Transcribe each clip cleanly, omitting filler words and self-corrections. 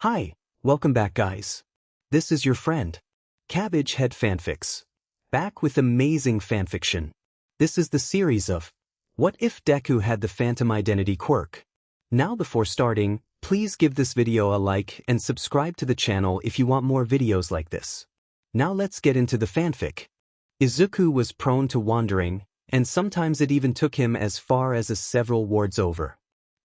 Hi, welcome back guys. This is your friend, Cabbage Head Fanfics. Back with amazing fanfiction. This is the series of What If Deku Had the Phantom Identity Quirk? Now before starting, please give this video a like and subscribe to the channel if you want more videos like this. Now let's get into the fanfic. Izuku was prone to wandering, and sometimes it even took him as far as several wards over.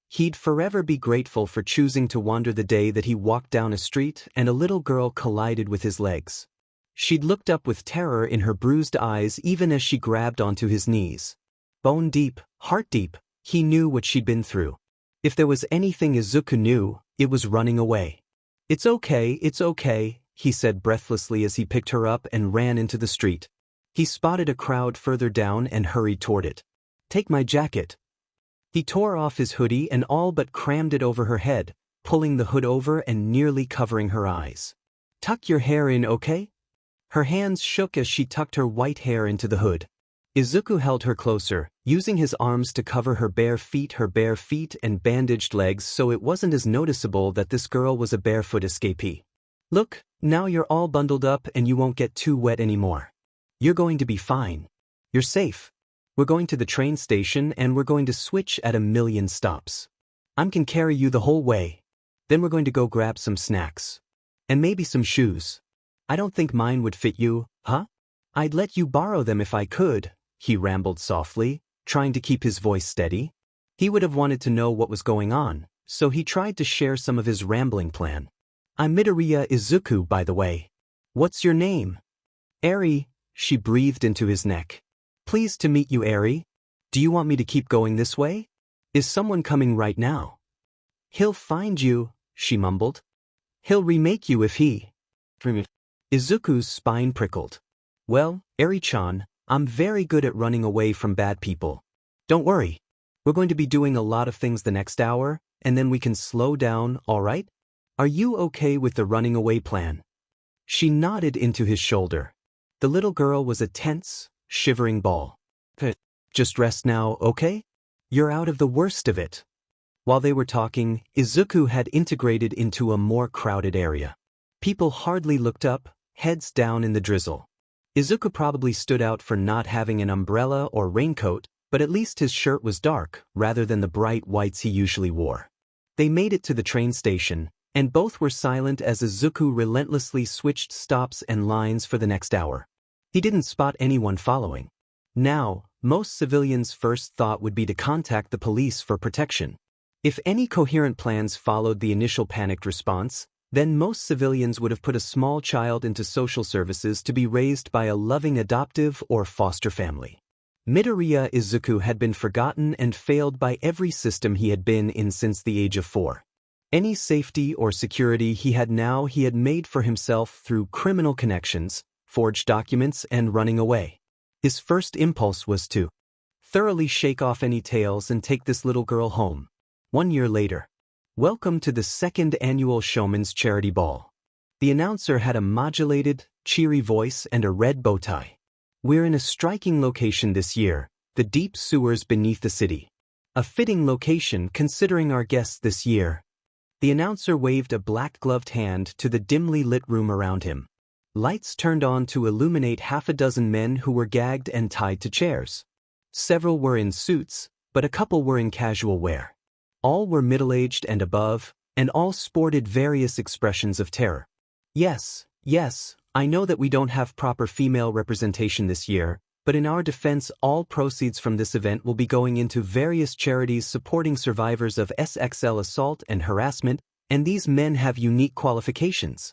He'd forever be grateful for choosing to wander the day that he walked down a street and a little girl collided with his legs. She'd looked up with terror in her bruised eyes even as she grabbed onto his knees. Bone deep, heart deep, he knew what she'd been through. If there was anything Izuku knew, it was running away. It's okay, he said breathlessly as he picked her up and ran into the street. He spotted a crowd further down and hurried toward it. Take my jacket. He tore off his hoodie and all but crammed it over her head, pulling the hood over and nearly covering her eyes. Tuck your hair in, okay? Her hands shook as she tucked her white hair into the hood. Izuku held her closer, using his arms to cover her bare feet and bandaged legs so it wasn't as noticeable that this girl was a barefoot escapee. Look, now you're all bundled up and you won't get too wet anymore. You're going to be fine. You're safe. We're going to the train station and we're going to switch at 1,000,000 stops. I can carry you the whole way. Then we're going to go grab some snacks. And maybe some shoes. I don't think mine would fit you, huh? I'd let you borrow them if I could, he rambled softly, trying to keep his voice steady. He would have wanted to know what was going on, so he tried to share some of his rambling plan. I'm Midoriya Izuku, by the way. What's your name? Eri, she breathed into his neck. Pleased to meet you, Eri. Do you want me to keep going this way? Is someone coming right now? He'll find you, she mumbled. He'll remake you if he... Izuku's spine prickled. Well, Eri-chan, I'm very good at running away from bad people. Don't worry. We're going to be doing a lot of things the next hour, and then we can slow down, all right? Are you okay with the running away plan? She nodded into his shoulder. The little girl was a tense, shivering ball. Just rest now, okay? You're out of the worst of it. While they were talking, Izuku had integrated into a more crowded area. People hardly looked up, heads down in the drizzle. Izuku probably stood out for not having an umbrella or raincoat, but at least his shirt was dark, rather than the bright whites he usually wore. They made it to the train station, and both were silent as Izuku relentlessly switched stops and lines for the next hour. He didn't spot anyone following. Now, most civilians' first thought would be to contact the police for protection. If any coherent plans followed the initial panicked response, then most civilians would have put a small child into social services to be raised by a loving adoptive or foster family. Midoriya Izuku had been forgotten and failed by every system he had been in since the age of 4. Any safety or security he had made for himself through criminal connections, forged documents, and running away. His first impulse was to thoroughly shake off any tales and take this little girl home. 1 year later. Welcome to the second annual Showman's Charity Ball. The announcer had a modulated, cheery voice and a red bow tie. We're in a striking location this year, the deep sewers beneath the city. A fitting location considering our guests this year. The announcer waved a black-gloved hand to the dimly lit room around him. Lights turned on to illuminate half a dozen men who were gagged and tied to chairs. Several were in suits, but a couple were in casual wear. All were middle-aged and above, and all sported various expressions of terror. Yes, I know that we don't have proper female representation this year, but in our defense all proceeds from this event will be going into various charities supporting survivors of SXL assault and harassment, and these men have unique qualifications.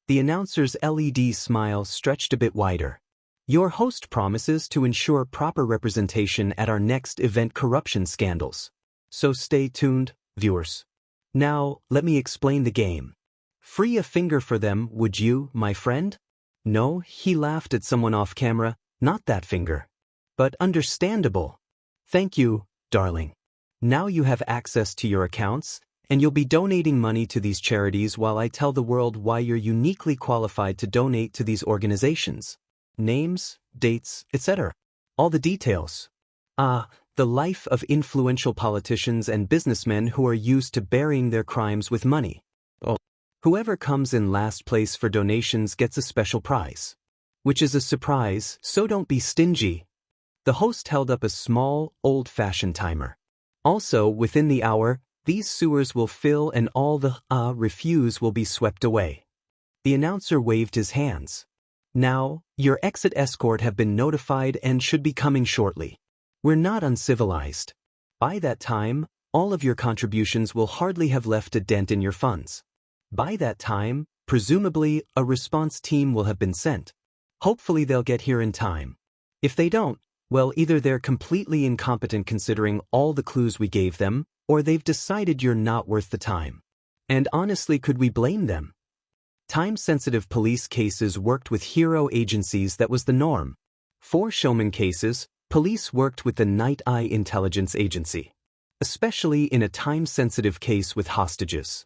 The announcer's LED smile stretched a bit wider. Your host promises to ensure proper representation at our next event corruption scandals. So stay tuned, viewers. Now, let me explain the game. Free a finger for them, would you, my friend? No, he laughed at someone off camera, not that finger. But understandable. Thank you, darling. Now you have access to your accounts, and you'll be donating money to these charities while I tell the world why you're uniquely qualified to donate to these organizations. Names, dates, etc. All the details. The life of influential politicians and businessmen who are used to burying their crimes with money. Whoever comes in last place for donations gets a special prize. Which is a surprise, so don't be stingy. The host held up a small, old-fashioned timer. Also, within the hour, these sewers will fill and all the refuse will be swept away. The announcer waved his hands. Now, your exit escort have been notified and should be coming shortly. We're not uncivilized. By that time, all of your contributions will hardly have left a dent in your funds. By that time, presumably, a response team will have been sent. Hopefully they'll get here in time. If they don't, well, either they're completely incompetent considering all the clues we gave them, or they've decided you're not worth the time. And honestly, could we blame them? Time-sensitive police cases worked with hero agencies, that was the norm. For showman cases, police worked with the Night Eye Intelligence Agency. Especially in a time-sensitive case with hostages.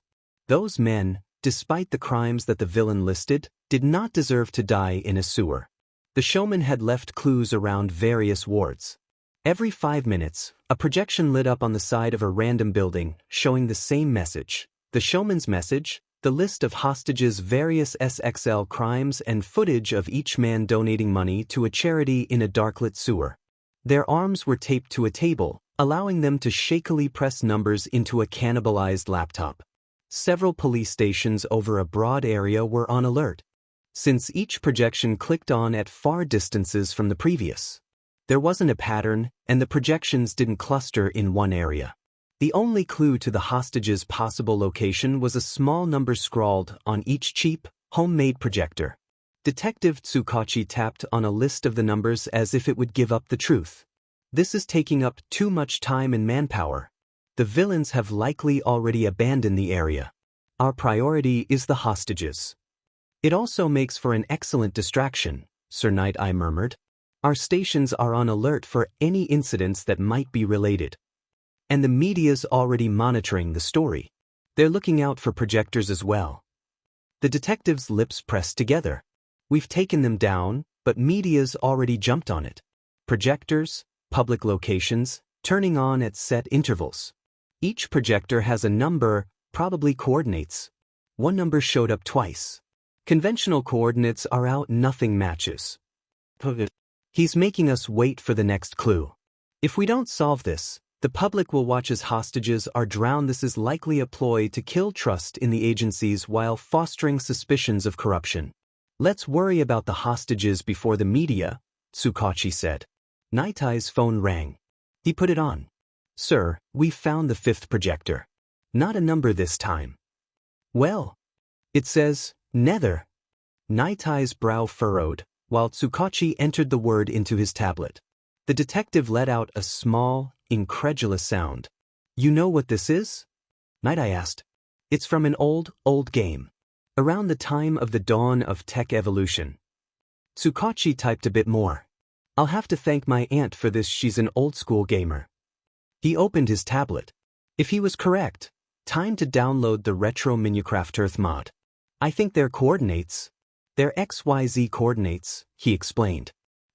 Those men, despite the crimes that the villain listed, did not deserve to die in a sewer. The showman had left clues around various wards. Every 5 minutes, a projection lit up on the side of a random building, showing the same message. The showman's message, the list of hostages' various SXL crimes and footage of each man donating money to a charity in a darklit sewer. Their arms were taped to a table, allowing them to shakily press numbers into a cannibalized laptop. Several police stations over a broad area were on alert, since each projection clicked on at far distances from the previous. There wasn't a pattern, and the projections didn't cluster in one area. The only clue to the hostage's possible location was a small number scrawled on each cheap, homemade projector. Detective Tsukachi tapped on a list of the numbers as if it would give up the truth. This is taking up too much time and manpower. The villains have likely already abandoned the area. Our priority is the hostages. It also makes for an excellent distraction, Sir Night Eye murmured. Our stations are on alert for any incidents that might be related. And the media's already monitoring the story. They're looking out for projectors as well. The detective's lips pressed together. We've taken them down, but media's already jumped on it. Projectors, public locations, turning on at set intervals. Each projector has a number, probably coordinates. One number showed up twice. Conventional coordinates are out, nothing matches. He's making us wait for the next clue. If we don't solve this, the public will watch as hostages are drowned. This is likely a ploy to kill trust in the agencies while fostering suspicions of corruption. Let's worry about the hostages before the media, Tsukachi said. Night Eye's phone rang. He put it on. Sir, we found the 5th projector. Not a number this time. Well, it says, Nether. Night Eye's brow furrowed, while Tsukachi entered the word into his tablet. The detective let out a small, incredulous sound. You know what this is? Night Eye asked. It's from an old game. Around the time of the dawn of tech evolution. Tsukachi typed a bit more. I'll have to thank my aunt for this, she's an old-school gamer. He opened his tablet. If he was correct, time to download the retro Minecraft Earth mod. I think their coordinates. They're XYZ coordinates, he explained.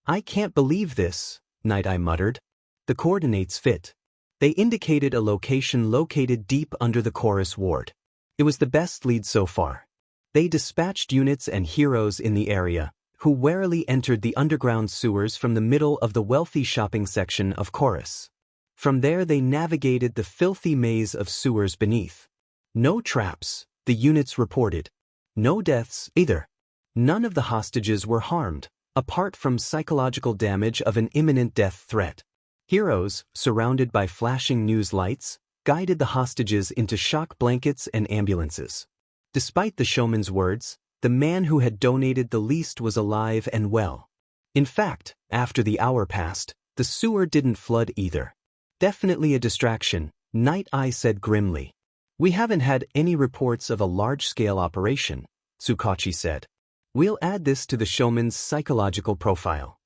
I can't believe this, Night Eye muttered. The coordinates fit. They indicated a location located deep under the chorus ward. It was the best lead so far. They dispatched units and heroes in the area, who warily entered the underground sewers from the middle of the wealthy shopping section of Chorus. From there they navigated the filthy maze of sewers beneath. No traps, the units reported. No deaths, either. None of the hostages were harmed, apart from psychological damage of an imminent death threat. Heroes, surrounded by flashing news lights, guided the hostages into shock blankets and ambulances. Despite the showman's words, the man who had donated the least was alive and well. In fact, after the hour passed, the sewer didn't flood either. Definitely a distraction, Night Eye said grimly. We haven't had any reports of a large-scale operation, Tsukachi said. We'll add this to the showman's psychological profile.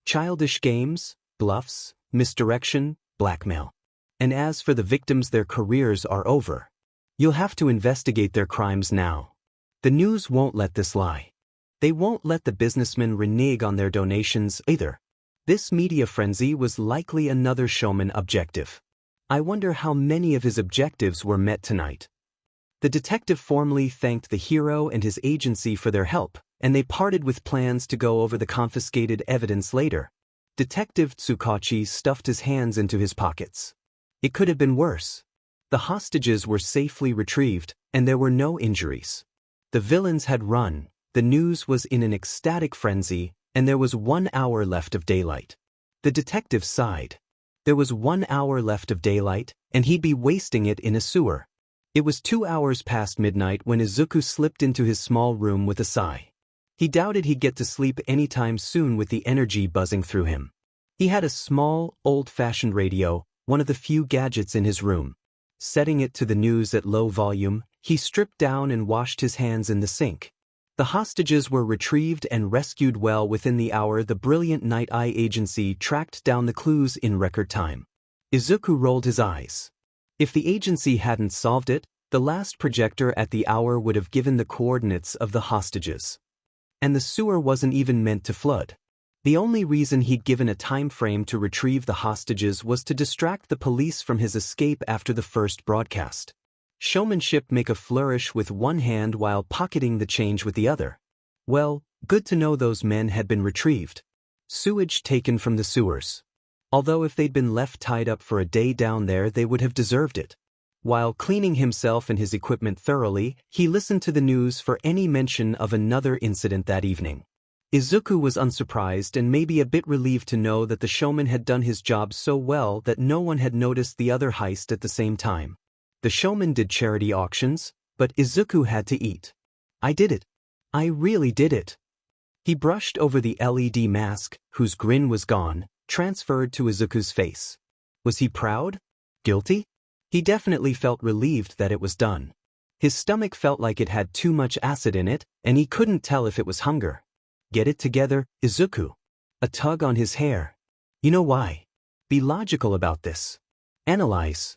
Childish games, bluffs, misdirection, blackmail. And as for the victims, their careers are over. You'll have to investigate their crimes now. The news won't let this lie. They won't let the businessmen renege on their donations either. This media frenzy was likely another showman objective. I wonder how many of his objectives were met tonight. The detective formally thanked the hero and his agency for their help, and they parted with plans to go over the confiscated evidence later. Detective Tsukachi stuffed his hands into his pockets. It could have been worse. The hostages were safely retrieved, and there were no injuries. The villains had run, the news was in an ecstatic frenzy, and there was 1 hour left of daylight. The detective sighed. There was 1 hour left of daylight, and he'd be wasting it in a sewer. It was 2 hours past midnight when Izuku slipped into his small room with a sigh. He doubted he'd get to sleep anytime soon with the energy buzzing through him. He had a small, old-fashioned radio, one of the few gadgets in his room. Setting it to the news at low volume, he stripped down and washed his hands in the sink. The hostages were retrieved and rescued well within the hour. The brilliant Night Eye agency tracked down the clues in record time. Izuku rolled his eyes. If the agency hadn't solved it, the last projector at the hour would have given the coordinates of the hostages. And the sewer wasn't even meant to flood. The only reason he'd given a time frame to retrieve the hostages was to distract the police from his escape after the first broadcast. Showmanship make a flourish with one hand while pocketing the change with the other. Well, good to know those men had been retrieved. Sewage taken from the sewers. Although if they'd been left tied up for a day down there, they would have deserved it. While cleaning himself and his equipment thoroughly, he listened to the news for any mention of another incident that evening. Izuku was unsurprised and maybe a bit relieved to know that the showman had done his job so well that no one had noticed the other heist at the same time. The showman did charity auctions, but Izuku had to eat. I did it. I really did it. He brushed over the LED mask, whose grin was gone, transferred to Izuku's face. Was he proud? Guilty? He definitely felt relieved that it was done. His stomach felt like it had too much acid in it, and he couldn't tell if it was hunger. Get it together, Izuku. A tug on his hair. You know why? Be logical about this. Analyze.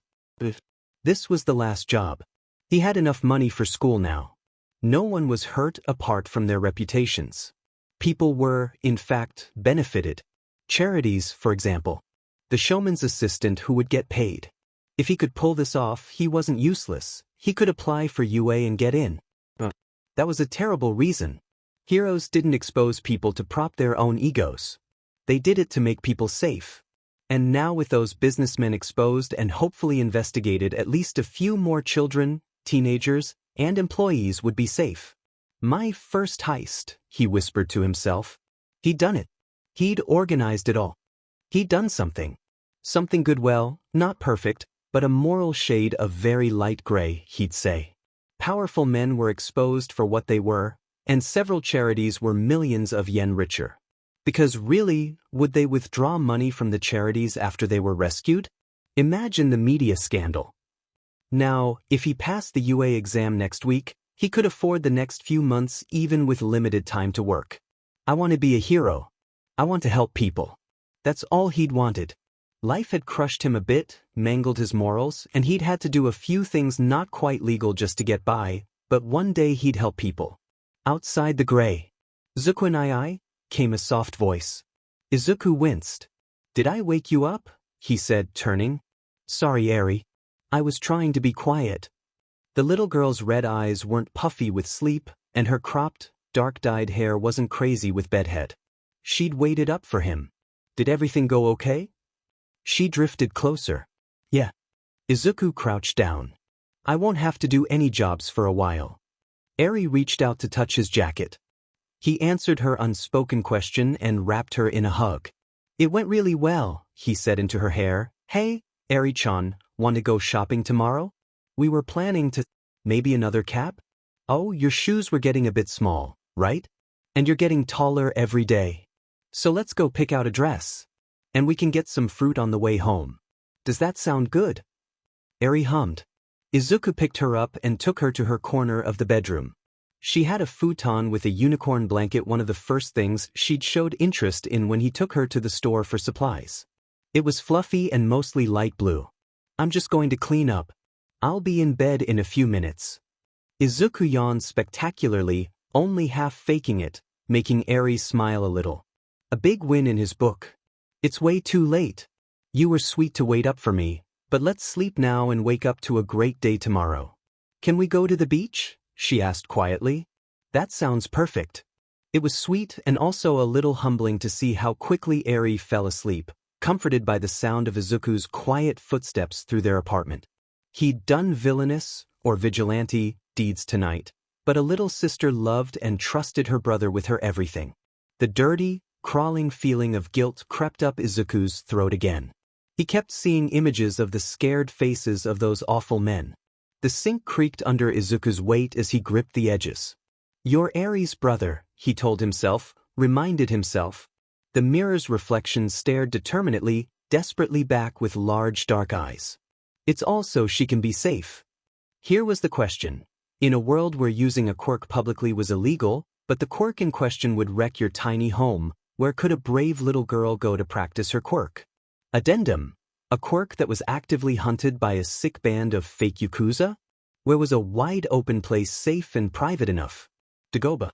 This was the last job. He had enough money for school now. No one was hurt apart from their reputations. People were, in fact, benefited. Charities, for example. The showman's assistant who would get paid. If he could pull this off, he wasn't useless. He could apply for UA and get in. But that was a terrible reason. Heroes didn't expose people to prop their own egos. They did it to make people safe. And now with those businessmen exposed and hopefully investigated, at least a few more children, teenagers, and employees would be safe. My first heist, he whispered to himself. He'd done it. He'd organized it all. He'd done something. Something good, well, not perfect, but a moral shade of very light gray, he'd say. Powerful men were exposed for what they were, and several charities were millions of yen richer. Because really, would they withdraw money from the charities after they were rescued? Imagine the media scandal. Now, if he passed the UA exam next week, he could afford the next few months even with limited time to work. I want to be a hero. I want to help people. That's all he'd wanted. Life had crushed him a bit, mangled his morals, and he'd had to do a few things not quite legal just to get by, but one day he'd help people. Outside the gray. Zukunai, came a soft voice. Izuku winced. Did I wake you up? He said, turning. Sorry, Eri. I was trying to be quiet. The little girl's red eyes weren't puffy with sleep, and her cropped, dark-dyed hair wasn't crazy with bedhead. She'd waited up for him. Did everything go okay? She drifted closer. Yeah. Izuku crouched down. I won't have to do any jobs for a while. Eri reached out to touch his jacket. He answered her unspoken question and wrapped her in a hug. It went really well, he said into her hair. Hey, Eri-chan, want to go shopping tomorrow? We were planning to... Maybe another cap? Oh, your shoes were getting a bit small, right? And you're getting taller every day. So let's go pick out a dress. And we can get some fruit on the way home. Does that sound good? Eri hummed. Izuku picked her up and took her to her corner of the bedroom. She had a futon with a unicorn blanket, one of the first things she'd showed interest in when he took her to the store for supplies. It was fluffy and mostly light blue. I'm just going to clean up. I'll be in bed in a few minutes. Izuku yawned spectacularly, only half faking it, making Eri smile a little. A big win in his book. It's way too late. You were sweet to wait up for me, but let's sleep now and wake up to a great day tomorrow. Can we go to the beach? She asked quietly. That sounds perfect. It was sweet and also a little humbling to see how quickly Eri fell asleep, comforted by the sound of Izuku's quiet footsteps through their apartment. He'd done villainous, or vigilante, deeds tonight, but a little sister loved and trusted her brother with her everything. The dirty, crawling feeling of guilt crept up Izuku's throat again. He kept seeing images of the scared faces of those awful men. The sink creaked under Izuku's weight as he gripped the edges. You're Eri's brother, he told himself, reminded himself. The mirror's reflection stared determinedly, desperately back with large dark eyes. It's also she can be safe. Here was the question. In a world where using a quirk publicly was illegal, but the quirk in question would wreck your tiny home, where could a brave little girl go to practice her quirk? Addendum. A quirk that was actively hunted by a sick band of fake Yakuza? Where was a wide-open place safe and private enough? Dagoba.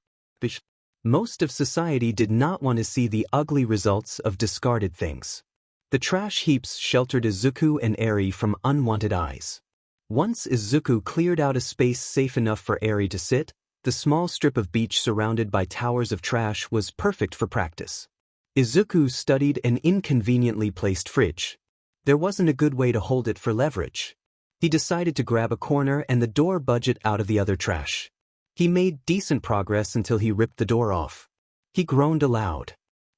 Most of society did not want to see the ugly results of discarded things. The trash heaps sheltered Izuku and Eri from unwanted eyes. Once Izuku cleared out a space safe enough for Eri to sit, the small strip of beach surrounded by towers of trash was perfect for practice. Izuku studied an inconveniently placed fridge. There wasn't a good way to hold it for leverage. He decided to grab a corner and the door budget out of the other trash. He made decent progress until he ripped the door off. He groaned aloud.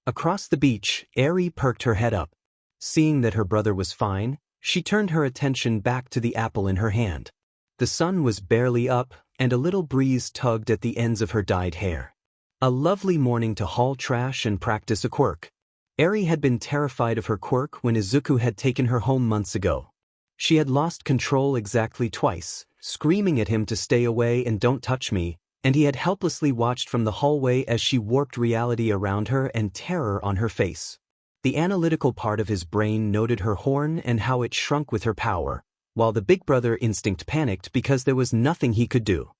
Across the beach, Eri perked her head up. Seeing that her brother was fine, she turned her attention back to the apple in her hand. The sun was barely up, and a little breeze tugged at the ends of her dyed hair. A lovely morning to haul trash and practice a quirk. Eri had been terrified of her quirk when Izuku had taken her home months ago. She had lost control exactly twice, screaming at him to stay away and don't touch me, and he had helplessly watched from the hallway as she warped reality around her and terror on her face. The analytical part of his brain noted her horn and how it shrunk with her power, while the big brother instinct panicked because there was nothing he could do.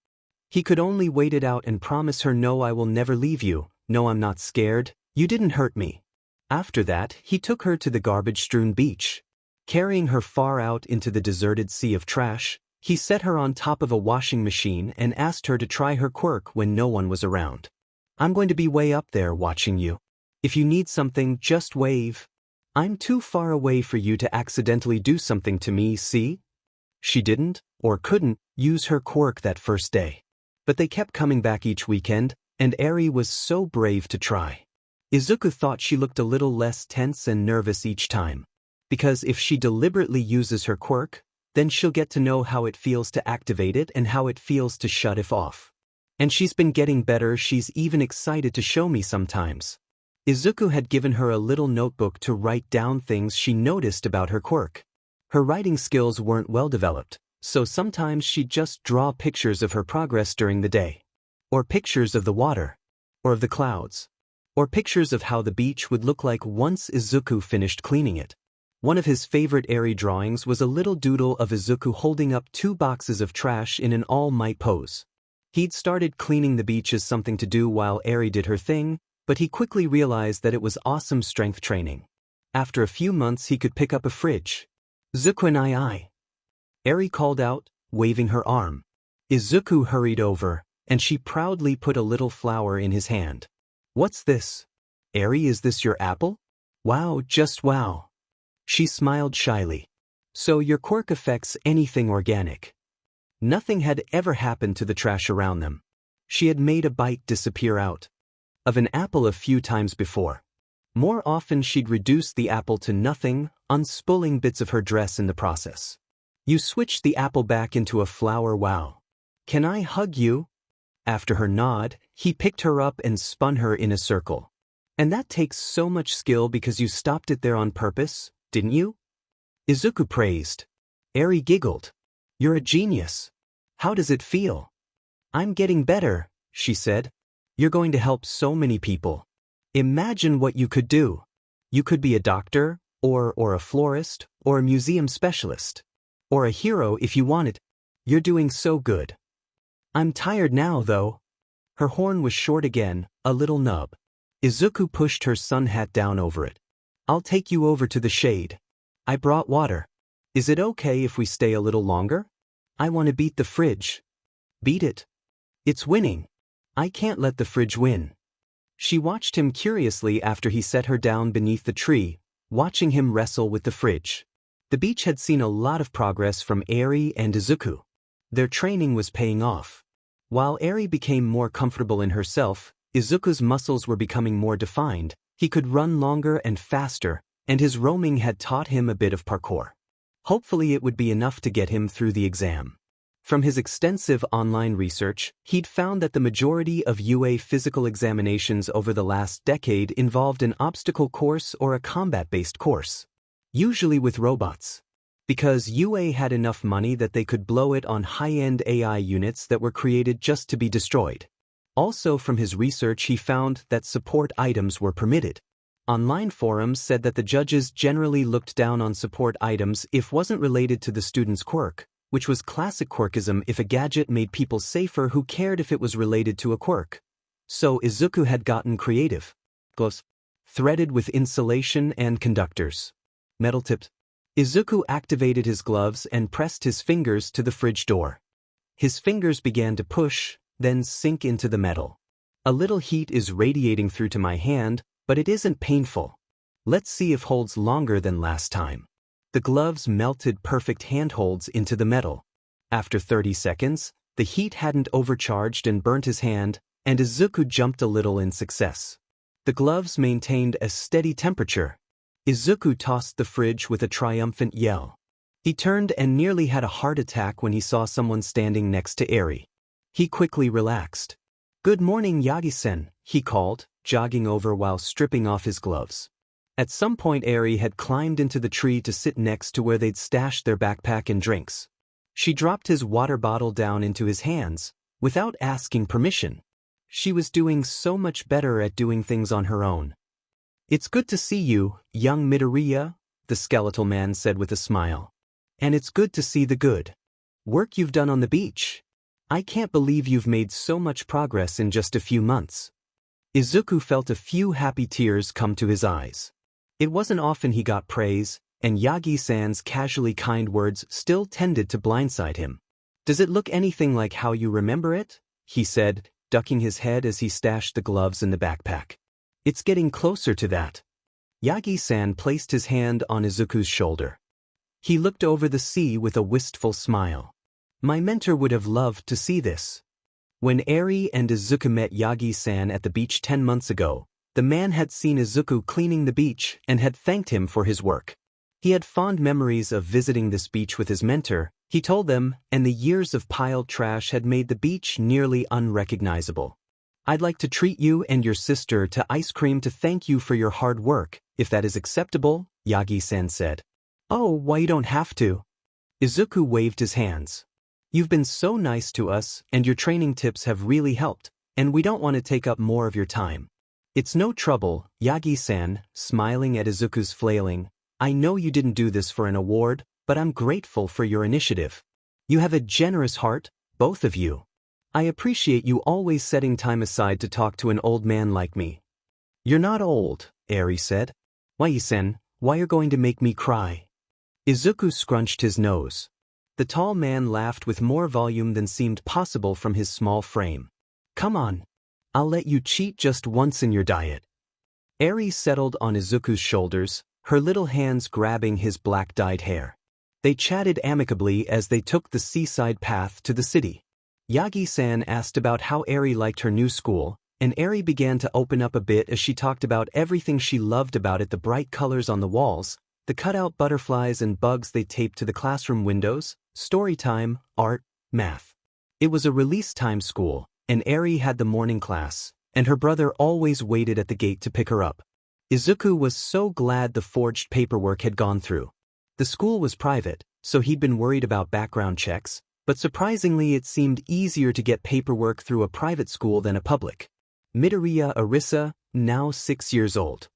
He could only wait it out and promise her, no, I will never leave you, no, I'm not scared, you didn't hurt me. After that, he took her to the garbage-strewn beach. Carrying her far out into the deserted sea of trash, he set her on top of a washing machine and asked her to try her quirk when no one was around. I'm going to be way up there watching you. If you need something, just wave. I'm too far away for you to accidentally do something to me, see? She didn't, or couldn't, use her quirk that first day. But they kept coming back each weekend, and Eri was so brave to try. Izuku thought she looked a little less tense and nervous each time. Because if she deliberately uses her quirk, then she'll get to know how it feels to activate it and how it feels to shut it off. And she's been getting better, she's even excited to show me sometimes. Izuku had given her a little notebook to write down things she noticed about her quirk. Her writing skills weren't well developed, so sometimes she'd just draw pictures of her progress during the day. Or pictures of the water. Or of the clouds. Or pictures of how the beach would look like once Izuku finished cleaning it. One of his favorite Eri drawings was a little doodle of Izuku holding up 2 boxes of trash in an all-might pose. He'd started cleaning the beach as something to do while Eri did her thing, but he quickly realized that it was awesome strength training. After a few months he could pick up a fridge. Zuku-ni-I. Eri called out, waving her arm. Izuku hurried over, and she proudly put a little flower in his hand. What's this? Eri, is this your apple? Wow, just wow. She smiled shyly. So your quirk affects anything organic. Nothing had ever happened to the trash around them. She had made a bite disappear out of an apple a few times before. More often she'd reduced the apple to nothing, unspooling bits of her dress in the process. You switched the apple back into a flower, wow. Can I hug you? After her nod, he picked her up and spun her in a circle. And that takes so much skill because you stopped it there on purpose, didn't you? Izuku praised. Eri giggled. You're a genius. How does it feel? I'm getting better, she said. You're going to help so many people. Imagine what you could do. You could be a doctor, or a florist, or a museum specialist. Or a hero if you wanted. You're doing so good. I'm tired now, though. Her horn was short again, a little nub. Izuku pushed her sun hat down over it. I'll take you over to the shade. I brought water. Is it okay if we stay a little longer? I want to beat the fridge. Beat it. It's winning. I can't let the fridge win. She watched him curiously after he set her down beneath the tree, watching him wrestle with the fridge. The beach had seen a lot of progress from Eri and Izuku. Their training was paying off. While Eri became more comfortable in herself, Izuku's muscles were becoming more defined, he could run longer and faster, and his roaming had taught him a bit of parkour. Hopefully it would be enough to get him through the exam. From his extensive online research, he'd found that the majority of UA physical examinations over the last decade involved an obstacle course or a combat-based course. Usually with robots. Because UA had enough money that they could blow it on high-end AI units that were created just to be destroyed. Also from his research he found that support items were permitted. Online forums said that the judges generally looked down on support items if wasn't related to the student's quirk, which was classic quirkism. If a gadget made people safer, who cared if it was related to a quirk? So Izuku had gotten creative. Gloves. Threaded with insulation and conductors. Metal-tipped. Izuku activated his gloves and pressed his fingers to the fridge door. His fingers began to push, then sink into the metal. A little heat is radiating through to my hand, but it isn't painful. Let's see if holds longer than last time. The gloves melted perfect handholds into the metal. After 30 seconds, the heat hadn't overcharged and burnt his hand, and Izuku jumped a little in success. The gloves maintained a steady temperature. Izuku tossed the fridge with a triumphant yell. He turned and nearly had a heart attack when he saw someone standing next to Eri. He quickly relaxed. "Good morning, Yagi-sen," he called, jogging over while stripping off his gloves. At some point Eri had climbed into the tree to sit next to where they'd stashed their backpack and drinks. She dropped his water bottle down into his hands, without asking permission. She was doing so much better at doing things on her own. "It's good to see you, young Midoriya," the skeletal man said with a smile. "And it's good to see the good work you've done on the beach. I can't believe you've made so much progress in just a few months." Izuku felt a few happy tears come to his eyes. It wasn't often he got praise, and Yagi-san's casually kind words still tended to blindside him. "Does it look anything like how you remember it?" he said, ducking his head as he stashed the gloves in the backpack. "It's getting closer to that." Yagi-san placed his hand on Izuku's shoulder. He looked over the sea with a wistful smile. "My mentor would have loved to see this." When Eri and Izuku met Yagi-san at the beach 10 months ago, the man had seen Izuku cleaning the beach and had thanked him for his work. He had fond memories of visiting this beach with his mentor, he told them, and the years of piled trash had made the beach nearly unrecognizable. "I'd like to treat you and your sister to ice cream to thank you for your hard work, if that is acceptable," Yagi-san said. "Oh, why, you don't have to." Izuku waved his hands. "You've been so nice to us, and your training tips have really helped, and we don't want to take up more of your time." "It's no trouble," Yagi-san, smiling at Izuku's flailing. "I know you didn't do this for an award, but I'm grateful for your initiative. You have a generous heart, both of you. I appreciate you always setting time aside to talk to an old man like me." "You're not old," Eri said. "Yagi-san, why you're going to make me cry?" Izuku scrunched his nose. The tall man laughed with more volume than seemed possible from his small frame. "Come on. I'll let you cheat just once in your diet." Eri settled on Izuku's shoulders, her little hands grabbing his black-dyed hair. They chatted amicably as they took the seaside path to the city. Yagi-san asked about how Eri liked her new school, and Eri began to open up a bit as she talked about everything she loved about it: the bright colors on the walls, the cutout butterflies and bugs they taped to the classroom windows, story time, art, math. It was a release time school, and Eri had the morning class, and her brother always waited at the gate to pick her up. Izuku was so glad the forged paperwork had gone through. The school was private, so he'd been worried about background checks, but surprisingly it seemed easier to get paperwork through a private school than a public. Midoriya Arisa, now 6 years old.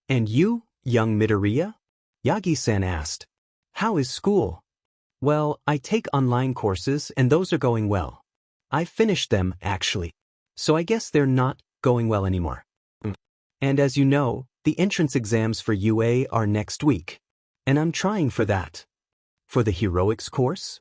"And you, young Midoriya?" Yagi-san asked. "How is school?" "Well, I take online courses and those are going well. I finished them, actually. So I guess they're not going well anymore. And as you know, the entrance exams for UA are next week. And I'm trying for that." "For the heroics course?"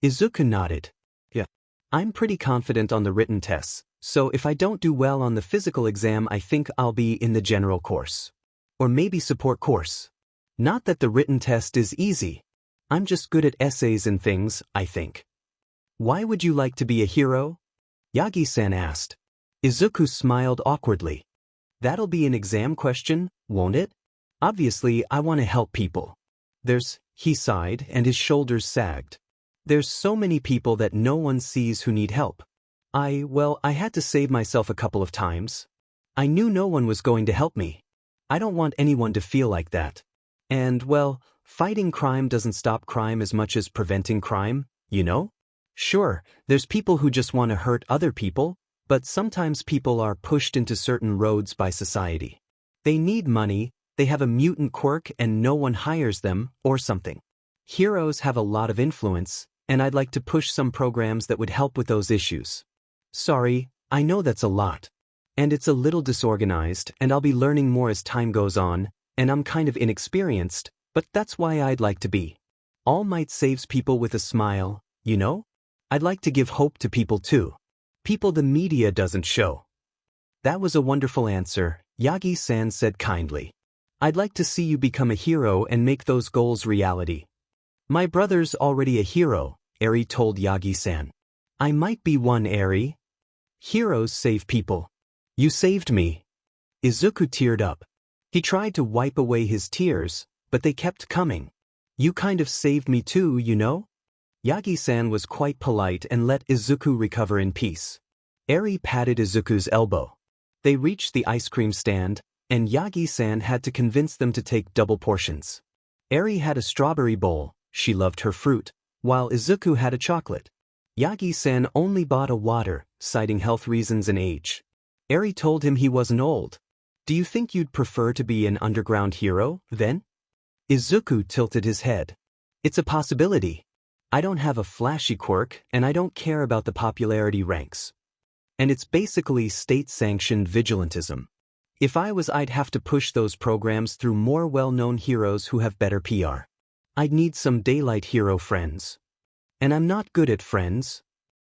Izuku nodded. Yeah. I'm pretty confident on the written tests, so if I don't do well on the physical exam I think I'll be in the general course. Or maybe support course. Not that the written test is easy. I'm just good at essays and things, I think. Why would you like to be a hero? Yagi-san asked. Izuku smiled awkwardly. That'll be an exam question, won't it? Obviously, I want to help people. He sighed and his shoulders sagged. There's so many people that no one sees who need help. I had to save myself a couple of times. I knew no one was going to help me. I don't want anyone to feel like that. And, fighting crime doesn't stop crime as much as preventing crime, you know? Sure, there's people who just want to hurt other people, but sometimes people are pushed into certain roads by society. They need money, they have a mutant quirk and no one hires them, or something. Heroes have a lot of influence, and I'd like to push some programs that would help with those issues. Sorry, I know that's a lot. And it's a little disorganized, and I'll be learning more as time goes on, and I'm kind of inexperienced, but that's why I'd like to be. All Might saves people with a smile, you know? I'd like to give hope to people too. People the media doesn't show. That was a wonderful answer, Yagi-san said kindly. I'd like to see you become a hero and make those goals reality. My brother's already a hero, Eri told Yagi-san. I might be one, Eri. Heroes save people. You saved me. Izuku teared up. He tried to wipe away his tears, but they kept coming. You kind of saved me too, you know? Yagi-san was quite polite and let Izuku recover in peace. Eri patted Izuku's elbow. They reached the ice cream stand, and Yagi-san had to convince them to take double portions. Eri had a strawberry bowl, she loved her fruit, while Izuku had a chocolate. Yagi-san only bought a water, citing health reasons and age. Eri told him he wasn't old. Do you think you'd prefer to be an underground hero, then? Izuku tilted his head. It's a possibility. I don't have a flashy quirk, and I don't care about the popularity ranks. And it's basically state-sanctioned vigilantism. If I was, I'd have to push those programs through more well-known heroes who have better PR. I'd need some daylight hero friends. And I'm not good at friends.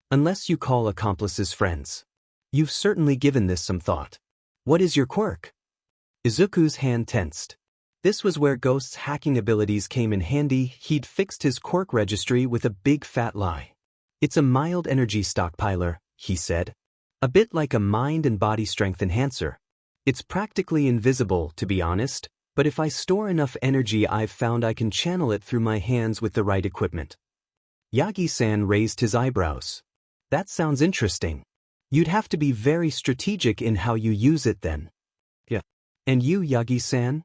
Unless you call accomplices friends. You've certainly given this some thought. What is your quirk? Izuku's hand tensed. This was where Ghost's hacking abilities came in handy. He'd fixed his quirk registry with a big fat lie. It's a mild energy stockpiler, he said. A bit like a mind and body strength enhancer. It's practically invisible, to be honest, but if I store enough energy I've found I can channel it through my hands with the right equipment. Yagi-san raised his eyebrows. That sounds interesting. You'd have to be very strategic in how you use it then. Yeah. And you, Yagi-san?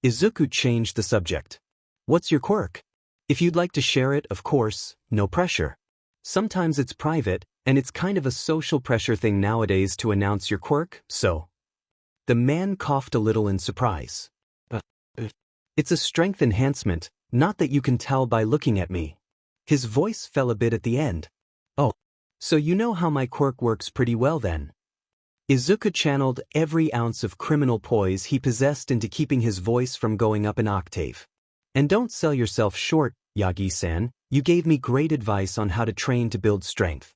Izuku changed the subject. What's your quirk? If you'd like to share it, of course, no pressure. Sometimes it's private, and it's kind of a social pressure thing nowadays to announce your quirk, so. The man coughed a little in surprise. It's a strength enhancement, not that you can tell by looking at me. His voice fell a bit at the end. Oh, so you know how my quirk works pretty well then. Izuku channeled every ounce of criminal poise he possessed into keeping his voice from going up an octave. And don't sell yourself short, Yagi-san, you gave me great advice on how to train to build strength.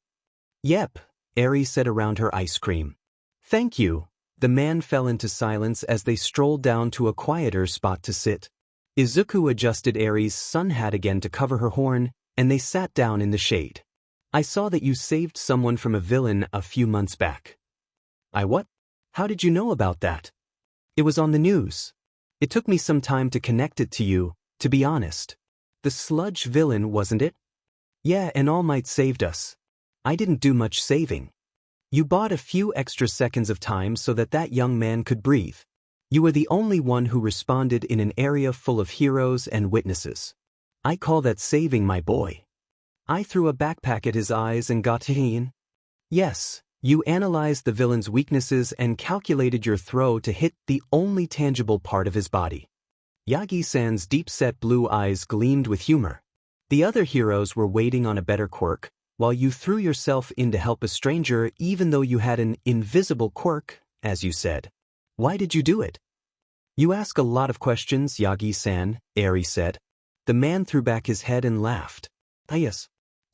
Yep, Eri said around her ice cream. Thank you. The man fell into silence as they strolled down to a quieter spot to sit. Izuku adjusted Eri's sun hat again to cover her horn, and they sat down in the shade. I saw that you saved someone from a villain a few months back. I what? How did you know about that? It was on the news. It took me some time to connect it to you, to be honest. The sludge villain, wasn't it? Yeah, and All Might saved us. I didn't do much saving. You bought a few extra seconds of time so that young man could breathe. You were the only one who responded in an area full of heroes and witnesses. I call that saving, my boy. I threw a backpack at his eyes and got in. Yes. You analyzed the villain's weaknesses and calculated your throw to hit the only tangible part of his body. Yagi-san's deep-set blue eyes gleamed with humor. The other heroes were waiting on a better quirk, while you threw yourself in to help a stranger even though you had an invisible quirk, as you said. Why did you do it? You ask a lot of questions, Yagi-san, Eri said. The man threw back his head and laughed. Yes.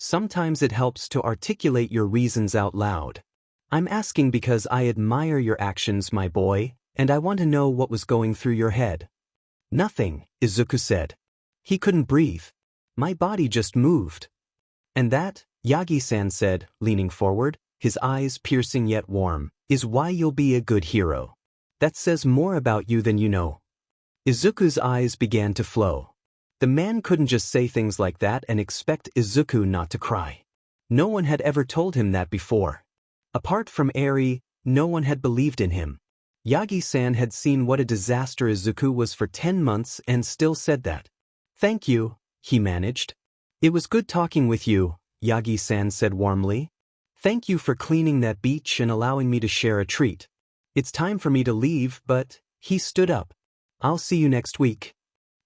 Sometimes it helps to articulate your reasons out loud. I'm asking because I admire your actions, my boy, and I want to know what was going through your head. Nothing, Izuku said. He couldn't breathe. My body just moved. And that, Yagi-san said, leaning forward, his eyes piercing yet warm, is why you'll be a good hero. That says more about you than you know. Izuku's eyes began to flow. The man couldn't just say things like that and expect Izuku not to cry. No one had ever told him that before. Apart from Eri, no one had believed in him. Yagi-san had seen what a disaster Izuku was for 10 months and still said that. Thank you, he managed. It was good talking with you, Yagi-san said warmly. Thank you for cleaning that beach and allowing me to share a treat. It's time for me to leave, but, he stood up. I'll see you next week.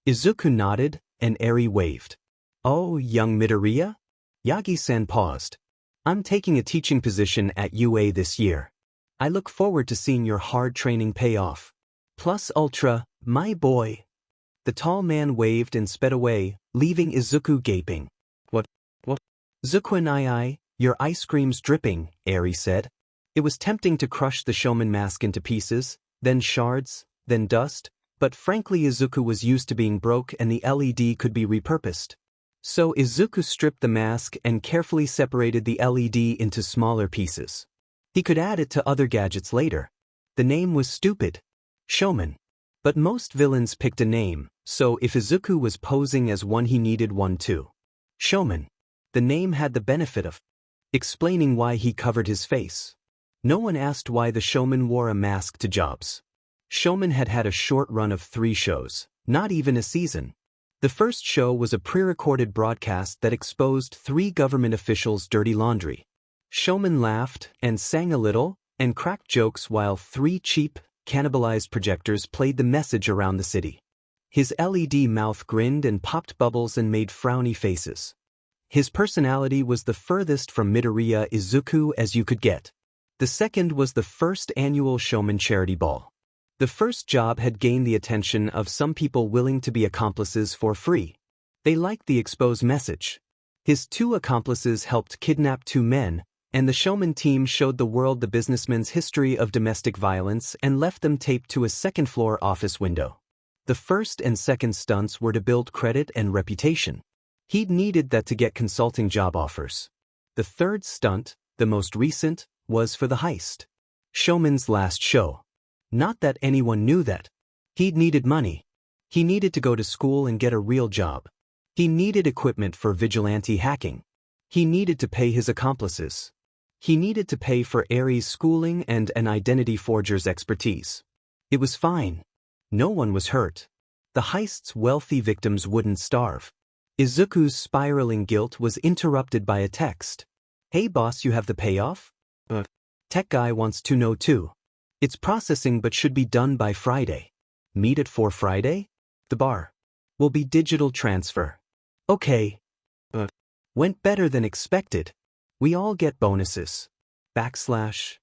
Izuku nodded, and Eri waved. Oh, young Midoriya? Yagi-san paused. I'm taking a teaching position at UA this year. I look forward to seeing your hard training pay off. Plus Ultra, my boy. The tall man waved and sped away, leaving Izuku gaping. What? Zuku-and your ice cream's dripping, Eri said. It was tempting to crush the showman mask into pieces, then shards, then dust, but frankly Izuku was used to being broke and the LED could be repurposed. So Izuku stripped the mask and carefully separated the LED into smaller pieces. He could add it to other gadgets later. The name was stupid. Showman. But most villains picked a name, so if Izuku was posing as one he needed one too. Showman. The name had the benefit of explaining why he covered his face. No one asked why the showman wore a mask to jobs. Showman had had a short run of 3 shows, not even a season. The first show was a pre-recorded broadcast that exposed 3 government officials' dirty laundry. Showman laughed and sang a little and cracked jokes while 3 cheap, cannibalized projectors played the message around the city. His LED mouth grinned and popped bubbles and made frowny faces. His personality was the furthest from Midoriya Izuku as you could get. The second was the first annual Showman Charity Ball. The first job had gained the attention of some people willing to be accomplices for free. They liked the exposed message. His 2 accomplices helped kidnap 2 men, and the Showman team showed the world the businessman's history of domestic violence and left them taped to a second-floor office window. The first and second stunts were to build credit and reputation. He'd needed that to get consulting job offers. The third stunt, the most recent, was for the heist. Showman's last show. Not that anyone knew that. He'd needed money. He needed to go to school and get a real job. He needed equipment for vigilante hacking. He needed to pay his accomplices. He needed to pay for Eri's schooling and an identity forger's expertise. It was fine. No one was hurt. The heist's wealthy victims wouldn't starve. Izuku's spiraling guilt was interrupted by a text. Hey boss, you have the payoff? Tech guy wants to know too. It's processing but should be done by Friday. Meet at 4 Friday? The bar. Will be digital transfer. Okay. Went better than expected. We all get bonuses. /.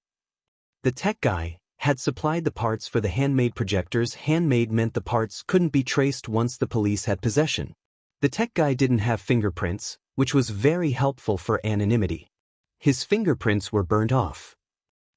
The tech guy had supplied the parts for the handmade projectors. Handmade meant the parts couldn't be traced once the police had possession. The tech guy didn't have fingerprints, which was very helpful for anonymity. His fingerprints were burnt off.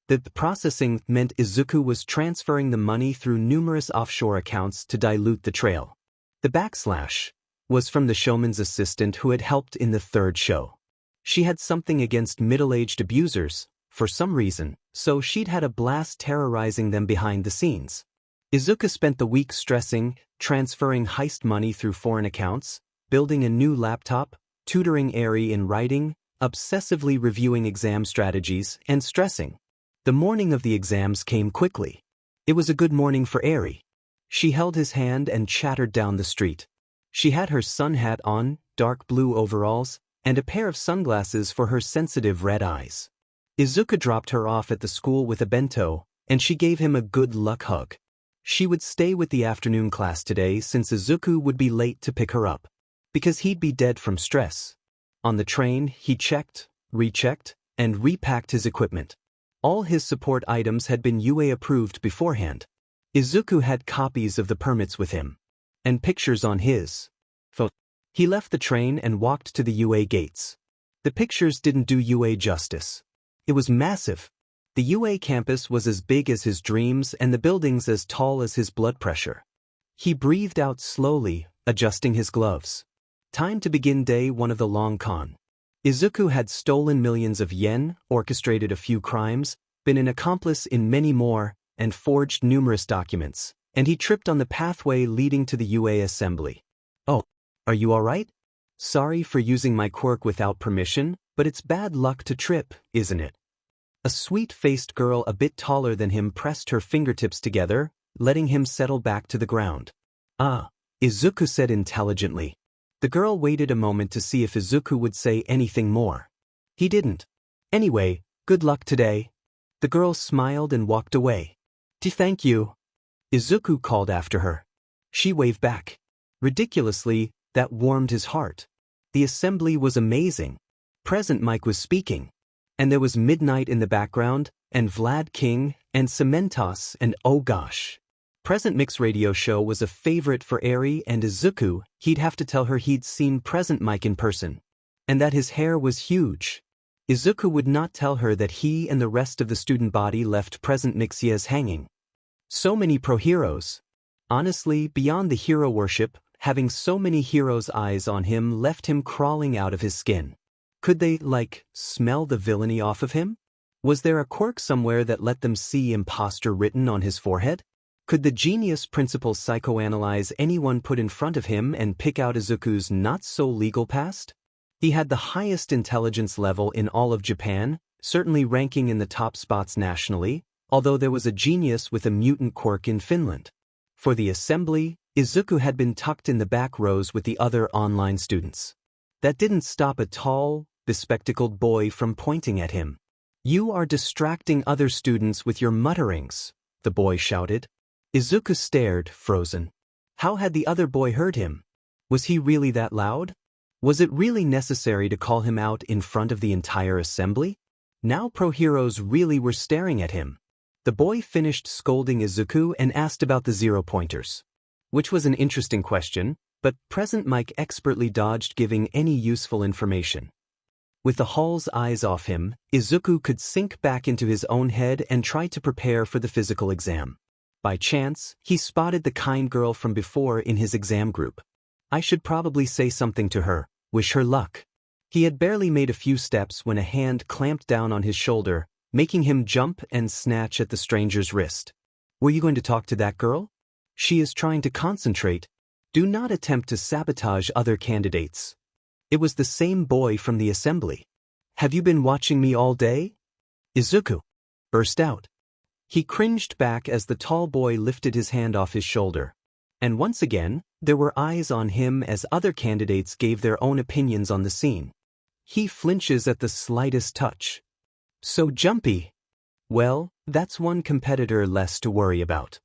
The processing meant Izuku was transferring the money through numerous offshore accounts to dilute the trail. The / was from the showman's assistant who had helped in the 3rd show. She had something against middle-aged abusers, for some reason, so she'd had a blast terrorizing them behind the scenes. Izuku spent the week stressing, transferring heist money through foreign accounts, building a new laptop, tutoring Eri in writing, obsessively reviewing exam strategies, and stressing. The morning of the exams came quickly. It was a good morning for Eri. She held his hand and chattered down the street. She had her sun hat on, dark blue overalls, and a pair of sunglasses for her sensitive red eyes. Izuku dropped her off at the school with a bento, and she gave him a good luck hug. She would stay with the afternoon class today since Izuku would be late to pick her up. Because he'd be dead from stress. On the train, he checked, rechecked, and repacked his equipment. All his support items had been UA approved beforehand. Izuku had copies of the permits with him. And pictures on his phone. He left the train and walked to the UA gates. The pictures didn't do UA justice. It was massive. The UA campus was as big as his dreams and the buildings as tall as his blood pressure. He breathed out slowly, adjusting his gloves. Time to begin day one of the long con. Izuku had stolen millions of yen, orchestrated a few crimes, been an accomplice in many more, and forged numerous documents, and he tripped on the pathway leading to the UA assembly. "Oh, are you alright? Sorry for using my quirk without permission, but it's bad luck to trip, isn't it?" A sweet-faced girl a bit taller than him pressed her fingertips together, letting him settle back to the ground. "Ah," Izuku said intelligently. The girl waited a moment to see if Izuku would say anything more. He didn't. "Anyway, good luck today." The girl smiled and walked away. "Thank you," Izuku called after her. She waved back. Ridiculously, that warmed his heart. The assembly was amazing. Present Mike was speaking. And there was Midnight in the background, and Vlad King, and Cementos, and oh gosh. Present Mix radio show was a favorite for Eri and Izuku. He'd have to tell her he'd seen Present Mike in person. And that his hair was huge. Izuku would not tell her that he and the rest of the student body left Present Mix's hanging. So many pro-heroes. Honestly, beyond the hero worship, having so many heroes' eyes on him left him crawling out of his skin. Could they, smell the villainy off of him? Was there a quirk somewhere that let them see imposter written on his forehead? Could the genius principal psychoanalyze anyone put in front of him and pick out Izuku's not-so-legal past? He had the highest intelligence level in all of Japan, certainly ranking in the top spots nationally, although there was a genius with a mutant quirk in Finland. For the assembly, Izuku had been tucked in the back rows with the other online students. That didn't stop a tall, bespectacled boy from pointing at him. "You are distracting other students with your mutterings," the boy shouted. Izuku stared, frozen. How had the other boy heard him? Was he really that loud? Was it really necessary to call him out in front of the entire assembly? Now pro-heroes really were staring at him. The boy finished scolding Izuku and asked about the zero-pointers. Which was an interesting question, but Present Mike expertly dodged giving any useful information. With the hall's eyes off him, Izuku could sink back into his own head and try to prepare for the physical exam. By chance, he spotted the kind girl from before in his exam group. I should probably say something to her, wish her luck. He had barely made a few steps when a hand clamped down on his shoulder, making him jump and snatch at the stranger's wrist. "Were you going to talk to that girl? She is trying to concentrate. Do not attempt to sabotage other candidates." It was the same boy from the assembly. "Have you been watching me all day?" Izuku burst out. He cringed back as the tall boy lifted his hand off his shoulder. And once again, there were eyes on him as other candidates gave their own opinions on the scene. He flinches at the slightest touch. So jumpy. Well, that's one competitor less to worry about.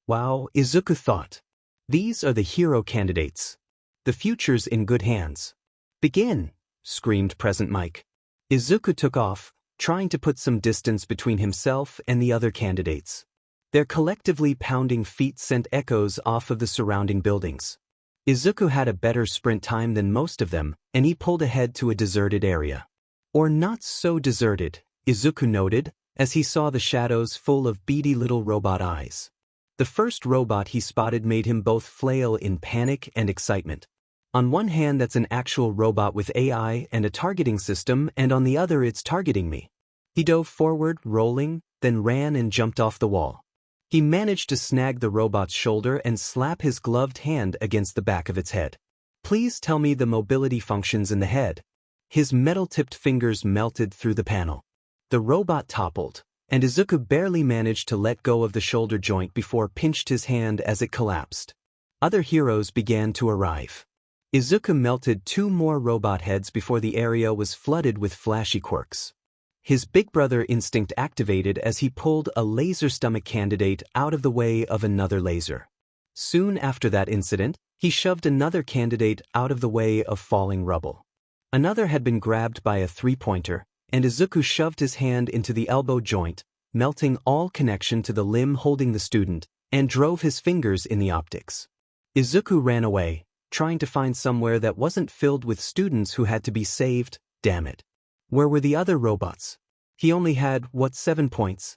Wow, Izuku thought. These are the hero candidates. The future's in good hands. "Begin," screamed Present Mike. Izuku took off, trying to put some distance between himself and the other candidates. Their collectively pounding feet sent echoes off of the surrounding buildings. Izuku had a better sprint time than most of them, and he pulled ahead to a deserted area. Or not so deserted, Izuku noted, as he saw the shadows full of beady little robot eyes. The first robot he spotted made him both flail in panic and excitement. On one hand, that's an actual robot with AI and a targeting system, and on the other it's targeting me. He dove forward, rolling, then ran and jumped off the wall. He managed to snag the robot's shoulder and slap his gloved hand against the back of its head. "Please tell me the mobility functions in the head." His metal-tipped fingers melted through the panel. The robot toppled, and Izuku barely managed to let go of the shoulder joint before pinched his hand as it collapsed. Other heroes began to arrive. Izuku melted 2 more robot heads before the area was flooded with flashy quirks. His big brother instinct activated as he pulled a laser stomach candidate out of the way of another laser. Soon after that incident, he shoved another candidate out of the way of falling rubble. Another had been grabbed by a 3-pointer, and Izuku shoved his hand into the elbow joint, melting all connection to the limb holding the student, and drove his fingers in the optics. Izuku ran away, trying to find somewhere that wasn't filled with students who had to be saved, Damn it. Where were the other robots? He only had, 7 points?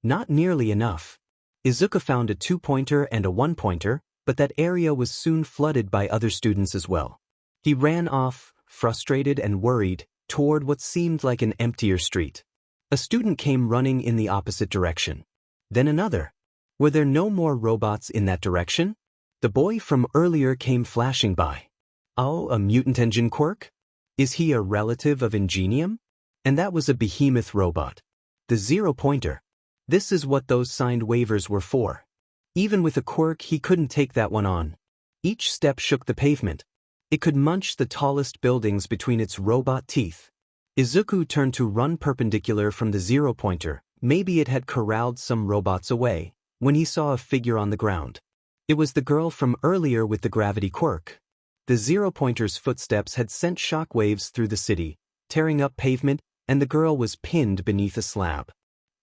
Not nearly enough. Izuku found a 2-pointer and a 1-pointer, but that area was soon flooded by other students as well. He ran off, frustrated and worried, toward what seemed like an emptier street. A student came running in the opposite direction. Then another. Were there no more robots in that direction? The boy from earlier came flashing by. Oh, a mutant engine Quirk? Is he a relative of Ingenium? And that was a behemoth robot. The 0-pointer. This is what those signed waivers were for. Even with a Quirk, he couldn't take that one on. Each step shook the pavement. It could munch the tallest buildings between its robot teeth. Izuku turned to run perpendicular from the 0-pointer. Maybe it had corralled some robots away, when he saw a figure on the ground. It was the girl from earlier with the gravity Quirk. The 0-pointer's footsteps had sent shockwaves through the city, tearing up pavement, and the girl was pinned beneath a slab.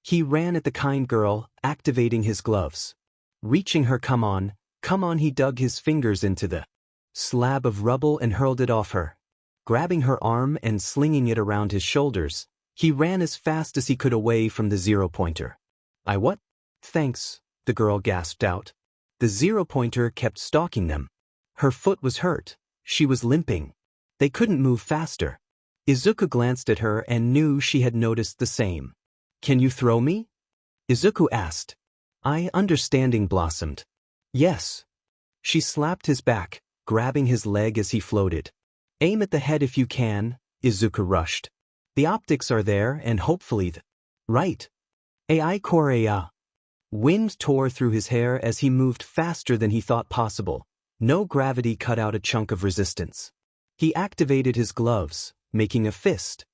He ran at the kind girl, activating his gloves. Reaching her, come on, he dug his fingers into the slab of rubble and hurled it off her. Grabbing her arm and slinging it around his shoulders, he ran as fast as he could away from the 0-pointer. What? Thanks, the girl gasped out. The 0-pointer kept stalking them. Her foot was hurt. She was limping. They couldn't move faster. Izuku glanced at her and knew she had noticed the same. Can you throw me? Izuku asked. Understanding blossomed. Yes. She slapped his back, grabbing his leg as he floated. Aim at the head if you can, Izuku rushed. The optics are there and hopefully right. Ai Korea. Wind tore through his hair as he moved faster than he thought possible. No gravity cut out a chunk of resistance. He activated his gloves, making a fist.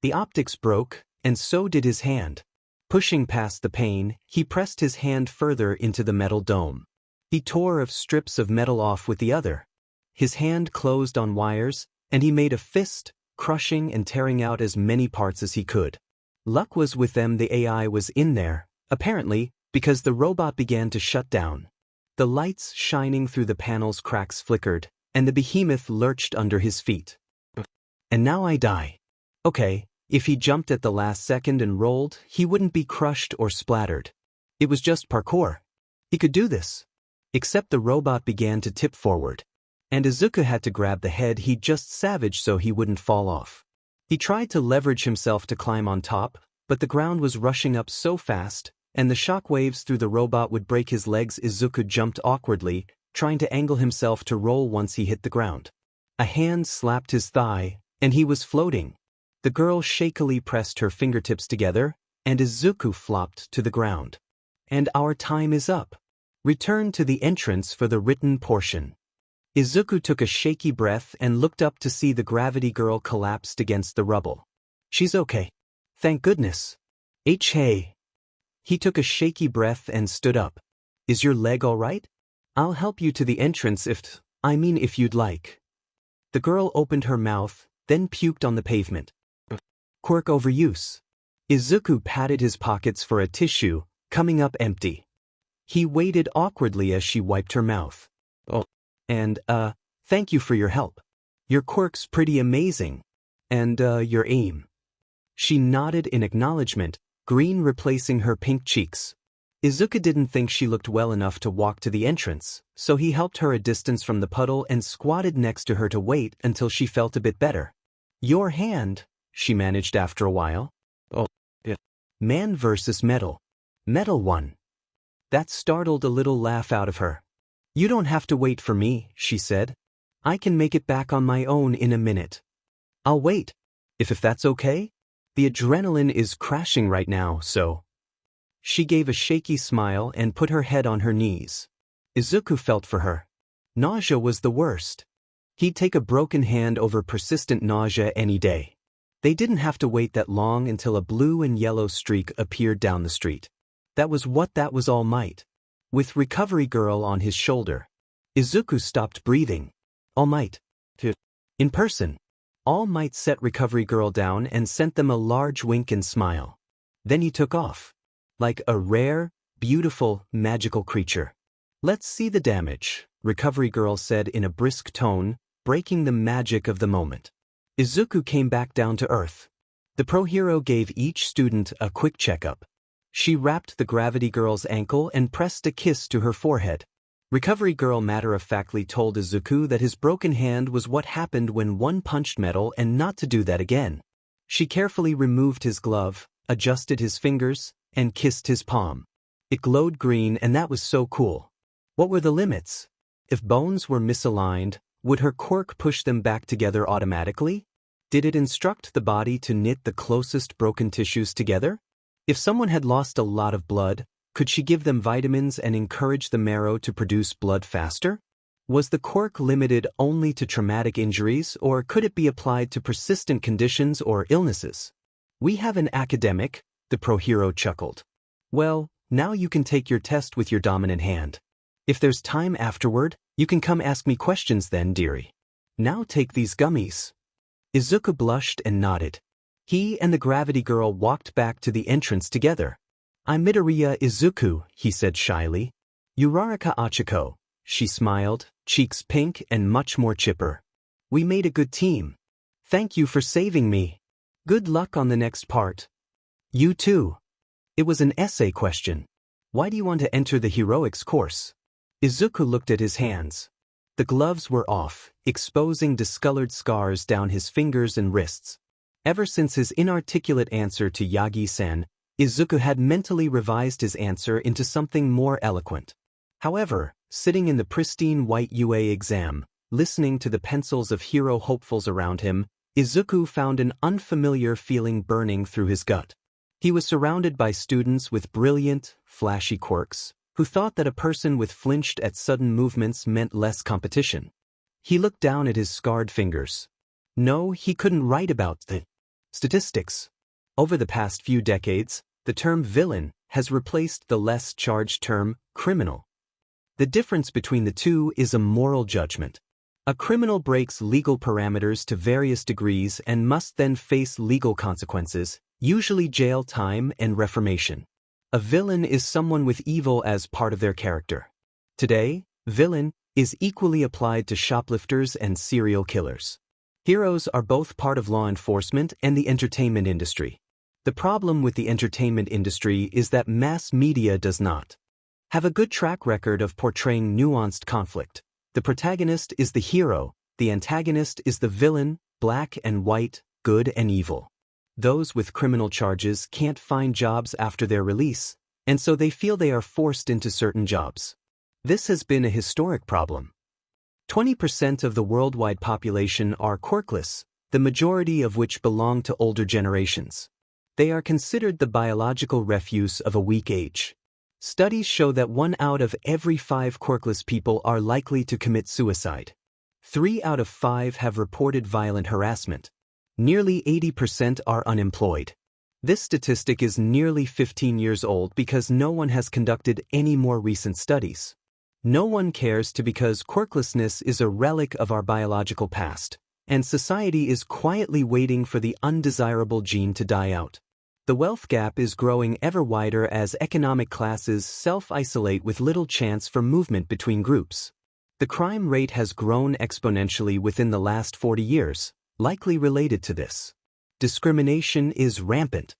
The optics broke, and so did his hand. Pushing past the pain, he pressed his hand further into the metal dome. He tore strips of metal off with the other. His hand closed on wires, and he made a fist, crushing and tearing out as many parts as he could. Luck was with them, the AI was in there, apparently, because the robot began to shut down. The lights shining through the panel's cracks flickered, and the behemoth lurched under his feet. And now I die. Okay, if he jumped at the last second and rolled, he wouldn't be crushed or splattered. It was just parkour. He could do this. Except the robot began to tip forward. And Izuku had to grab the head he'd just savaged so he wouldn't fall off. He tried to leverage himself to climb on top, but the ground was rushing up so fast, and the shock waves through the robot would break his legs. Izuku jumped awkwardly, trying to angle himself to roll once he hit the ground. A hand slapped his thigh, and he was floating. The girl shakily pressed her fingertips together, and Izuku flopped to the ground. And our time is up. Return to the entrance for the written portion. Izuku took a shaky breath and looked up to see the gravity girl collapsed against the rubble. She's okay. Thank goodness. Hey. He took a shaky breath and stood up. Is your leg all right? I'll help you to the entrance if you'd like. The girl opened her mouth, then puked on the pavement. Quirk overuse. Izuku patted his pockets for a tissue, coming up empty. He waited awkwardly as she wiped her mouth. And, thank you for your help. Your quirk's pretty amazing. And, your aim. She nodded in acknowledgement, green replacing her pink cheeks. Izuku didn't think she looked well enough to walk to the entrance, so he helped her a distance from the puddle and squatted next to her to wait until she felt a bit better. Your hand, she managed after a while. Man versus metal. Metal won. That startled a little laugh out of her. You don't have to wait for me, she said. I can make it back on my own in a minute. I'll wait. If that's okay? The adrenaline is crashing right now, so. She gave a shaky smile and put her head on her knees. Izuku felt for her. Nausea was the worst. He'd take a broken hand over persistent nausea any day. They didn't have to wait that long until a blue and yellow streak appeared down the street. That was All Might. With Recovery Girl on his shoulder. Izuku stopped breathing. All Might. In person. All Might set Recovery Girl down and sent them a large wink and smile. Then he took off. Like a rare, beautiful, magical creature. Let's see the damage, Recovery Girl said in a brisk tone, breaking the magic of the moment. Izuku came back down to earth. The pro hero gave each student a quick checkup. She wrapped the Gravity Girl's ankle and pressed a kiss to her forehead. Recovery Girl matter-of-factly told Izuku that his broken hand was what happened when one punched metal and not to do that again. She carefully removed his glove, adjusted his fingers, and kissed his palm. It glowed green and that was so cool. What were the limits? If bones were misaligned, would her quirk push them back together automatically? Did it instruct the body to knit the closest broken tissues together? If someone had lost a lot of blood, could she give them vitamins and encourage the marrow to produce blood faster? Was the quirk limited only to traumatic injuries, or could it be applied to persistent conditions or illnesses? We have an academic, the pro hero chuckled. Well, now you can take your test with your dominant hand. If there's time afterward, you can come ask me questions then, dearie. Now take these gummies. Izuku blushed and nodded. He and the Gravity Girl walked back to the entrance together. I'm Midoriya Izuku, he said shyly. Uraraka Achiko, she smiled, cheeks pink and much more chipper. We made a good team. Thank you for saving me. Good luck on the next part. You too. It was an essay question. Why do you want to enter the heroics course? Izuku looked at his hands. The gloves were off, exposing discolored scars down his fingers and wrists. Ever since his inarticulate answer to Yagi-san, Izuku had mentally revised his answer into something more eloquent. However, sitting in the pristine white UA exam, listening to the pencils of hero hopefuls around him, Izuku found an unfamiliar feeling burning through his gut. He was surrounded by students with brilliant, flashy quirks, who thought that a person with flinched at sudden movements meant less competition. He looked down at his scarred fingers. No, he couldn't write about the statistics. Over the past few decades, the term villain has replaced the less charged term criminal. The difference between the two is a moral judgment. A criminal breaks legal parameters to various degrees and must then face legal consequences, usually jail time and reformation. A villain is someone with evil as part of their character. Today, villain is equally applied to shoplifters and serial killers. Heroes are both part of law enforcement and the entertainment industry. The problem with the entertainment industry is that mass media does not have a good track record of portraying nuanced conflict. The protagonist is the hero, the antagonist is the villain, black and white, good and evil. Those with criminal charges can't find jobs after their release, and so they feel they are forced into certain jobs. This has been a historic problem. 20% of the worldwide population are quirkless, the majority of which belong to older generations. They are considered the biological refuse of a weak age. Studies show that 1 out of every 5 quirkless people are likely to commit suicide. 3 out of 5 have reported violent harassment. Nearly 80% are unemployed. This statistic is nearly 15 years old because no one has conducted any more recent studies. No one cares because quirklessness is a relic of our biological past, and society is quietly waiting for the undesirable gene to die out. The wealth gap is growing ever wider as economic classes self-isolate with little chance for movement between groups. The crime rate has grown exponentially within the last 40 years, likely related to this. Discrimination is rampant.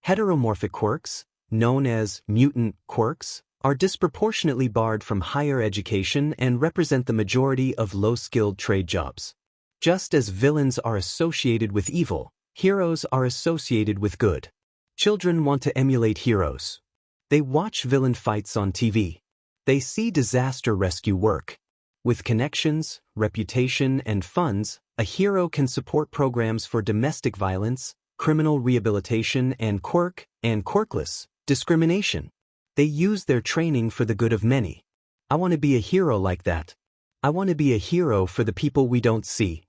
Heteromorphic quirks, known as mutant quirks, are disproportionately barred from higher education and represent the majority of low-skilled trade jobs. Just as villains are associated with evil, heroes are associated with good. Children want to emulate heroes. They watch villain fights on TV. They see disaster rescue work. With connections, reputation, and funds, a hero can support programs for domestic violence, criminal rehabilitation, and quirkless discrimination. They use their training for the good of many. I want to be a hero like that. I want to be a hero for the people we don't see.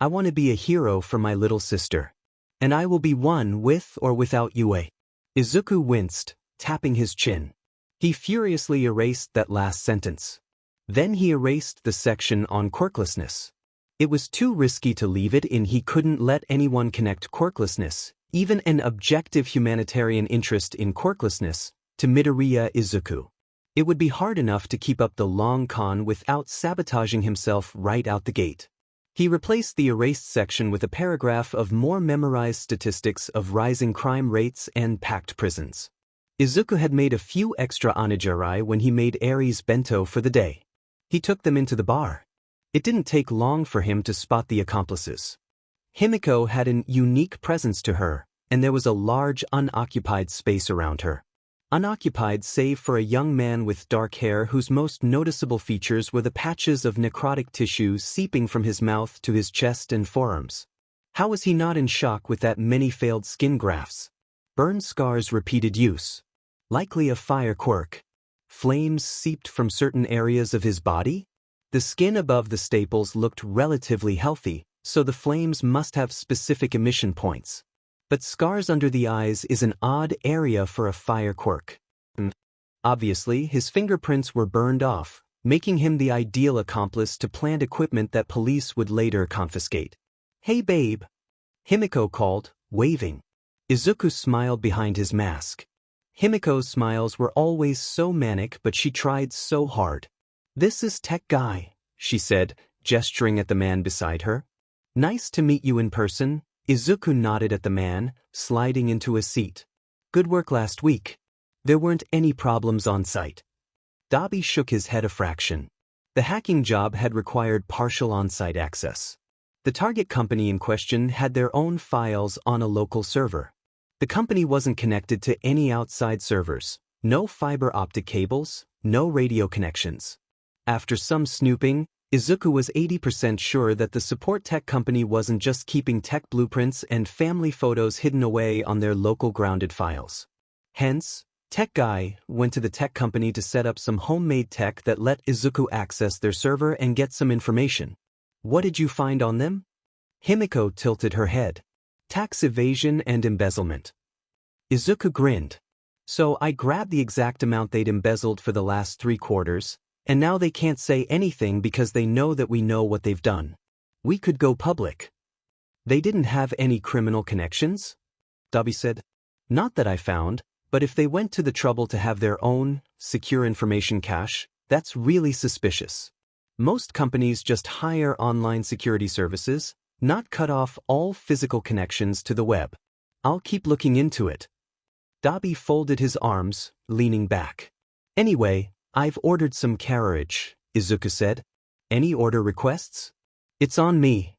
I want to be a hero for my little sister. And I will be one with or without UA. Izuku winced, tapping his chin. He furiously erased that last sentence. Then he erased the section on quirklessness. It was too risky to leave it in. He couldn't let anyone connect quirklessness, even an objective humanitarian interest in quirklessness, to Midoriya Izuku. It would be hard enough to keep up the long con without sabotaging himself right out the gate. He replaced the erased section with a paragraph of more memorized statistics of rising crime rates and packed prisons. Izuku had made a few extra onigiri when he made Eri's bento for the day. He took them into the bar. It didn't take long for him to spot the accomplices. Himiko had an unique presence to her, and there was a large unoccupied space around her. Unoccupied save for a young man with dark hair whose most noticeable features were the patches of necrotic tissue seeping from his mouth to his chest and forearms. How was he not in shock with that many failed skin grafts? Burn scars, repeated use. Likely a fire quirk. Flames seeped from certain areas of his body? The skin above the staples looked relatively healthy, so the flames must have specific emission points. But scars under the eyes is an odd area for a fire quirk. Obviously, his fingerprints were burned off, making him the ideal accomplice to plant equipment that police would later confiscate. "Hey babe," Himiko called, waving. Izuku smiled behind his mask. Himiko's smiles were always so manic, but she tried so hard. "This is Tech Guy," she said, gesturing at the man beside her. "Nice to meet you in person." Izuku nodded at the man, sliding into a seat. "Good work last week. There weren't any problems on site." Dabi shook his head a fraction. The hacking job had required partial on-site access. The target company in question had their own files on a local server. The company wasn't connected to any outside servers, no fiber optic cables, no radio connections. After some snooping, Izuku was 80% sure that the support tech company wasn't just keeping tech blueprints and family photos hidden away on their local grounded files. Hence, Tech Guy went to the tech company to set up some homemade tech that let Izuku access their server and get some information. "What did you find on them?" Himiko tilted her head. "Tax evasion and embezzlement." Izuku grinned. "So I grabbed the exact amount they'd embezzled for the last 3 quarters, and now they can't say anything because they know that we know what they've done. We could go public." "They didn't have any criminal connections?" Dabi said. "Not that I found, but if they went to the trouble to have their own secure information cache, that's really suspicious. Most companies just hire online security services, not cut off all physical connections to the web. I'll keep looking into it." Dabi folded his arms, leaning back. "Anyway, I've ordered some carriage," Izuku said. "Any order requests?" "It's on me."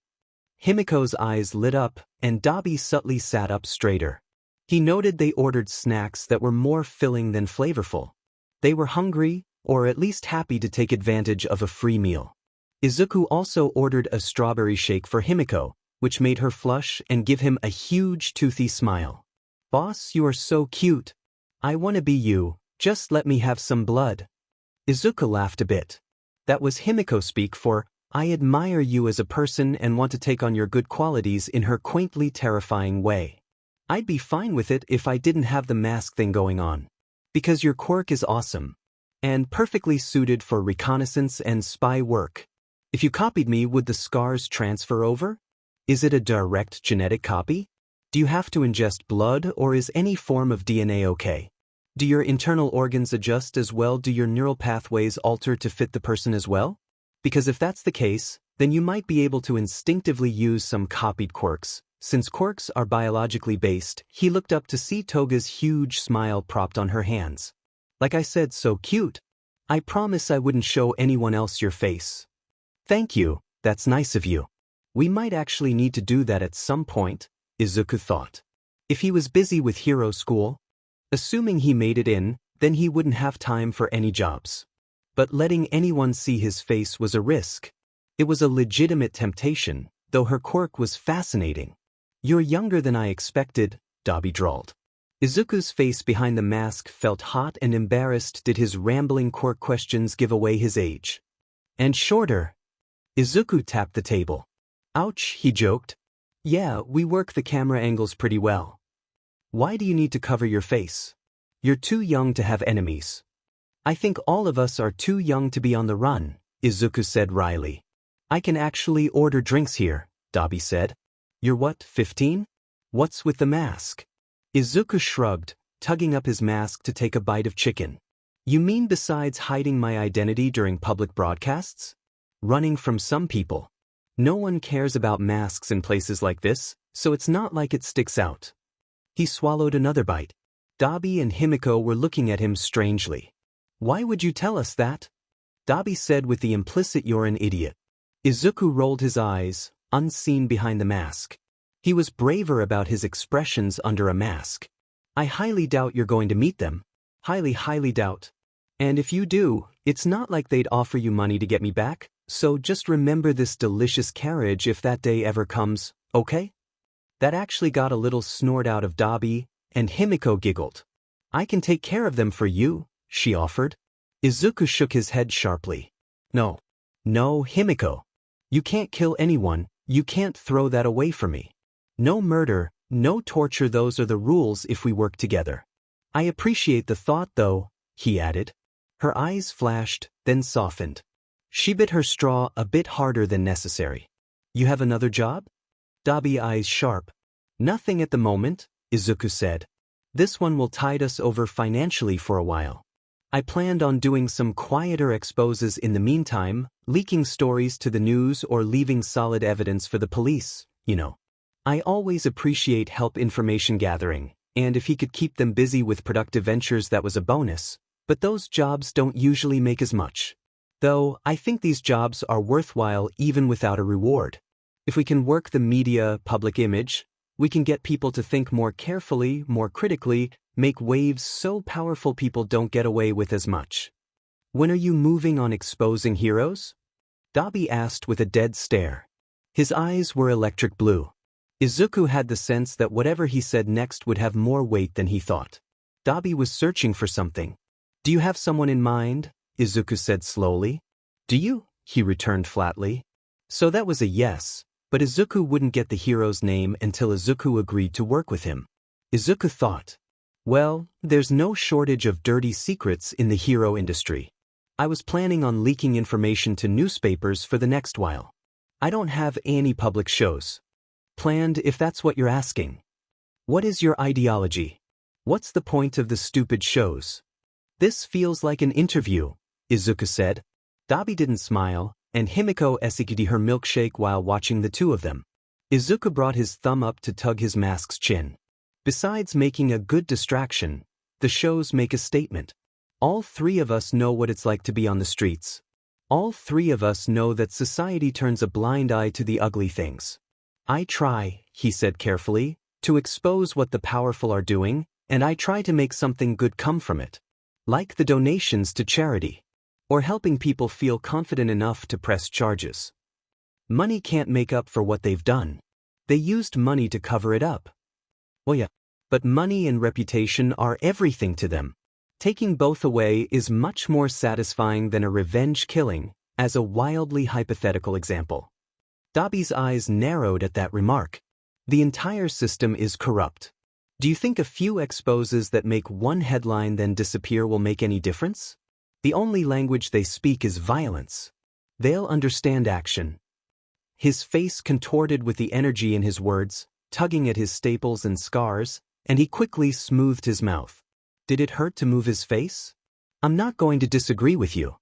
Himiko's eyes lit up, and Dabi subtly sat up straighter. He noted they ordered snacks that were more filling than flavorful. They were hungry, or at least happy to take advantage of a free meal. Izuku also ordered a strawberry shake for Himiko, which made her flush and give him a huge toothy smile. "Boss, you are so cute. I want to be you, just let me have some blood." Izuku laughed a bit. That was Himiko speak for, "I admire you as a person and want to take on your good qualities," in her quaintly terrifying way. "I'd be fine with it if I didn't have the mask thing going on. Because your quirk is awesome. And perfectly suited for reconnaissance and spy work. If you copied me, would the scars transfer over? Is it a direct genetic copy? Do you have to ingest blood, or is any form of DNA okay? Do your internal organs adjust as well? Do your neural pathways alter to fit the person as well? Because if that's the case, then you might be able to instinctively use some copied quirks. Since quirks are biologically based," he looked up to see Toga's huge smile propped on her hands. "Like I said, so cute. I promise I wouldn't show anyone else your face." "Thank you, that's nice of you. We might actually need to do that at some point," Izuku thought. If he was busy with hero school, assuming he made it in, then he wouldn't have time for any jobs. But letting anyone see his face was a risk. It was a legitimate temptation, though her quirk was fascinating. "You're younger than I expected," Dabi drawled. Izuku's face behind the mask felt hot and embarrassed. Did his rambling quirk questions give away his age? "And shorter." Izuku tapped the table. "Ouch," he joked. "Yeah, we work the camera angles pretty well. Why do you need to cover your face? You're too young to have enemies." "I think all of us are too young to be on the run," Izuku said wryly. "I can actually order drinks here," Dabi said. "You're what, 15? What's with the mask?" Izuku shrugged, tugging up his mask to take a bite of chicken. "You mean besides hiding my identity during public broadcasts? Running from some people?" No one cares about masks in places like this, so it's not like it sticks out. He swallowed another bite. Dabi and Himiko were looking at him strangely. Why would you tell us that? Dabi said with the implicit "you're an idiot." Izuku rolled his eyes, unseen behind the mask. He was braver about his expressions under a mask. I highly doubt you're going to meet them. Highly doubt. And if you do, it's not like they'd offer you money to get me back, so just remember this delicious carriage if that day ever comes, okay? That actually got a little snort out of Dabi, and Himiko giggled. I can take care of them for you, she offered. Izuku shook his head sharply. No, Himiko. You can't kill anyone, you can't throw that away from me. No murder, no torture, those are the rules if we work together. I appreciate the thought though, he added. Her eyes flashed, then softened. She bit her straw a bit harder than necessary. You have another job? Dabi eyes sharp. Nothing at the moment, Izuku said. This one will tide us over financially for a while. I planned on doing some quieter exposes in the meantime, leaking stories to the news or leaving solid evidence for the police, you know. I always appreciate help information gathering, and if he could keep them busy with productive ventures that was a bonus, but those jobs don't usually make as much. Though, I think these jobs are worthwhile even without a reward. If we can work the media, public image, we can get people to think more carefully, more critically, make waves so powerful people don't get away with as much. When are you moving on exposing heroes? Dabi asked with a dead stare. His eyes were electric blue. Izuku had the sense that whatever he said next would have more weight than he thought. Dabi was searching for something. Do you have someone in mind? Izuku said slowly. Do you? He returned flatly. So that was a yes, but Izuku wouldn't get the hero's name until Izuku agreed to work with him. Izuku thought. Well, there's no shortage of dirty secrets in the hero industry. I was planning on leaking information to newspapers for the next while. I don't have any public shows planned if that's what you're asking. What is your ideology? What's the point of the stupid shows? This feels like an interview, Izuku said. Dabi didn't smile, and Himiko executed her milkshake while watching the two of them. Izuku brought his thumb up to tug his mask's chin. Besides making a good distraction, the shows make a statement. All three of us know what it's like to be on the streets. All three of us know that society turns a blind eye to the ugly things. I try, he said carefully, to expose what the powerful are doing, and I try to make something good come from it. Like the donations to charity. Or helping people feel confident enough to press charges. Money can't make up for what they've done. They used money to cover it up. Well, yeah. But money and reputation are everything to them. Taking both away is much more satisfying than a revenge killing, as a wildly hypothetical example. Dabi's eyes narrowed at that remark. The entire system is corrupt. Do you think a few exposes that make one headline then disappear will make any difference? The only language they speak is violence. They'll understand action. His face contorted with the energy in his words, tugging at his staples and scars, and he quickly smoothed his mouth. Did it hurt to move his face? I'm not going to disagree with you.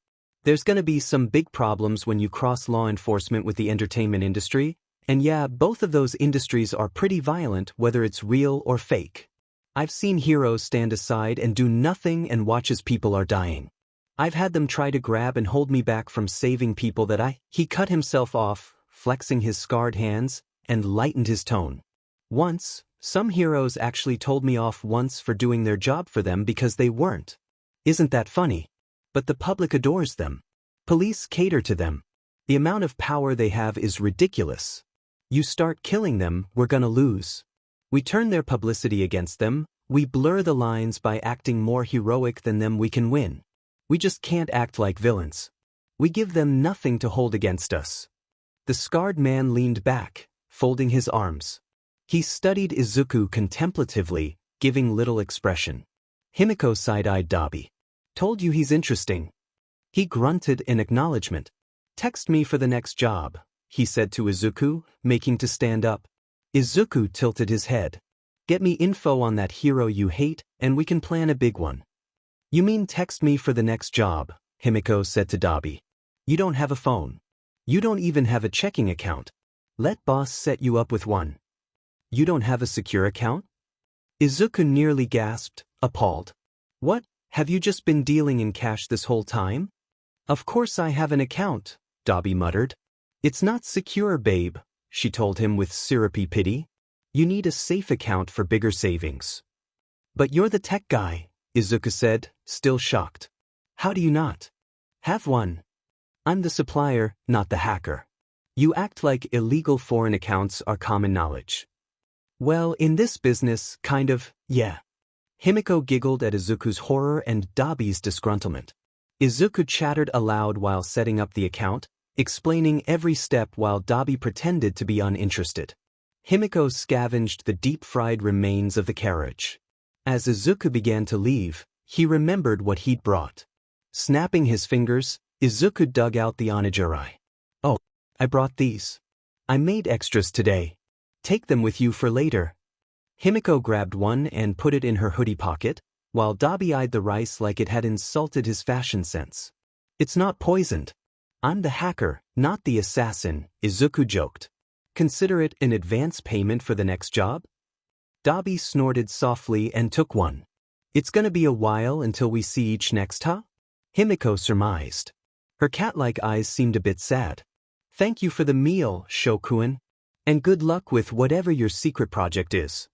There's gonna be some big problems when you cross law enforcement with the entertainment industry, and yeah, both of those industries are pretty violent whether it's real or fake. I've seen heroes stand aside and do nothing and watch as people are dying. I've had them try to grab and hold me back from saving people that He cut himself off, flexing his scarred hands, and lightened his tone. Once, some heroes actually told me off once for doing their job for them because they weren't. Isn't that funny? But the public adores them. Police cater to them. The amount of power they have is ridiculous. You start killing them, we're gonna lose. We turn their publicity against them, we blur the lines by acting more heroic than them, we can win. We just can't act like villains. We give them nothing to hold against us. The scarred man leaned back, folding his arms. He studied Izuku contemplatively, giving little expression. Himiko side-eyed Dabi. Told you he's interesting. He grunted in acknowledgement. Text me for the next job, he said to Izuku, making to stand up. Izuku tilted his head. Get me info on that hero you hate, and we can plan a big one. You mean text me for the next job, Himiko said to Dabi. You don't have a phone. You don't even have a checking account. Let boss set you up with one. You don't have a secure account? Izuku nearly gasped, appalled. What, have you just been dealing in cash this whole time? Of course I have an account, Dabi muttered. It's not secure, babe, she told him with syrupy pity. You need a safe account for bigger savings. But you're the tech guy, Izuku said, still shocked. How do you not have one? I'm the supplier, not the hacker. You act like illegal foreign accounts are common knowledge. Well, in this business, kind of, yeah. Himiko giggled at Izuku's horror and Dabi's disgruntlement. Izuku chattered aloud while setting up the account, explaining every step while Dabi pretended to be uninterested. Himiko scavenged the deep-fried remains of the carriage. As Izuku began to leave, he remembered what he'd brought. Snapping his fingers, Izuku dug out the onigiri. Oh, I brought these. I made extras today. Take them with you for later. Himiko grabbed one and put it in her hoodie pocket, while Dabi eyed the rice like it had insulted his fashion sense. It's not poisoned. I'm the hacker, not the assassin, Izuku joked. Consider it an advance payment for the next job? Dabi snorted softly and took one. It's gonna be a while until we see each next, huh? Himiko surmised. Her cat-like eyes seemed a bit sad. Thank you for the meal, Shokuin. And good luck with whatever your secret project is.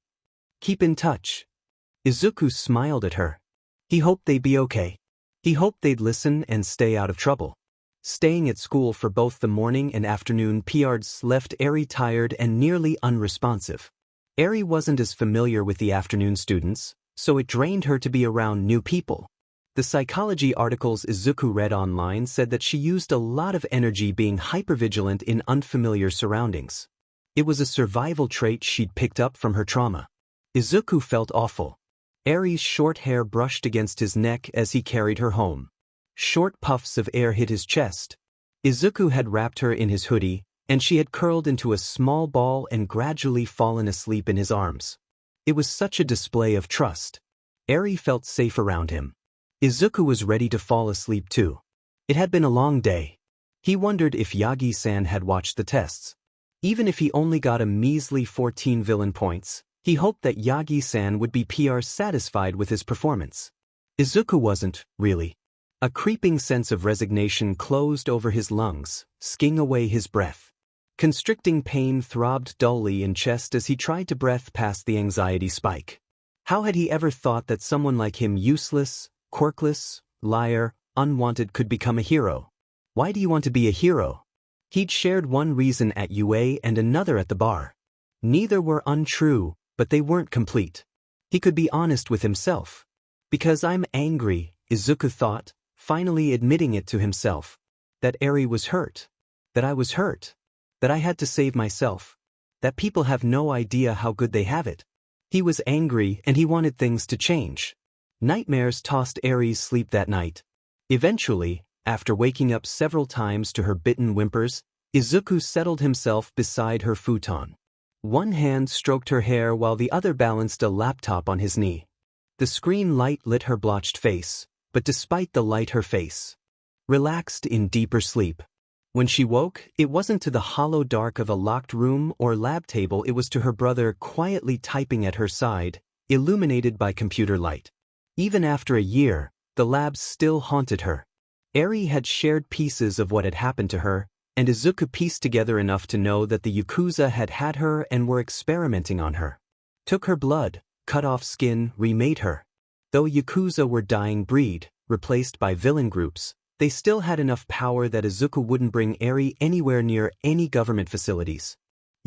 Keep in touch. Izuku smiled at her. He hoped they'd be okay. He hoped they'd listen and stay out of trouble. Staying at school for both the morning and afternoon periods left Eri tired and nearly unresponsive. Eri wasn't as familiar with the afternoon students, so it drained her to be around new people. The psychology articles Izuku read online said that she used a lot of energy being hypervigilant in unfamiliar surroundings. It was a survival trait she'd picked up from her trauma. Izuku felt awful. Eri's short hair brushed against his neck as he carried her home. Short puffs of air hit his chest. Izuku had wrapped her in his hoodie, and she had curled into a small ball and gradually fallen asleep in his arms. It was such a display of trust. Eri felt safe around him. Izuku was ready to fall asleep too. It had been a long day. He wondered if Yagi-san had watched the tests. Even if he only got a measly 14 villain points, he hoped that Yagi-san would be satisfied with his performance. Izuku wasn't, really. A creeping sense of resignation closed over his lungs, skiing away his breath. Constricting pain throbbed dully in chest as he tried to breathe past the anxiety spike. How had he ever thought that someone like him, useless, quirkless, liar, unwanted, could become a hero? Why do you want to be a hero? He'd shared one reason at UA and another at the bar. Neither were untrue, but they weren't complete. He could be honest with himself. Because I'm angry, Izuku thought, finally admitting it to himself. That Eri was hurt. That I was hurt. That I had to save myself. That people have no idea how good they have it. He was angry and he wanted things to change. Nightmares tossed Eri's sleep that night. Eventually, after waking up several times to her bitten whimpers, Izuku settled himself beside her futon. One hand stroked her hair while the other balanced a laptop on his knee. The screen light lit her blotched face, but despite the light her face relaxed in deeper sleep. When she woke, it wasn't to the hollow dark of a locked room or lab table, it was to her brother quietly typing at her side, illuminated by computer light. Even after a year, the labs still haunted her. Eri had shared pieces of what had happened to her, and Izuku pieced together enough to know that the Yakuza had had her and were experimenting on her. Took her blood, cut off skin, remade her. Though Yakuza were dying breed, replaced by villain groups, they still had enough power that Izuku wouldn't bring Eri anywhere near any government facilities.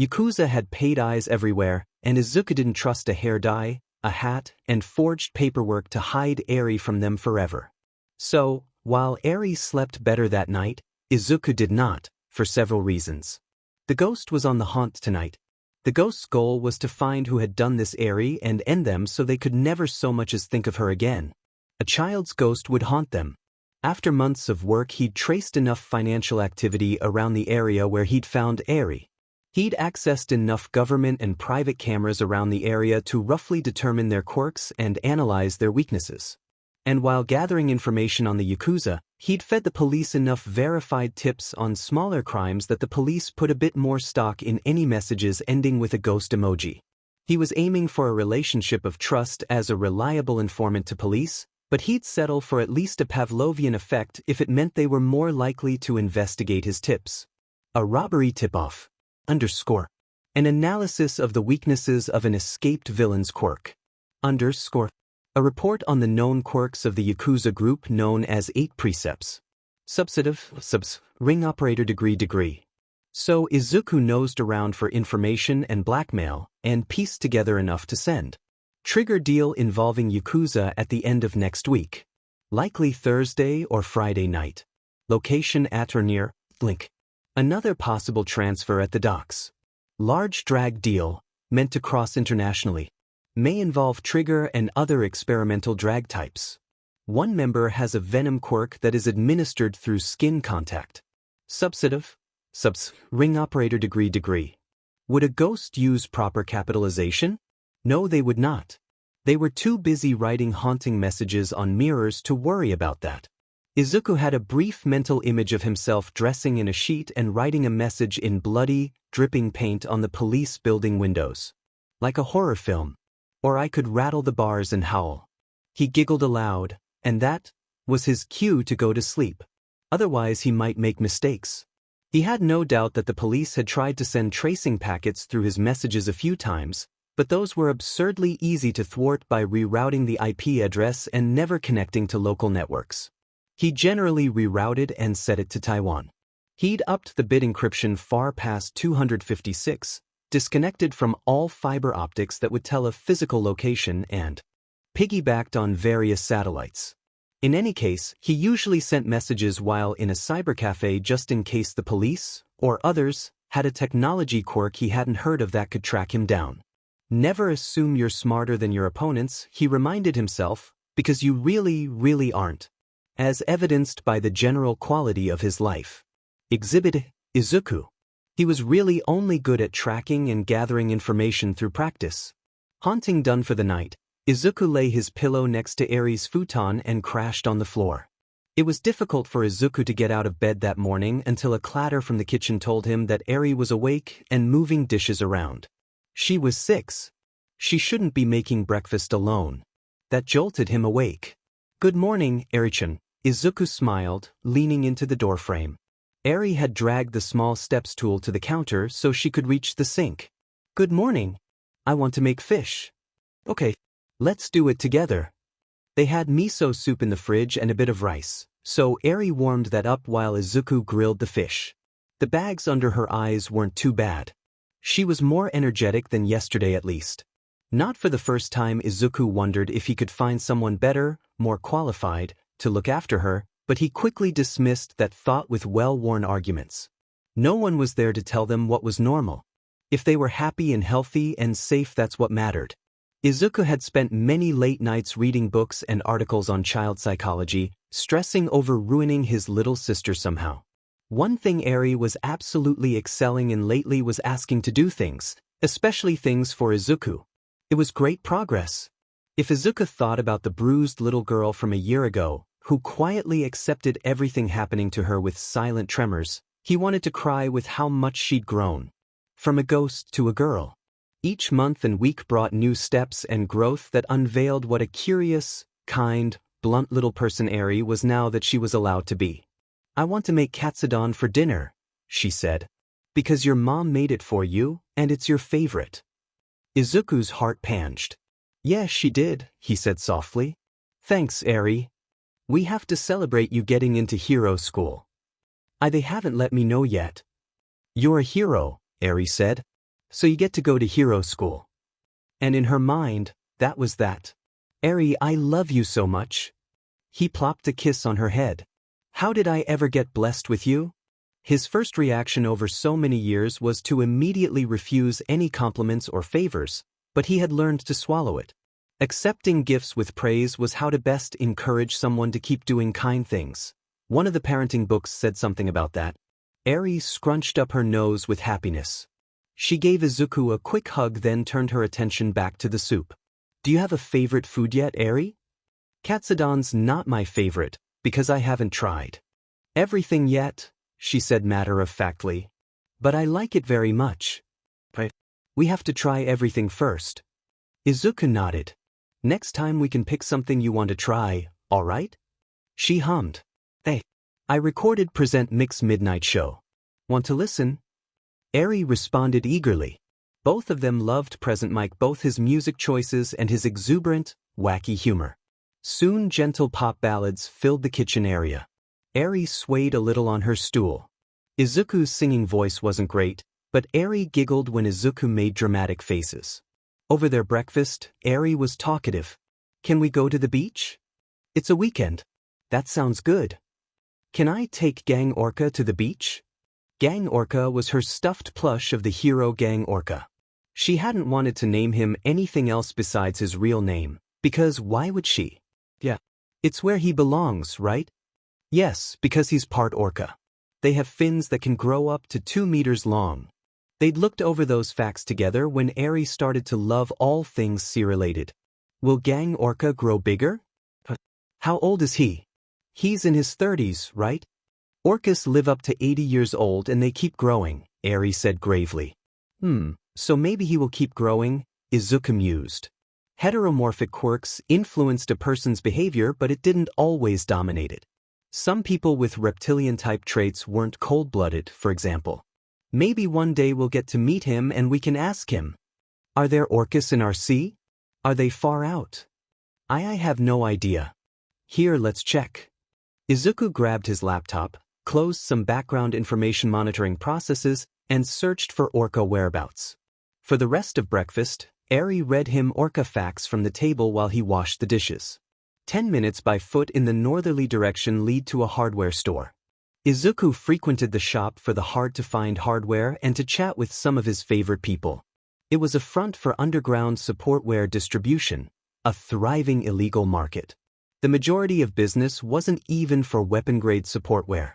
Yakuza had paid eyes everywhere, and Izuku didn't trust a hair dye, a hat, and forged paperwork to hide Eri from them forever. So, while Eri slept better that night, Izuku did not, for several reasons. The ghost was on the haunt tonight. The ghost's goal was to find who had done this Eri and end them so they could never so much as think of her again. A child's ghost would haunt them. After months of work, he'd traced enough financial activity around the area where he'd found Eri. He'd accessed enough government and private cameras around the area to roughly determine their quirks and analyze their weaknesses. And while gathering information on the Yakuza, He'd fed the police enough verified tips on smaller crimes that the police put a bit more stock in any messages ending with a ghost emoji. He was aiming for a relationship of trust as a reliable informant to police, but he'd settle for at least a Pavlovian effect if it meant they were more likely to investigate his tips. A robbery tip-off. _ An analysis of the weaknesses of an escaped villain's quirk. _ A report on the known quirks of the Yakuza group known as 8 Precepts. Ring operator degree. So Izuku nosed around for information and blackmail, and pieced together enough to send. Trigger deal involving Yakuza at the end of next week. Likely Thursday or Friday night. Location at or near, link. Another possible transfer at the docks. Large drag deal, meant to cross internationally. May involve trigger and other experimental drag types. One member has a venom quirk that is administered through skin contact. Ring operator degree. Would a ghost use proper capitalization? No, they would not. They were too busy writing haunting messages on mirrors to worry about that. Izuku had a brief mental image of himself dressing in a sheet and writing a message in bloody, dripping paint on the police building windows. Like a horror film. Or I could rattle the bars and howl. He giggled aloud, and that was his cue to go to sleep. Otherwise he might make mistakes. He had no doubt that the police had tried to send tracing packets through his messages a few times, but those were absurdly easy to thwart by rerouting the IP address and never connecting to local networks. He generally rerouted and set it to Taiwan. He'd upped the bit encryption far past 256, disconnected from all fiber optics that would tell a physical location, and piggybacked on various satellites. In any case, he usually sent messages while in a cybercafe just in case the police, or others, had a technology quirk he hadn't heard of that could track him down. Never assume you're smarter than your opponents, he reminded himself, because you really aren't. As evidenced by the general quality of his life. Exhibit Izuku. He was really only good at tracking and gathering information through practice. Haunting done for the night, Izuku lay his pillow next to Eri's futon and crashed on the floor. It was difficult for Izuku to get out of bed that morning until a clatter from the kitchen told him that Eri was awake and moving dishes around. She was 6. She shouldn't be making breakfast alone. That jolted him awake. Good morning, Eri-chan, Izuku smiled, leaning into the doorframe. Eri had dragged the small steps tool to the counter so she could reach the sink. Good morning. I want to make fish. Okay, let's do it together. They had miso soup in the fridge and a bit of rice, so Eri warmed that up while Izuku grilled the fish. The bags under her eyes weren't too bad. She was more energetic than yesterday at least. Not for the first time Izuku wondered if he could find someone better, more qualified, to look after her, but he quickly dismissed that thought with well-worn arguments. No one was there to tell them what was normal. If they were happy and healthy and safe, that's what mattered. Izuku had spent many late nights reading books and articles on child psychology, stressing over ruining his little sister somehow. One thing Eri was absolutely excelling in lately was asking to do things, especially things for Izuku. It was great progress. If Izuku thought about the bruised little girl from a year ago, who quietly accepted everything happening to her with silent tremors, he wanted to cry with how much she'd grown. From a ghost to a girl. Each month and week brought new steps and growth that unveiled what a curious, kind, blunt little person Eri was now that she was allowed to be. I want to make katsudon for dinner, she said. Because your mom made it for you, and it's your favorite. Izuku's heart panged. Yes, she did, he said softly. Thanks, Eri. We have to celebrate you getting into hero school. They haven't let me know yet. You're a hero, Eri said. So you get to go to hero school. And in her mind, that was that. Eri, I love you so much. He plopped a kiss on her head. How did I ever get blessed with you? His first reaction over so many years was to immediately refuse any compliments or favors, but he had learned to swallow it. Accepting gifts with praise was how to best encourage someone to keep doing kind things. One of the parenting books said something about that. Eri scrunched up her nose with happiness. She gave Izuku a quick hug, then turned her attention back to the soup. Do you have a favorite food yet, Eri? Katsudon's not my favorite, because I haven't tried everything yet, she said matter-of-factly. But I like it very much. But we have to try everything first. Izuku nodded. Next time we can pick something you want to try, alright? She hummed. Hey. I recorded Present Mix Midnight Show. Want to listen? Eri responded eagerly. Both of them loved Present Mike, both his music choices and his exuberant, wacky humor. Soon gentle pop ballads filled the kitchen area. Eri swayed a little on her stool. Izuku's singing voice wasn't great, but Eri giggled when Izuku made dramatic faces. Over their breakfast, Eri was talkative. Can we go to the beach? It's a weekend. That sounds good. Can I take Gang Orca to the beach? Gang Orca was her stuffed plush of the hero Gang Orca. She hadn't wanted to name him anything else besides his real name, because why would she? Yeah. It's where he belongs, right? Yes, because he's part orca. They have fins that can grow up to 2 meters long. They'd looked over those facts together when Eri started to love all things sea-related. Will Gang Orca grow bigger? How old is he? He's in his 30s, right? Orcas live up to 80 years old and they keep growing, Eri said gravely. So maybe he will keep growing, Izuku mused. Heteromorphic quirks influenced a person's behavior, but it didn't always dominate it. Some people with reptilian-type traits weren't cold-blooded, for example. Maybe one day we'll get to meet him and we can ask him. Are there orcas in our sea? Are they far out? I have no idea. Here, let's check. Izuku grabbed his laptop, closed some background information monitoring processes, and searched for orca whereabouts. For the rest of breakfast, Eri read him orca facts from the table while he washed the dishes. 10 minutes by foot in the northerly direction lead to a hardware store. Izuku frequented the shop for the hard-to-find hardware and to chat with some of his favorite people. It was a front for underground supportware distribution, a thriving illegal market. The majority of business wasn't even for weapon-grade supportware.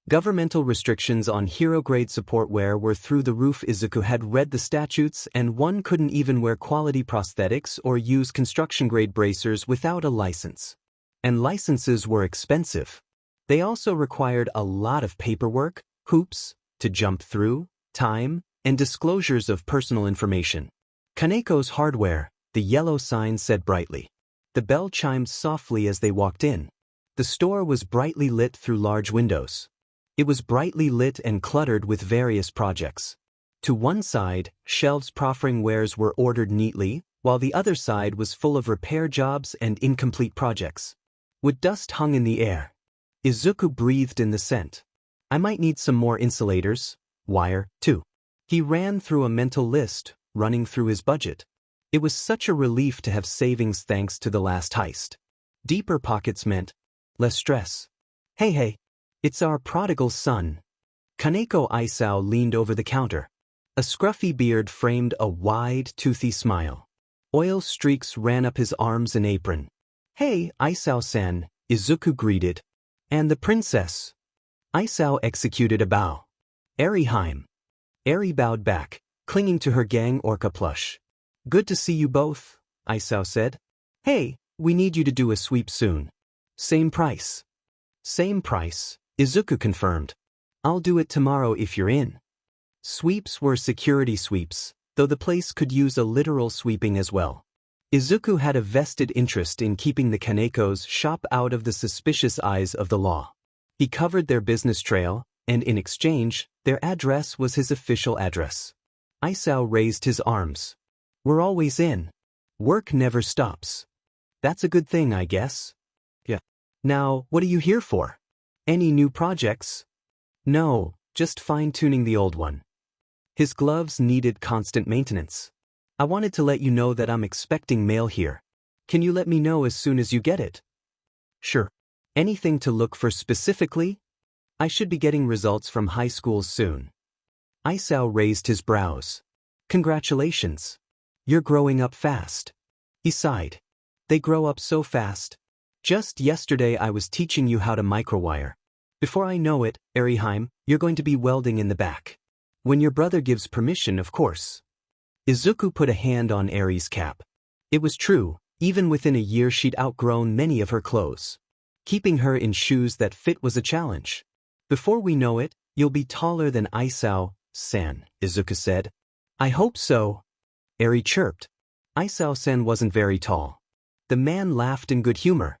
Governmental restrictions on hero-grade supportware were through the roof. Izuku had read the statutes, and one couldn't even wear quality prosthetics or use construction-grade bracers without a license. And licenses were expensive. They also required a lot of paperwork, hoops to jump through, time, and disclosures of personal information. Kaneko's Hardware, the yellow sign said brightly. The bell chimed softly as they walked in. The store was brightly lit through large windows. It was brightly lit and cluttered with various projects. To one side, shelves proffering wares were ordered neatly, while the other side was full of repair jobs and incomplete projects. Wood dust hung in the air. Izuku breathed in the scent. I might need some more insulators, wire, too. He ran through a mental list, running through his budget. It was such a relief to have savings thanks to the last heist. Deeper pockets meant less stress. Hey, it's our prodigal son. Kaneko Isao leaned over the counter. A scruffy beard framed a wide, toothy smile. Oil streaks ran up his arms and apron. Hey, Isao-san, Izuku greeted. And the princess. Isao executed a bow. Eri bowed back, clinging to her Gang Orca plush. Good to see you both, Isao said. Hey, we need you to do a sweep soon. Same price. Same price, Izuku confirmed. I'll do it tomorrow if you're in. Sweeps were security sweeps, though the place could use a literal sweeping as well. Izuku had a vested interest in keeping the Kaneko's shop out of the suspicious eyes of the law. He covered their business trail, and in exchange, their address was his official address. Isao raised his arms. We're always in. Work never stops. That's a good thing, I guess. Yeah. Now, what are you here for? Any new projects? No, just fine-tuning the old one. His gloves needed constant maintenance. I wanted to let you know that I'm expecting mail here. Can you let me know as soon as you get it? Sure. Anything to look for specifically? I should be getting results from high school soon. Isao raised his brows. Congratulations. You're growing up fast. He sighed. They grow up so fast. Just yesterday I was teaching you how to microwire. Before I know it, Eriheim, you're going to be welding in the back. When your brother gives permission, of course. Izuku put a hand on Eri's cap. It was true, even within a year she'd outgrown many of her clothes. Keeping her in shoes that fit was a challenge. Before we know it, you'll be taller than Isao-san, Izuku said. I hope so, Eri chirped. Isao-san wasn't very tall. The man laughed in good humor.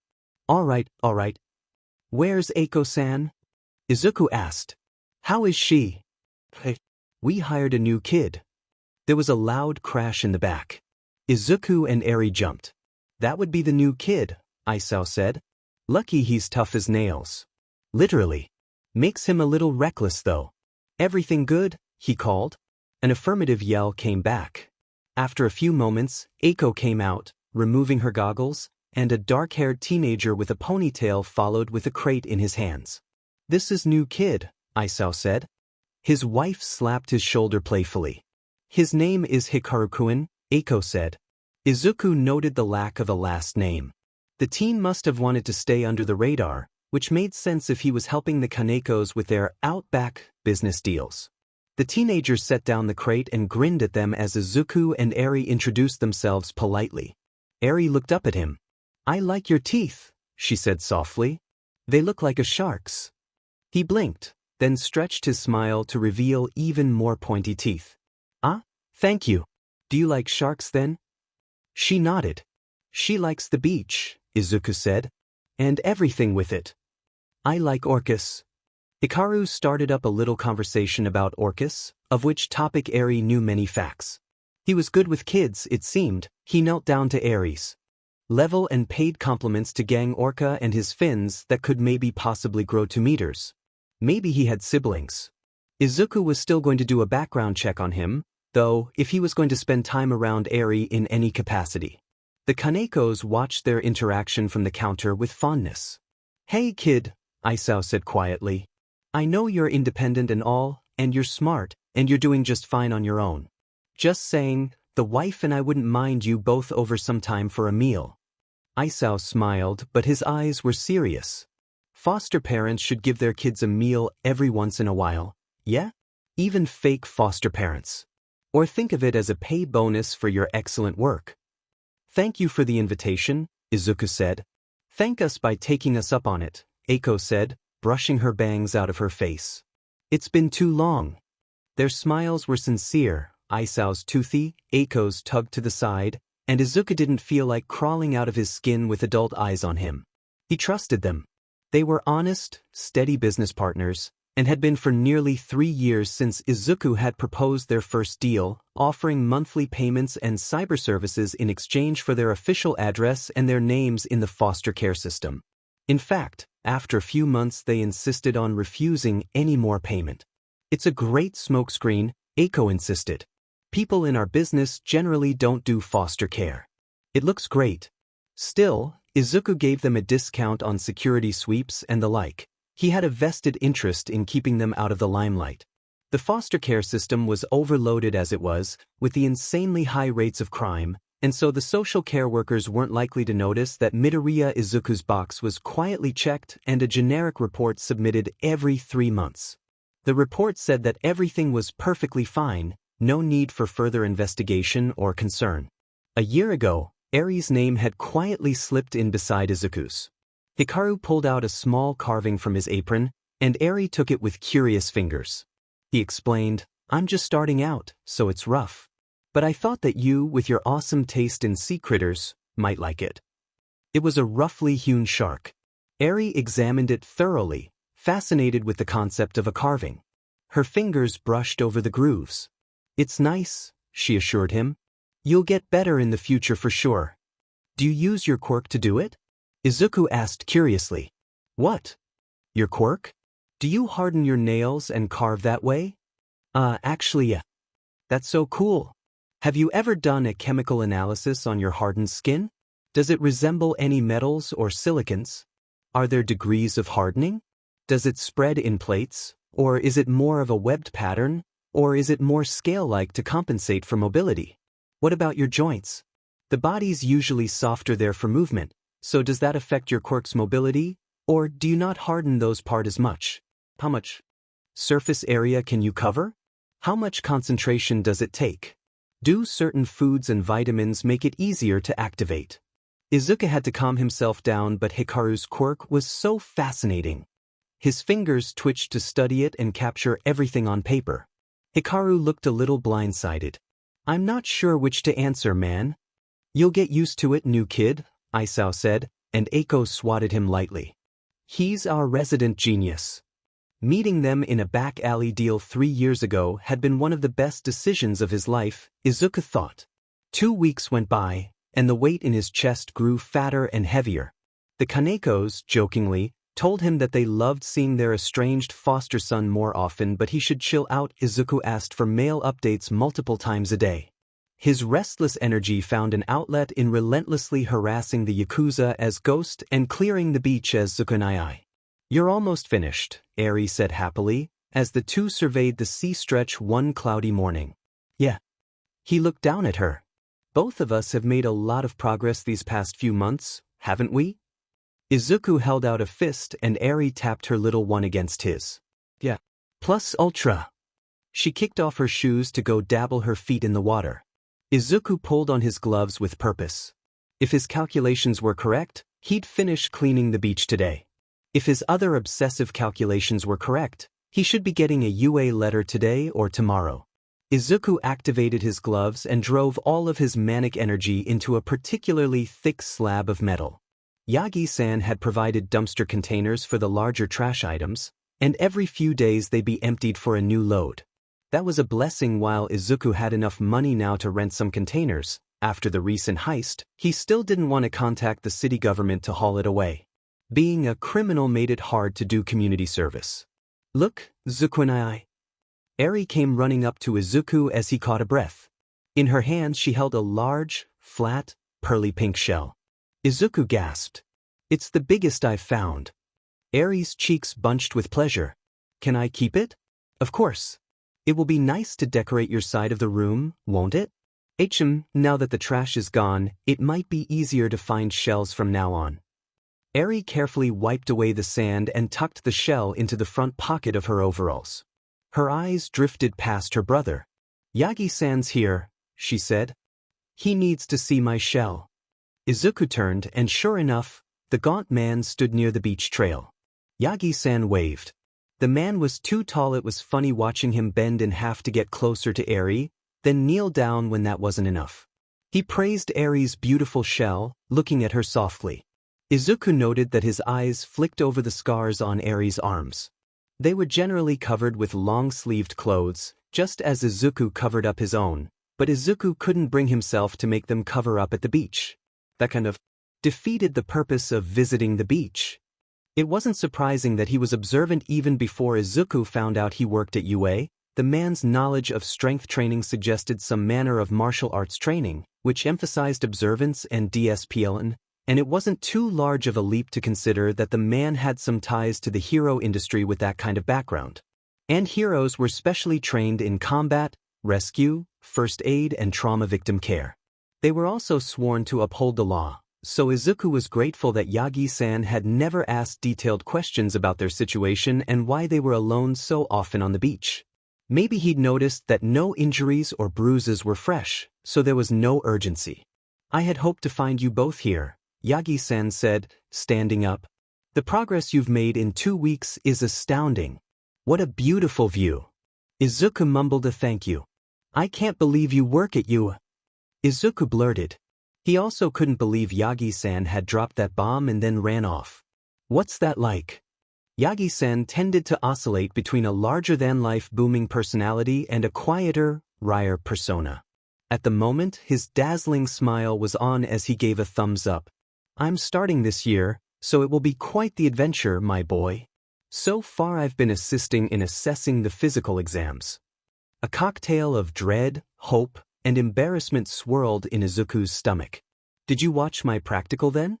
All right. Where's Eiko-san? Izuku asked. How is she? We hired a new kid. There was a loud crash in the back. Izuku and Eri jumped. That would be the new kid, Isao said. Lucky he's tough as nails. Literally. Makes him a little reckless though. Everything good? He called. An affirmative yell came back. After a few moments, Eiko came out, removing her goggles, and a dark-haired teenager with a ponytail followed with a crate in his hands. This is new kid, Isao said. His wife slapped his shoulder playfully. His name is Hikaru-kun, Eiko said. Izuku noted the lack of a last name. The teen must have wanted to stay under the radar, which made sense if he was helping the Kanekos with their outback business deals. The teenager set down the crate and grinned at them as Izuku and Eri introduced themselves politely. Eri looked up at him. I like your teeth, she said softly. They look like a shark's. He blinked, then stretched his smile to reveal even more pointy teeth. Ah, thank you. Do you like sharks then? She nodded. She likes the beach, Izuku said. And everything with it. I like orcas. Hikaru started up a little conversation about orcas, of which topic Eri knew many facts. He was good with kids, it seemed. He knelt down to Eri's level and paid compliments to Gang Orca and his fins that could maybe possibly grow to meters. Maybe he had siblings. Izuku was still going to do a background check on him, though, if he was going to spend time around Eri in any capacity. The Kanekos watched their interaction from the counter with fondness. Hey kid, Isao said quietly. I know you're independent and all, and you're smart, and you're doing just fine on your own. Just saying, the wife and I wouldn't mind you both over some time for a meal. Isao smiled, but his eyes were serious. Foster parents should give their kids a meal every once in a while, yeah? Even fake foster parents. Or think of it as a pay bonus for your excellent work. Thank you for the invitation, Izuku said. Thank us by taking us up on it, Eiko said, brushing her bangs out of her face. It's been too long. Their smiles were sincere, Isao's toothy, Eiko's tugged to the side, and Izuku didn't feel like crawling out of his skin with adult eyes on him. He trusted them. They were honest, steady business partners, and had been for nearly 3 years since Izuku had proposed their first deal, offering monthly payments and cyber services in exchange for their official address and their names in the foster care system. In fact, after a few months they insisted on refusing any more payment. It's a great smokescreen, Eiko insisted. People in our business generally don't do foster care. It looks great. Still, Izuku gave them a discount on security sweeps and the like. He had a vested interest in keeping them out of the limelight. The foster care system was overloaded as it was, with the insanely high rates of crime, and so the social care workers weren't likely to notice that Midoriya Izuku's box was quietly checked and a generic report submitted every 3 months. The report said that everything was perfectly fine, no need for further investigation or concern. A year ago, Eri's name had quietly slipped in beside Izuku's. Hikaru pulled out a small carving from his apron, and Eri took it with curious fingers. He explained, I'm just starting out, so it's rough. But I thought that you, with your awesome taste in sea critters, might like it. It was a roughly hewn shark. Eri examined it thoroughly, fascinated with the concept of a carving. Her fingers brushed over the grooves. It's nice, she assured him. You'll get better in the future for sure. Do you use your quirk to do it? Izuku asked curiously. What? Your quirk? Do you harden your nails and carve that way? Actually, yeah. That's so cool. Have you ever done a chemical analysis on your hardened skin? Does it resemble any metals or silicons? Are there degrees of hardening? Does it spread in plates, or is it more of a webbed pattern, or is it more scale-like to compensate for mobility? What about your joints? The body's usually softer there for movement, so does that affect your quirk's mobility, or do you not harden those parts as much? How much surface area can you cover? How much concentration does it take? Do certain foods and vitamins make it easier to activate? Izuku had to calm himself down, but Hikaru's quirk was so fascinating. His fingers twitched to study it and capture everything on paper. Hikaru looked a little blindsided. I'm not sure which to answer, man. You'll get used to it, new kid, Isao said, and Eiko swatted him lightly. He's our resident genius. Meeting them in a back alley deal 3 years ago had been one of the best decisions of his life, Izuku thought. 2 weeks went by, and the weight in his chest grew fatter and heavier. The Kanekos, jokingly, told him that they loved seeing their estranged foster son more often, but he should chill out. Izuku asked for mail updates multiple times a day. His restless energy found an outlet in relentlessly harassing the Yakuza as Ghost and clearing the beach as Zukunai. You're almost finished, Eri said happily, as the two surveyed the sea stretch one cloudy morning. Yeah. He looked down at her. Both of us have made a lot of progress these past few months, haven't we? Izuku held out a fist and Eri tapped her little one against his. Yeah. Plus ultra. She kicked off her shoes to go dabble her feet in the water. Izuku pulled on his gloves with purpose. If his calculations were correct, he'd finish cleaning the beach today. If his other obsessive calculations were correct, he should be getting a UA letter today or tomorrow. Izuku activated his gloves and drove all of his manic energy into a particularly thick slab of metal. Yagi-san had provided dumpster containers for the larger trash items, and every few days they'd be emptied for a new load. That was a blessing. While Izuku had enough money now to rent some containers, after the recent heist, he still didn't want to contact the city government to haul it away. Being a criminal made it hard to do community service. Look, Zukunai. Eri came running up to Izuku as he caught a breath. In her hand she held a large, flat, pearly pink shell. Izuku gasped. It's the biggest I've found. Eri's cheeks bunched with pleasure. Can I keep it? Of course. It will be nice to decorate your side of the room, won't it? Now that the trash is gone, it might be easier to find shells from now on. Eri carefully wiped away the sand and tucked the shell into the front pocket of her overalls. Her eyes drifted past her brother. Yagi-san's here, she said. He needs to see my shell. Izuku turned and sure enough, the gaunt man stood near the beach trail. Yagi-san waved. The man was too tall. It was funny watching him bend in half to get closer to Eri, then kneel down when that wasn't enough. He praised Eri's beautiful shell, looking at her softly. Izuku noted that his eyes flicked over the scars on Eri's arms. They were generally covered with long-sleeved clothes, just as Izuku covered up his own, but Izuku couldn't bring himself to make them cover up at the beach. That kind of defeated the purpose of visiting the beach. It wasn't surprising that he was observant even before Izuku found out he worked at UA. The man's knowledge of strength training suggested some manner of martial arts training, which emphasized observance and discipline, and it wasn't too large of a leap to consider that the man had some ties to the hero industry with that kind of background. And heroes were specially trained in combat, rescue, first aid, and trauma victim care. They were also sworn to uphold the law. So Izuku was grateful that Yagi-san had never asked detailed questions about their situation and why they were alone so often on the beach. Maybe he'd noticed that no injuries or bruises were fresh, so there was no urgency. I had hoped to find you both here, Yagi-san said, standing up. The progress you've made in 2 weeks is astounding. What a beautiful view. Izuku mumbled a thank you. I can't believe you work at UA. Izuku blurted. He also couldn't believe Yagi-san had dropped that bomb and then ran off. What's that like? Yagi-san tended to oscillate between a larger-than-life booming personality and a quieter, wryer persona. At the moment, his dazzling smile was on as he gave a thumbs up. I'm starting this year, so it will be quite the adventure, my boy. So far I've been assisting in assessing the physical exams. A cocktail of dread, hope, and embarrassment swirled in Izuku's stomach. Did you watch my practical then?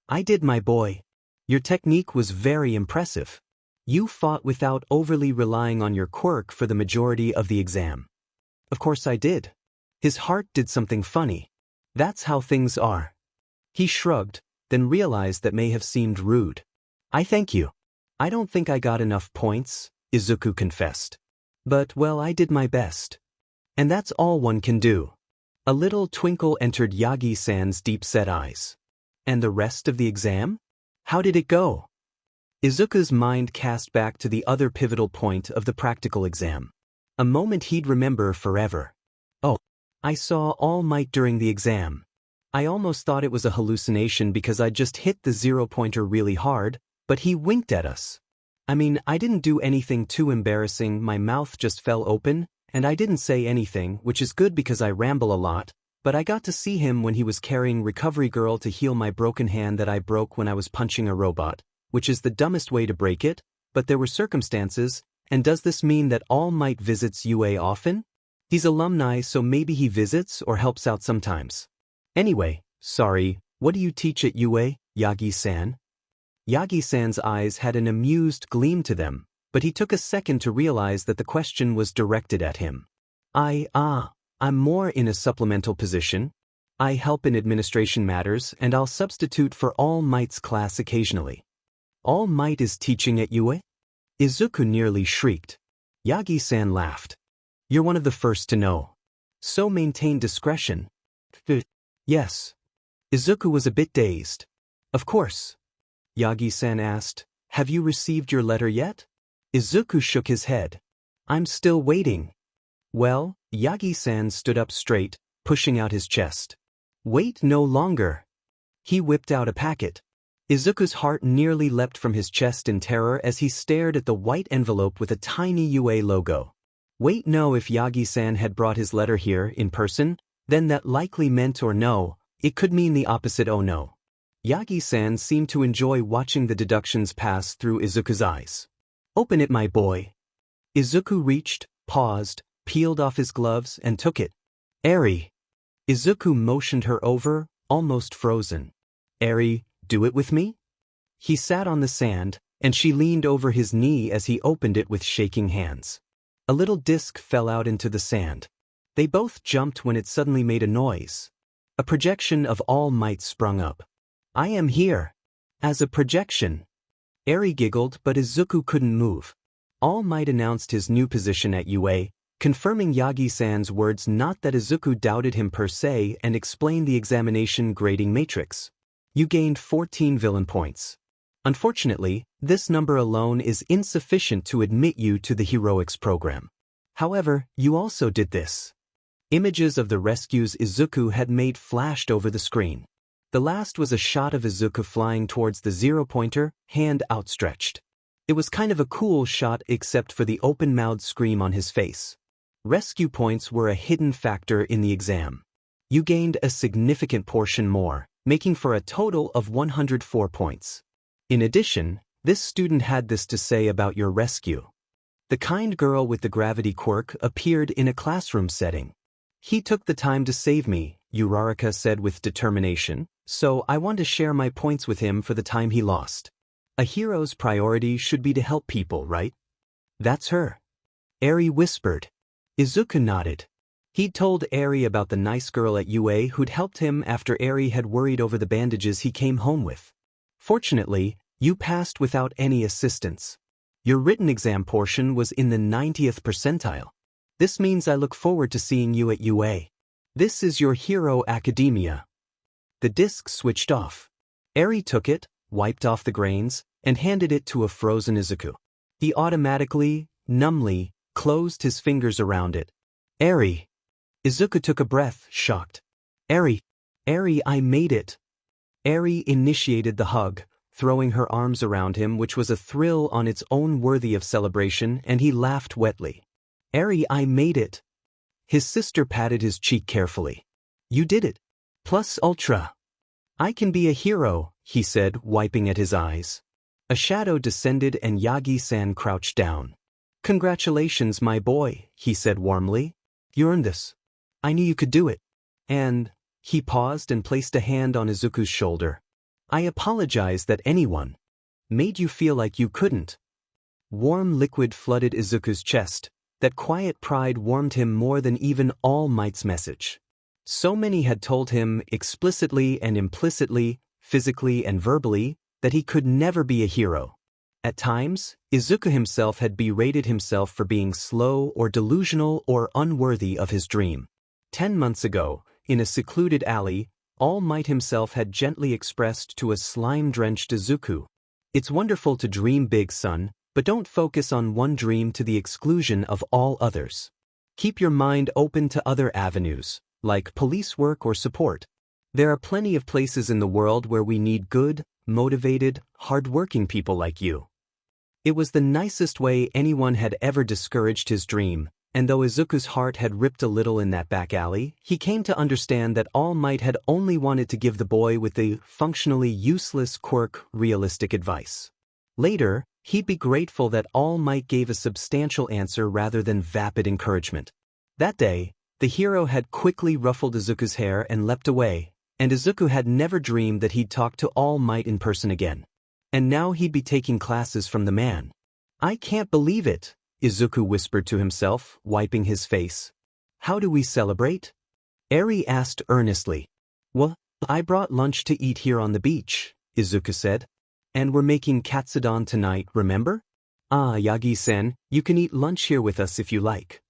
I did, my boy. Your technique was very impressive. You fought without overly relying on your quirk for the majority of the exam. Of course I did. His heart did something funny. That's how things are. He shrugged, then realized that may have seemed rude. I thank you. I don't think I got enough points, Izuku confessed. But, well, I did my best. And that's all one can do. A little twinkle entered Yagi-san's deep-set eyes. And the rest of the exam? How did it go? Izuku's mind cast back to the other pivotal point of the practical exam. A moment he'd remember forever. Oh, I saw All Might during the exam. I almost thought it was a hallucination because I just hit the zero-pointer really hard, but he winked at us. I mean, I didn't do anything too embarrassing, my mouth just fell open, and I didn't say anything, which is good because I ramble a lot, but I got to see him when he was carrying Recovery Girl to heal my broken hand that I broke when I was punching a robot, which is the dumbest way to break it, but there were circumstances, and does this mean that All Might visits UA often? He's alumni, so maybe he visits or helps out sometimes. Anyway, sorry, what do you teach at UA, Yagi-san? Yagi-san's eyes had an amused gleam to them, but he took a second to realize that the question was directed at him. I'm more in a supplemental position. I help in administration matters and I'll substitute for All Might's class occasionally. All Might is teaching at UA? Izuku nearly shrieked. Yagi-san laughed. You're one of the first to know. So maintain discretion. Yes. Izuku was a bit dazed. Of course. Yagi-san asked, have you received your letter yet? Izuku shook his head. I'm still waiting. Well, Yagi-san stood up straight, pushing out his chest. Wait no longer. He whipped out a packet. Izuku's heart nearly leapt from his chest in terror as he stared at the white envelope with a tiny UA logo. Wait no, if Yagi-san had brought his letter here in person, then that likely meant or no, it could mean the opposite oh no. Yagi-san seemed to enjoy watching the deductions pass through Izuku's eyes. Open it, my boy. Izuku reached, paused, peeled off his gloves and took it. Eri. Izuku motioned her over, almost frozen. Eri, do it with me? He sat on the sand, and she leaned over his knee as he opened it with shaking hands. A little disc fell out into the sand. They both jumped when it suddenly made a noise. A projection of All Might sprung up. I am here. As a projection. Eri giggled, but Izuku couldn't move. All Might announced his new position at UA, confirming Yagi-san's words, not that Izuku doubted him per se, and explained the examination grading matrix. You gained 14 villain points. Unfortunately, this number alone is insufficient to admit you to the heroics program. However, you also did this. Images of the rescues Izuku had made flashed over the screen. The last was a shot of Izuku flying towards the zero-pointer, hand outstretched. It was kind of a cool shot except for the open-mouthed scream on his face. Rescue points were a hidden factor in the exam. You gained a significant portion more, making for a total of 104 points. In addition, this student had this to say about your rescue. The kind girl with the gravity quirk appeared in a classroom setting. He took the time to save me, Uraraka said with determination, so I want to share my points with him for the time he lost. A hero's priority should be to help people, right? That's her. Eri whispered. Izuku nodded. He'd told Eri about the nice girl at UA who'd helped him after Eri had worried over the bandages he came home with. Fortunately, you passed without any assistance. Your written exam portion was in the 90th percentile. This means I look forward to seeing you at UA. This is your hero academia. The disc switched off. Eri took it, wiped off the grains, and handed it to a frozen Izuku. He automatically, numbly, closed his fingers around it. Eri. Izuku took a breath, shocked. Eri, I made it. Eri initiated the hug, throwing her arms around him, which was a thrill on its own worthy of celebration, and he laughed wetly. Eri, I made it. His sister patted his cheek carefully. You did it. Plus ultra. I can be a hero, he said, wiping at his eyes. A shadow descended and Yagi-san crouched down. Congratulations, my boy, he said warmly. You earned this. I knew you could do it. And, he paused and placed a hand on Izuku's shoulder. I apologize that anyone made you feel like you couldn't. Warm liquid flooded Izuku's chest. That quiet pride warmed him more than even All Might's message. So many had told him, explicitly and implicitly, physically and verbally, that he could never be a hero. At times, Izuku himself had berated himself for being slow or delusional or unworthy of his dream. 10 months ago, in a secluded alley, All Might himself had gently expressed to a slime-drenched Izuku. It's wonderful to dream big, son, but don't focus on one dream to the exclusion of all others. Keep your mind open to other avenues, like police work or support. There are plenty of places in the world where we need good, motivated, hard-working people like you. It was the nicest way anyone had ever discouraged his dream, and though Izuku's heart had ripped a little in that back alley, he came to understand that All Might had only wanted to give the boy with the functionally useless quirk realistic advice. Later, he'd be grateful that All Might gave a substantial answer rather than vapid encouragement. That day, the hero had quickly ruffled Izuku's hair and leapt away, and Izuku had never dreamed that he'd talk to All Might in person again. And now he'd be taking classes from the man. I can't believe it, Izuku whispered to himself, wiping his face. How do we celebrate? Eri asked earnestly. Well, I brought lunch to eat here on the beach, Izuku said. And we're making katsudon tonight, remember? Ah, Yagi-sen, you can eat lunch here with us if you like.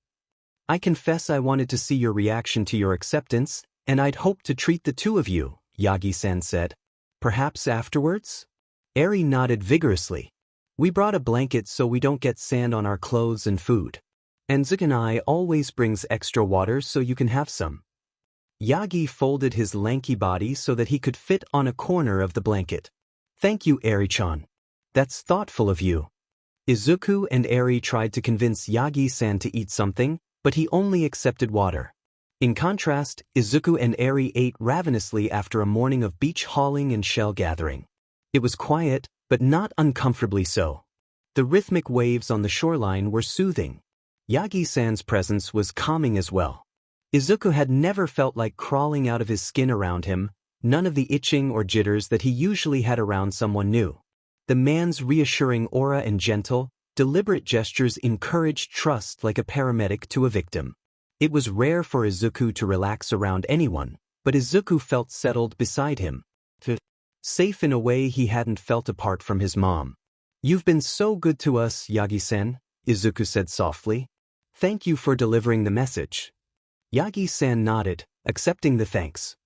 I confess I wanted to see your reaction to your acceptance, and I'd hoped to treat the two of you, Yagi-sen said. Perhaps afterwards? Eri nodded vigorously. We brought a blanket so we don't get sand on our clothes and food. And Zukanai always brings extra water so you can have some. Yagi folded his lanky body so that he could fit on a corner of the blanket. Thank you, Eri-chan. That's thoughtful of you. Izuku and Eri tried to convince Yagi-san to eat something, but he only accepted water. In contrast, Izuku and Eri ate ravenously after a morning of beach hauling and shell gathering. It was quiet, but not uncomfortably so. The rhythmic waves on the shoreline were soothing. Yagi-san's presence was calming as well. Izuku had never felt like crawling out of his skin around him, none of the itching or jitters that he usually had around someone new. The man's reassuring aura and gentle, deliberate gestures encouraged trust like a paramedic to a victim. It was rare for Izuku to relax around anyone, but Izuku felt settled beside him. Safe in a way he hadn't felt apart from his mom. You've been so good to us, Yagi-sen, Izuku said softly. Thank you for delivering the message. Yagi-san nodded, accepting the thanks.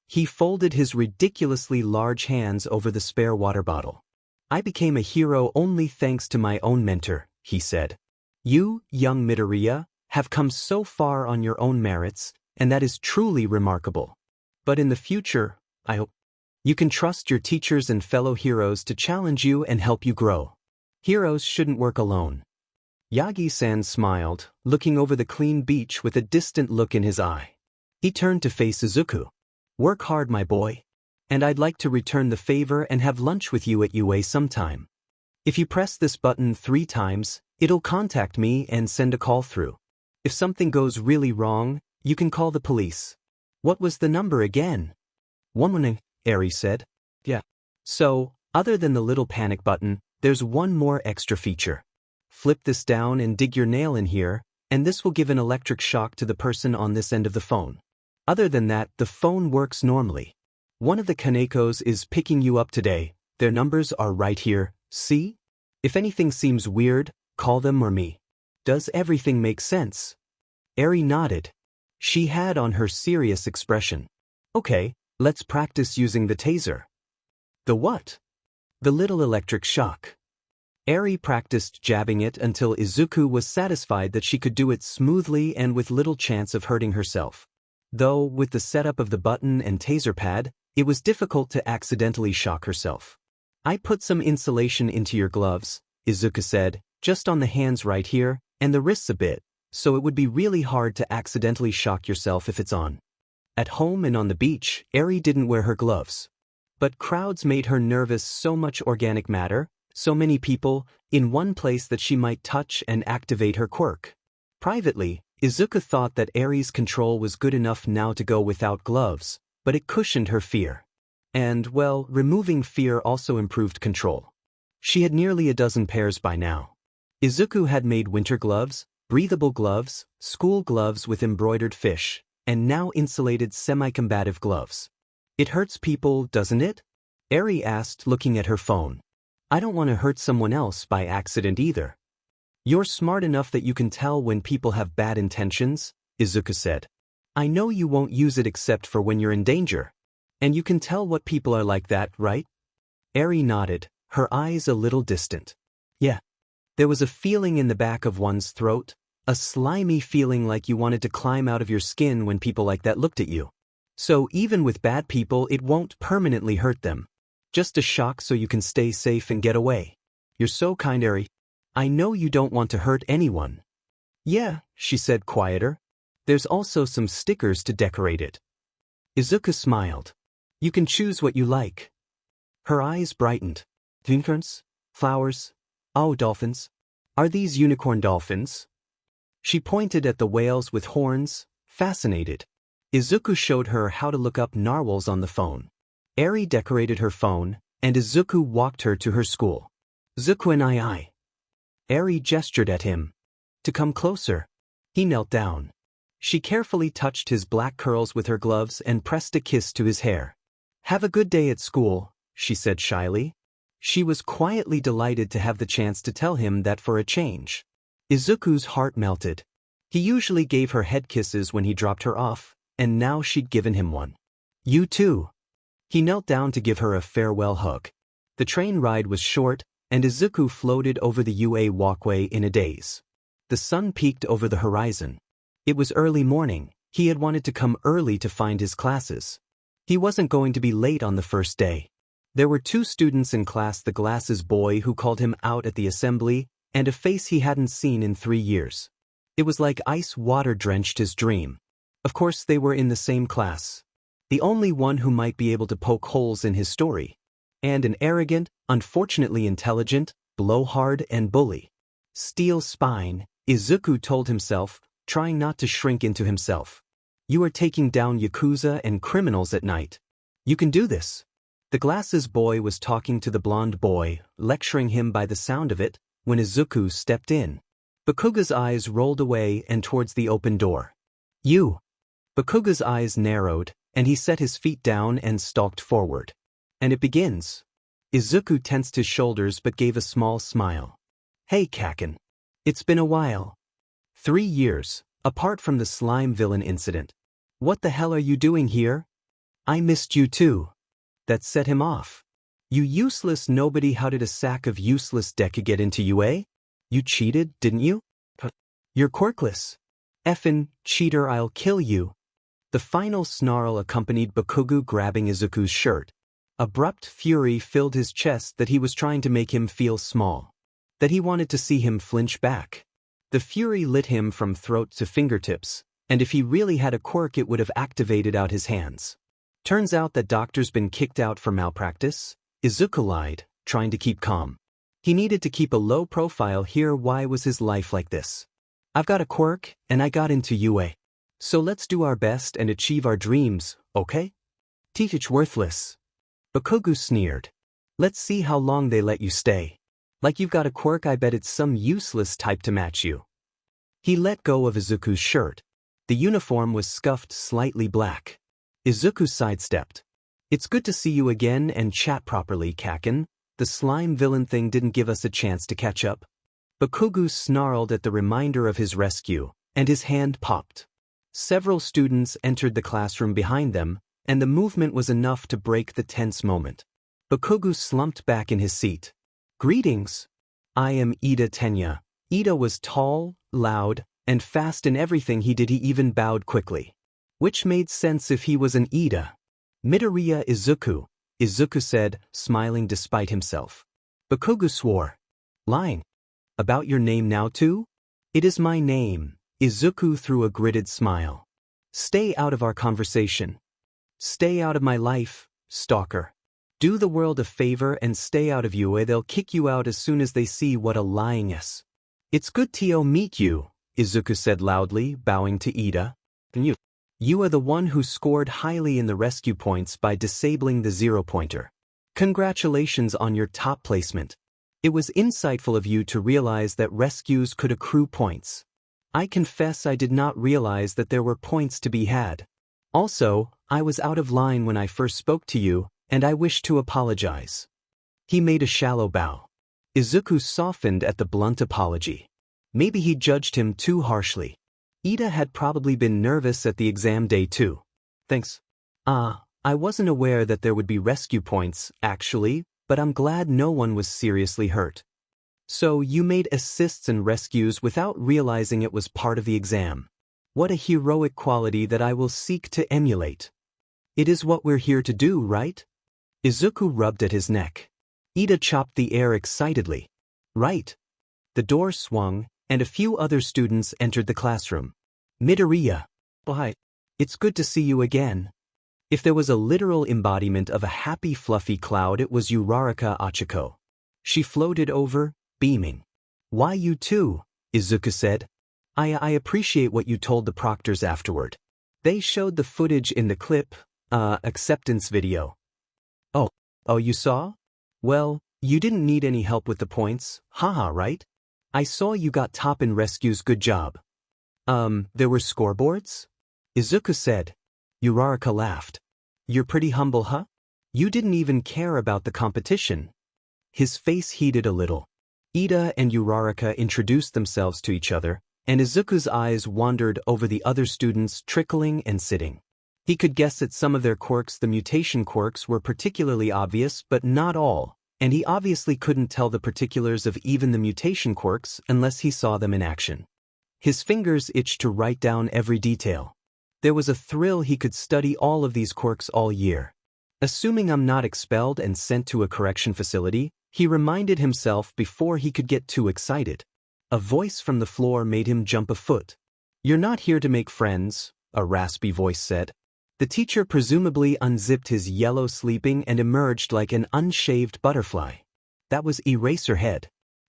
He folded his ridiculously large hands over the spare water bottle. I became a hero only thanks to my own mentor, he said. You, young Midoriya, have come so far on your own merits, and that is truly remarkable. But in the future, I hope you can trust your teachers and fellow heroes to challenge you and help you grow. Heroes shouldn't work alone. Yagi-san smiled, looking over the clean beach with a distant look in his eye. He turned to face Izuku. Work hard, my boy. And I'd like to return the favor and have lunch with you at UA sometime. If you press this button 3 times, it'll contact me and send a call through. If something goes really wrong, you can call the police. What was the number again? 119. Eri said. Yeah. So, other than the little panic button, there's one more extra feature. Flip this down and dig your nail in here, and this will give an electric shock to the person on this end of the phone. Other than that, the phone works normally. One of the Kanekos is picking you up today. Their numbers are right here, see? If anything seems weird, call them or me. Does everything make sense? Eri nodded. She had on her serious expression. Okay. Let's practice using the taser. The what? The little electric shock. Eri practiced jabbing it until Izuku was satisfied that she could do it smoothly and with little chance of hurting herself. Though, with the setup of the button and taser pad, it was difficult to accidentally shock herself. I put some insulation into your gloves, Izuku said, just on the hands right here, and the wrists a bit, so it would be really hard to accidentally shock yourself if it's on. At home and on the beach, Eri didn't wear her gloves. But crowds made her nervous, so much organic matter, so many people, in one place that she might touch and activate her quirk. Privately, Izuku thought that Eri's control was good enough now to go without gloves, but it cushioned her fear. And, well, removing fear also improved control. She had nearly a dozen pairs by now. Izuku had made winter gloves, breathable gloves, school gloves with embroidered fish, and now insulated semi-combative gloves. It hurts people, doesn't it? Eri asked, looking at her phone. I don't want to hurt someone else by accident either. You're smart enough that you can tell when people have bad intentions, Izuku said. I know you won't use it except for when you're in danger. And you can tell what people are like that, right? Eri nodded, her eyes a little distant. Yeah. There was a feeling in the back of one's throat, a slimy feeling like you wanted to climb out of your skin when people like that looked at you. So even with bad people, it won't permanently hurt them. Just a shock so you can stay safe and get away. You're so kind, Eri. I know you don't want to hurt anyone. Yeah, she said quieter. There's also some stickers to decorate it. Izuku smiled. You can choose what you like. Her eyes brightened. Unicorns? Flowers? Oh, dolphins. Are these unicorn dolphins? She pointed at the whales with horns, fascinated. Izuku showed her how to look up narwhals on the phone. Eri decorated her phone, and Izuku walked her to her school. Izuku and I. Eri gestured at him. To come closer. He knelt down. She carefully touched his black curls with her gloves and pressed a kiss to his hair. Have a good day at school, she said shyly. She was quietly delighted to have the chance to tell him that for a change. Izuku's heart melted. He usually gave her head kisses when he dropped her off, and now she'd given him one. You too. He knelt down to give her a farewell hug. The train ride was short, and Izuku floated over the UA walkway in a daze. The sun peeked over the horizon. It was early morning. He had wanted to come early to find his classes. He wasn't going to be late on the first day. There were 2 students in class, the glasses boy who called him out at the assembly, and a face he hadn't seen in 3 years. It was like ice water drenched his dream. Of course they were in the same class. The only one who might be able to poke holes in his story. And an arrogant, unfortunately intelligent, blowhard and bully. Steel spine, Izuku told himself, trying not to shrink into himself. You are taking down yakuza and criminals at night. You can do this. The glasses boy was talking to the blonde boy, lecturing him by the sound of it, when Izuku stepped in. Bakuga's eyes rolled away and towards the open door. You. Bakuga's eyes narrowed, and he set his feet down and stalked forward. And it begins. Izuku tensed his shoulders but gave a small smile. Hey Kaken. It's been a while. 3 years, apart from the slime villain incident. What the hell are you doing here? I missed you too. That set him off. You useless nobody, how did a sack of useless Deku get into UA? You cheated, didn't you? You're quirkless. Effin' cheater, I'll kill you. The final snarl accompanied Bakugo grabbing Izuku's shirt. Abrupt fury filled his chest that he was trying to make him feel small. That he wanted to see him flinch back. The fury lit him from throat to fingertips, and if he really had a quirk it would have activated out his hands. Turns out that doctor's been kicked out for malpractice. Izuku lied, trying to keep calm. He needed to keep a low profile here. Why was his life like this? I've got a quirk, and I got into UA. So let's do our best and achieve our dreams, okay? Teach worthless. Bakugo sneered. Let's see how long they let you stay. Like you've got a quirk, I bet it's some useless type to match you. He let go of Izuku's shirt. The uniform was scuffed slightly black. Izuku sidestepped. It's good to see you again and chat properly, Kaken. The slime villain thing didn't give us a chance to catch up. Bakugo snarled at the reminder of his rescue, and his hand popped. Several students entered the classroom behind them, and the movement was enough to break the tense moment. Bakugo slumped back in his seat. Greetings. I am Ida Tenya. Ida was tall, loud, and fast in everything he did. He even bowed quickly. Which made sense if he was an Ida. Midoriya Izuku, Izuku said, smiling despite himself. Bakugo swore. Lying. About your name now too? It is my name. Izuku threw a gritted smile. Stay out of our conversation. Stay out of my life, stalker. Do the world a favor and stay out of UA. They'll kick you out as soon as they see what a lying is. It's good to meet you, Izuku said loudly, bowing to Ida. You are the one who scored highly in the rescue points by disabling the zero-pointer. Congratulations on your top placement. It was insightful of you to realize that rescues could accrue points. I confess I did not realize that there were points to be had. Also, I was out of line when I first spoke to you, and I wish to apologize. He made a shallow bow. Izuku softened at the blunt apology. Maybe he judged him too harshly. Ida had probably been nervous at the exam day too. Thanks. I I wasn't aware that there would be rescue points, actually, but I'm glad no one was seriously hurt. So you made assists and rescues without realizing it was part of the exam. What a heroic quality that I will seek to emulate. It is what we're here to do, right? Izuku rubbed at his neck. Ida chopped the air excitedly. Right. The door swung, and a few other students entered the classroom. Midoriya. Hi. It's good to see you again. If there was a literal embodiment of a happy fluffy cloud, it was Uraraka Achiko. She floated over, beaming. Why you too? Izuku said. I appreciate what you told the proctors afterward. They showed the footage in the clip, acceptance video. Oh, you saw? Well, you didn't need any help with the points, haha, right? I saw you got top in rescues, good job. There were scoreboards? Izuku said. Uraraka laughed. You're pretty humble, huh? You didn't even care about the competition. His face heated a little. Ida and Uraraka introduced themselves to each other, and Izuku's eyes wandered over the other students trickling and sitting. He could guess at some of their quirks. The mutation quirks were particularly obvious, but not all, and he obviously couldn't tell the particulars of even the mutation quirks unless he saw them in action. His fingers itched to write down every detail. There was a thrill he could study all of these quirks all year. Assuming I'm not expelled and sent to a correction facility, he reminded himself before he could get too excited. A voice from the floor made him jump a foot. You're not here to make friends, a raspy voice said. The teacher presumably unzipped his yellow sleeping and emerged like an unshaved butterfly. That was Eraserhead.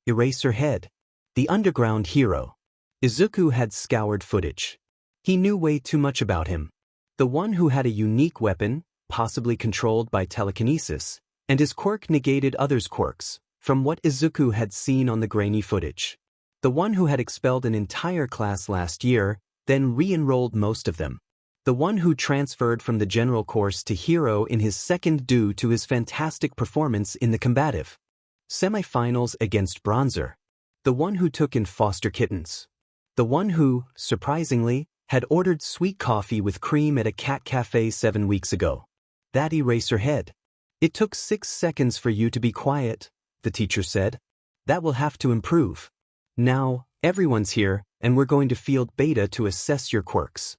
Eraserhead. The underground hero. Izuku had scoured footage. He knew way too much about him. The one who had a unique weapon, possibly controlled by telekinesis, and his quirk negated others' quirks, from what Izuku had seen on the grainy footage. The one who had expelled an entire class last year, then re-enrolled most of them. The one who transferred from the general course to hero in his second due to his fantastic performance in the combative semifinals against Bronzer. The one who took in foster kittens. The one who, surprisingly, had ordered sweet coffee with cream at a cat cafe 7 weeks ago. That Eraserhead. It took 6 seconds for you to be quiet, the teacher said. That will have to improve. Now, everyone's here, and we're going to field beta to assess your quirks.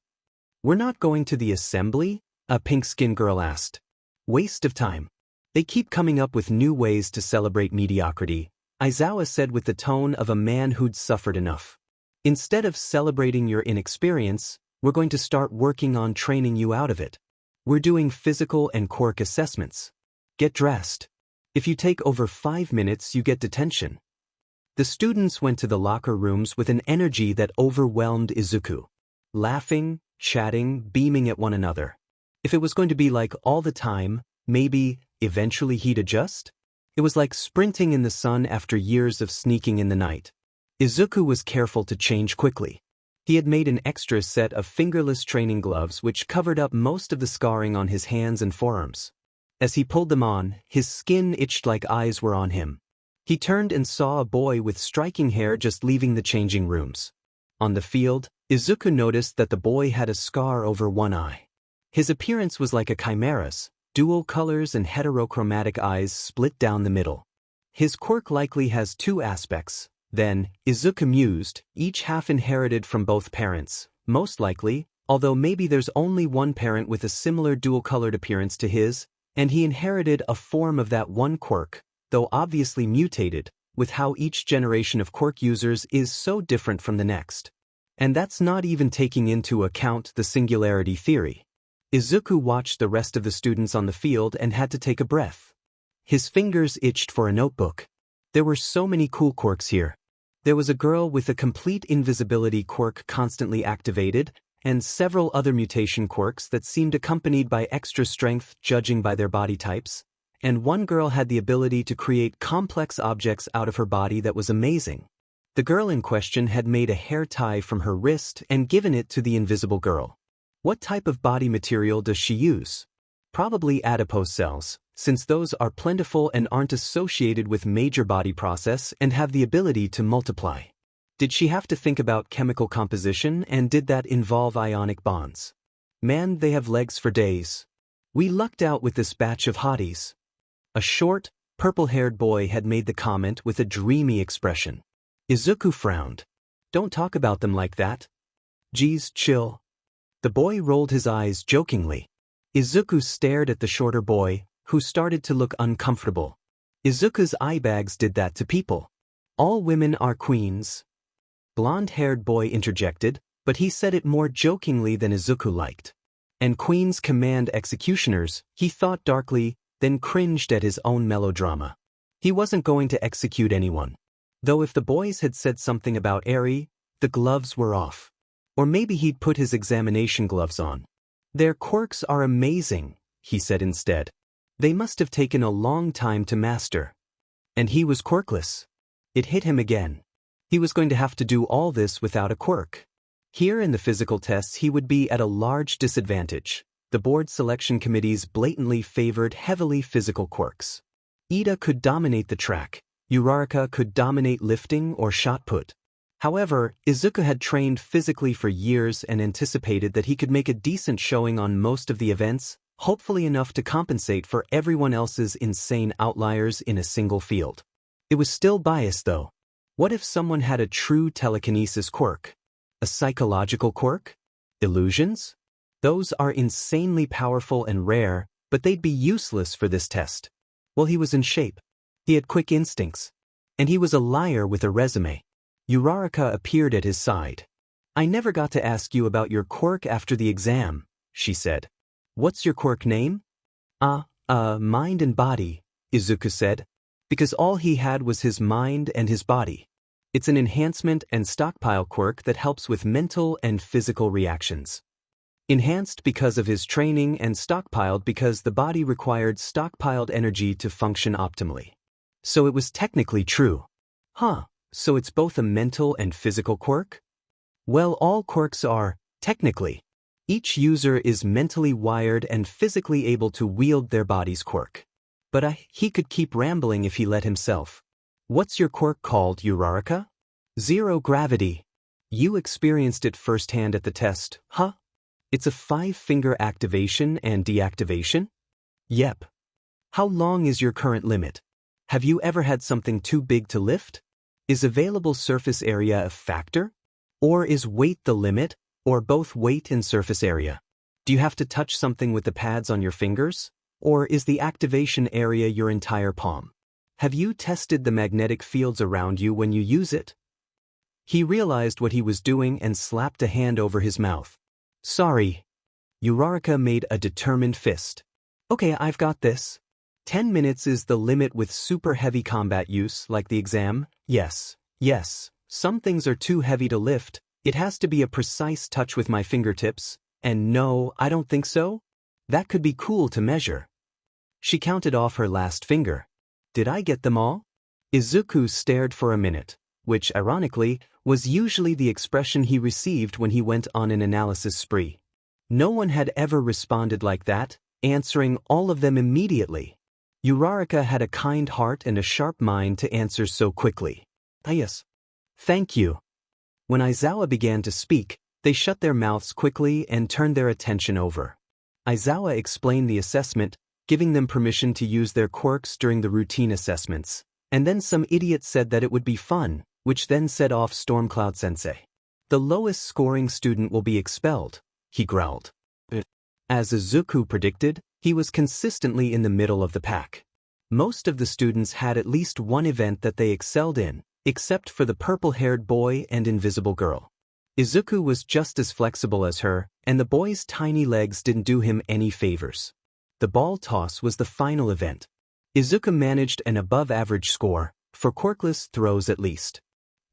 We're not going to the assembly? A pink-skinned girl asked. Waste of time. They keep coming up with new ways to celebrate mediocrity, Aizawa said with the tone of a man who'd suffered enough. Instead of celebrating your inexperience, we're going to start working on training you out of it. We're doing physical and quirk assessments. Get dressed. If you take over 5 minutes, you get detention. The students went to the locker rooms with an energy that overwhelmed Izuku. Laughing, chatting, beaming at one another. If it was going to be like all the time, maybe, eventually he'd adjust? It was like sprinting in the sun after years of sneaking in the night. Izuku was careful to change quickly. He had made an extra set of fingerless training gloves which covered up most of the scarring on his hands and forearms. As he pulled them on, his skin itched like eyes were on him. He turned and saw a boy with striking hair just leaving the changing rooms. On the field, Izuku noticed that the boy had a scar over one eye. His appearance was like a chimera's, dual colors and heterochromatic eyes split down the middle. His quirk likely has 2 aspects, then, Izuku mused, each half inherited from both parents, most likely, although maybe there's only one parent with a similar dual-colored appearance to his, and he inherited a form of that one quirk, though obviously mutated, with how each generation of quirk users is so different from the next. And that's not even taking into account the singularity theory. Izuku watched the rest of the students on the field and had to take a breath. His fingers itched for a notebook. There were so many cool quirks here. There was a girl with a complete invisibility quirk constantly activated, and several other mutation quirks that seemed accompanied by extra strength judging by their body types, and one girl had the ability to create complex objects out of her body that was amazing. The girl in question had made a hair tie from her wrist and given it to the invisible girl. What type of body material does she use? Probably adipose cells, since those are plentiful and aren't associated with major body process and have the ability to multiply. Did she have to think about chemical composition, and did that involve ionic bonds? Man, they have legs for days. We lucked out with this batch of hotties. A short, purple-haired boy had made the comment with a dreamy expression. Izuku frowned. Don't talk about them like that. Geez, chill. The boy rolled his eyes jokingly. Izuku stared at the shorter boy, who started to look uncomfortable. Izuku's eye bags did that to people. All women are queens. Blonde-haired boy interjected, but he said it more jokingly than Izuku liked. And queens command executioners, he thought darkly, then cringed at his own melodrama. He wasn't going to execute anyone. Though if the boys had said something about Eri, the gloves were off. Or maybe he'd put his examination gloves on. Their quirks are amazing, he said instead. They must have taken a long time to master. And he was quirkless. It hit him again. He was going to have to do all this without a quirk. Here in the physical tests he would be at a large disadvantage. The board selection committees blatantly favored heavily physical quirks. Ida could dominate the track. Uraraka could dominate lifting or shot put. However, Izuku had trained physically for years and anticipated that he could make a decent showing on most of the events, hopefully enough to compensate for everyone else's insane outliers in a single field. It was still biased though. What if someone had a true telekinesis quirk? A psychological quirk? Illusions? Those are insanely powerful and rare, but they'd be useless for this test. Well, he was in shape. He had quick instincts. And he was a liar with a resume. Uraraka appeared at his side. I never got to ask you about your quirk after the exam, she said. What's your quirk name? Mind and body, Izuku said. Because all he had was his mind and his body. It's an enhancement and stockpile quirk that helps with mental and physical reactions. Enhanced because of his training and stockpiled because the body required stockpiled energy to function optimally. So it was technically true. Huh, so it's both a mental and physical quirk? Well, all quirks are, technically. Each user is mentally wired and physically able to wield their body's quirk. But he could keep rambling if he let himself. What's your quirk called, Uraraka? Zero gravity. You experienced it firsthand at the test, huh? It's a 5-finger activation and deactivation? Yep. How long is your current limit? Have you ever had something too big to lift? Is available surface area a factor? Or is weight the limit, or both weight and surface area? Do you have to touch something with the pads on your fingers? Or is the activation area your entire palm? Have you tested the magnetic fields around you when you use it? He realized what he was doing and slapped a hand over his mouth. Sorry. Uraraka made a determined fist. Okay, I've got this. 10 minutes is the limit with super heavy combat use, like the exam. Yes. Some things are too heavy to lift. It has to be a precise touch with my fingertips. And no, I don't think so. That could be cool to measure. She counted off her last finger. Did I get them all? Izuku stared for a minute, which, ironically, was usually the expression he received when he went on an analysis spree. No one had ever responded like that, answering all of them immediately. Uraraka had a kind heart and a sharp mind to answer so quickly. Yes. Thank you. When Aizawa began to speak, they shut their mouths quickly and turned their attention over. Aizawa explained the assessment, giving them permission to use their quirks during the routine assessments. And then some idiot said that it would be fun, which then set off Stormcloud-sensei. The lowest scoring student will be expelled, he growled. As Izuku predicted, he was consistently in the middle of the pack. Most of the students had at least one event that they excelled in, except for the purple-haired boy and invisible girl. Izuku was just as flexible as her, and the boy's tiny legs didn't do him any favors. The ball toss was the final event. Izuku managed an above-average score, for quirkless throws at least.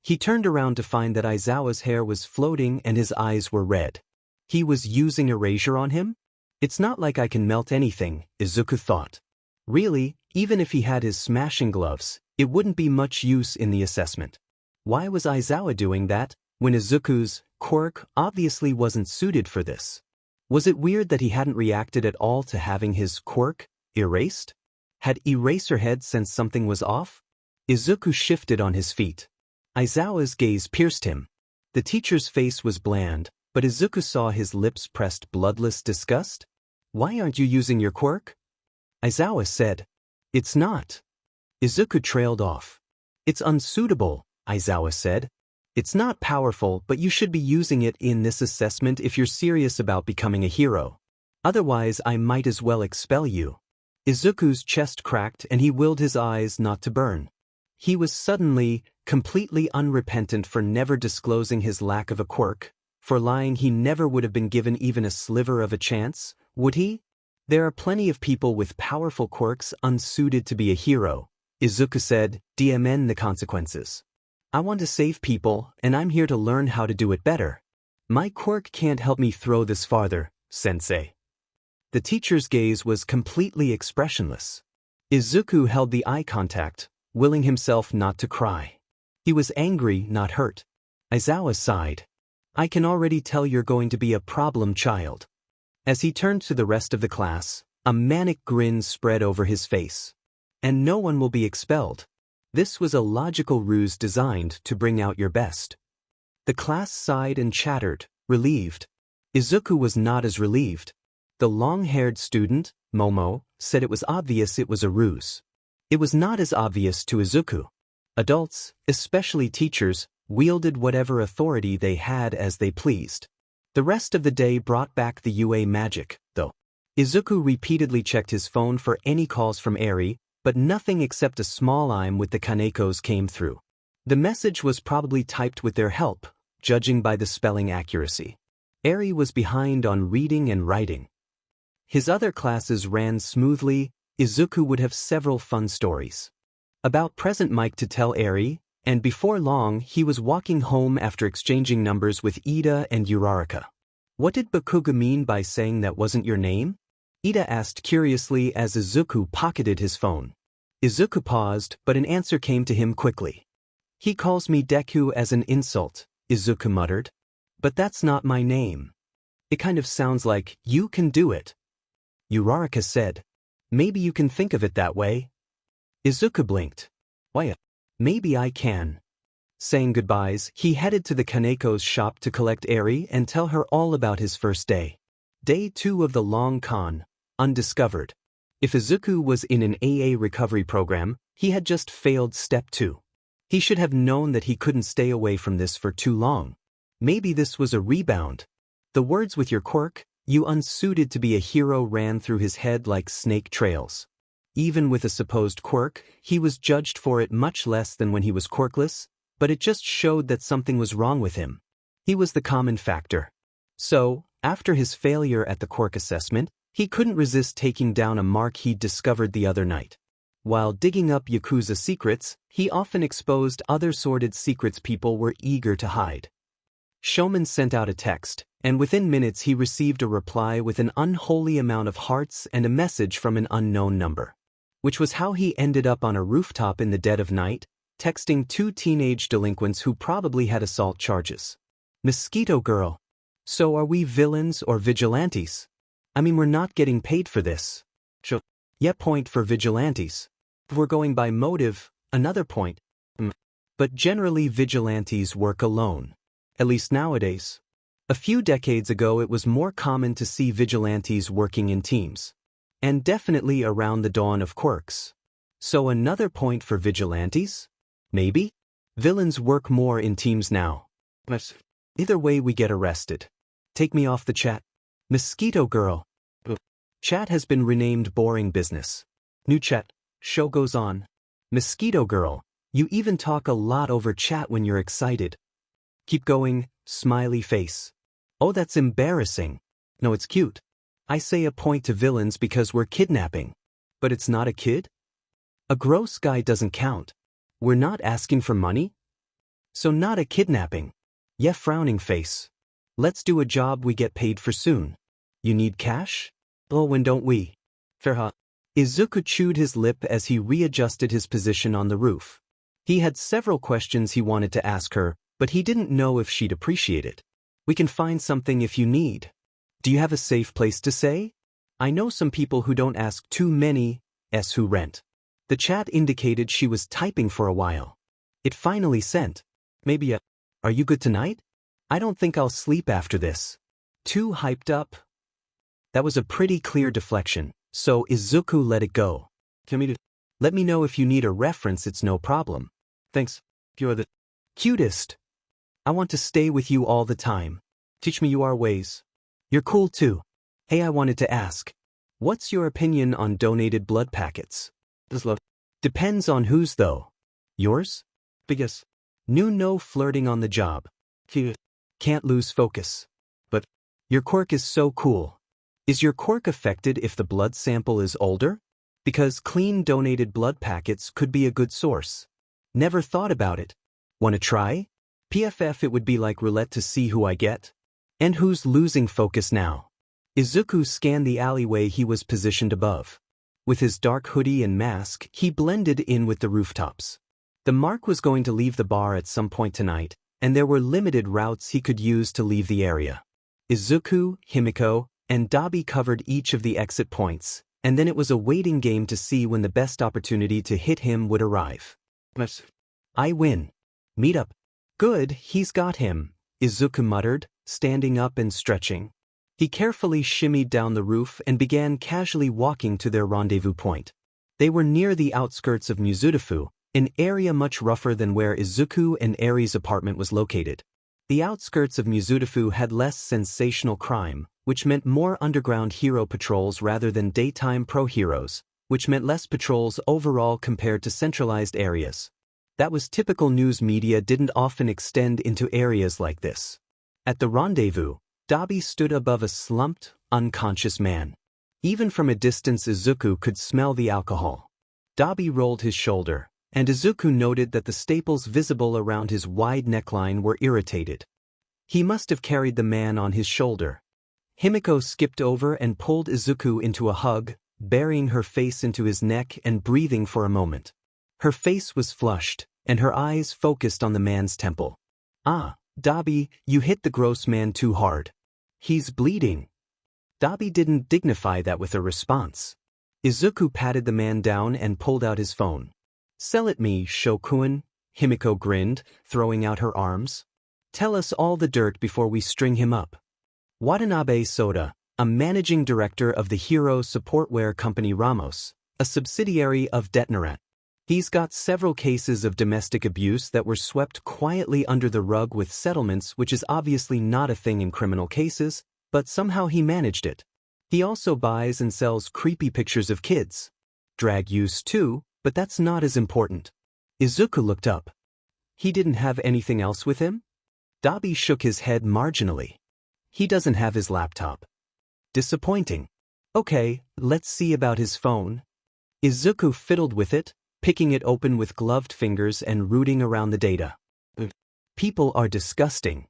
He turned around to find that Aizawa's hair was floating and his eyes were red. He was using erasure on him? It's not like I can melt anything, Izuku thought. Really, even if he had his smashing gloves, it wouldn't be much use in the assessment. Why was Aizawa doing that, when Izuku's quirk obviously wasn't suited for this? Was it weird that he hadn't reacted at all to having his quirk erased? Had Eraserhead sensed something was off? Izuku shifted on his feet. Aizawa's gaze pierced him. The teacher's face was bland, but Izuku saw his lips pressed bloodless disgust. Why aren't you using your quirk? Aizawa said. It's not. Izuku trailed off. It's unsuitable, Aizawa said. It's not powerful, but you should be using it in this assessment if you're serious about becoming a hero. Otherwise, I might as well expel you. Izuku's chest cracked and he willed his eyes not to burn. He was suddenly, completely unrepentant for never disclosing his lack of a quirk, for lying he never would have been given even a sliver of a chance, would he? There are plenty of people with powerful quirks unsuited to be a hero, Izuku said, DMN the consequences. I want to save people, and I'm here to learn how to do it better. My quirk can't help me throw this farther, sensei. The teacher's gaze was completely expressionless. Izuku held the eye contact, willing himself not to cry. He was angry, not hurt. Aizawa sighed. I can already tell you're going to be a problem child. As he turned to the rest of the class, a manic grin spread over his face. And no one will be expelled. This was a logical ruse designed to bring out your best. The class sighed and chattered, relieved. Izuku was not as relieved. The long-haired student, Momo, said it was obvious it was a ruse. It was not as obvious to Izuku. Adults, especially teachers, wielded whatever authority they had as they pleased. The rest of the day brought back the UA magic, though. Izuku repeatedly checked his phone for any calls from Eri, but nothing except a small IM with the Kanekos came through. The message was probably typed with their help, judging by the spelling accuracy. Eri was behind on reading and writing. His other classes ran smoothly. Izuku would have several fun stories about present Mike to tell Eri, and before long he was walking home after exchanging numbers with Ida and Uraraka. What did Bakuga mean by saying that wasn't your name? Ida asked curiously as Izuku pocketed his phone. Izuku paused, but an answer came to him quickly. He calls me Deku as an insult, Izuku muttered. But that's not my name. It kind of sounds like, you can do it. Uraraka said. Maybe you can think of it that way. Izuku blinked. Why? Maybe I can. Saying goodbyes, he headed to the Kaneko's shop to collect Eri and tell her all about his first day. Day 2 of the long con, undiscovered. If Izuku was in an AA recovery program, he had just failed step 2. He should have known that he couldn't stay away from this for too long. Maybe this was a rebound. The words with your quirk, you unsuited to be a hero, ran through his head like snake trails. Even with a supposed quirk, he was judged for it much less than when he was quirkless, but it just showed that something was wrong with him. He was the common factor. So, after his failure at the quirk assessment, he couldn't resist taking down a mark he'd discovered the other night. While digging up Yakuza secrets, he often exposed other sordid secrets people were eager to hide. Showman sent out a text, and within minutes he received a reply with an unholy amount of hearts and a message from an unknown number. Which was how he ended up on a rooftop in the dead of night, texting 2 teenage delinquents who probably had assault charges. Mosquito Girl. So are we villains or vigilantes? I mean, we're not getting paid for this. Yeah, point for vigilantes. If we're going by motive, another point. But generally vigilantes work alone. At least nowadays. A few decades ago it was more common to see vigilantes working in teams. And definitely around the dawn of quirks. So another point for vigilantes? Maybe? Villains work more in teams now. Either way we get arrested. Take me off the chat. Mosquito Girl. Chat has been renamed Boring Business. New chat. Show goes on. Mosquito Girl. You even talk a lot over chat when you're excited. Keep going, smiley face. Oh, that's embarrassing. No, it's cute. I say a point to villains because we're kidnapping. But it's not a kid? A gross guy doesn't count. We're not asking for money? So not a kidnapping. Yeah, frowning face. Let's do a job we get paid for soon. You need cash? Oh, when don't we? Fair. Izuku chewed his lip as he readjusted his position on the roof. He had several questions he wanted to ask her, but he didn't know if she'd appreciate it. We can find something if you need. Do you have a safe place to stay? I know some people who don't ask too many who rent. The chat indicated she was typing for a while. It finally sent. Maybe are you good tonight? I don't think I'll sleep after this. Too hyped up? That was a pretty clear deflection, so Izuku let it go. Let me know if you need a reference, it's no problem. Thanks. You're the cutest. I want to stay with you all the time. Teach me your ways. You're cool too. Hey, I wanted to ask. What's your opinion on donated blood packets? Depends on whose though. Yours? Biggest. No flirting on the job. Can't lose focus. But your quirk is so cool. Is your quirk affected if the blood sample is older? Because clean donated blood packets could be a good source. Never thought about it. Wanna try? PFF, it would be like roulette to see who I get. And who's losing focus now? Izuku scanned the alleyway he was positioned above. With his dark hoodie and mask, he blended in with the rooftops. The Mark was going to leave the bar at some point tonight, and there were limited routes he could use to leave the area. Izuku, Himiko, and Dabi covered each of the exit points, and then it was a waiting game to see when the best opportunity to hit him would arrive. I win. Meet up. Good, he's got him, Izuku muttered, standing up and stretching. He carefully shimmied down the roof and began casually walking to their rendezvous point. They were near the outskirts of Mizudafu, an area much rougher than where Izuku and Eri's apartment was located. The outskirts of Mizudafu had less sensational crime, which meant more underground hero patrols rather than daytime pro-heroes, which meant less patrols overall compared to centralized areas. That was typical. News media didn't often extend into areas like this. At the rendezvous, Dabi stood above a slumped, unconscious man. Even from a distance Izuku could smell the alcohol. Dabi rolled his shoulder, and Izuku noted that the staples visible around his wide neckline were irritated. He must have carried the man on his shoulder. Himiko skipped over and pulled Izuku into a hug, burying her face into his neck and breathing for a moment. Her face was flushed, and her eyes focused on the man's temple. Ah, Dabi, you hit the gross man too hard. He's bleeding. Dabi didn't dignify that with a response. Izuku patted the man down and pulled out his phone. Sell it me, Shokuen, Himiko grinned, throwing out her arms. Tell us all the dirt before we string him up. Watanabe Soda, a managing director of the hero supportware company Ramos, a subsidiary of Detonarat. He's got several cases of domestic abuse that were swept quietly under the rug with settlements, which is obviously not a thing in criminal cases, but somehow he managed it. He also buys and sells creepy pictures of kids. Drag use too, but that's not as important. Izuku looked up. He didn't have anything else with him? Dabi shook his head marginally. He doesn't have his laptop. Disappointing. Okay, let's see about his phone. Izuku fiddled with it, picking it open with gloved fingers and rooting around the data. People are disgusting.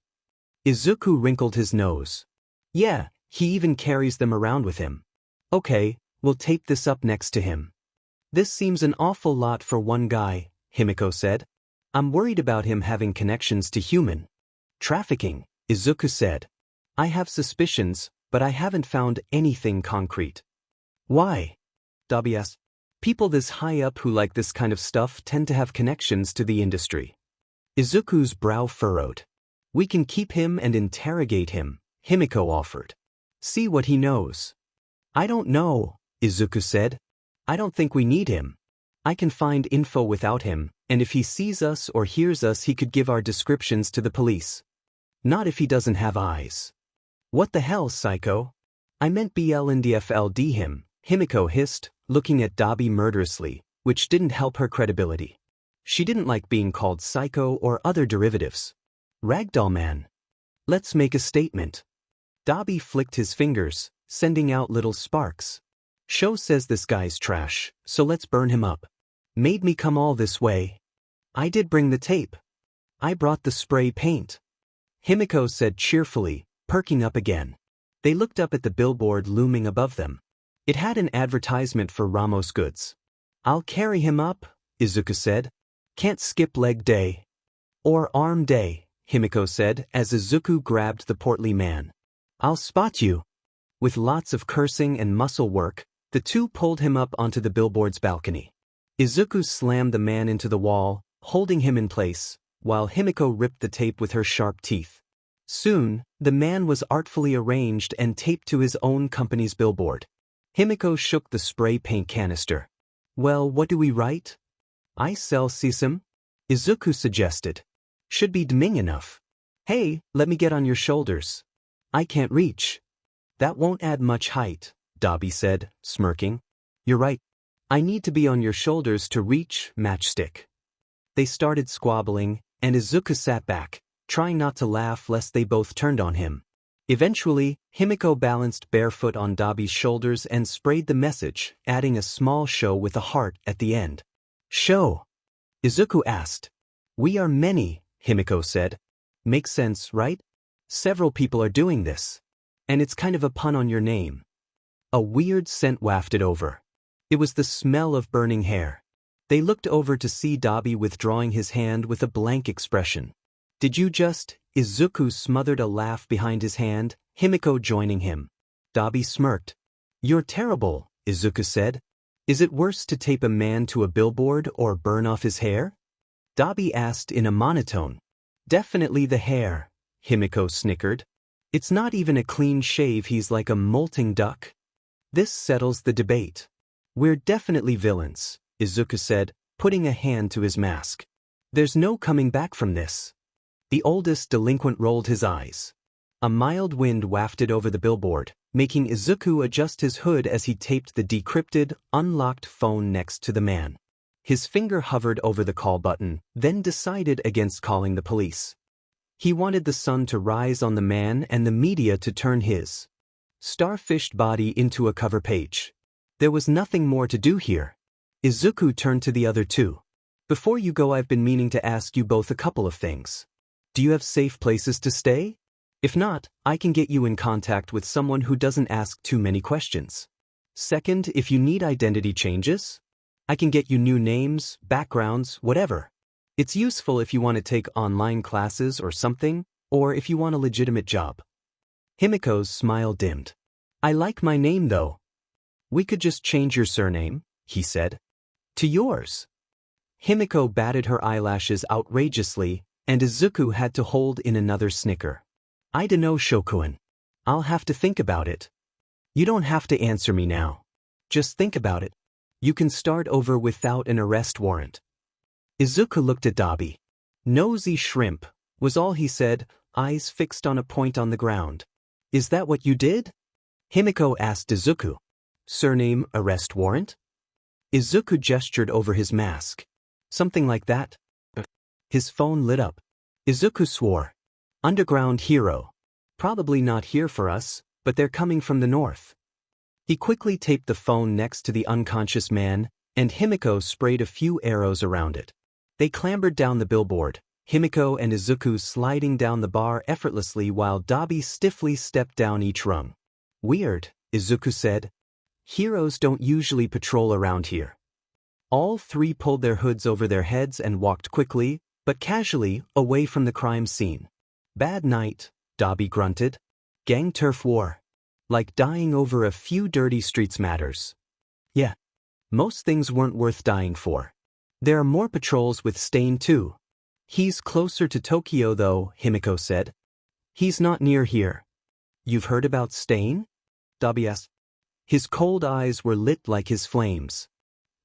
Izuku wrinkled his nose. Yeah, he even carries them around with him. Okay, we'll tape this up next to him. This seems an awful lot for one guy, Himiko said. I'm worried about him having connections to human trafficking, Izuku said. I have suspicions, but I haven't found anything concrete. Why? Dabi asked. People this high up who like this kind of stuff tend to have connections to the industry. Izuku's brow furrowed. We can keep him and interrogate him, Himiko offered. See what he knows. I don't know, Izuku said. I don't think we need him. I can find info without him, and if he sees us or hears us he could give our descriptions to the police. Not if he doesn't have eyes. What the hell, psycho? I meant BLNDFLD him, Himiko hissed, looking at Dabi murderously, which didn't help her credibility. She didn't like being called psycho or other derivatives. Ragdoll man. Let's make a statement. Dabi flicked his fingers, sending out little sparks. Sho says this guy's trash, so let's burn him up. Made me come all this way. I did bring the tape. I brought the spray paint. Himiko said cheerfully, perking up again. They looked up at the billboard looming above them. It had an advertisement for Ramos goods. I'll carry him up, Izuku said. Can't skip leg day. Or arm day, Himiko said as Izuku grabbed the portly man. I'll spot you. With lots of cursing and muscle work, the two pulled him up onto the billboard's balcony. Izuku slammed the man into the wall, holding him in place, while Himiko ripped the tape with her sharp teeth. Soon, the man was artfully arranged and taped to his own company's billboard. Himiko shook the spray paint canister. Well, what do we write? I sell sesame? Izuku suggested. Should be Dming enough. Hey, let me get on your shoulders. I can't reach. That won't add much height, Dabi said, smirking. You're right. I need to be on your shoulders to reach, matchstick. They started squabbling, and Izuku sat back, trying not to laugh lest they both turned on him. Eventually, Himiko balanced barefoot on Dabi's shoulders and sprayed the message, adding a small show with a heart at the end. Show? Izuku asked. We are many, Himiko said. Makes sense, right? Several people are doing this. And it's kind of a pun on your name. A weird scent wafted over. It was the smell of burning hair. They looked over to see Dabi withdrawing his hand with a blank expression. Did you just? Izuku smothered a laugh behind his hand, Himiko joining him. Dabi smirked. You're terrible, Izuku said. Is it worse to tape a man to a billboard or burn off his hair? Dabi asked in a monotone. Definitely the hair, Himiko snickered. It's not even a clean shave, he's like a molting duck. This settles the debate. We're definitely villains, Izuku said, putting a hand to his mask. There's no coming back from this. The oldest delinquent rolled his eyes. A mild wind wafted over the billboard, making Izuku adjust his hood as he taped the decrypted, unlocked phone next to the man. His finger hovered over the call button, then decided against calling the police. He wanted the sun to rise on the man and the media to turn his starfished body into a cover page. There was nothing more to do here. Izuku turned to the other two. Before you go, I've been meaning to ask you both a couple of things. Do you have safe places to stay? If not, I can get you in contact with someone who doesn't ask too many questions. Second, if you need identity changes, I can get you new names, backgrounds, whatever. It's useful if you want to take online classes or something, or if you want a legitimate job. Himiko's smile dimmed. I like my name though. We could just change your surname, he said. To yours. Himiko batted her eyelashes outrageously, and Izuku had to hold in another snicker. I dunno, Shokuen. I'll have to think about it. You don't have to answer me now. Just think about it. You can start over without an arrest warrant. Izuku looked at Dabi. Nosy shrimp, was all he said, eyes fixed on a point on the ground. Is that what you did? Himiko asked Izuku. Surname, arrest warrant? Izuku gestured over his mask. Something like that. His phone lit up. Izuku swore. Underground hero. Probably not here for us, but they're coming from the north. He quickly taped the phone next to the unconscious man, and Himiko sprayed a few arrows around it. They clambered down the billboard, Himiko and Izuku sliding down the bar effortlessly while Dabi stiffly stepped down each rung. Weird, Izuku said. Heroes don't usually patrol around here. All three pulled their hoods over their heads and walked quickly, but casually, away from the crime scene. Bad night, Dabi grunted. Gang turf war. Like dying over a few dirty streets matters. Yeah. Most things weren't worth dying for. There are more patrols with Stain too. He's closer to Tokyo though, Himiko said. He's not near here. You've heard about Stain? Dabi asked. His cold eyes were lit like his flames.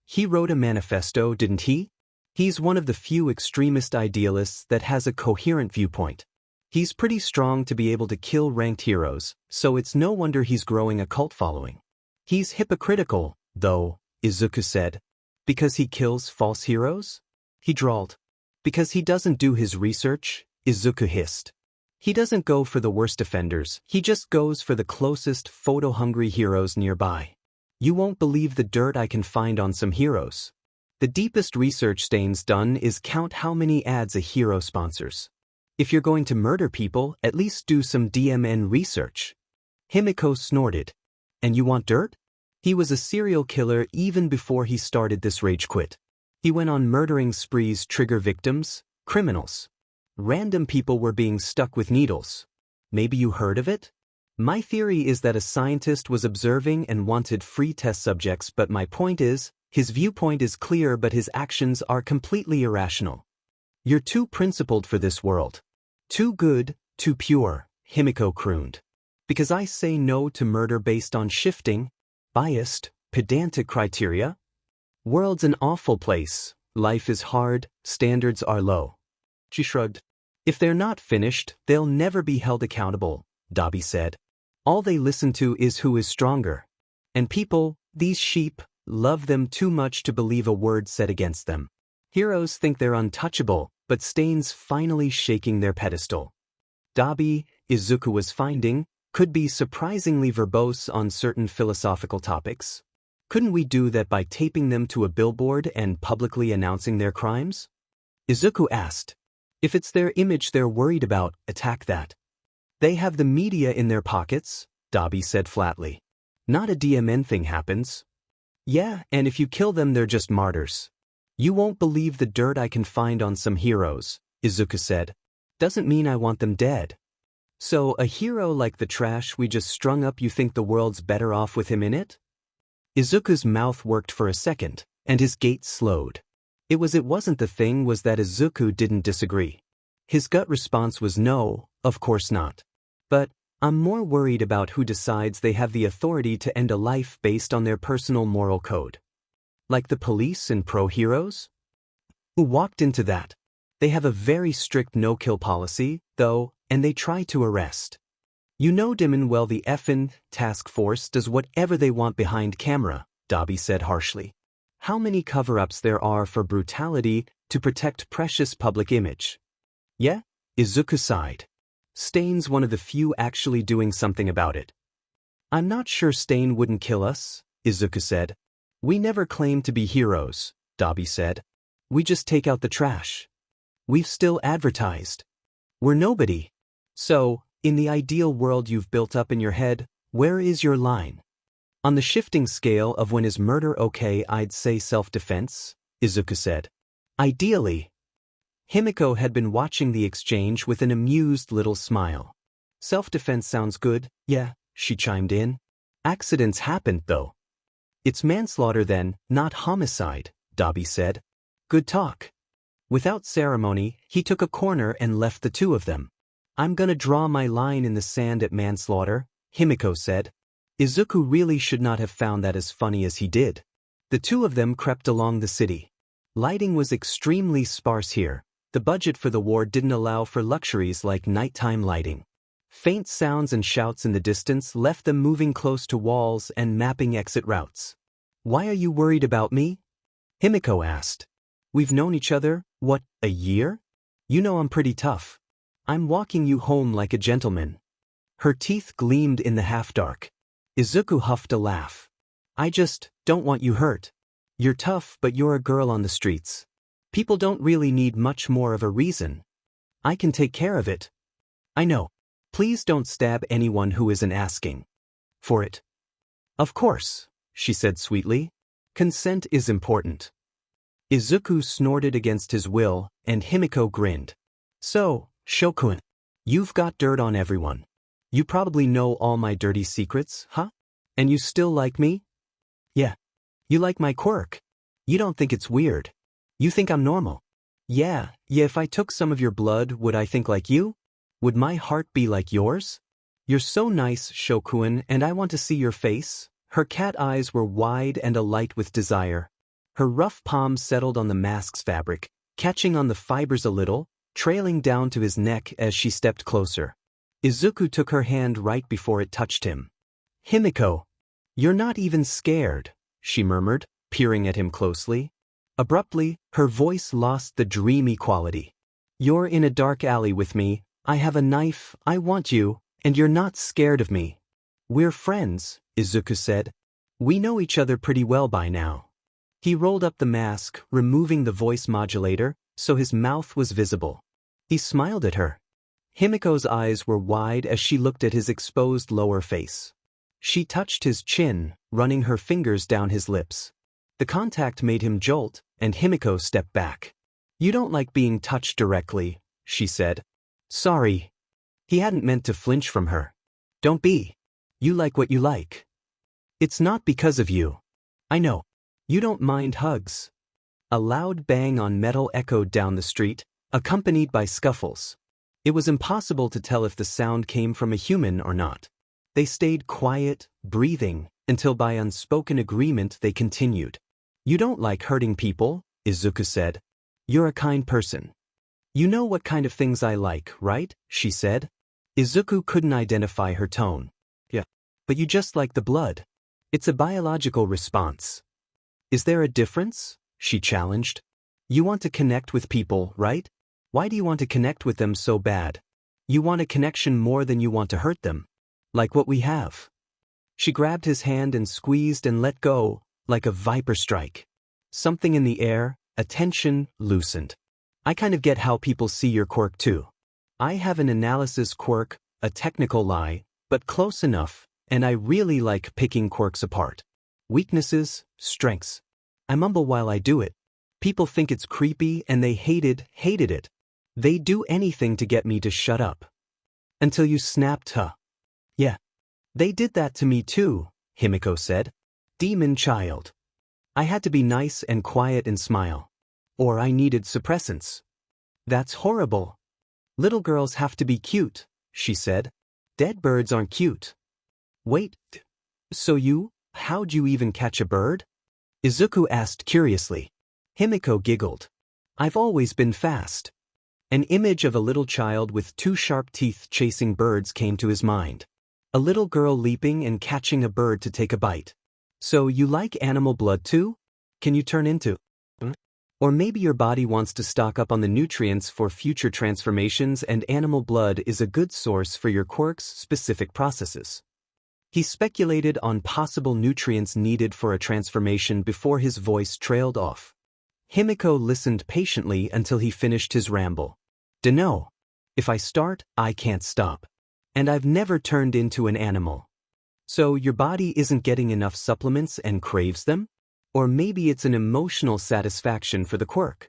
He wrote a manifesto, didn't he? He's one of the few extremist idealists that has a coherent viewpoint. He's pretty strong to be able to kill ranked heroes, so it's no wonder he's growing a cult following. He's hypocritical, though, Izuku said. Because he kills false heroes? He drawled. Because he doesn't do his research, Izuku hissed. He doesn't go for the worst offenders, he just goes for the closest photo-hungry heroes nearby. You won't believe the dirt I can find on some heroes. The deepest research Stain's done is count how many ads a hero sponsors. If you're going to murder people, at least do some DMN research. Himiko snorted. And you want dirt? He was a serial killer even before he started this rage quit. He went on murdering sprees trigger victims, criminals. Random people were being stuck with needles. Maybe you heard of it? My theory is that a scientist was observing and wanted free test subjects, but my point is, his viewpoint is clear but his actions are completely irrational. You're too principled for this world. Too good, too pure, Himiko crooned. Because I say no to murder based on shifting, biased, pedantic criteria? World's an awful place, life is hard, standards are low. She shrugged. If they're not finished, they'll never be held accountable, Dabi said. All they listen to is who is stronger. And people, these sheep, love them too much to believe a word said against them. Heroes think they're untouchable, but Stain's finally shaking their pedestal. Dabi, Izuku was finding, could be surprisingly verbose on certain philosophical topics. Couldn't we do that by taping them to a billboard and publicly announcing their crimes? Izuku asked. If it's their image they're worried about, attack that. They have the media in their pockets, Dabi said flatly. Not a DMN thing happens. Yeah, and if you kill them they're just martyrs. You won't believe the dirt I can find on some heroes, Izuku said. Doesn't mean I want them dead. So a hero like the trash we just strung up, you think the world's better off with him in it? Izuku's mouth worked for a second, and his gait slowed. It wasn't the thing was that Izuku didn't disagree. His gut response was no, of course not. But I'm more worried about who decides they have the authority to end a life based on their personal moral code. Like the police and pro-heroes? Who walked into that? They have a very strict no-kill policy, though, and they try to arrest. You know damn well the effin' task force does whatever they want behind camera, Dabi said harshly. How many cover-ups there are for brutality to protect precious public image? Yeah? Izuku sighed. Stain's one of the few actually doing something about it. I'm not sure Stain wouldn't kill us, Izuku said. We never claimed to be heroes, Dabi said. We just take out the trash. We've still advertised. We're nobody. So, in the ideal world you've built up in your head, where is your line? On the shifting scale of when is murder okay, I'd say self-defense, Izuku said. Ideally. Himiko had been watching the exchange with an amused little smile. Self-defense sounds good, yeah, she chimed in. Accidents happened, though. It's manslaughter then, not homicide, Dabi said. Good talk. Without ceremony, he took a corner and left the two of them. I'm gonna draw my line in the sand at manslaughter, Himiko said. Izuku really should not have found that as funny as he did. The two of them crept along the city. Lighting was extremely sparse here. The budget for the war didn't allow for luxuries like nighttime lighting. Faint sounds and shouts in the distance left them moving close to walls and mapping exit routes. Why are you worried about me? Himiko asked. We've known each other, what, a year? You know I'm pretty tough. I'm walking you home like a gentleman. Her teeth gleamed in the half-dark. Izuku huffed a laugh. I just don't want you hurt. You're tough, but you're a girl on the streets. People don't really need much more of a reason. I can take care of it. I know. Please don't stab anyone who isn't asking for it. Of course, she said sweetly. Consent is important. Izuku snorted against his will, and Himiko grinned. So, Shokun, you've got dirt on everyone. You probably know all my dirty secrets, huh? And you still like me? Yeah. You like my quirk. You don't think it's weird. You think I'm normal. Yeah, if I took some of your blood, would I think like you? Would my heart be like yours? You're so nice, Shokun, and I want to see your face. Her cat eyes were wide and alight with desire. Her rough palms settled on the mask's fabric, catching on the fibers a little, trailing down to his neck as she stepped closer. Izuku took her hand right before it touched him. Himiko, you're not even scared, she murmured, peering at him closely. Abruptly, her voice lost the dreamy quality. You're in a dark alley with me, I have a knife, I want you, and you're not scared of me. We're friends, Izuku said. We know each other pretty well by now. He rolled up the mask, removing the voice modulator, so his mouth was visible. He smiled at her. Himiko's eyes were wide as she looked at his exposed lower face. She touched his chin, running her fingers down his lips. The contact made him jolt, and Himiko stepped back. You don't like being touched directly, she said. Sorry. He hadn't meant to flinch from her. Don't be. You like what you like. It's not because of you. I know. You don't mind hugs. A loud bang on metal echoed down the street, accompanied by scuffles. It was impossible to tell if the sound came from a human or not. They stayed quiet, breathing, until by unspoken agreement they continued. You don't like hurting people, Izuku said. You're a kind person. You know what kind of things I like, right? She said. Izuku couldn't identify her tone. Yeah. But you just like the blood. It's a biological response. Is there a difference? She challenged. You want to connect with people, right? Why do you want to connect with them so bad? You want a connection more than you want to hurt them. Like what we have. She grabbed his hand and squeezed and let go, like a viper strike. Something in the air, a tension, loosened. I kind of get how people see your quirk too. I have an analysis quirk, a technical lie, but close enough, and I really like picking quirks apart. Weaknesses, strengths. I mumble while I do it. People think it's creepy and they hated it. They do anything to get me to shut up. Until you snapped, huh? Yeah. They did that to me too, Himiko said. Demon child. I had to be nice and quiet and smile. Or I needed suppressants. That's horrible. Little girls have to be cute, she said. Dead birds aren't cute. Wait, so how'd you even catch a bird? Izuku asked curiously. Himiko giggled. I've always been fast. An image of a little child with two sharp teeth chasing birds came to his mind. A little girl leaping and catching a bird to take a bite. So you like animal blood too? Can you turn into? Or maybe your body wants to stock up on the nutrients for future transformations and animal blood is a good source for your quirk's specific processes. He speculated on possible nutrients needed for a transformation before his voice trailed off. Himiko listened patiently until he finished his ramble. Dunno. If I start, I can't stop. And I've never turned into an animal. So your body isn't getting enough supplements and craves them? Or maybe it's an emotional satisfaction for the quirk.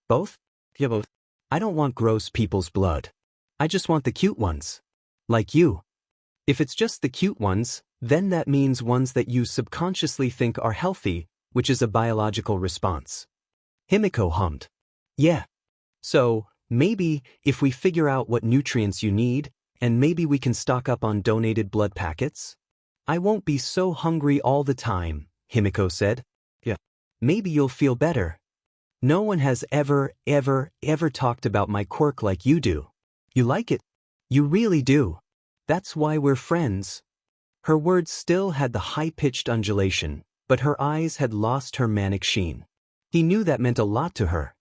Both? Yeah, both. I don't want gross people's blood. I just want the cute ones. Like you. If it's just the cute ones, then that means ones that you subconsciously think are healthy, which is a biological response. Himiko hummed. Yeah. So, maybe, if we figure out what nutrients you need, and maybe we can stock up on donated blood packets? I won't be so hungry all the time, Himiko said. Yeah. Maybe you'll feel better. No one has ever talked about my quirk like you do. You like it? You really do. That's why we're friends. Her words still had the high-pitched undulation, but her eyes had lost her manic sheen. He knew that meant a lot to her.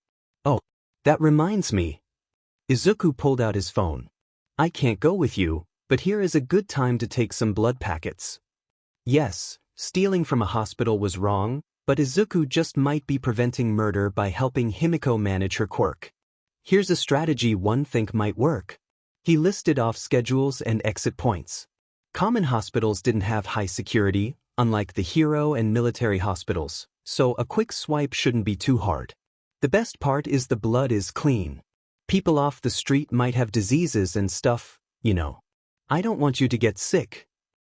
Oh, that reminds me. Izuku pulled out his phone. I can't go with you, but here is a good time to take some blood packets. Yes, stealing from a hospital was wrong, but Izuku just might be preventing murder by helping Himiko manage her quirk. Here's a strategy one think might work. He listed off schedules and exit points. Common hospitals didn't have high security, unlike the hero and military hospitals, so a quick swipe shouldn't be too hard. The best part is the blood is clean. People off the street might have diseases and stuff, you know. I don't want you to get sick.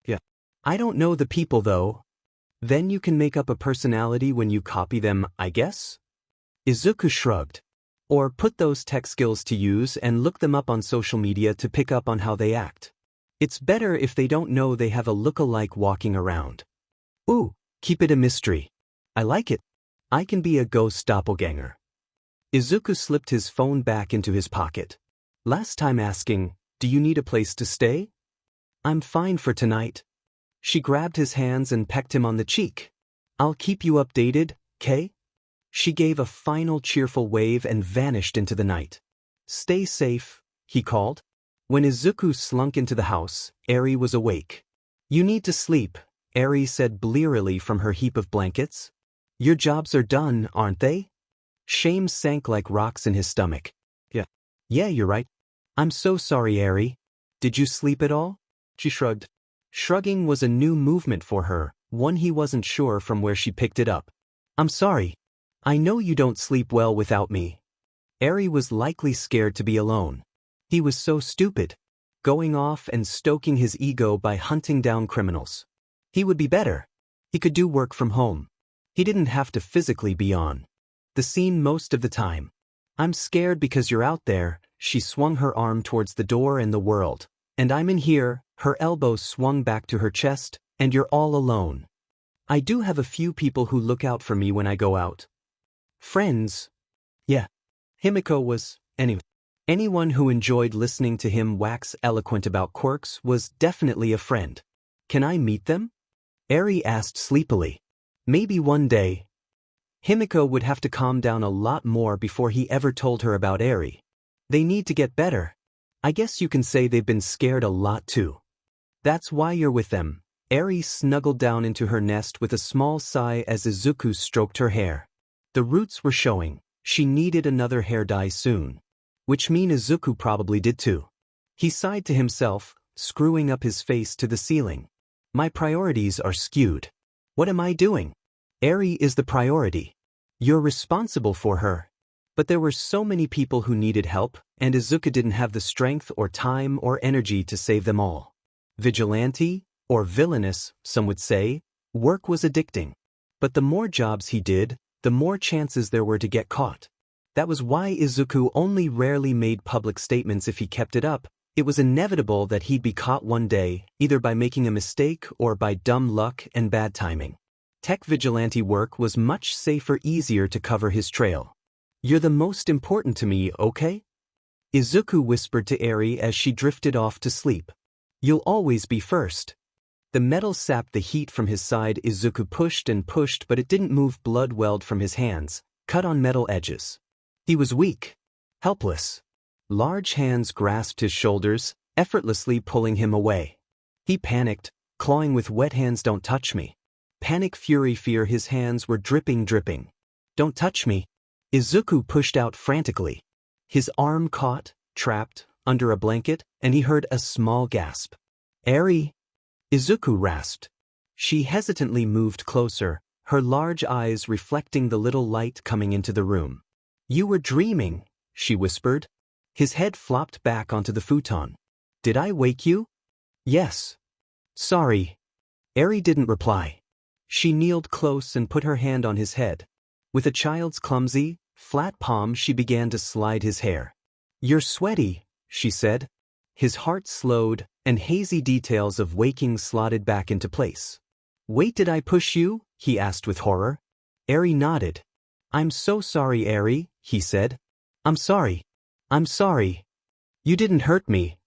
Yeah. I don't know the people though. Then you can make up a personality when you copy them, I guess? Izuku shrugged. Or put those tech skills to use and look them up on social media to pick up on how they act. It's better if they don't know they have a look-alike walking around. Ooh, keep it a mystery. I like it. I can be a ghost doppelganger. Izuku slipped his phone back into his pocket. Last time asking, do you need a place to stay? I'm fine for tonight. She grabbed his hands and pecked him on the cheek. I'll keep you updated, 'kay? She gave a final cheerful wave and vanished into the night. Stay safe, he called. When Izuku slunk into the house, Eri was awake. You need to sleep, Eri said blearily from her heap of blankets. Your jobs are done, aren't they? Shame sank like rocks in his stomach. Yeah, you're right. I'm so sorry, Eri. Did you sleep at all? She shrugged. Shrugging was a new movement for her, one he wasn't sure from where she picked it up. I'm sorry. I know you don't sleep well without me. Eri was likely scared to be alone. He was so stupid, going off and stoking his ego by hunting down criminals. He would be better. He could do work from home. He didn't have to physically be on the scene most of the time. I'm scared because you're out there, She swung her arm towards the door and the world. And I'm in here, her elbow swung back to her chest, and you're all alone. I do have a few people who look out for me when I go out. Friends? Yeah. Himiko was, anyway. Anyone who enjoyed listening to him wax eloquent about quirks was definitely a friend. Can I meet them? Eri asked sleepily. Maybe one day. Himiko would have to calm down a lot more before he ever told her about Eri. They need to get better. I guess you can say they've been scared a lot too. That's why you're with them. Eri snuggled down into her nest with a small sigh as Izuku stroked her hair. The roots were showing. She needed another hair dye soon. Which mean Izuku probably did too. He sighed to himself, screwing up his face to the ceiling. My priorities are skewed. What am I doing? Eri is the priority. You're responsible for her. But there were so many people who needed help, and Izuku didn't have the strength or time or energy to save them all. Vigilante, or villainous, some would say, work was addicting. But the more jobs he did, the more chances there were to get caught. That was why Izuku only rarely made public statements if he kept it up. It was inevitable that he'd be caught one day, either by making a mistake or by dumb luck and bad timing. Tech vigilante work was much safer, easier to cover his trail. You're the most important to me, okay? Izuku whispered to Eri as she drifted off to sleep. You'll always be first. The metal sapped the heat from his side. Izuku pushed and pushed, but it didn't move. Blood welled from his hands, cut on metal edges. He was weak, helpless. Large hands grasped his shoulders, effortlessly pulling him away. He panicked, clawing with wet hands. Don't touch me. Panic, fury, fear. His hands were dripping. Don't touch me. Izuku pushed out frantically. His arm caught, trapped, under a blanket, and he heard a small gasp. Eri? Izuku rasped. She hesitantly moved closer, her large eyes reflecting the little light coming into the room. You were dreaming, she whispered. His head flopped back onto the futon. Did I wake you? Yes. Sorry. Eri didn't reply. She kneeled close and put her hand on his head. With a child's clumsy, flat palm, she began to slide his hair. You're sweaty, she said. His heart slowed, and hazy details of waking slotted back into place. Wait, did I push you? He asked with horror. Eri nodded. I'm so sorry, Eri, he said. I'm sorry. I'm sorry. You didn't hurt me.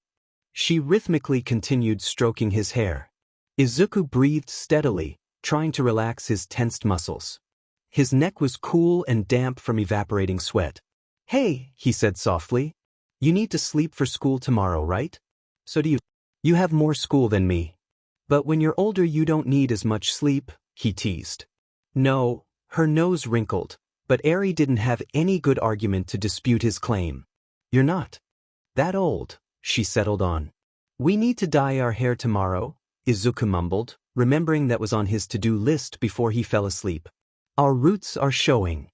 She rhythmically continued stroking his hair. Izuku breathed steadily, trying to relax his tensed muscles. His neck was cool and damp from evaporating sweat. Hey, he said softly. You need to sleep for school tomorrow, right? So do you. You have more school than me. But when you're older you don't need as much sleep, he teased. No, her nose wrinkled, but Eri didn't have any good argument to dispute his claim. You're not that old, she settled on. We need to dye our hair tomorrow, Izuku mumbled, remembering that was on his to-do list before he fell asleep. Our roots are showing.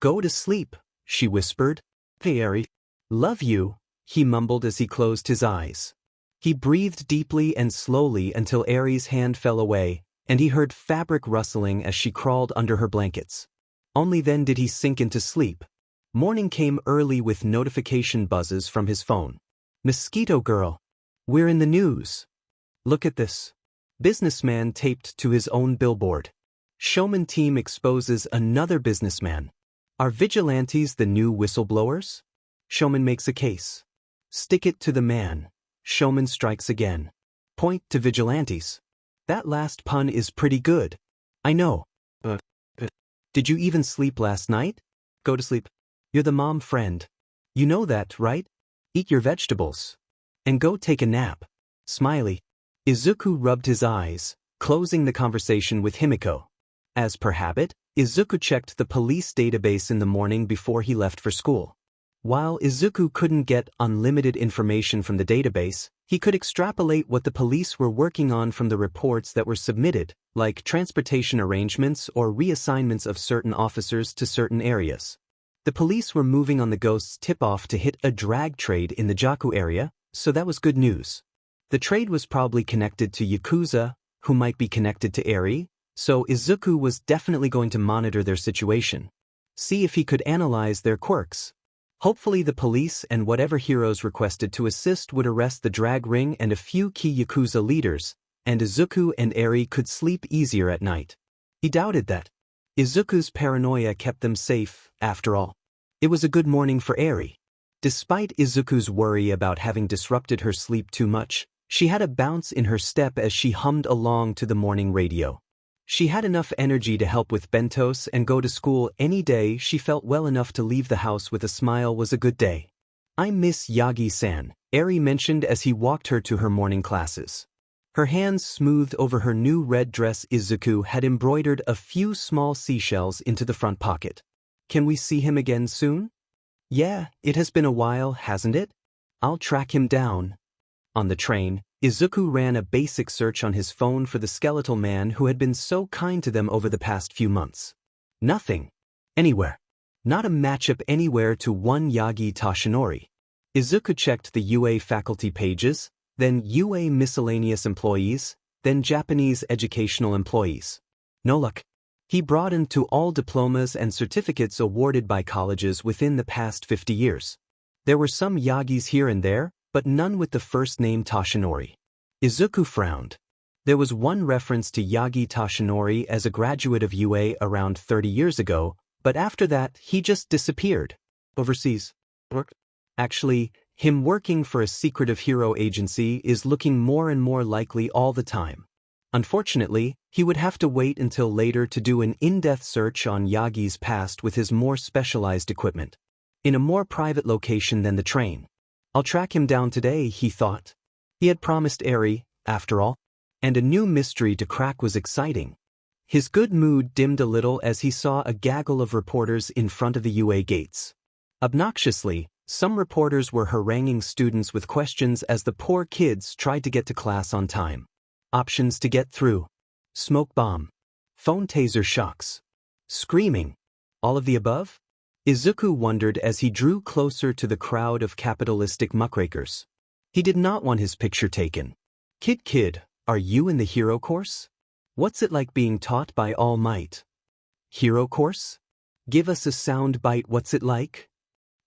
Go to sleep, she whispered. Hey, Eri. Love you, he mumbled as he closed his eyes. He breathed deeply and slowly until Eri's hand fell away, and he heard fabric rustling as she crawled under her blankets. Only then did he sink into sleep. Morning came early with notification buzzes from his phone. Mosquito Girl. We're in the news. Look at this. Businessman taped to his own billboard. Showman team exposes another businessman. Are vigilantes the new whistleblowers? Showman makes a case. Stick it to the man. Showman strikes again. Point to vigilantes. That last pun is pretty good. I know. Did you even sleep last night? Go to sleep. You're the mom friend. You know that, right? Eat your vegetables. And go take a nap. Smiley. Izuku rubbed his eyes, closing the conversation with Himiko. As per habit, Izuku checked the police database in the morning before he left for school. While Izuku couldn't get unlimited information from the database, he could extrapolate what the police were working on from the reports that were submitted, like transportation arrangements or reassignments of certain officers to certain areas. The police were moving on the Ghost's tip-off to hit a drag trade in the Jaku area, so that was good news. The trade was probably connected to Yakuza, who might be connected to Eri, so Izuku was definitely going to monitor their situation. See if he could analyze their quirks. Hopefully the police and whatever heroes requested to assist would arrest the drag ring and a few key Yakuza leaders, and Izuku and Eri could sleep easier at night. He doubted that. Izuku's paranoia kept them safe, after all. It was a good morning for Eri. Despite Izuku's worry about having disrupted her sleep too much, she had a bounce in her step as she hummed along to the morning radio. She had enough energy to help with bentos and go to school any day. She felt well enough to leave the house with a smile was a good day. "I miss Yagi-san," Eri mentioned as he walked her to her morning classes. Her hands smoothed over her new red dress. Izuku had embroidered a few small seashells into the front pocket. "Can we see him again soon?" "Yeah, it has been a while, hasn't it? I'll track him down." On the train, Izuku ran a basic search on his phone for the skeletal man who had been so kind to them over the past few months. Nothing. Anywhere. Not a matchup anywhere to one Yagi Toshinori. Izuku checked the UA faculty pages, then UA miscellaneous employees, then Japanese educational employees. No luck. He broadened to all diplomas and certificates awarded by colleges within the past 50 years. There were some Yagis here and there, but none with the first name Toshinori. Izuku frowned. There was one reference to Yagi Toshinori as a graduate of UA around 30 years ago, but after that he just disappeared. Overseas. Actually, him working for a secretive hero agency is looking more and more likely all the time. Unfortunately, he would have to wait until later to do an in-depth search on Yagi's past with his more specialized equipment. In a more private location than the train. "I'll track him down today," he thought. He had promised Eri, after all. And a new mystery to crack was exciting. His good mood dimmed a little as he saw a gaggle of reporters in front of the UA gates. Obnoxiously, some reporters were haranguing students with questions as the poor kids tried to get to class on time. Options to get through. Smoke bomb. Phone taser shocks. Screaming. All of the above? Izuku wondered as he drew closer to the crowd of capitalistic muckrakers. He did not want his picture taken. Kid, are you in the hero course? What's it like being taught by All Might?" "Hero course? Give us a sound bite. What's it like?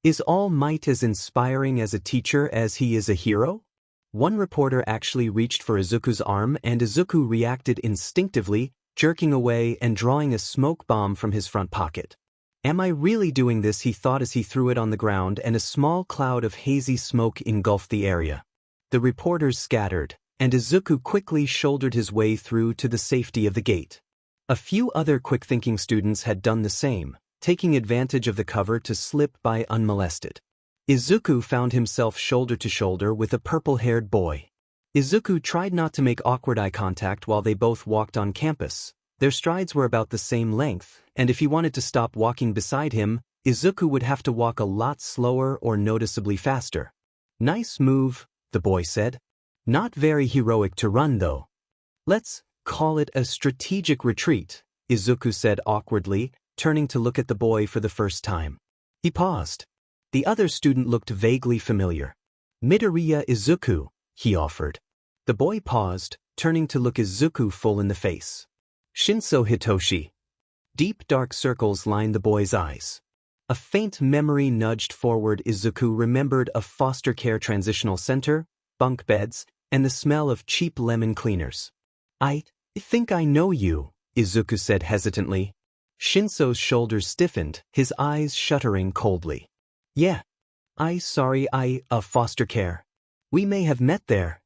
Is All Might as inspiring as a teacher as he is a hero?" One reporter actually reached for Izuku's arm and Izuku reacted instinctively, jerking away and drawing a smoke bomb from his front pocket. "Am I really doing this?" he thought as he threw it on the ground and a small cloud of hazy smoke engulfed the area. The reporters scattered, and Izuku quickly shouldered his way through to the safety of the gate. A few other quick-thinking students had done the same, taking advantage of the cover to slip by unmolested. Izuku found himself shoulder to shoulder with a purple-haired boy. Izuku tried not to make awkward eye contact while they both walked on campus. Their strides were about the same length, and if he wanted to stop walking beside him, Izuku would have to walk a lot slower or noticeably faster. "Nice move," the boy said. "Not very heroic to run, though." "Let's call it a strategic retreat," Izuku said awkwardly, turning to look at the boy for the first time. He paused. The other student looked vaguely familiar. "Midoriya Izuku," he offered. The boy paused, turning to look Izuku full in the face. "Shinso Hitoshi." Deep dark circles lined the boy's eyes. A faint memory nudged forward. Izuku remembered a foster care transitional center, bunk beds, and the smell of cheap lemon cleaners. "I think I know you," Izuku said hesitantly. Shinso's shoulders stiffened, his eyes shuddering coldly. "Yeah. Sorry, foster care. We may have met there."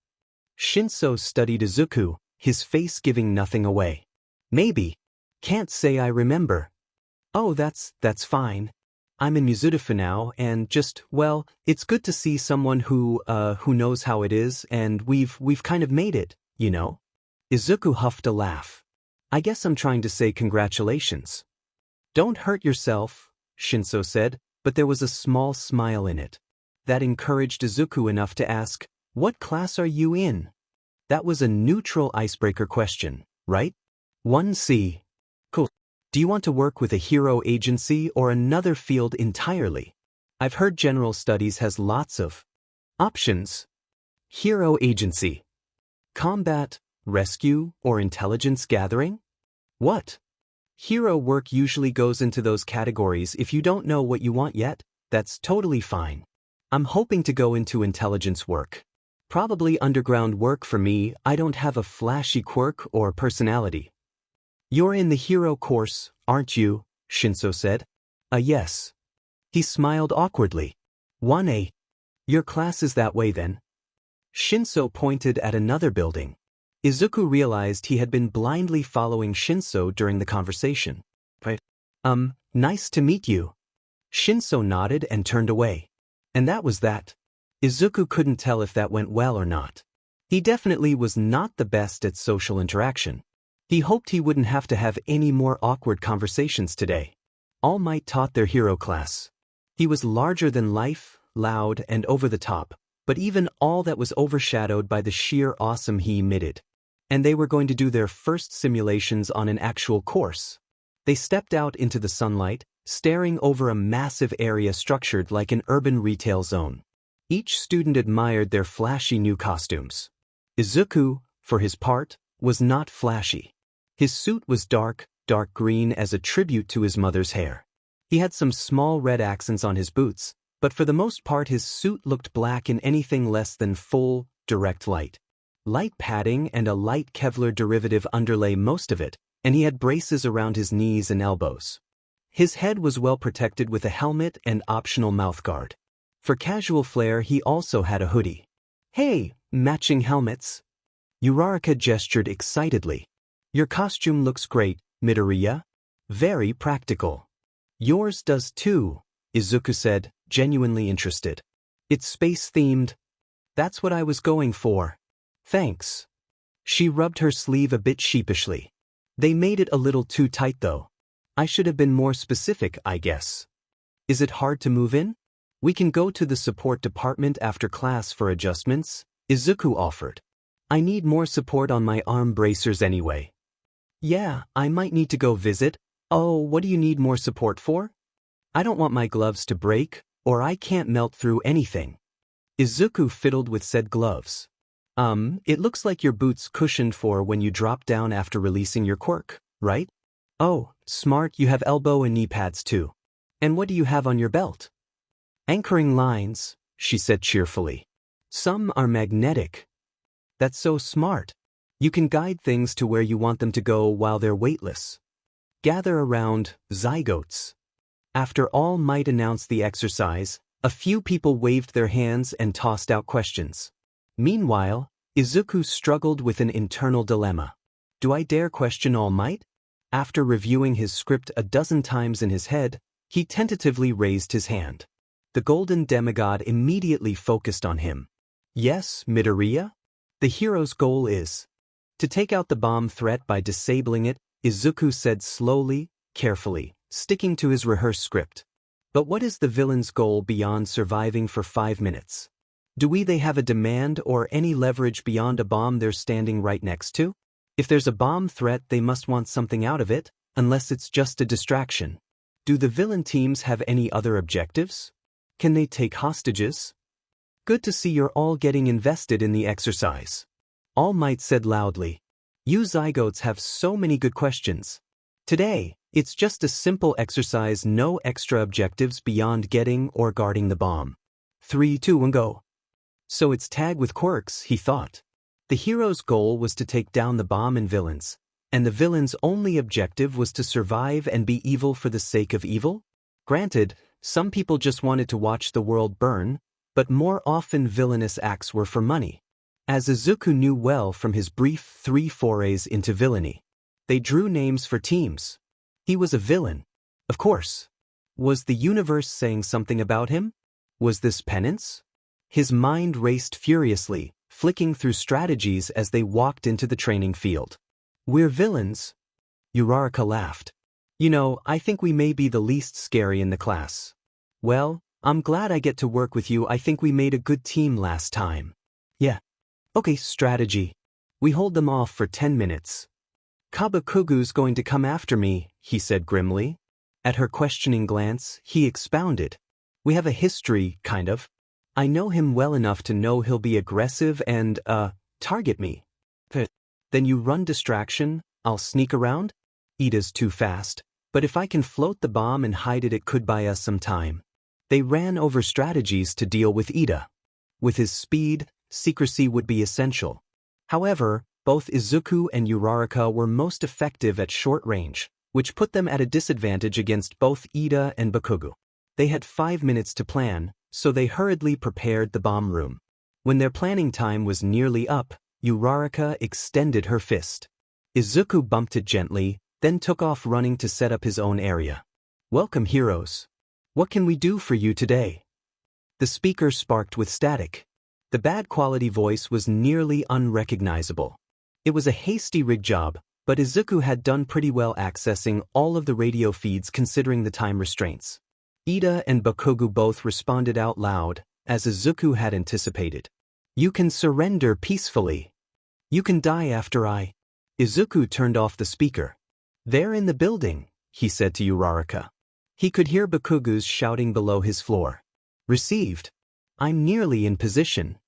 Shinso studied Izuku, his face giving nothing away. "Maybe. Can't say I remember." "Oh, that's fine. I'm in Mizuta for now, and well, it's good to see someone who knows how it is, and we've kind of made it, you know." Izuku huffed a laugh. "I guess I'm trying to say congratulations." "Don't hurt yourself," Shinso said, but there was a small smile in it. That encouraged Izuku enough to ask, "What class are you in?" That was a neutral icebreaker question, right? 1C. Cool. "Do you want to work with a hero agency or another field entirely? I've heard general studies has lots of options." "Hero agency. Combat, rescue, or intelligence gathering? What?" "Hero work usually goes into those categories if you don't know what you want yet. That's totally fine. I'm hoping to go into intelligence work. Probably underground work for me. I don't have a flashy quirk or personality. You're in the hero course, aren't you? Shinso said. Yes. He smiled awkwardly. 1A. Your class is that way then? Shinso pointed at another building. Izuku realized he had been blindly following Shinso during the conversation. Nice to meet you. Shinso nodded and turned away. And that was that. Izuku couldn't tell if that went well or not. He definitely was not the best at social interaction. He hoped he wouldn't have to have any more awkward conversations today. All Might taught their hero class. He was larger than life, loud and over the top, but even all that was overshadowed by the sheer awesome he emitted. And they were going to do their first simulations on an actual course. They stepped out into the sunlight, staring over a massive area structured like an urban retail zone. Each student admired their flashy new costumes. Izuku, for his part, was not flashy. His suit was dark green as a tribute to his mother's hair. He had some small red accents on his boots, but for the most part his suit looked black in anything less than full, direct light. Light padding and a light Kevlar derivative underlay most of it, and he had braces around his knees and elbows. His head was well protected with a helmet and optional mouthguard. For casual flair he also had a hoodie. Hey, matching helmets. Uraraka gestured excitedly. Your costume looks great, Midoriya. Very practical. Yours does too, Izuku said, genuinely interested. It's space-themed. That's what I was going for. Thanks. She rubbed her sleeve a bit sheepishly. They made it a little too tight though. I should have been more specific, I guess. Is it hard to move in? We can go to the support department after class for adjustments, Izuku offered. I need more support on my arm bracers anyway. Yeah, I might need to go visit. Oh, what do you need more support for? I don't want my gloves to break, or I can't melt through anything. Izuku fiddled with said gloves. It looks like your boots cushioned for when you drop down after releasing your quirk, right? Oh, smart, you have elbow and knee pads too. And what do you have on your belt? Anchoring lines, she said cheerfully. Some are magnetic. That's so smart. You can guide things to where you want them to go while they're weightless. Gather around, zygotes. After All Might announced the exercise, a few people waved their hands and tossed out questions. Meanwhile, Izuku struggled with an internal dilemma. Do I dare question All Might? After reviewing his script a dozen times in his head, he tentatively raised his hand. The golden demigod immediately focused on him. Yes, Midoriya? The hero's goal is to take out the bomb threat by disabling it, Izuku said slowly, carefully, sticking to his rehearsed script. But what is the villain's goal beyond surviving for 5 minutes? Do they have a demand or any leverage beyond a bomb they're standing right next to? If there's a bomb threat, they must want something out of it, unless it's just a distraction. Do the villain teams have any other objectives? Can they take hostages? Good to see you're all getting invested in the exercise. All Might said loudly. You zygotes have so many good questions. Today, it's just a simple exercise, no extra objectives beyond getting or guarding the bomb. 3, 2, 1, go. So it's tag with quirks, he thought. The hero's goal was to take down the bomb and villains, and the villain's only objective was to survive and be evil for the sake of evil? Granted, some people just wanted to watch the world burn, but more often villainous acts were for money. As Izuku knew well from his brief 3 forays into villainy. They drew names for teams. He was a villain. Of course. Was the universe saying something about him? Was this penance? His mind raced furiously, flicking through strategies as they walked into the training field. We're villains. Uraraka laughed. You know, I think we may be the least scary in the class. Well, I'm glad I get to work with you. I think we made a good team last time. Yeah. Okay, strategy. We hold them off for 10 minutes. Kabukugu's going to come after me, he said grimly. At her questioning glance, he expounded. We have a history, kind of. I know him well enough to know he'll be aggressive and, target me. Then you run distraction, I'll sneak around? Ida's too fast, but if I can float the bomb and hide it, it could buy us some time. They ran over strategies to deal with Ida. With his speed, secrecy would be essential. However, both Izuku and Uraraka were most effective at short range, which put them at a disadvantage against both Ida and Bakugo. They had 5 minutes to plan, so they hurriedly prepared the bomb room. When their planning time was nearly up, Uraraka extended her fist. Izuku bumped it gently, then took off running to set up his own area. "Welcome, heroes. What can we do for you today?" The speaker sparked with static. The bad quality voice was nearly unrecognizable. It was a hasty rig job, but Izuku had done pretty well accessing all of the radio feeds considering the time restraints. Ida and Bakugo both responded out loud, as Izuku had anticipated. "You can surrender peacefully. You can die after I..." Izuku turned off the speaker. "They're in the building," he said to Uraraka. He could hear Bakugo's shouting below his floor. "Received. I'm nearly in position."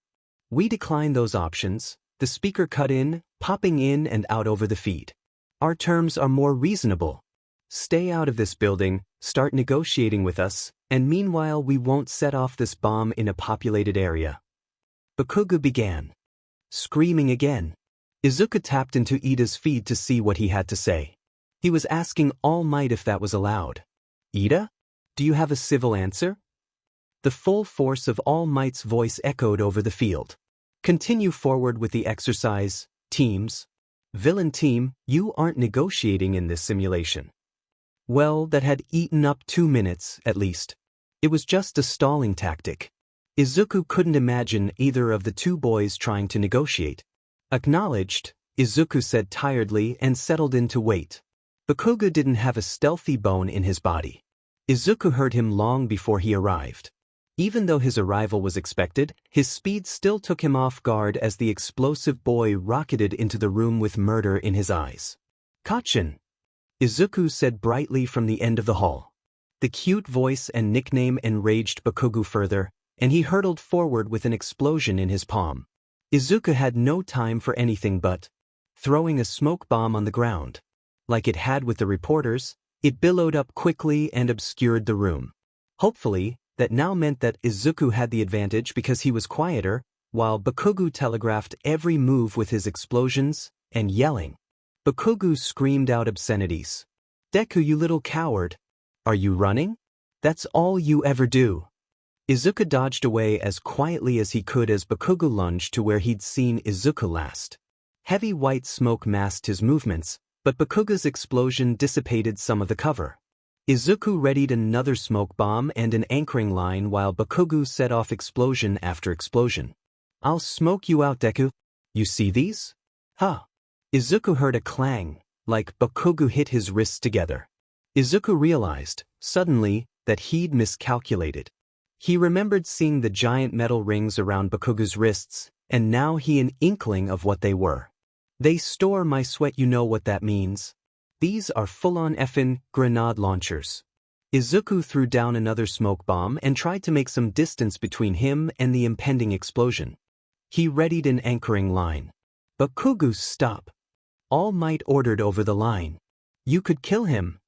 "We decline those options," the speaker cut in, popping in and out over the feed. "Our terms are more reasonable. Stay out of this building, start negotiating with us, and meanwhile we won't set off this bomb in a populated area." Bakugo began. Screaming again. Izuku tapped into Ida's feed to see what he had to say. He was asking All Might if that was allowed. "Ida? Do you have a civil answer?" The full force of All Might's voice echoed over the field. "Continue forward with the exercise, teams. Villain team, you aren't negotiating in this simulation." Well, that had eaten up 2 minutes, at least. It was just a stalling tactic. Izuku couldn't imagine either of the two boys trying to negotiate. "Acknowledged," Izuku said tiredly and settled in to wait. Bakugo didn't have a stealthy bone in his body. Izuku heard him long before he arrived. Even though his arrival was expected, his speed still took him off guard as the explosive boy rocketed into the room with murder in his eyes. "Kachin," Izuku said brightly from the end of the hall. The cute voice and nickname enraged Bakugo further, and he hurtled forward with an explosion in his palm. Izuku had no time for anything but throwing a smoke bomb on the ground. Like it had with the reporters, it billowed up quickly and obscured the room. Hopefully, that now meant that Izuku had the advantage because he was quieter, while Bakugo telegraphed every move with his explosions and yelling. Bakugo screamed out obscenities. "Deku, you little coward. Are you running? That's all you ever do." Izuku dodged away as quietly as he could as Bakugo lunged to where he'd seen Izuku last. Heavy white smoke masked his movements, but Bakugo's explosion dissipated some of the cover. Izuku readied another smoke bomb and an anchoring line while Bakugo set off explosion after explosion. "I'll smoke you out, Deku. You see these? Huh." Izuku heard a clang, like Bakugo hit his wrists together. Izuku realized, suddenly, that he'd miscalculated. He remembered seeing the giant metal rings around Bakugo's wrists, and now he had an inkling of what they were. "They store my sweat, you know what that means. These are full-on effin' grenade launchers." Izuku threw down another smoke bomb and tried to make some distance between him and the impending explosion. He readied an anchoring line. "Bakugo, stop." All Might ordered over the line. "You could kill him."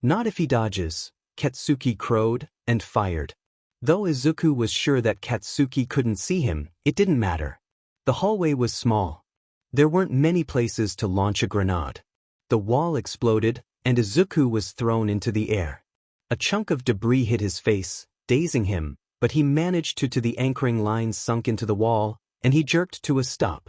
"Not if he dodges," Katsuki crowed, and fired. Though Izuku was sure that Katsuki couldn't see him, it didn't matter. The hallway was small. There weren't many places to launch a grenade. The wall exploded, and Izuku was thrown into the air. A chunk of debris hit his face, dazing him, but he managed to the anchoring line sunk into the wall, and he jerked to a stop.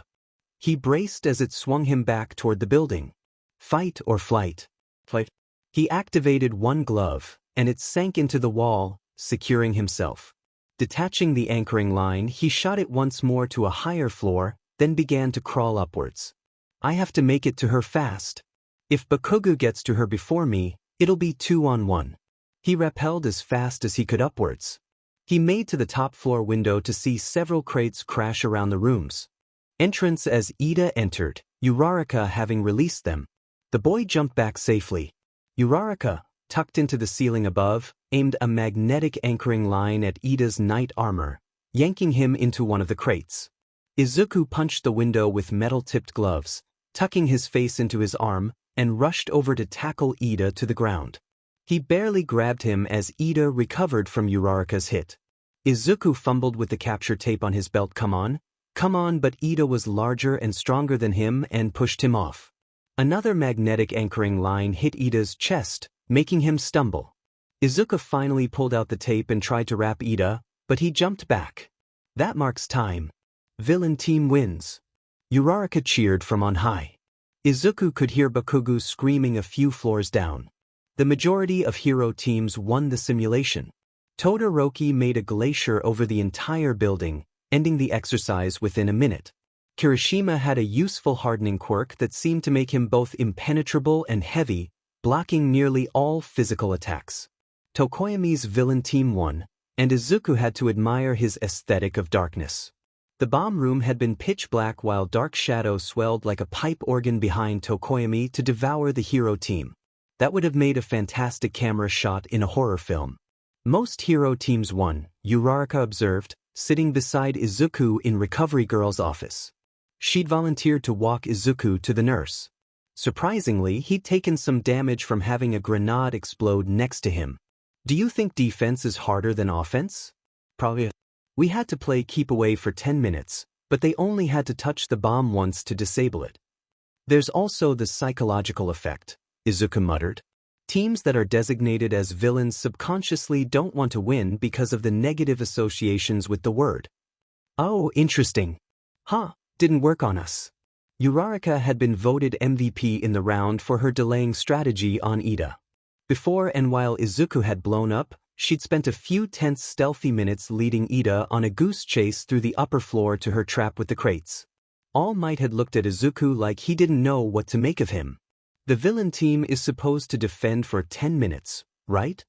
He braced as it swung him back toward the building. Fight or flight. Flight. He activated one glove, and it sank into the wall, securing himself. Detaching the anchoring line, he shot it once more to a higher floor, then began to crawl upwards. "I have to make it to her fast. If Bakugo gets to her before me, it'll be 2-on-1. He rappelled as fast as he could upwards. He made to the top floor window to see several crates crash around the rooms. Entrance as Ida entered, Uraraka having released them. The boy jumped back safely. Uraraka, tucked into the ceiling above, aimed a magnetic anchoring line at Ida's knight armor, yanking him into one of the crates. Izuku punched the window with metal-tipped gloves, tucking his face into his arm, and rushed over to tackle Ida to the ground. He barely grabbed him as Ida recovered from Uraraka's hit. Izuku fumbled with the capture tape on his belt. Come on, but Ida was larger and stronger than him and pushed him off. Another magnetic anchoring line hit Ida's chest, making him stumble. Izuku finally pulled out the tape and tried to wrap Ida, but he jumped back. That marks time. Villain team wins. Uraraka cheered from on high. Izuku could hear Bakugo screaming a few floors down. The majority of hero teams won the simulation. Todoroki made a glacier over the entire building, ending the exercise within a minute. Kirishima had a useful hardening quirk that seemed to make him both impenetrable and heavy, blocking nearly all physical attacks. Tokoyami's villain team won, and Izuku had to admire his aesthetic of darkness. The bomb room had been pitch black while dark shadow swelled like a pipe organ behind Tokoyami to devour the hero team. That would have made a fantastic camera shot in a horror film. Most hero teams won, Uraraka observed, sitting beside Izuku in Recovery Girl's office. She'd volunteered to walk Izuku to the nurse. Surprisingly, he'd taken some damage from having a grenade explode next to him. Do you think defense is harder than offense? Probably. We had to play keep away for 10 minutes, but they only had to touch the bomb once to disable it. There's also the psychological effect, Izuku muttered. Teams that are designated as villains subconsciously don't want to win because of the negative associations with the word. Oh, interesting. Didn't work on us. Uraraka had been voted MVP in the round for her delaying strategy on Ida. Before and while Izuku had blown up, she'd spent a few tense stealthy minutes leading Ida on a goose chase through the upper floor to her trap with the crates. All Might had looked at Izuku like he didn't know what to make of him. The villain team is supposed to defend for 10 minutes, right?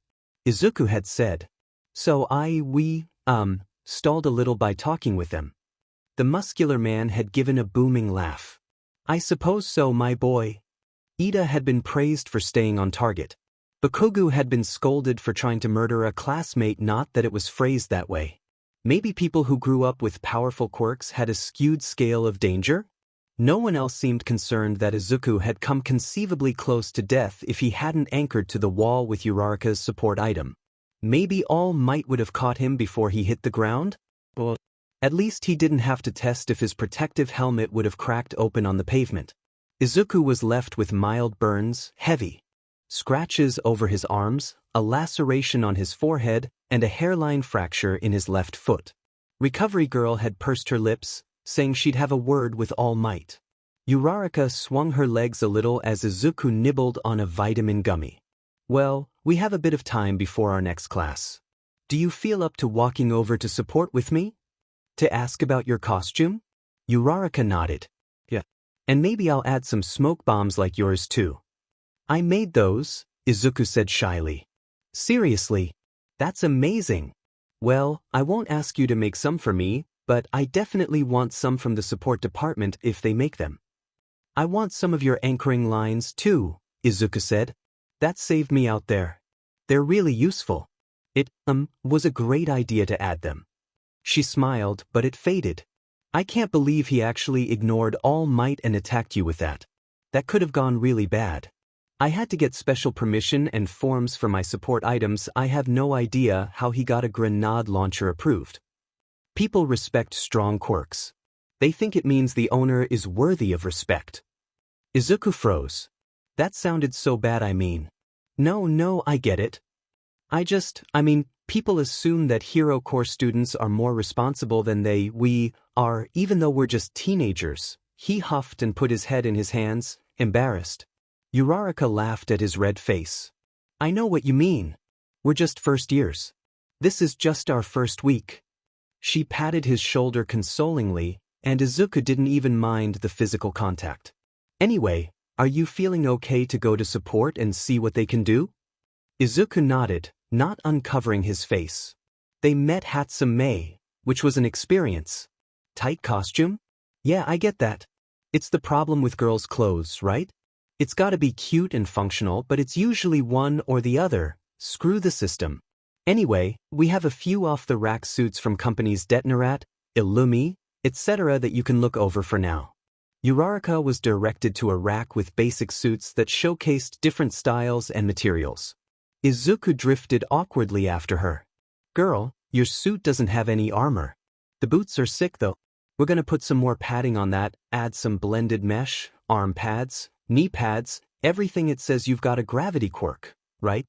Izuku had said. So we stalled a little by talking with them. The muscular man had given a booming laugh. I suppose so, my boy. Ida had been praised for staying on target. Bakugo had been scolded for trying to murder a classmate, not that it was phrased that way. Maybe people who grew up with powerful quirks had a skewed scale of danger? No one else seemed concerned that Izuku had come conceivably close to death if he hadn't anchored to the wall with Uraraka's support item. Maybe All Might would have caught him before he hit the ground? Well, at least he didn't have to test if his protective helmet would have cracked open on the pavement. Izuku was left with mild burns, heavy scratches over his arms, a laceration on his forehead, and a hairline fracture in his left foot. Recovery Girl had pursed her lips, saying she'd have a word with All Might. Uraraka swung her legs a little as Izuku nibbled on a vitamin gummy. Well, we have a bit of time before our next class. Do you feel up to walking over to support with me? To ask about your costume? Uraraka nodded. Yeah. And maybe I'll add some smoke bombs like yours too. I made those, Izuku said shyly. Seriously? That's amazing. Well, I won't ask you to make some for me, but I definitely want some from the support department if they make them. I want some of your anchoring lines too, Izuku said. That saved me out there. They're really useful. It, was a great idea to add them. She smiled, but it faded. I can't believe he actually ignored All Might and attacked you with that. That could have gone really bad. I had to get special permission and forms for my support items. I have no idea how he got a grenade launcher approved. People respect strong quirks. They think it means the owner is worthy of respect. Izuku froze. That sounded so bad. No, I get it. People assume that Hero Corps students are more responsible than we are, even though we're just teenagers. He huffed and put his head in his hands, embarrassed. Uraraka laughed at his red face. I know what you mean. We're just first years. This is just our first week. She patted his shoulder consolingly, and Izuku didn't even mind the physical contact. Anyway, are you feeling okay to go to support and see what they can do? Izuku nodded, not uncovering his face. They met Hatsume, which was an experience. Tight costume? Yeah, I get that. It's the problem with girls' clothes, right? It's gotta be cute and functional, but it's usually one or the other. Screw the system. Anyway, we have a few off-the-rack suits from companies Detonarat, Illumi, etc. that you can look over for now. Uraraka was directed to a rack with basic suits that showcased different styles and materials. Izuku drifted awkwardly after her. Girl, your suit doesn't have any armor. The boots are sick though. We're gonna put some more padding on that, add some blended mesh, arm pads, knee pads, everything. It says you've got a gravity quirk, right?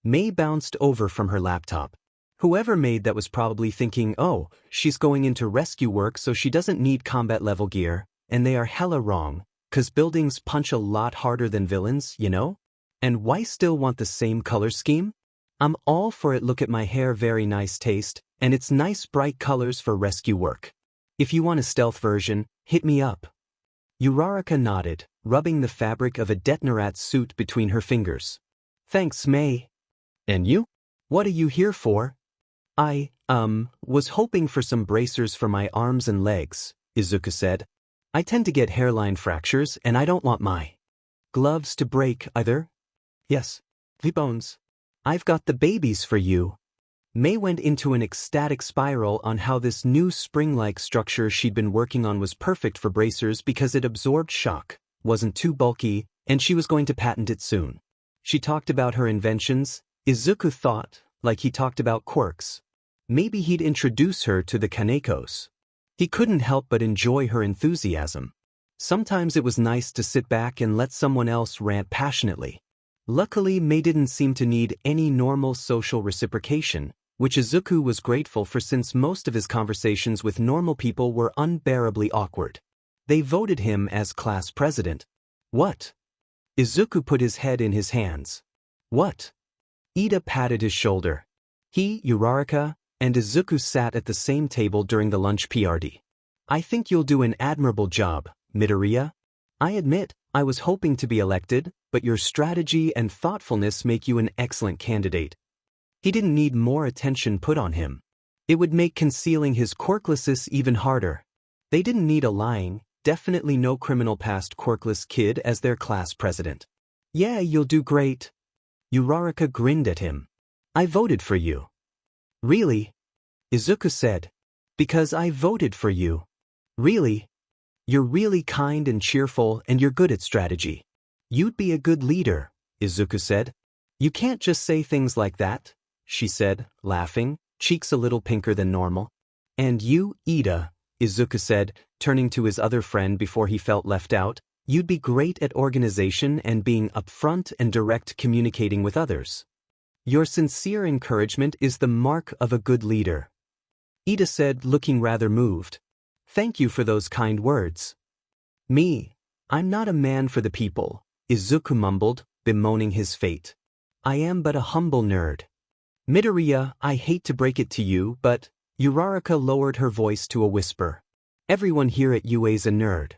May bounced over from her laptop. Whoever made that was probably thinking, oh, she's going into rescue work so she doesn't need combat level gear, and they are hella wrong, 'cause buildings punch a lot harder than villains, you know? And why still want the same color scheme? I'm all for it. Look at my hair, very nice taste, and it's nice bright colors for rescue work. If you want a stealth version, hit me up. Uraraka nodded, rubbing the fabric of a Detnerat suit between her fingers. Thanks, May. And you? What are you here for? I was hoping for some bracers for my arms and legs, Izuku said. I tend to get hairline fractures and I don't want my gloves to break either. Yes, the bones. I've got the babies for you. May went into an ecstatic spiral on how this new spring-like structure she'd been working on was perfect for bracers because it absorbed shock, wasn't too bulky, and she was going to patent it soon. She talked about her inventions. Izuku thought, like he talked about quirks. Maybe he'd introduce her to the Kanekos. He couldn't help but enjoy her enthusiasm. Sometimes it was nice to sit back and let someone else rant passionately. Luckily, May didn't seem to need any normal social reciprocation, which Izuku was grateful for since most of his conversations with normal people were unbearably awkward. They voted him as class president. What? Izuku put his head in his hands. What? Ida patted his shoulder. He, Uraraka, and Izuku sat at the same table during the lunch PRD. I think you'll do an admirable job, Midoriya. I admit, I was hoping to be elected, but your strategy and thoughtfulness make you an excellent candidate. He didn't need more attention put on him. It would make concealing his quirklessness even harder. They didn't need a lying, definitely no criminal past quirkless kid as their class president. Yeah, you'll do great. Uraraka grinned at him. I voted for you. Really? Izuku said. Because I voted for you. Really? You're really kind and cheerful and you're good at strategy. You'd be a good leader, Izuku said. You can't just say things like that, she said, laughing, cheeks a little pinker than normal. And you, Ida, Izuku said, turning to his other friend before he felt left out, you'd be great at organization and being upfront and direct communicating with others. Your sincere encouragement is the mark of a good leader. Ida said, looking rather moved. Thank you for those kind words. Me, I'm not a man for the people, Izuku mumbled, bemoaning his fate. I am but a humble nerd. Midoriya, I hate to break it to you, but Uraraka lowered her voice to a whisper. Everyone here at UA's a nerd.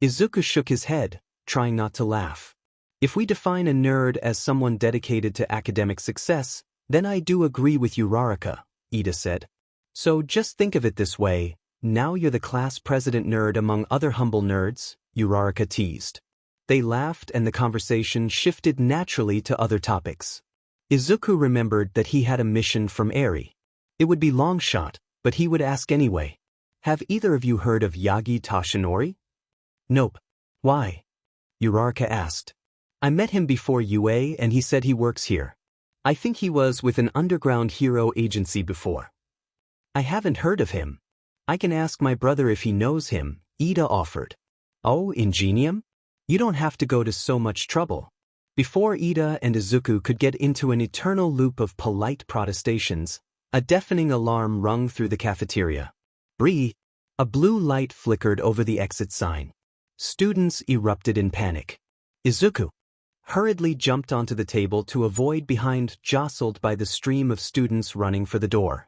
Izuku shook his head, trying not to laugh. If we define a nerd as someone dedicated to academic success, then I do agree with Uraraka, Ida said. So just think of it this way, now you're the class president nerd among other humble nerds, Uraraka teased. They laughed and the conversation shifted naturally to other topics. Izuku remembered that he had a mission from Eri. It would be long shot, but he would ask anyway. Have either of you heard of Yagi Toshinori? Nope. Why? Uraraka asked. I met him before UA and he said he works here. I think he was with an underground hero agency before. I haven't heard of him. I can ask my brother if he knows him, Ida offered. Oh, Ingenium? You don't have to go to so much trouble. Before Ida and Izuku could get into an eternal loop of polite protestations, a deafening alarm rung through the cafeteria. Bree! A blue light flickered over the exit sign. Students erupted in panic. Izuku hurriedly jumped onto the table to avoid being jostled by the stream of students running for the door.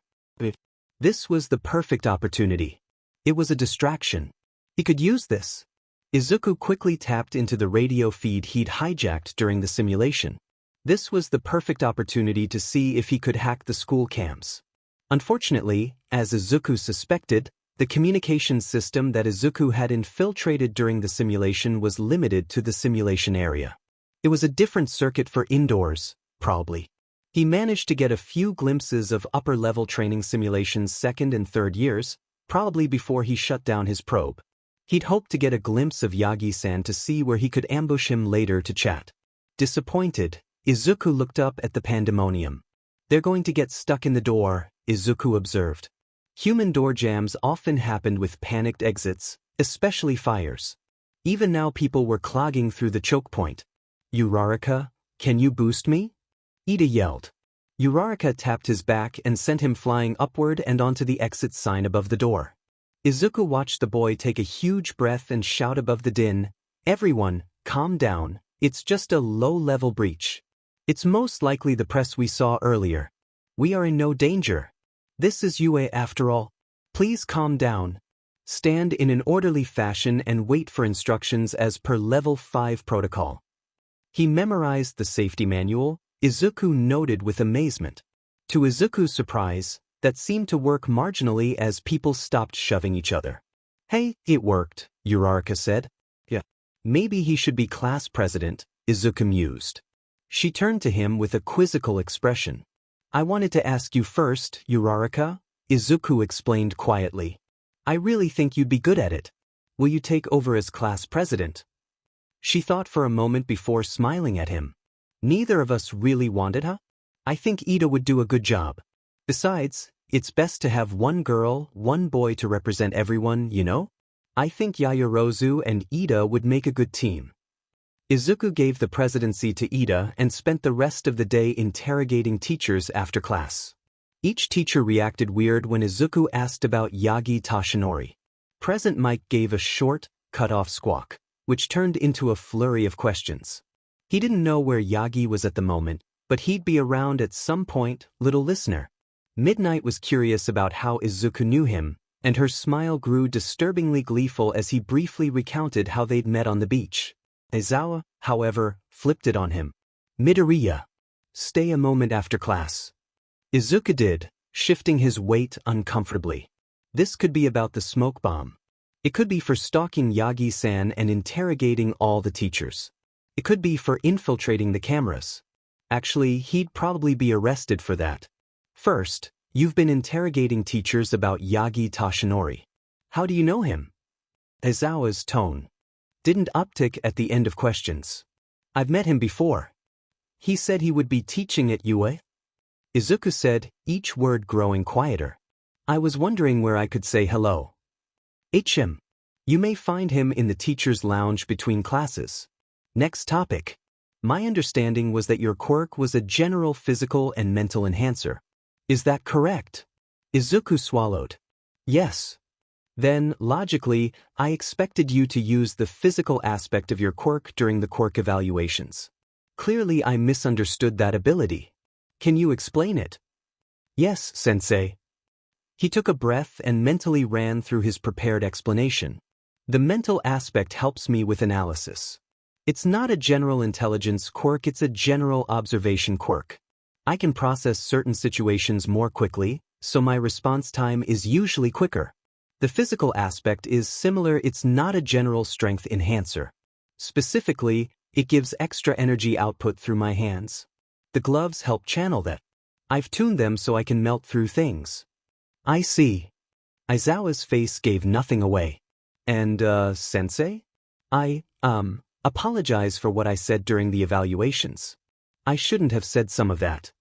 This was the perfect opportunity. It was a distraction. He could use this. Izuku quickly tapped into the radio feed he'd hijacked during the simulation. This was the perfect opportunity to see if he could hack the school camps. Unfortunately, as Izuku suspected, the communications system that Izuku had infiltrated during the simulation was limited to the simulation area. It was a different circuit for indoors, probably. He managed to get a few glimpses of upper-level training simulations second and third years, probably before he shut down his probe. He'd hoped to get a glimpse of Yagi-san to see where he could ambush him later to chat. Disappointed, Izuku looked up at the pandemonium. They're going to get stuck in the door, Izuku observed. Human door jams often happened with panicked exits, especially fires. Even now people were clogging through the choke point. Uraraka, can you boost me? Ida yelled. Uraraka tapped his back and sent him flying upward and onto the exit sign above the door. Izuku watched the boy take a huge breath and shout above the din, "Everyone, calm down, it's just a low-level breach. It's most likely the press we saw earlier. We are in no danger. This is UA after all. Please calm down. Stand in an orderly fashion and wait for instructions as per Level 5 protocol." He memorized the safety manual, Izuku noted with amazement. To Izuku's surprise, that seemed to work marginally as people stopped shoving each other. "Hey, it worked," Uraraka said. "Yeah. Maybe he should be class president," Izuku mused. She turned to him with a quizzical expression. "I wanted to ask you first, Uraraka," Izuku explained quietly. "I really think you'd be good at it. Will you take over as class president?" She thought for a moment before smiling at him. "Neither of us really wanted her? I think Ida would do a good job. Besides, it's best to have one girl, one boy to represent everyone, you know? I think Yaoyorozu and Ida would make a good team." Izuku gave the presidency to Ida and spent the rest of the day interrogating teachers after class. Each teacher reacted weird when Izuku asked about Yagi Tashinori. Present Mike gave a short, cut-off squawk, which turned into a flurry of questions. He didn't know where Yagi was at the moment, but he'd be around at some point, little listener. Midnight was curious about how Izuku knew him, and her smile grew disturbingly gleeful as he briefly recounted how they'd met on the beach. Aizawa, however, flipped it on him. "Midoriya. Stay a moment after class." Izuku did, shifting his weight uncomfortably. This could be about the smoke bomb. It could be for stalking Yagi-san and interrogating all the teachers. It could be for infiltrating the cameras. Actually, he'd probably be arrested for that. "First, you've been interrogating teachers about Yagi Tashinori. How do you know him?" Aizawa's tone didn't uptick at the end of questions. "I've met him before. He said he would be teaching at UA." Izuku said, each word growing quieter. "I was wondering where I could say hello." "HM. You may find him in the teacher's lounge between classes." Next topic. "My understanding was that your quirk was a general physical and mental enhancer. Is that correct?" Izuku swallowed. "Yes. Then, logically, I expected you to use the physical aspect of your quirk during the quirk evaluations. Clearly I misunderstood that ability. Can you explain it?" "Yes, sensei." He took a breath and mentally ran through his prepared explanation. "The mental aspect helps me with analysis. It's not a general intelligence quirk, it's a general observation quirk. I can process certain situations more quickly, so my response time is usually quicker. The physical aspect is similar, it's not a general strength enhancer. Specifically, it gives extra energy output through my hands. The gloves help channel that. I've tuned them so I can melt through things." "I see." Aizawa's face gave nothing away. "And, sensei? I apologize for what I said during the evaluations. I shouldn't have said some of that."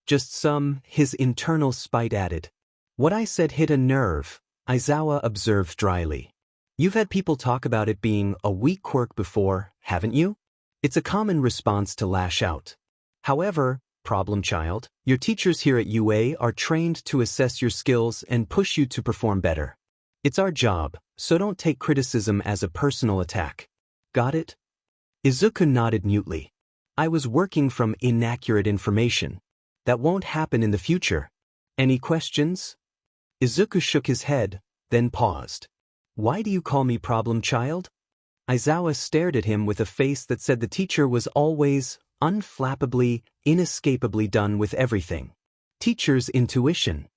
"Just some," his internal spite added. "What I said hit a nerve," Aizawa observed dryly. "You've had people talk about it being a weak quirk before, haven't you? It's a common response to lash out. However, problem child, your teachers here at UA are trained to assess your skills and push you to perform better. It's our job, so don't take criticism as a personal attack. Got it?" Izuku nodded mutely. "I was working from inaccurate information. That won't happen in the future. Any questions?" Izuku shook his head, then paused. "Why do you call me problem child?" Aizawa stared at him with a face that said the teacher was always, unflappably, inescapably done with everything. Teacher's intuition.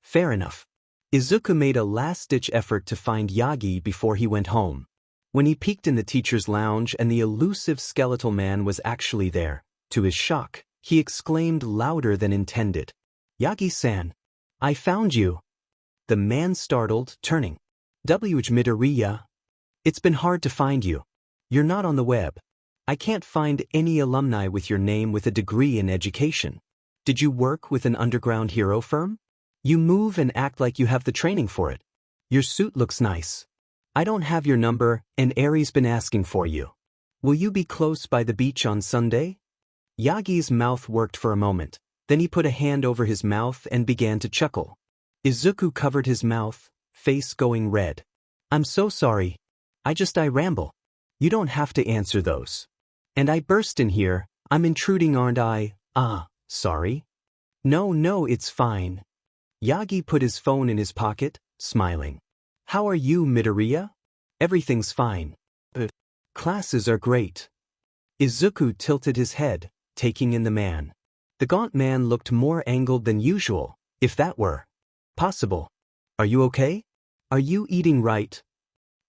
Fair enough. Izuku made a last-ditch effort to find Yagi before he went home. When he peeked in the teacher's lounge and the elusive skeletal man was actually there, to his shock, he exclaimed louder than intended. "Yagi-san! I found you!" The man startled, turning. "WH Midoriya? It's been hard to find you. You're not on the web." I can't find any alumni with your name with a degree in education. Did you work with an underground hero firm? You move and act like you have the training for it. Your suit looks nice. I don't have your number, and Eri's been asking for you. Will you be close by the beach on Sunday? Yagi's mouth worked for a moment, then he put a hand over his mouth and began to chuckle. Izuku covered his mouth, face going red. I'm so sorry. I ramble. You don't have to answer those. And I burst in here, I'm intruding, aren't I? Sorry. No, it's fine. Yagi put his phone in his pocket, smiling. How are you, Midoriya? Everything's fine. Classes are great. Izuku tilted his head, taking in the man. The gaunt man looked more angled than usual, if that were possible. Are you okay? Are you eating right?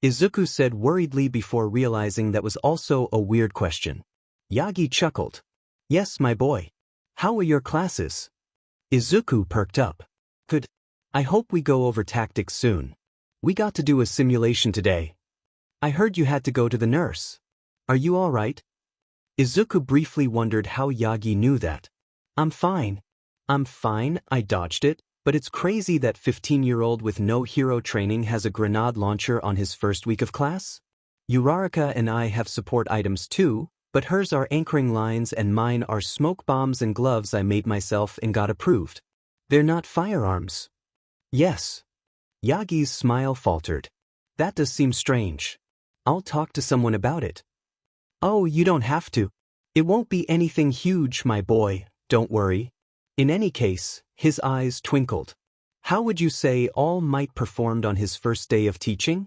Izuku said worriedly before realizing that was also a weird question. Yagi chuckled. Yes, my boy. How are your classes? Izuku perked up. Good. I hope we go over tactics soon. We got to do a simulation today. I heard you had to go to the nurse. Are you all right? Izuku briefly wondered how Yagi knew that. I'm fine. I dodged it, but it's crazy that 15-year-old with no hero training has a grenade launcher on his first week of class. Uraraka and I have support items too, but hers are anchoring lines and mine are smoke bombs and gloves I made myself and got approved. They're not firearms. Yes. Yagi's smile faltered. That does seem strange. I'll talk to someone about it. Oh, you don't have to. It won't be anything huge, my boy, don't worry. In any case, his eyes twinkled. How would you say All Might performed on his first day of teaching?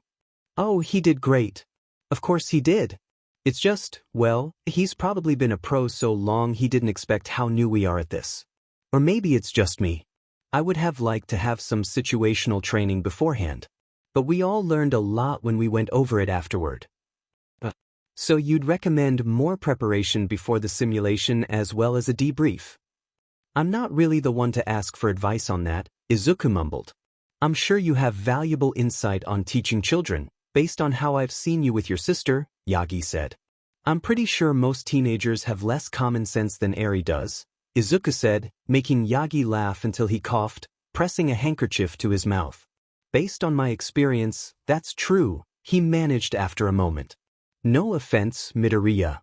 Oh, he did great. Of course he did. It's just, well, he's probably been a pro so long he didn't expect how new we are at this. Or maybe it's just me. I would have liked to have some situational training beforehand. But we all learned a lot when we went over it afterward. So you'd recommend more preparation before the simulation as well as a debrief? I'm not really the one to ask for advice on that, Izuku mumbled. I'm sure you have valuable insight on teaching children, based on how I've seen you with your sister, Yagi said. I'm pretty sure most teenagers have less common sense than Eri does, Izuku said, making Yagi laugh until he coughed, pressing a handkerchief to his mouth. Based on my experience, that's true, he managed after a moment. No offense, Midoriya.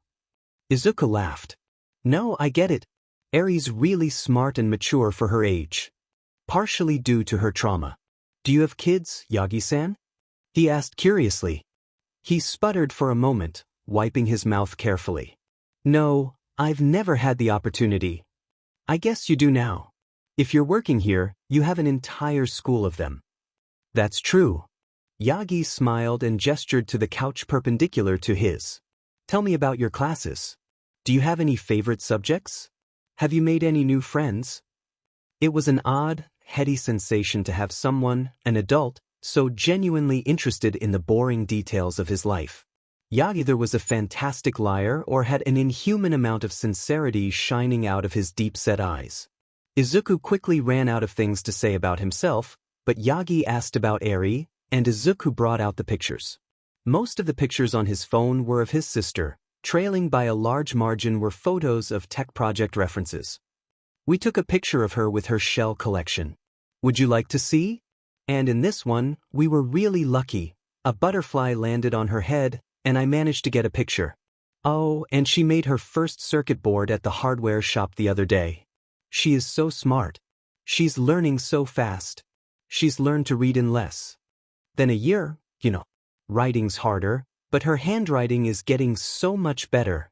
Izuku laughed. No, I get it. Eri's really smart and mature for her age. Partially due to her trauma. Do you have kids, Yagi-san? He asked curiously. He sputtered for a moment, wiping his mouth carefully. No, I've never had the opportunity. I guess you do now. If you're working here, you have an entire school of them. That's true. Yagi smiled and gestured to the couch perpendicular to his. Tell me about your classes. Do you have any favorite subjects? Have you made any new friends? It was an odd, heady sensation to have someone, an adult, so genuinely interested in the boring details of his life. Yagi either was a fantastic liar or had an inhuman amount of sincerity shining out of his deep-set eyes. Izuku quickly ran out of things to say about himself, but Yagi asked about Eri, and Izuku brought out the pictures. Most of the pictures on his phone were of his sister. Trailing by a large margin were photos of tech project references. We took a picture of her with her shell collection. Would you like to see? And in this one, we were really lucky. A butterfly landed on her head, and I managed to get a picture. Oh, and she made her first circuit board at the hardware shop the other day. She is so smart. She's learning so fast. She's learned to read in less than a year, Writing's harder, but her handwriting is getting so much better.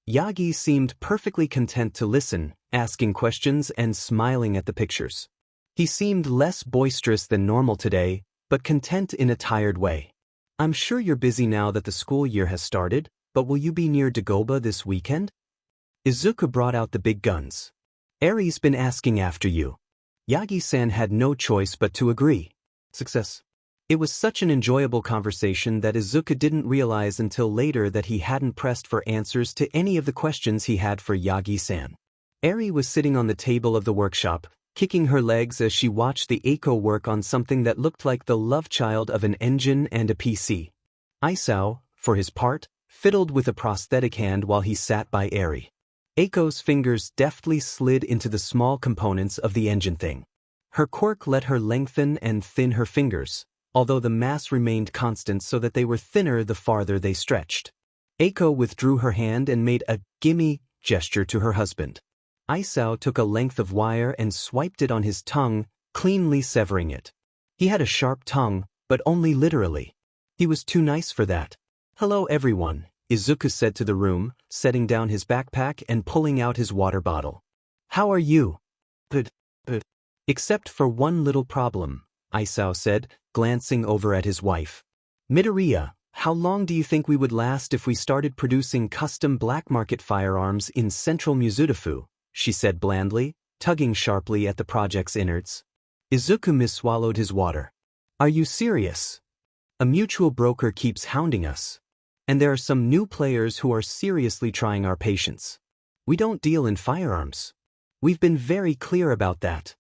Yagi seemed perfectly content to listen, asking questions and smiling at the pictures. He seemed less boisterous than normal today, but content in a tired way. I'm sure you're busy now that the school year has started, but will you be near Dagoba this weekend? Izuku brought out the big guns. Eri's been asking after you. Yagi-san had no choice but to agree. Success. It was such an enjoyable conversation that Izuku didn't realize until later that he hadn't pressed for answers to any of the questions he had for Yagi-san. Eri was sitting on the table of the workshop, kicking her legs as she watched the Eiko work on something that looked like the love child of an engine and a PC. Isao, for his part, fiddled with a prosthetic hand while he sat by Eri. Eiko's fingers deftly slid into the small components of the engine thing. Her quirk let her lengthen and thin her fingers, although the mass remained constant so that they were thinner the farther they stretched. Eiko withdrew her hand and made a gimme gesture to her husband. Isao took a length of wire and swiped it on his tongue, cleanly severing it. He had a sharp tongue, but only literally. He was too nice for that. "Hello everyone," Izuku said to the room, setting down his backpack and pulling out his water bottle. "How are you?" Good. "Except for one little problem," Isao said, glancing over at his wife. "Midoriya, how long do you think we would last if we started producing custom black market firearms in Central Mizudafu?" she said blandly, tugging sharply at the project's innards. Izuku misswallowed his water. "Are you serious? A mutual broker keeps hounding us. And there are some new players who are seriously trying our patience. We don't deal in firearms. We've been very clear about that."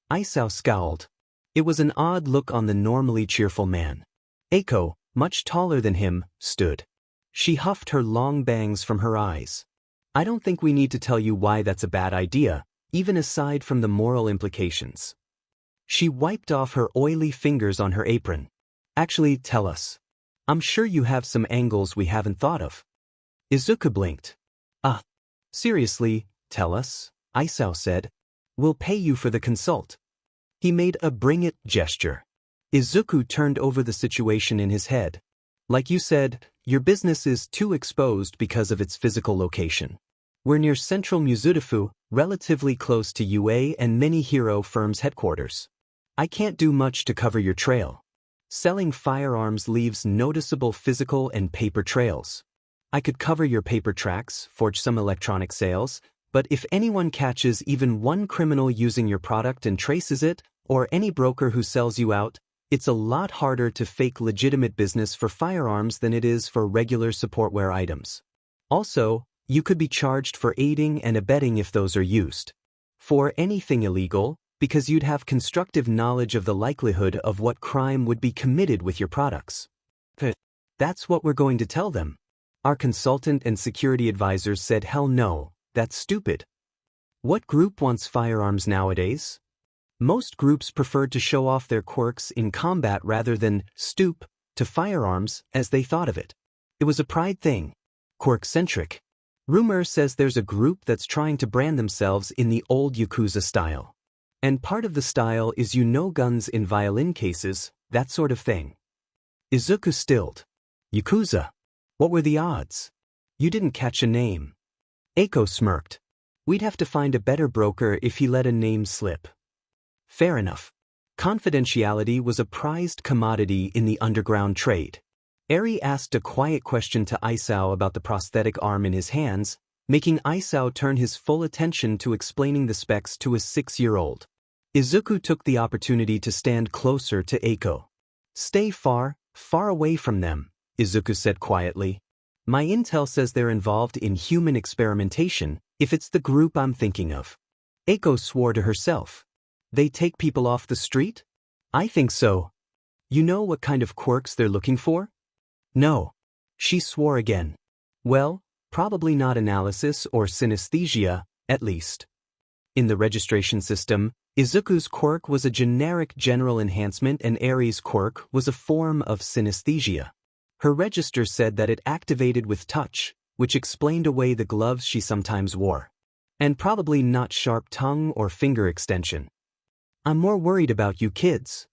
Isao scowled. It was an odd look on the normally cheerful man. Eiko, much taller than him, stood. She huffed her long bangs from her eyes. "I don't think we need to tell you why that's a bad idea, even aside from the moral implications." She wiped off her oily fingers on her apron. "Actually, tell us. I'm sure you have some angles we haven't thought of." Izuku blinked. Seriously, tell us," Isao said. "We'll pay you for the consult." He made a bring it gesture. Izuku turned over the situation in his head. "Like you said, your business is too exposed because of its physical location. We're near Central Mizudafu, relatively close to UA and many hero firms' headquarters. I can't do much to cover your trail. Selling firearms leaves noticeable physical and paper trails. I could cover your paper tracks, forge some electronic sales, but if anyone catches even one criminal using your product and traces it, or any broker who sells you out, it's a lot harder to fake legitimate business for firearms than it is for regular supportwear items. Also, you could be charged for aiding and abetting if those are used. For anything illegal, because you'd have constructive knowledge of the likelihood of what crime would be committed with your products." "That's what we're going to tell them." Our consultant and security advisors said hell no, that's stupid. What group wants firearms nowadays? Most groups preferred to show off their quirks in combat rather than stoop to firearms as they thought of it. It was a pride thing. Quirk-centric. Rumor says there's a group that's trying to brand themselves in the old Yakuza style. And part of the style is guns in violin cases, that sort of thing. Izuku stilled. Yakuza. What were the odds? You didn't catch a name. Eiko smirked. We'd have to find a better broker if he let a name slip. Fair enough. Confidentiality was a prized commodity in the underground trade. Eri asked a quiet question to Isao about the prosthetic arm in his hands, making Isao turn his full attention to explaining the specs to a 6-year-old. Izuku took the opportunity to stand closer to Eiko. "Stay far, far away from them," Izuku said quietly. "My intel says they're involved in human experimentation, if it's the group I'm thinking of." Eiko swore to herself. "They take people off the street?" "I think so." "You know what kind of quirks they're looking for?" "No." She swore again. "Well, probably not analysis or synesthesia, at least." In the registration system, Izuku's quirk was a generic general enhancement and Eri's quirk was a form of synesthesia. Her register said that it activated with touch, which explained away the gloves she sometimes wore. And probably not sharp tongue or finger extension. "I'm more worried about you kids."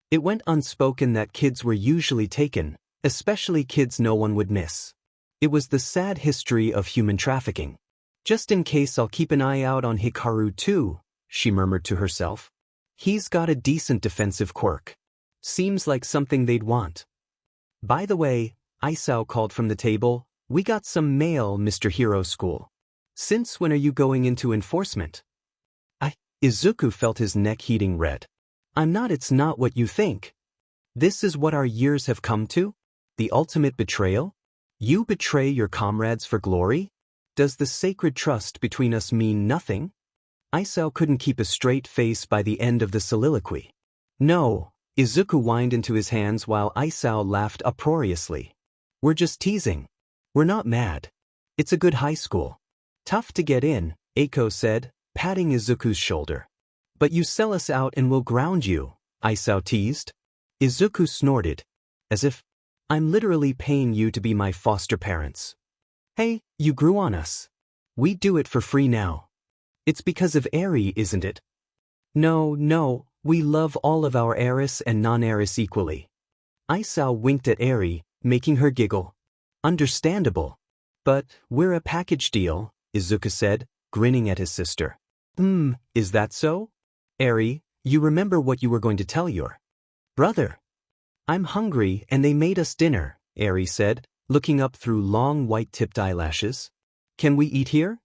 It went unspoken that kids were usually taken, especially kids no one would miss. It was the sad history of human trafficking. "Just in case, I'll keep an eye out on Hikaru too," she murmured to herself. "He's got a decent defensive quirk. Seems like something they'd want." "By the way," Isao called from the table, "we got some mail, Mr. Hero School. Since when are you going into enforcement?" Izuku felt his neck heating red. It's not what you think. This is what our years have come to? The ultimate betrayal? You betray your comrades for glory? Does the sacred trust between us mean nothing?" Isao couldn't keep a straight face by the end of the soliloquy. "No," Izuku whined into his hands while Isao laughed uproariously. "We're just teasing. We're not mad. It's a good high school. Tough to get in, Eiko said, patting Izuku's shoulder. But you sell us out and we'll ground you, Isao teased. Izuku snorted, as if, I'm literally paying you to be my foster parents. Hey, you grew on us. We do it for free now. It's because of Eri, isn't it? No, we love all of our heiress and non-heiress equally. Isao winked at Eri, making her giggle. Understandable. But we're a package deal, Izuku said, grinning at his sister. Is that so? Eri, you remember what you were going to tell your brother? I'm hungry and they made us dinner, Eri said, looking up through long white-tipped eyelashes. Can we eat here?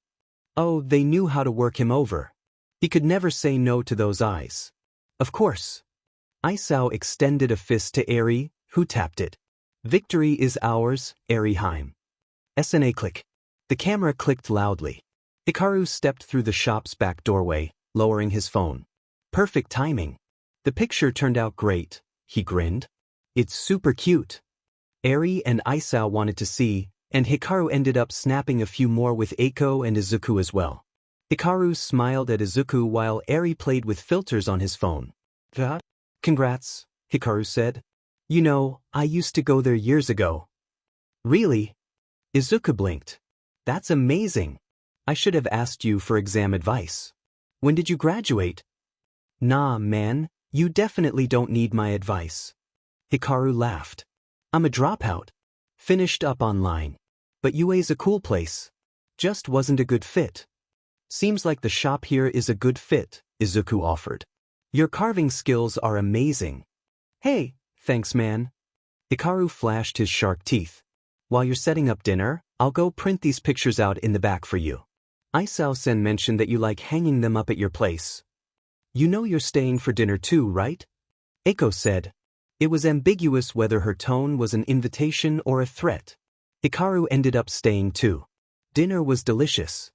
Oh, they knew how to work him over. He could never say no to those eyes. Of course. Isao extended a fist to Eri, who tapped it. Victory is ours, Eriheim. SNA click. The camera clicked loudly. Hikaru stepped through the shop's back doorway, lowering his phone. Perfect timing. The picture turned out great, he grinned. It's super cute. Eri and Isao wanted to see, and Hikaru ended up snapping a few more with Eiko and Izuku as well. Hikaru smiled at Izuku while Eri played with filters on his phone. Congrats, Hikaru said. You know, I used to go there years ago. Really? Izuku blinked. That's amazing. I should have asked you for exam advice. When did you graduate? Nah, man, you definitely don't need my advice. Hikaru laughed. I'm a dropout. Finished up online. But UA's a cool place. Just wasn't a good fit. Seems like the shop here is a good fit, Izuku offered. Your carving skills are amazing. Hey, thanks man. Hikaru flashed his shark teeth. While you're setting up dinner, I'll go print these pictures out in the back for you. Isao-sen mentioned that you like hanging them up at your place. You know you're staying for dinner too, right? Eiko said. It was ambiguous whether her tone was an invitation or a threat. Hikaru ended up staying too. Dinner was delicious.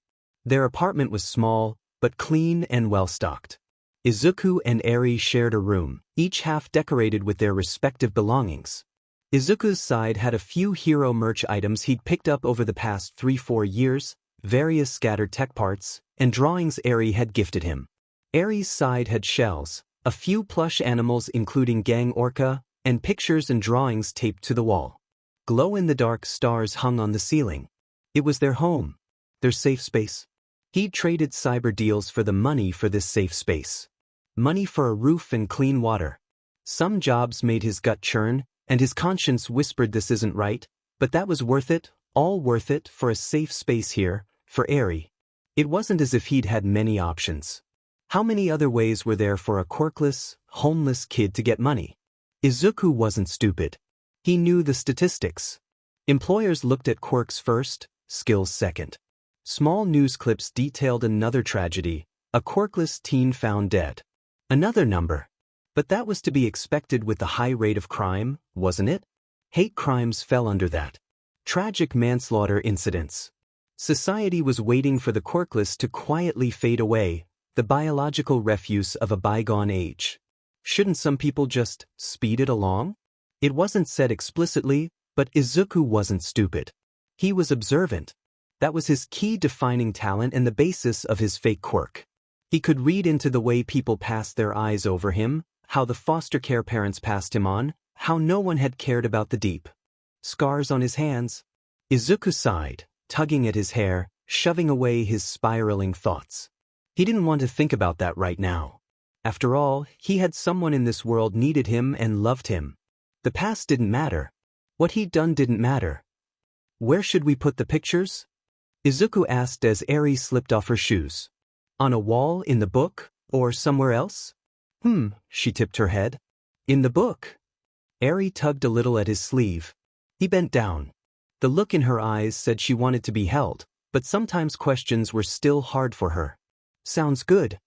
Their apartment was small, but clean and well-stocked. Izuku and Eri shared a room, each half decorated with their respective belongings. Izuku's side had a few hero merch items he'd picked up over the past 3-4 years, various scattered tech parts, and drawings Eri had gifted him. Eri's side had shells, a few plush animals including Gang Orca, and pictures and drawings taped to the wall. Glow-in-the-dark stars hung on the ceiling. It was their home, their safe space. He'd traded cyber deals for the money for this safe space. Money for a roof and clean water. Some jobs made his gut churn, and his conscience whispered this isn't right, but that was worth it, all worth it for a safe space here, for Eri. It wasn't as if he'd had many options. How many other ways were there for a quirkless, homeless kid to get money? Izuku wasn't stupid. He knew the statistics. Employers looked at quirks first, skills second. Small news clips detailed another tragedy, a quirkless teen found dead. Another number. But that was to be expected with the high rate of crime, wasn't it? Hate crimes fell under that. Tragic manslaughter incidents. Society was waiting for the quirkless to quietly fade away, the biological refuse of a bygone age. Shouldn't some people just speed it along? It wasn't said explicitly, but Izuku wasn't stupid. He was observant. That was his key defining talent and the basis of his fake quirk. He could read into the way people passed their eyes over him, how the foster care parents passed him on, how no one had cared about the deep scars on his hands. Izuku sighed, tugging at his hair, shoving away his spiraling thoughts. He didn't want to think about that right now. After all, he had someone in this world needed him and loved him. The past didn't matter. What he'd done didn't matter. Where should we put the pictures? Izuku asked as Eri slipped off her shoes. On a wall in the book, or somewhere else? She tipped her head. In the book. Eri tugged a little at his sleeve. He bent down. The look in her eyes said she wanted to be held, but sometimes questions were still hard for her. Sounds good.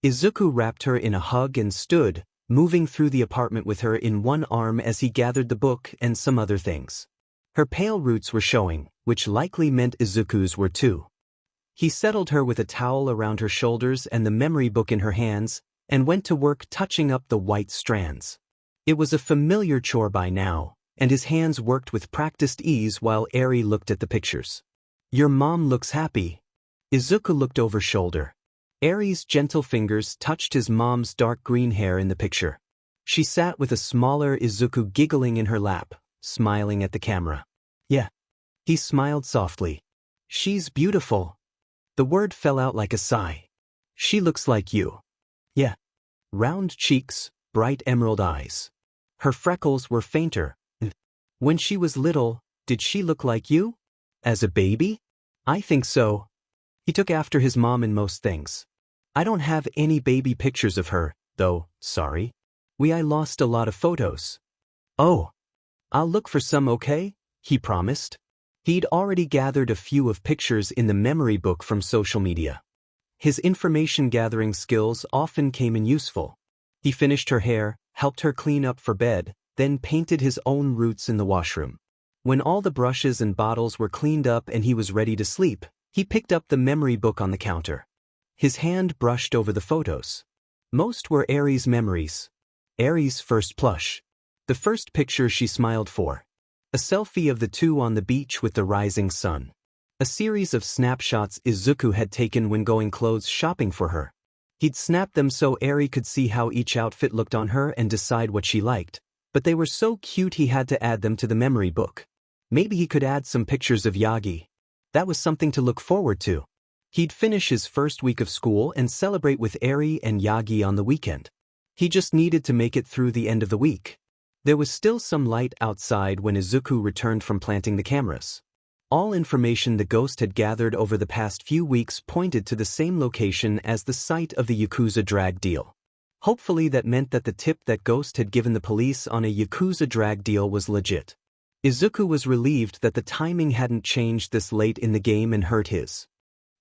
Izuku wrapped her in a hug and stood, moving through the apartment with her in one arm as he gathered the book and some other things. Her pale roots were showing, which likely meant Izuku's were too. He settled her with a towel around her shoulders and the memory book in her hands, and went to work touching up the white strands. It was a familiar chore by now, and his hands worked with practiced ease while Eri looked at the pictures. "Your mom looks happy." Izuku looked over shoulder. Eri's gentle fingers touched his mom's dark green hair in the picture. She sat with a smaller Izuku giggling in her lap, smiling at the camera. "Yeah." He smiled softly. "She's beautiful." The word fell out like a sigh. "She looks like you." "Yeah." Round cheeks, bright emerald eyes. Her freckles were fainter. "When she was little, did she look like you? As a baby?" "I think so." He took after his mom in most things. "I don't have any baby pictures of her, though, sorry. I lost a lot of photos." "Oh. I'll look for some, okay?" he promised. He'd already gathered a few of pictures in the memory book from social media. His information-gathering skills often came in useful. He finished her hair, helped her clean up for bed, then painted his own roots in the washroom. When all the brushes and bottles were cleaned up and he was ready to sleep, he picked up the memory book on the counter. His hand brushed over the photos. Most were Eri's memories. Eri's first plush. The first picture she smiled for. A selfie of the two on the beach with the rising sun. A series of snapshots Izuku had taken when going clothes shopping for her. He'd snapped them so Eri could see how each outfit looked on her and decide what she liked, but they were so cute he had to add them to the memory book. Maybe he could add some pictures of Yagi. That was something to look forward to. He'd finish his first week of school and celebrate with Eri and Yagi on the weekend. He just needed to make it through the end of the week. There was still some light outside when Izuku returned from planting the cameras. All information the ghost had gathered over the past few weeks pointed to the same location as the site of the Yakuza drag deal. Hopefully that meant that the tip that Ghost had given the police on a Yakuza drag deal was legit. Izuku was relieved that the timing hadn't changed this late in the game and hurt his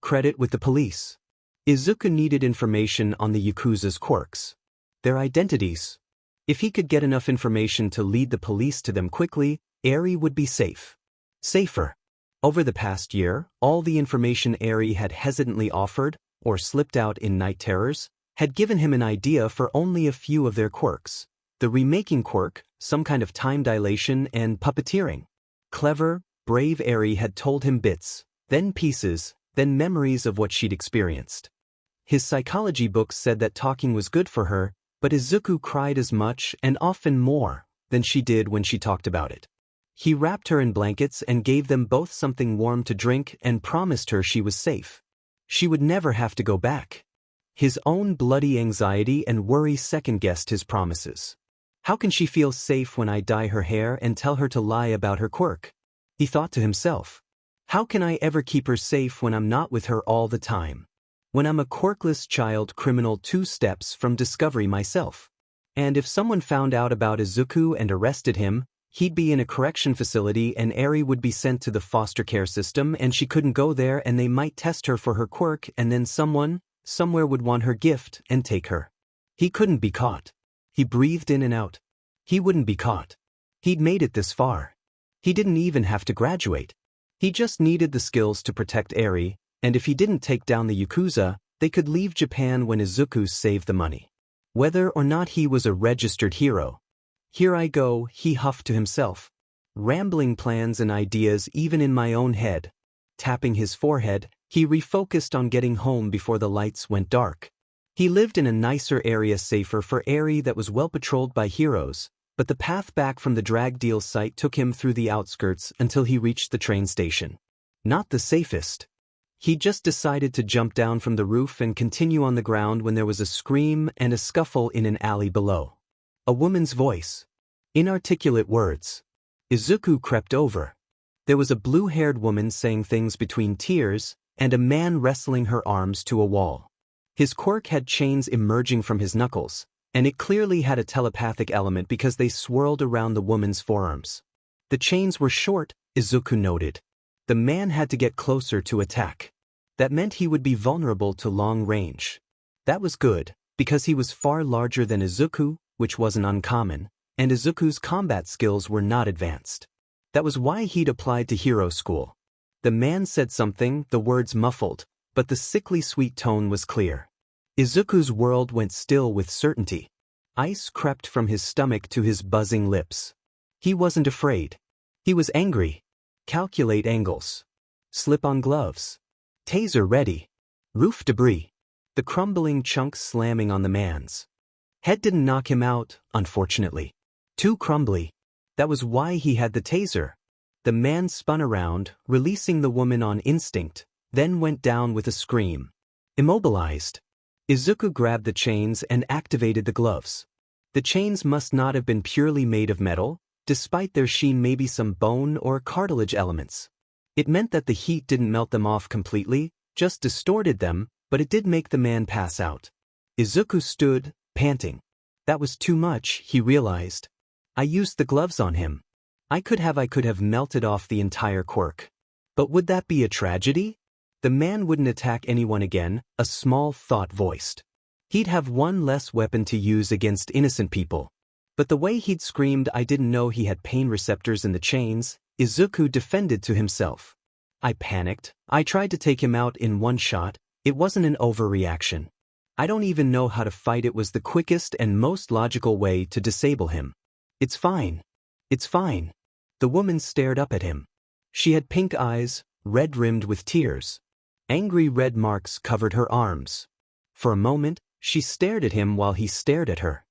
credit with the police. Izuku needed information on the Yakuza's quirks. Their identities. If he could get enough information to lead the police to them quickly, Eri would be safe. Safer. Over the past year, all the information Eri had hesitantly offered, or slipped out in night terrors, had given him an idea for only a few of their quirks. The remaking quirk, some kind of time dilation and puppeteering. Clever, brave Eri had told him bits, then pieces, then memories of what she'd experienced. His psychology books said that talking was good for her, but Izuku cried as much and often more than she did when she talked about it. He wrapped her in blankets and gave them both something warm to drink and promised her she was safe. She would never have to go back. His own bloody anxiety and worry second-guessed his promises. How can she feel safe when I dye her hair and tell her to lie about her quirk? He thought to himself. How can I ever keep her safe when I'm not with her all the time? When I'm a quirkless child criminal 2 steps from discovery myself? And if someone found out about Izuku and arrested him, he'd be in a correction facility and Eri would be sent to the foster care system and she couldn't go there and they might test her for her quirk and then someone, somewhere would want her gift and take her. He couldn't be caught. He breathed in and out. He wouldn't be caught. He'd made it this far. He didn't even have to graduate. He just needed the skills to protect Eri, and if he didn't take down the Yakuza, they could leave Japan when Izuku saved the money. Whether or not he was a registered hero. Here I go, he huffed to himself. Rambling plans and ideas even in my own head. Tapping his forehead, he refocused on getting home before the lights went dark. He lived in a nicer area safer for Eri that was well patrolled by heroes, but the path back from the drag deal site took him through the outskirts until he reached the train station. Not the safest. He just decided to jump down from the roof and continue on the ground when there was a scream and a scuffle in an alley below. A woman's voice. Inarticulate words. Izuku crept over. There was a blue-haired woman saying things between tears, and a man wrestling her arms to a wall. His quirk had chains emerging from his knuckles, and it clearly had a telepathic element because they swirled around the woman's forearms. The chains were short, Izuku noted. The man had to get closer to attack. That meant he would be vulnerable to long range. That was good, because he was far larger than Izuku, which wasn't uncommon, and Izuku's combat skills were not advanced. That was why he'd applied to hero school. The man said something, the words muffled, but the sickly sweet tone was clear. Izuku's world went still with certainty. Ice crept from his stomach to his buzzing lips. He wasn't afraid. He was angry. Calculate angles. Slip on gloves. Taser ready. Roof debris. The crumbling chunks slamming on the man's head didn't knock him out, unfortunately. Too crumbly. That was why he had the taser. The man spun around, releasing the woman on instinct, then went down with a scream. Immobilized. Izuku grabbed the chains and activated the gloves. The chains must not have been purely made of metal, despite their sheen maybe some bone or cartilage elements. It meant that the heat didn't melt them off completely, just distorted them, but it did make the man pass out. Izuku stood, panting. That was too much, he realized. I used the gloves on him. I could have melted off the entire Quirk. But would that be a tragedy? The man wouldn't attack anyone again, a small thought voiced. He'd have one less weapon to use against innocent people. But the way he'd screamed I didn't know he had pain receptors in the chains, Izuku defended to himself. I panicked. I tried to take him out in one shot. It wasn't an overreaction. I don't even know how to fight. It was the quickest and most logical way to disable him. It's fine. It's fine. The woman stared up at him. She had pink eyes, red-rimmed with tears. Angry red marks covered her arms. For a moment, she stared at him while he stared at her.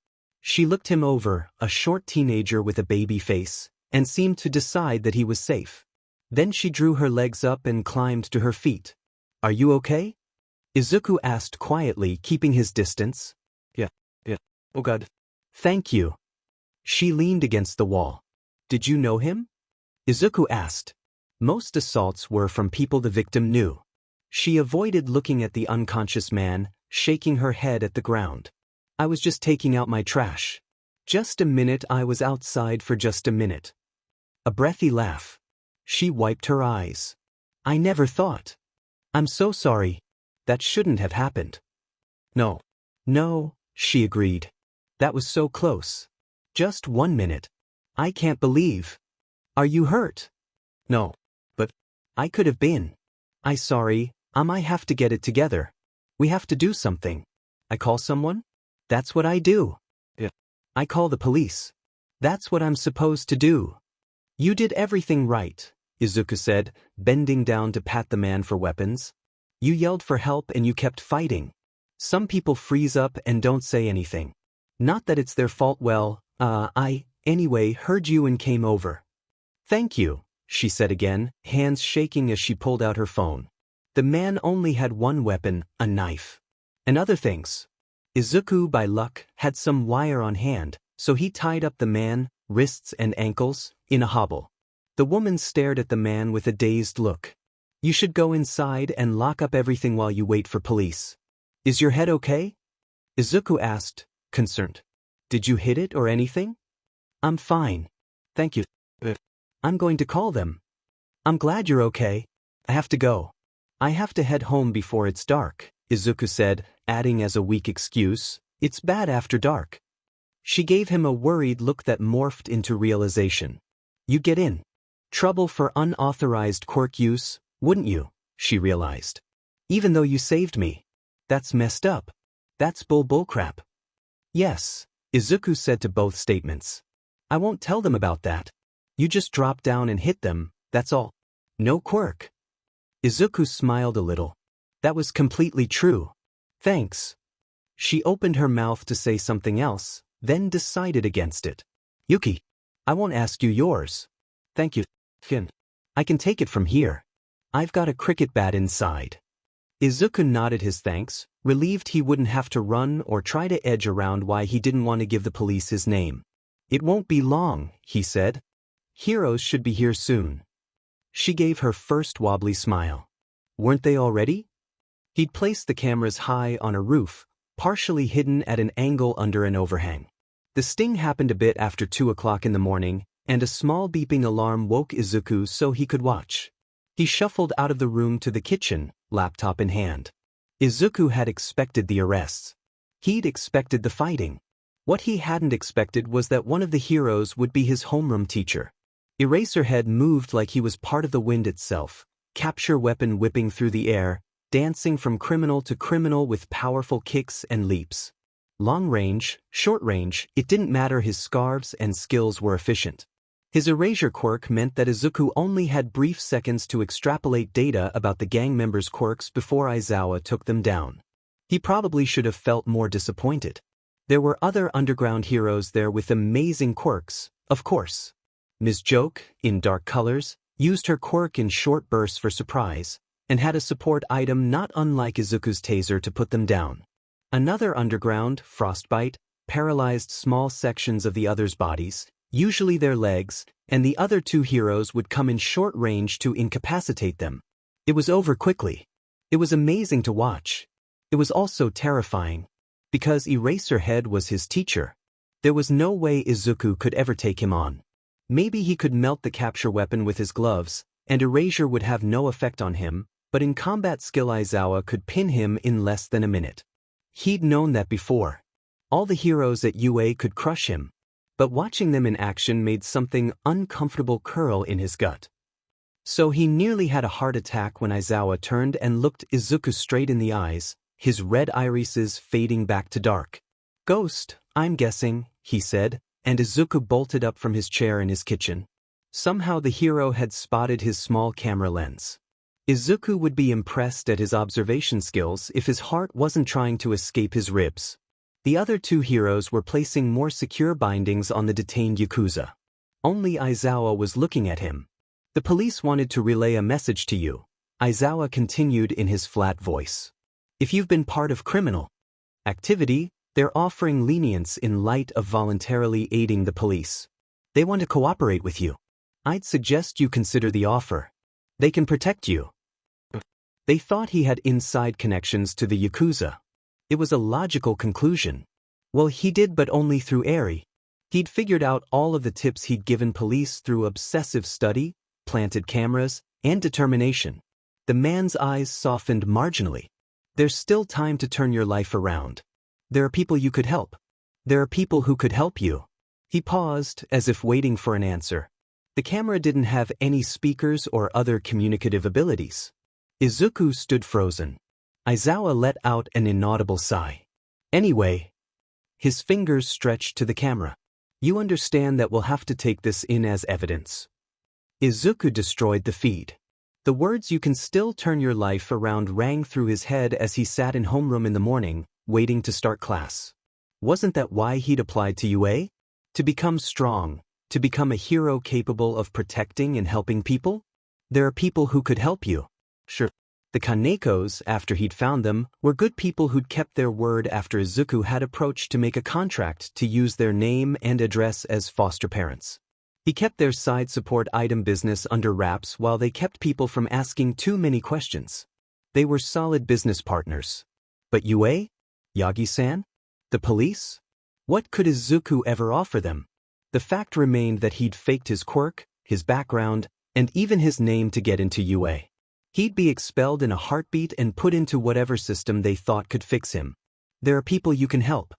She looked him over, a short teenager with a baby face, and seemed to decide that he was safe. Then she drew her legs up and climbed to her feet. Are you okay? Izuku asked quietly, keeping his distance. Yeah. Oh God. Thank you. She leaned against the wall. Did you know him? Izuku asked. Most assaults were from people the victim knew. She avoided looking at the unconscious man, shaking her head at the ground. I was just taking out my trash. Just a minute. I was outside for just a minute. A breathy laugh. She wiped her eyes. I never thought. I'm so sorry. That shouldn't have happened. No, she agreed. That was so close. Just 1 minute. I can't believe. Are you hurt? No. But I could have been. Sorry, I have to get it together. We have to do something. I call someone? That's what I do. Yeah. I call the police. That's what I'm supposed to do. You did everything right, Izuku said, bending down to pat the man for weapons. You yelled for help and you kept fighting. Some people freeze up and don't say anything. Not that it's their fault. Well, I, anyway, heard you and came over. Thank you, she said again, hands shaking as she pulled out her phone. The man only had one weapon, a knife. And other things. Izuku, by luck, had some wire on hand, so he tied up the man, wrists and ankles, in a hobble. The woman stared at the man with a dazed look. You should go inside and lock up everything while you wait for police. Is your head okay? Izuku asked, concerned. Did you hit it or anything? I'm fine. Thank you. I'm going to call them. I'm glad you're okay. I have to go. I have to head home before it's dark, Izuku said, adding as a weak excuse, it's bad after dark. She gave him a worried look that morphed into realization. You'd get in trouble for unauthorized quirk use, wouldn't you? She realized. Even though you saved me. That's messed up. That's bullcrap. Yes, Izuku said to both statements. I won't tell them about that. You just drop down and hit them, that's all. No quirk. Izuku smiled a little. That was completely true. Thanks. She opened her mouth to say something else, then decided against it. Yuki, I won't ask you yours. Thank you, Finn. I can take it from here. I've got a cricket bat inside. Izuku nodded his thanks, relieved he wouldn't have to run or try to edge around why he didn't want to give the police his name. It won't be long, he said. Heroes should be here soon. She gave her first wobbly smile. Weren't they already? He'd placed the cameras high on a roof, partially hidden at an angle under an overhang. The sting happened a bit after 2 o'clock in the morning, and a small beeping alarm woke Izuku so he could watch. He shuffled out of the room to the kitchen, laptop in hand. Izuku had expected the arrests. He'd expected the fighting. What he hadn't expected was that one of the heroes would be his homeroom teacher. Eraserhead moved like he was part of the wind itself, capture weapon whipping through the air, dancing from criminal to criminal with powerful kicks and leaps. Long range, short range, it didn't matter, his scarves and skills were efficient. His erasure quirk meant that Izuku only had brief seconds to extrapolate data about the gang members' quirks before Aizawa took them down. He probably should have felt more disappointed. There were other underground heroes there with amazing quirks, of course. Ms. Joke, in dark colors, used her quirk in short bursts for surprise, and had a support item not unlike Izuku's taser to put them down. Another underground, Frostbite, paralyzed small sections of the others' bodies, usually their legs, and the other two heroes would come in short range to incapacitate them. It was over quickly. It was amazing to watch. It was also terrifying. Because Eraserhead was his teacher, there was no way Izuku could ever take him on. Maybe he could melt the capture weapon with his gloves, and erasure would have no effect on him, but in combat skill Aizawa could pin him in less than a minute. He'd known that before. All the heroes at UA could crush him, but watching them in action made something uncomfortable curl in his gut. So he nearly had a heart attack when Aizawa turned and looked Izuku straight in the eyes, his red irises fading back to dark. "Ghost, I'm guessing," he said, and Izuku bolted up from his chair in his kitchen. Somehow the hero had spotted his small camera lens. Izuku would be impressed at his observation skills if his heart wasn't trying to escape his ribs. The other two heroes were placing more secure bindings on the detained Yakuza. Only Aizawa was looking at him. "The police wanted to relay a message to you," Aizawa continued in his flat voice. "If you've been part of criminal activity, they're offering lenience in light of voluntarily aiding the police. They want to cooperate with you. I'd suggest you consider the offer. They can protect you." They thought he had inside connections to the Yakuza. It was a logical conclusion. Well, he did, but only through Eri. He'd figured out all of the tips he'd given police through obsessive study, planted cameras, and determination. The man's eyes softened marginally. "There's still time to turn your life around. There are people you could help. There are people who could help you." He paused, as if waiting for an answer. The camera didn't have any speakers or other communicative abilities. Izuku stood frozen. Aizawa let out an inaudible sigh. "Anyway." His fingers stretched to the camera. "You understand that we'll have to take this in as evidence." Izuku destroyed the feed. The words "you can still turn your life around" rang through his head as he sat in homeroom in the morning, waiting to start class. Wasn't that why he'd applied to UA? To become strong, to become a hero capable of protecting and helping people? There are people who could help you. Sure. The Kanekos, after he'd found them, were good people who'd kept their word after Izuku had approached to make a contract to use their name and address as foster parents. He kept their side support item business under wraps while they kept people from asking too many questions. They were solid business partners. But UA? Yagi-san? The police? What could Izuku ever offer them? The fact remained that he'd faked his quirk, his background, and even his name to get into UA. He'd be expelled in a heartbeat and put into whatever system they thought could fix him. There are people you can help.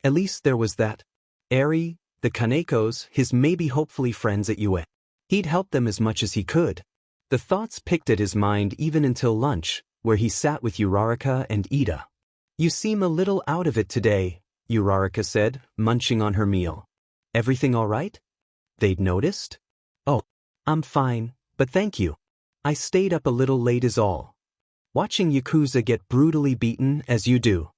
At least there was that. Eri, the Kanekos, his maybe hopefully friends at UA. He'd help them as much as he could. The thoughts picked at his mind even until lunch, where he sat with Uraraka and Ida. "You seem a little out of it today," Uraraka said, munching on her meal. "Everything all right?" They'd noticed. "Oh, I'm fine, but thank you. I stayed up a little late is all." Watching Yakuza get brutally beaten, as you do.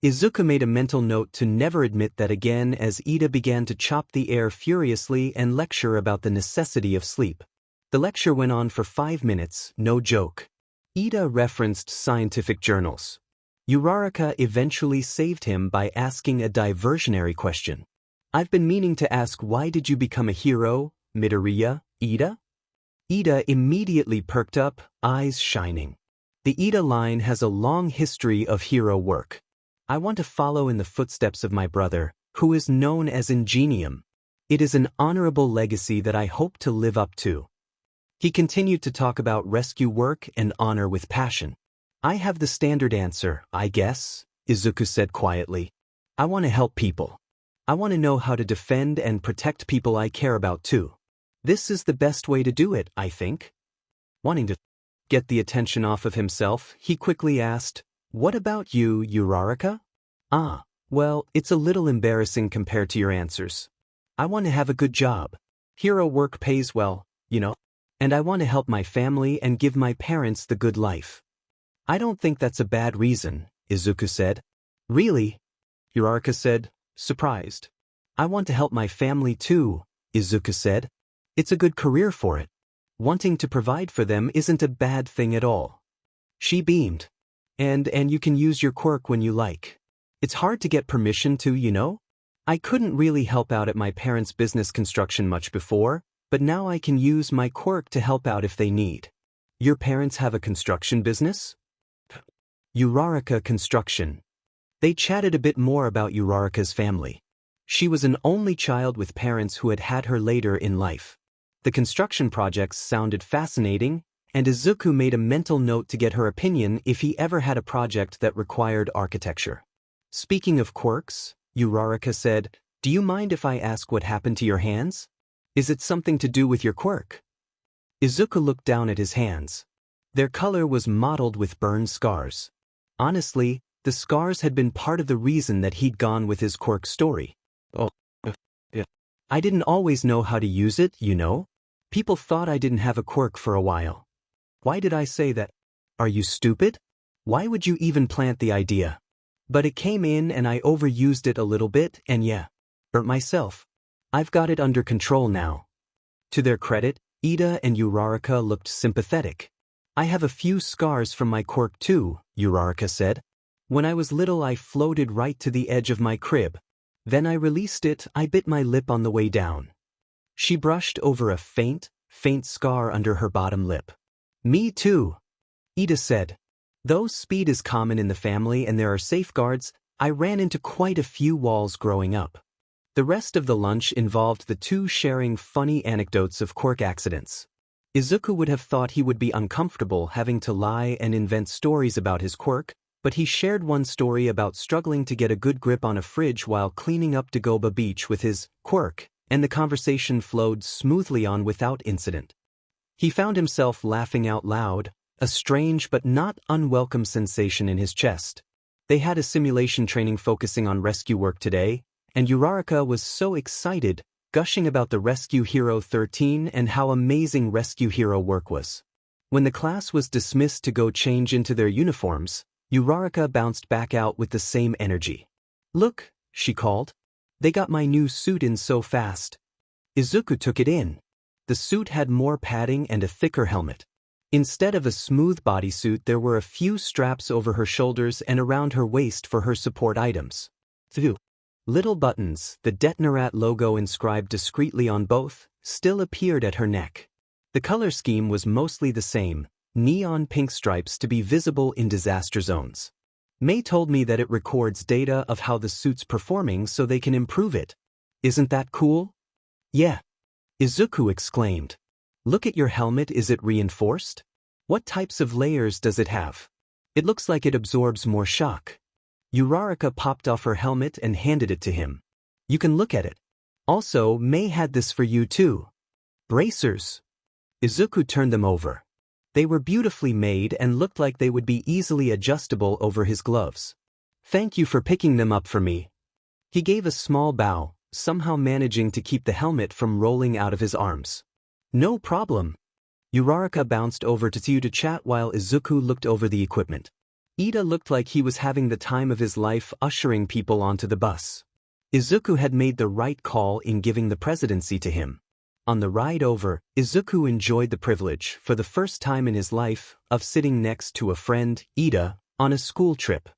Izuku made a mental note to never admit that again as Ida began to chop the air furiously and lecture about the necessity of sleep. The lecture went on for 5 minutes, no joke. Ida referenced scientific journals. Uraraka eventually saved him by asking a diversionary question. "I've been meaning to ask, why did you become a hero, Midoriya, Ida?" Ida immediately perked up, eyes shining. The Ida line has a long history of hero work. "I want to follow in the footsteps of my brother, who is known as Ingenium. It is an honorable legacy that I hope to live up to." He continued to talk about rescue work and honor with passion. "I have the standard answer, I guess," Izuku said quietly. "I want to help people. I want to know how to defend and protect people I care about too. This is the best way to do it, I think." Wanting to get the attention off of himself, he quickly asked, "What about you, Uraraka?" "Ah, well, it's a little embarrassing compared to your answers. I want to have a good job." Hero work pays well, you know? And I want to help my family and give my parents the good life. I don't think that's a bad reason, Izuku said. Really? Uraraka said, surprised. I want to help my family too, Izuku said. It's a good career for it. Wanting to provide for them isn't a bad thing at all. She beamed. And you can use your quirk when you like. It's hard to get permission to, you know? I couldn't really help out at my parents' business construction much before, but now I can use my quirk to help out if they need. Your parents have a construction business? Uraraka Construction. They chatted a bit more about Uraraka's family. She was an only child with parents who had had her later in life. The construction projects sounded fascinating, and Izuku made a mental note to get her opinion if he ever had a project that required architecture. Speaking of quirks, Uraraka said, do you mind if I ask what happened to your hands? Is it something to do with your quirk? Izuku looked down at his hands. Their color was mottled with burned scars. Honestly, the scars had been part of the reason that he'd gone with his quirk story. I didn't always know how to use it, you know? People thought I didn't have a quirk for a while. Why did I say that? Are you stupid? Why would you even plant the idea? But it came in and I overused it a little bit and yeah, burnt myself. I've got it under control now. To their credit, Ida and Uraraka looked sympathetic. I have a few scars from my quirk too, Uraraka said. When I was little I floated right to the edge of my crib. Then I released it, I bit my lip on the way down. She brushed over a faint scar under her bottom lip. Me too, Ida said. Though speed is common in the family and there are safeguards, I ran into quite a few walls growing up. The rest of the lunch involved the two sharing funny anecdotes of quirk accidents. Izuku would have thought he would be uncomfortable having to lie and invent stories about his quirk, but he shared one story about struggling to get a good grip on a fridge while cleaning up Dagoba Beach with his quirk, and the conversation flowed smoothly on without incident. He found himself laughing out loud, a strange but not unwelcome sensation in his chest. They had a simulation training focusing on rescue work today, and Uraraka was so excited, gushing about the Rescue Hero 13 and how amazing rescue hero work was. When the class was dismissed to go change into their uniforms, Uraraka bounced back out with the same energy. Look, she called. They got my new suit in so fast. Izuku took it in. The suit had more padding and a thicker helmet. Instead of a smooth bodysuit, there were a few straps over her shoulders and around her waist for her support items. Little buttons, the Detnerat logo inscribed discreetly on both, still appeared at her neck. The color scheme was mostly the same, neon pink stripes to be visible in disaster zones. May told me that it records data of how the suit's performing so they can improve it. Isn't that cool? Yeah. Izuku exclaimed. Look at your helmet, is it reinforced? What types of layers does it have? It looks like it absorbs more shock. Uraraka popped off her helmet and handed it to him. You can look at it. Also, May had this for you too. Bracers. Izuku turned them over. They were beautifully made and looked like they would be easily adjustable over his gloves. Thank you for picking them up for me. He gave a small bow, somehow managing to keep the helmet from rolling out of his arms. No problem. Uraraka bounced over to Tsu to chat while Izuku looked over the equipment. Ida looked like he was having the time of his life ushering people onto the bus. Izuku had made the right call in giving the presidency to him. On the ride over, Izuku enjoyed the privilege, for the first time in his life, of sitting next to a friend, Ida, on a school trip.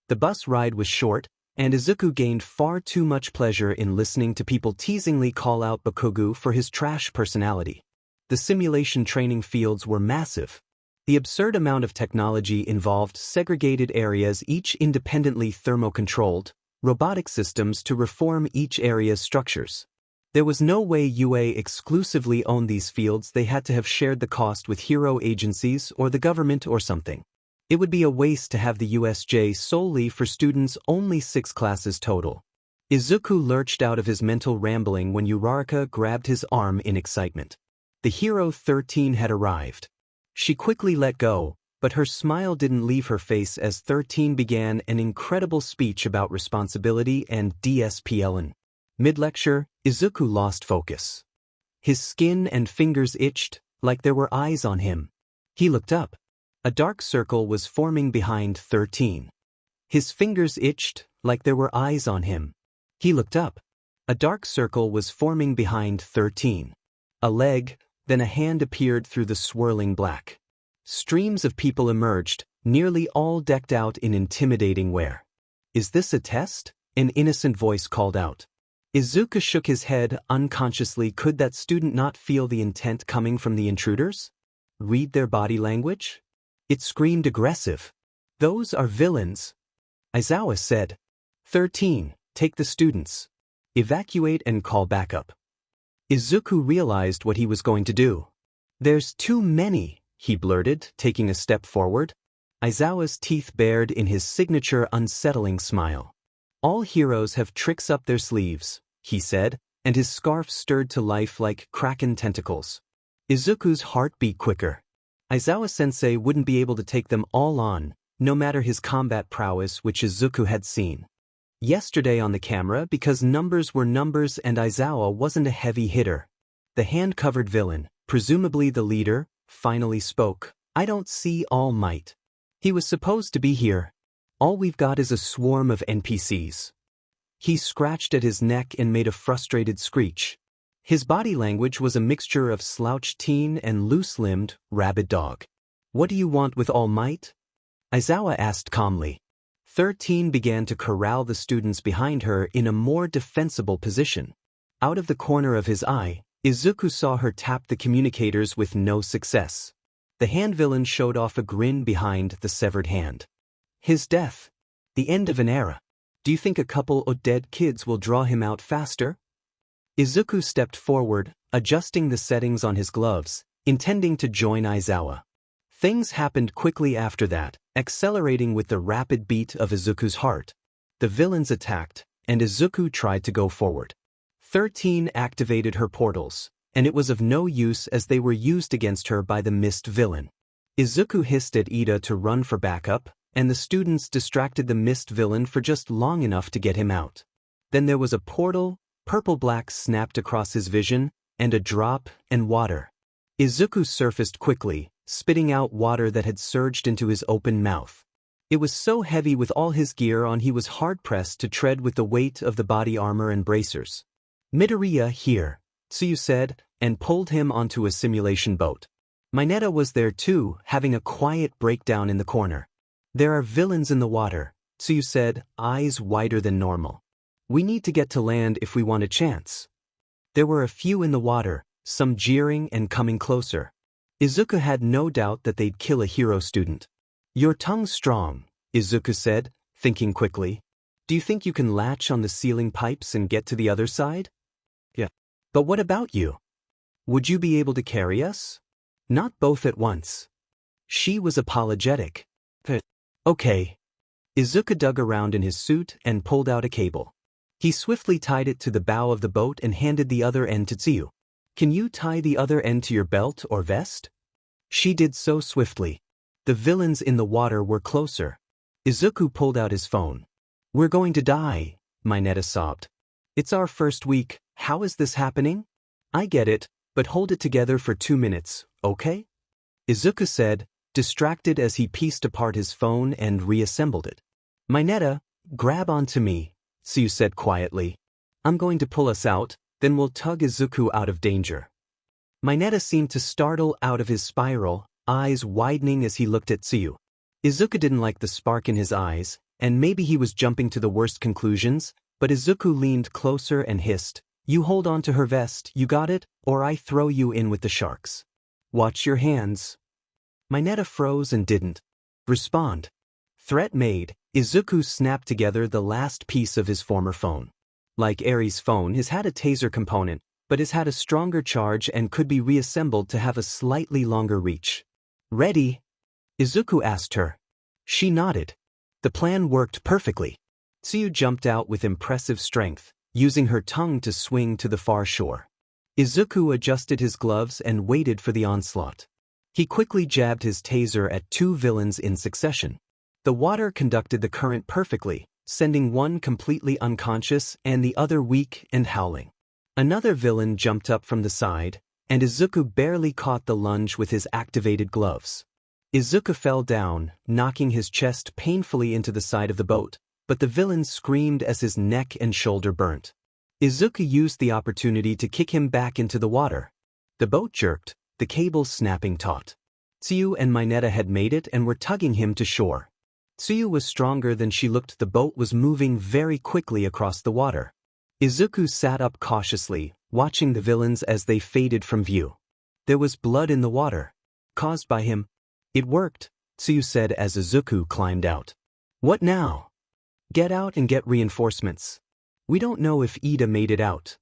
The bus ride was short, and Izuku gained far too much pleasure in listening to people teasingly call out Bakugu for his trash personality. The simulation training fields were massive. The absurd amount of technology involved segregated areas, each independently thermo-controlled, robotic systems to reform each area's structures. There was no way UA exclusively owned these fields. They had to have shared the cost with hero agencies or the government or something. It would be a waste to have the USJ solely for students, only 6 classes total. Izuku lurched out of his mental rambling when Uraraka grabbed his arm in excitement. The Hero 13 had arrived. She quickly let go, but her smile didn't leave her face as 13 began an incredible speech about responsibility and DSPLN. Mid-lecture, Izuku lost focus. His skin and fingers itched, like there were eyes on him. He looked up. A dark circle was forming behind 13. His fingers itched, like there were eyes on him. He looked up. A dark circle was forming behind 13. A leg, then a hand appeared through the swirling black. Streams of people emerged, nearly all decked out in intimidating wear. "Is this a test?" an innocent voice called out. Izuku shook his head unconsciously. Could that student not feel the intent coming from the intruders? Read their body language? It screamed aggressive. "Those are villains," Aizawa said. 13. Take the students. Evacuate and call backup. Izuku realized what he was going to do. "There's too many," he blurted, taking a step forward. Aizawa's teeth bared in his signature unsettling smile. "All heroes have tricks up their sleeves," he said, and his scarf stirred to life like kraken tentacles. Izuku's heart beat quicker. Aizawa-sensei wouldn't be able to take them all on, no matter his combat prowess, which Izuku had seen yesterday on the camera, because numbers were numbers and Aizawa wasn't a heavy hitter. The hand-covered villain, presumably the leader, finally spoke. "I don't see All Might. He was supposed to be here. All we've got is a swarm of NPCs." He scratched at his neck and made a frustrated screech. His body language was a mixture of slouched teen and loose-limbed, rabid dog. "What do you want with All Might?" Aizawa asked calmly. 13 began to corral the students behind her in a more defensible position. Out of the corner of his eye, Izuku saw her tap the communicators with no success. The hand villain showed off a grin behind the severed hand. "His death. The end of an era. Do you think a couple of dead kids will draw him out faster?" Izuku stepped forward, adjusting the settings on his gloves, intending to join Aizawa. Things happened quickly after that, accelerating with the rapid beat of Izuku's heart. The villains attacked, and Izuku tried to go forward. 13 activated her portals, and it was of no use as they were used against her by the mist villain. Izuku hissed at Ida to run for backup, and the students distracted the mist villain for just long enough to get him out. Then there was a portal, purple-black snapped across his vision, and a drop, and water. Izuku surfaced quickly, spitting out water that had surged into his open mouth. It was so heavy with all his gear on he was hard-pressed to tread with the weight of the body armor and bracers. "Midoriya here," Tsuyu said, and pulled him onto a simulation boat. Mineta was there too, having a quiet breakdown in the corner. "There are villains in the water," Tsuyu said, eyes wider than normal. "We need to get to land if we want a chance." There were a few in the water, some jeering and coming closer. Izuku had no doubt that they'd kill a hero student. "Your tongue's strong," Izuku said, thinking quickly. "Do you think you can latch on the ceiling pipes and get to the other side?" "Yeah. But what about you? Would you be able to carry us?" "Not both at once." She was apologetic. "Okay." Izuku dug around in his suit and pulled out a cable. He swiftly tied it to the bow of the boat and handed the other end to Tsuyu. "Can you tie the other end to your belt or vest?" She did so swiftly. The villains in the water were closer. Izuku pulled out his phone. "We're going to die," Mineta sobbed. "It's our first week. How is this happening?" "I get it, but hold it together for 2 minutes, okay?" Izuku said, distracted as he pieced apart his phone and reassembled it. "Mineta, grab onto me," Tsuyu said quietly. "I'm going to pull us out, then we'll tug Izuku out of danger." Mineta seemed to startle out of his spiral, eyes widening as he looked at Tsuyu. Izuku didn't like the spark in his eyes, and maybe he was jumping to the worst conclusions, but Izuku leaned closer and hissed, "You hold on to her vest, you got it, or I throw you in with the sharks. Watch your hands." Mineta froze and didn't respond. Threat made, Izuku snapped together the last piece of his former phone. Like Aries' phone, his had a taser component, but his had a stronger charge and could be reassembled to have a slightly longer reach. "Ready?" Izuku asked her. She nodded. The plan worked perfectly. Tsuyu jumped out with impressive strength, using her tongue to swing to the far shore. Izuku adjusted his gloves and waited for the onslaught. He quickly jabbed his taser at 2 villains in succession. The water conducted the current perfectly, sending one completely unconscious and the other weak and howling. Another villain jumped up from the side, and Izuku barely caught the lunge with his activated gloves. Izuku fell down, knocking his chest painfully into the side of the boat, but the villain screamed as his neck and shoulder burnt. Izuku used the opportunity to kick him back into the water. The boat jerked, the cable snapping taut. Tsuyu and Mineta had made it and were tugging him to shore. Tsuyu was stronger than she looked. The boat was moving very quickly across the water. Izuku sat up cautiously, watching the villains as they faded from view. There was blood in the water. Caused by him. It worked, Tsuyu said as Izuku climbed out. What now? Get out and get reinforcements. We don't know if Ida made it out.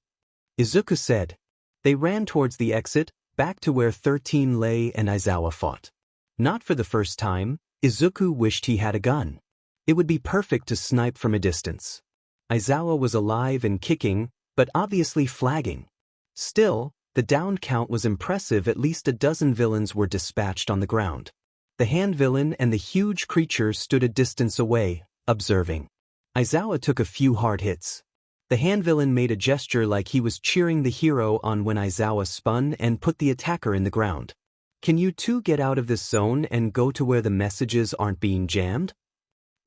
Izuku said. They ran towards the exit, back to where 13 Lei and Aizawa fought. Not for the first time, Izuku wished he had a gun. It would be perfect to snipe from a distance. Aizawa was alive and kicking, but obviously flagging. Still, the downed count was impressive. At least a dozen villains were dispatched on the ground. The hand villain and the huge creature stood a distance away, observing. Aizawa took a few hard hits. The hand villain made a gesture like he was cheering the hero on when Aizawa spun and put the attacker in the ground. Can you two get out of this zone and go to where the messages aren't being jammed?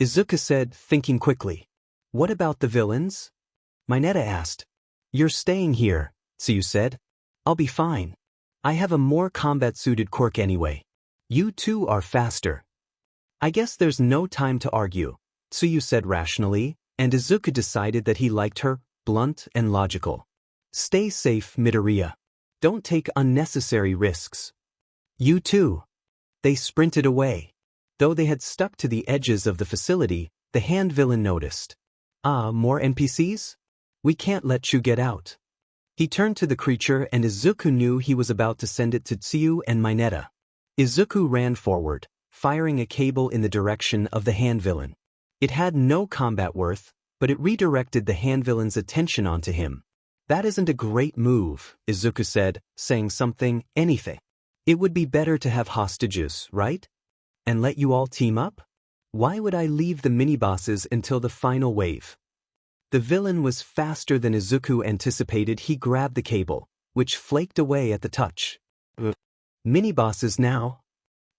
Izuku said, thinking quickly. What about the villains? Mineta asked. You're staying here, Tsuyu said. I'll be fine. I have a more combat-suited quirk anyway. You two are faster. I guess there's no time to argue, Tsuyu said rationally, and Izuku decided that he liked her, blunt and logical. Stay safe, Midoriya. Don't take unnecessary risks. You too. They sprinted away. Though they had stuck to the edges of the facility, the hand villain noticed. Ah, more NPCs? We can't let you get out. He turned to the creature and Izuku knew he was about to send it to Tsuyu and Mineta. Izuku ran forward, firing a cable in the direction of the hand villain. It had no combat worth, but it redirected the hand villain's attention onto him. That isn't a great move, Izuku said, saying anything. It would be better to have hostages, right? And let you all team up? Why would I leave the mini-bosses until the final wave? The villain was faster than Izuku anticipated. He grabbed the cable, which flaked away at the touch. Mini-bosses now?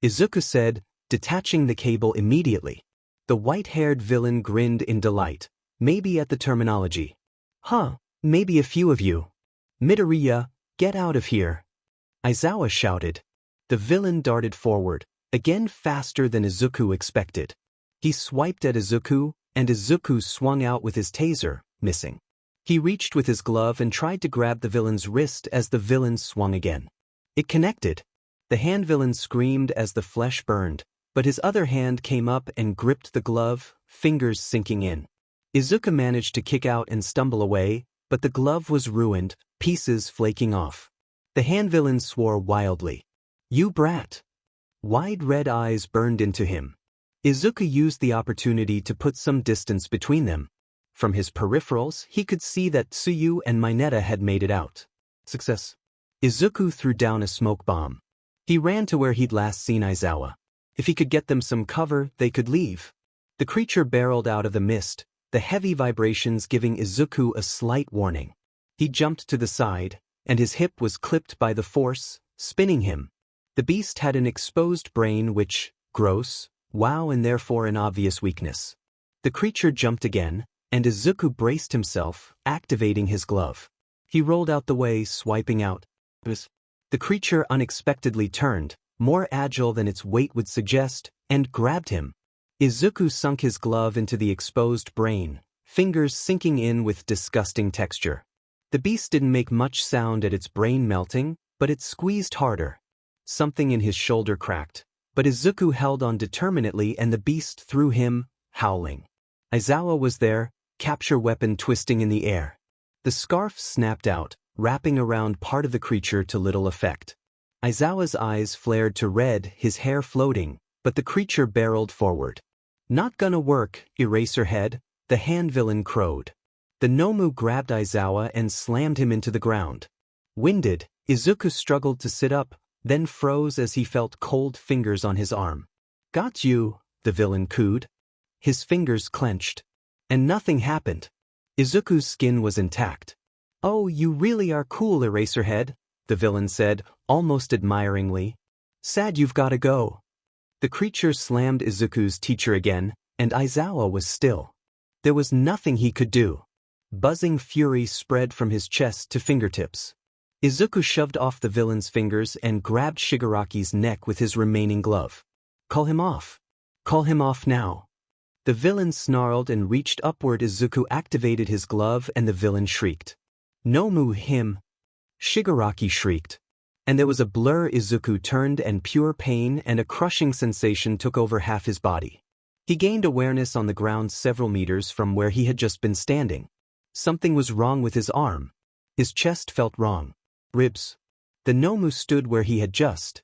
Izuku said, detaching the cable immediately. The white-haired villain grinned in delight, maybe at the terminology. Huh, maybe a few of you. Midoriya, get out of here. Aizawa shouted. The villain darted forward, again faster than Izuku expected. He swiped at Izuku, and Izuku swung out with his taser, missing. He reached with his glove and tried to grab the villain's wrist as the villain swung again. It connected. The hand villain screamed as the flesh burned, but his other hand came up and gripped the glove, fingers sinking in. Izuku managed to kick out and stumble away, but the glove was ruined, pieces flaking off. The hand villain swore wildly. You brat! Wide red eyes burned into him. Izuku used the opportunity to put some distance between them. From his peripherals, he could see that Tsuyu and Mineta had made it out. Success. Izuku threw down a smoke bomb. He ran to where he'd last seen Aizawa. If he could get them some cover, they could leave. The creature barreled out of the mist, the heavy vibrations giving Izuku a slight warning. He jumped to the side, and his hip was clipped by the force, spinning him. The beast had an exposed brain which, gross, wow, and therefore an obvious weakness. The creature jumped again, and Izuku braced himself, activating his glove. He rolled out the way, swiping out. The creature unexpectedly turned, more agile than its weight would suggest, and grabbed him. Izuku sunk his glove into the exposed brain, fingers sinking in with disgusting texture. The beast didn't make much sound at its brain melting, but it squeezed harder. Something in his shoulder cracked, but Izuku held on determinedly and the beast threw him, howling. Aizawa was there, capture weapon twisting in the air. The scarf snapped out, wrapping around part of the creature to little effect. Aizawa's eyes flared to red, his hair floating, but the creature barreled forward. Not gonna work, Eraserhead, the hand villain crowed. The Nomu grabbed Aizawa and slammed him into the ground. Winded, Izuku struggled to sit up, then froze as he felt cold fingers on his arm. Got you, the villain cooed. His fingers clenched. And nothing happened. Izuku's skin was intact. "Oh, you really are cool, Eraserhead," the villain said, almost admiringly. "Sad you've gotta go." The creature slammed Izuku's teacher again, and Aizawa was still. There was nothing he could do. Buzzing fury spread from his chest to fingertips. Izuku shoved off the villain's fingers and grabbed Shigaraki's neck with his remaining glove. "Call him off. Call him off now." The villain snarled and reached upward. Izuku activated his glove and the villain shrieked. "Nomu him!" Shigaraki shrieked. And there was a blur. Izuku turned and pure pain and a crushing sensation took over half his body. He gained awareness on the ground several meters from where he had just been standing. Something was wrong with his arm. His chest felt wrong. Ribs. The Nomu stood where he had just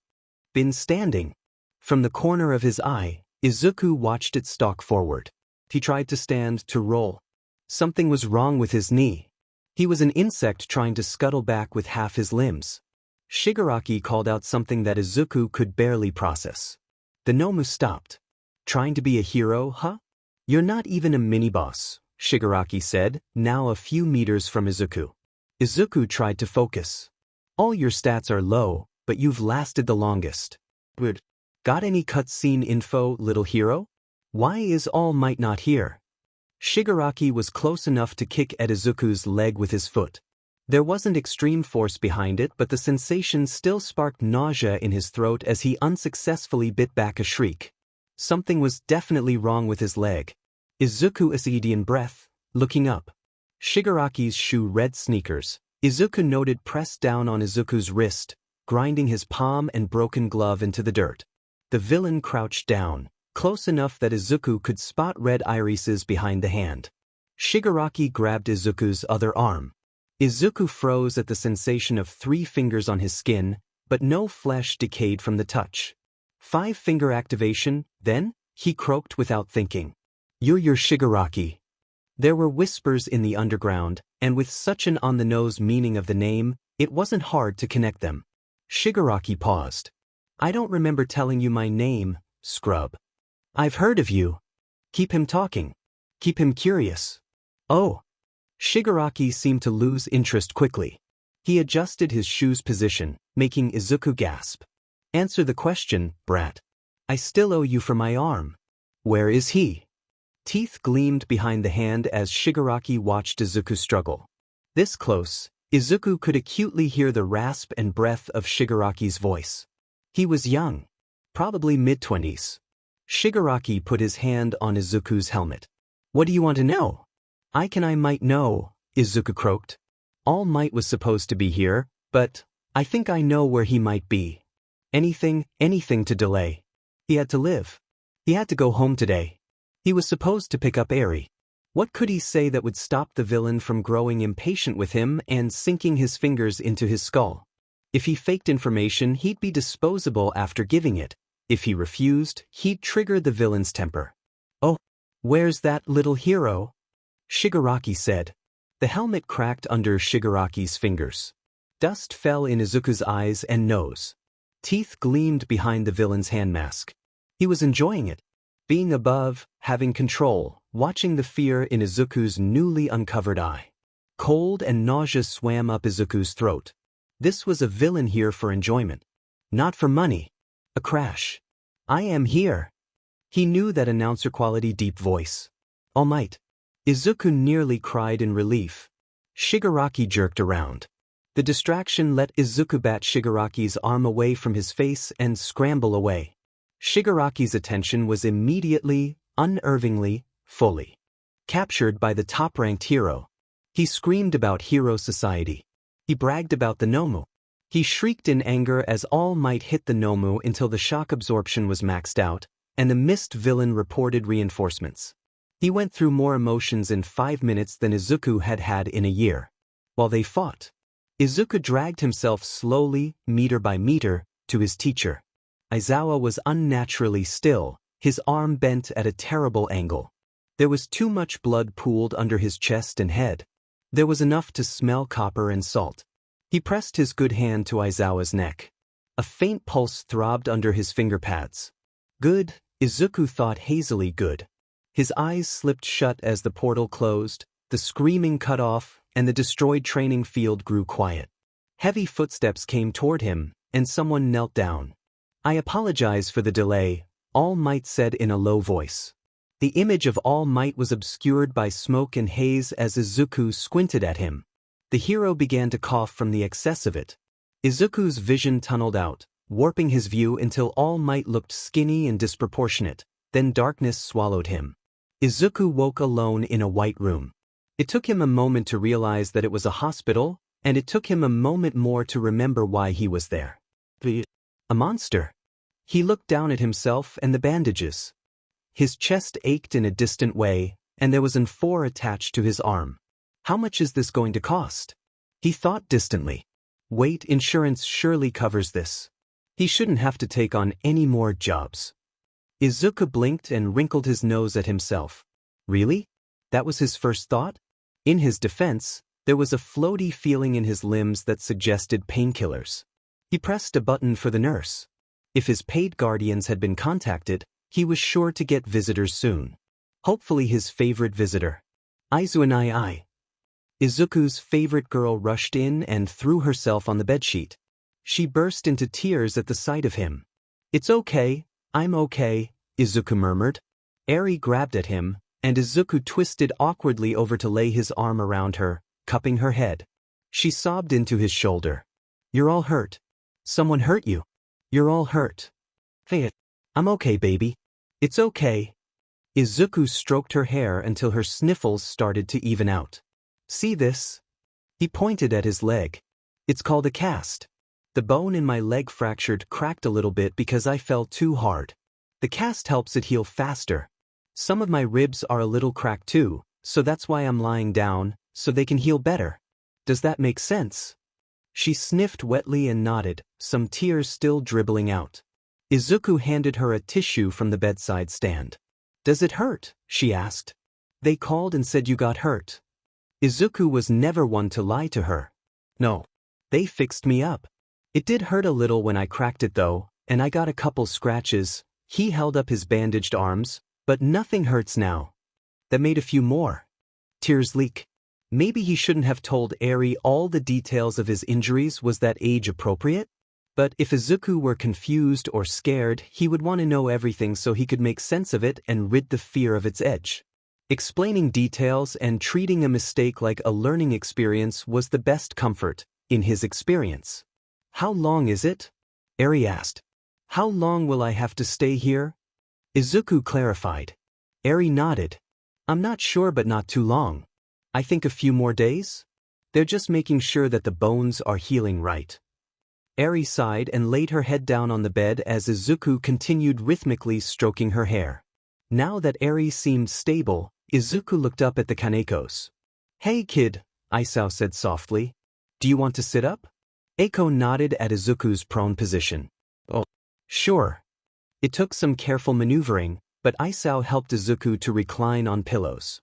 been standing. From the corner of his eye, Izuku watched it stalk forward. He tried to stand, to roll. Something was wrong with his knee. He was an insect trying to scuttle back with half his limbs. Shigaraki called out something that Izuku could barely process. The Nomu stopped. "Trying to be a hero, huh? You're not even a mini-boss," Shigaraki said, now a few meters from Izuku. Izuku tried to focus. "All your stats are low, but you've lasted the longest. Good. Got any cutscene info, little hero? Why is All Might not here?" Shigaraki was close enough to kick at Izuku's leg with his foot. There wasn't extreme force behind it, but the sensation still sparked nausea in his throat as he unsuccessfully bit back a shriek. Something was definitely wrong with his leg. Izuku essayed in breath, looking up. Shigaraki's shoe red sneakers. Izuku noted pressed down on Izuku's wrist, grinding his palm and broken glove into the dirt. The villain crouched down, close enough that Izuku could spot red irises behind the hand. Shigaraki grabbed Izuku's other arm. Izuku froze at the sensation of 3 fingers on his skin, but no flesh decayed from the touch. 5-finger activation, then? He croaked without thinking. "You're your Shigaraki." There were whispers in the underground, and with such an on-the-nose meaning of the name, it wasn't hard to connect them. Shigaraki paused. "I don't remember telling you my name, scrub." "I've heard of you." "Keep him talking. Keep him curious." "Oh." Shigaraki seemed to lose interest quickly. He adjusted his shoe's position, making Izuku gasp. "Answer the question, brat. I still owe you for my arm." "Where is he?" Teeth gleamed behind the hand as Shigaraki watched Izuku struggle. This close, Izuku could acutely hear the rasp and breath of Shigaraki's voice. He was young. Probably mid-20s. Shigaraki put his hand on Izuku's helmet. "What do you want to know?" I might know," Izuku croaked. "All Might was supposed to be here, but I think I know where he might be. Anything to delay. He had to live. He had to go home today. He was supposed to pick up Eri. What could he say that would stop the villain from growing impatient with him and sinking his fingers into his skull? If he faked information, he'd be disposable after giving it. If he refused, he'd trigger the villain's temper. "Oh, where's that little hero?" Shigaraki said. The helmet cracked under Shigaraki's fingers. Dust fell in Izuku's eyes and nose. Teeth gleamed behind the villain's hand mask. He was enjoying it. Being above, having control, watching the fear in Izuku's newly uncovered eye. Cold and nausea swam up Izuku's throat. This was a villain here for enjoyment. Not for money. A crash. "I am here." He knew that announcer-quality deep voice. "All Might." Izuku nearly cried in relief. Shigaraki jerked around. The distraction let Izuku bat Shigaraki's arm away from his face and scramble away. Shigaraki's attention was immediately, unnervingly, fully captured by the top-ranked hero. He screamed about hero society. He bragged about the Nomu. He shrieked in anger as All Might hit the Nomu until the shock absorption was maxed out, and the mist villain reported reinforcements. He went through more emotions in 5 minutes than Izuku had had in a year. While they fought, Izuku dragged himself slowly, meter by meter, to his teacher. Aizawa was unnaturally still, his arm bent at a terrible angle. There was too much blood pooled under his chest and head. There was enough to smell copper and salt. He pressed his good hand to Aizawa's neck. A faint pulse throbbed under his finger pads. Good, Izuku thought hazily good. His eyes slipped shut as the portal closed, the screaming cut off, and the destroyed training field grew quiet. Heavy footsteps came toward him, and someone knelt down. "I apologize for the delay," All Might said in a low voice. The image of All Might was obscured by smoke and haze as Izuku squinted at him. The hero began to cough from the excess of it. Izuku's vision tunneled out, warping his view until All Might looked skinny and disproportionate. Then darkness swallowed him. Izuku woke alone in a white room. It took him a moment to realize that it was a hospital, and it took him a moment more to remember why he was there. A monster. He looked down at himself and the bandages. His chest ached in a distant way, and there was an N4 attached to his arm. How much is this going to cost? He thought distantly. Wait, insurance surely covers this. He shouldn't have to take on any more jobs. Izuku blinked and wrinkled his nose at himself. Really? That was his first thought? In his defense, there was a floaty feeling in his limbs that suggested painkillers. He pressed a button for the nurse. If his paid guardians had been contacted, he was sure to get visitors soon. Hopefully his favorite visitor. Izuku. Izuku's favorite girl rushed in and threw herself on the bedsheet. She burst into tears at the sight of him. "It's okay, I'm okay," Izuku murmured. Eri grabbed at him, and Izuku twisted awkwardly over to lay his arm around her, cupping her head. She sobbed into his shoulder. "You're all hurt. Someone hurt you. You're all hurt." "Hey, I'm okay, baby. It's okay." Izuku stroked her hair until her sniffles started to even out. "See this?" He pointed at his leg. "It's called a cast. The bone in my leg fractured cracked a little bit because I fell too hard. The cast helps it heal faster. Some of my ribs are a little cracked too, so that's why I'm lying down, so they can heal better. Does that make sense?" She sniffed wetly and nodded, some tears still dribbling out. Izuku handed her a tissue from the bedside stand. "Does it hurt?" she asked. "They called and said you got hurt." Izuku was never one to lie to her. "No. They fixed me up. It did hurt a little when I cracked it though, and I got a couple scratches." He held up his bandaged arms, "But nothing hurts now." That made a few more. Tears leak. Maybe he shouldn't have told Eri all the details of his injuries. Was that age appropriate? But if Izuku were confused or scared, he would want to know everything so he could make sense of it and rid the fear of its edge. Explaining details and treating a mistake like a learning experience was the best comfort, in his experience. "How long is it?" Eri asked. "How long will I have to stay here?" Izuku clarified. Eri nodded. "I'm not sure, but not too long. I think a few more days? They're just making sure that the bones are healing right." Eri sighed and laid her head down on the bed as Izuku continued rhythmically stroking her hair. Now that Eri seemed stable, Izuku looked up at the Kanekos. "Hey kid," Isao said softly. "Do you want to sit up?" Eiko nodded at Izuku's prone position. "Oh, sure." It took some careful maneuvering, but Isao helped Izuku to recline on pillows.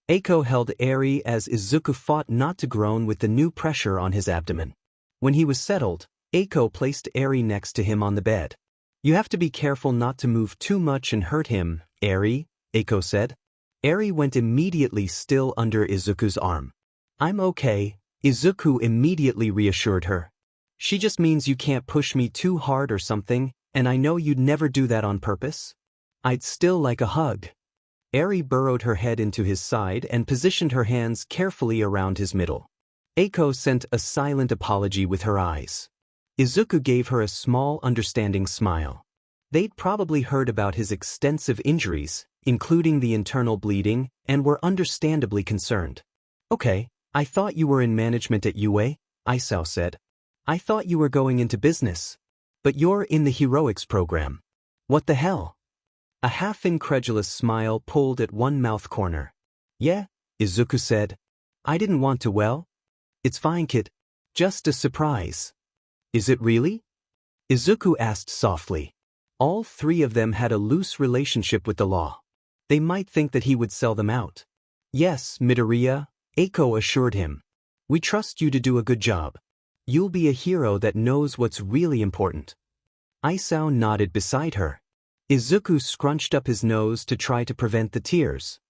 Eiko held Eri as Izuku fought not to groan with the new pressure on his abdomen. When he was settled, Eiko placed Eri next to him on the bed. "You have to be careful not to move too much and hurt him, Eri," Eiko said. Eri went immediately still under Izuku's arm. "I'm okay," Izuku immediately reassured her. "She just means you can't push me too hard or something, and I know you'd never do that on purpose." "I'd still like a hug." Eri burrowed her head into his side and positioned her hands carefully around his middle. Eiko sent a silent apology with her eyes. Izuku gave her a small understanding smile. They'd probably heard about his extensive injuries, including the internal bleeding, and were understandably concerned. "Okay, I thought you were in management at UA," Isao said. "I thought you were going into business. But you're in the heroics program. What the hell?" A half-incredulous smile pulled at one mouth corner. "Yeah," Izuku said. "I didn't want to. Well, it's fine, kid. Just a surprise." "Is it really?" Izuku asked softly. All three of them had a loose relationship with the law. They might think that he would sell them out. "Yes, Midoriya," Eiko assured him. "We trust you to do a good job. You'll be a hero that knows what's really important." Isao nodded beside her. Izuku scrunched up his nose to try to prevent the tears.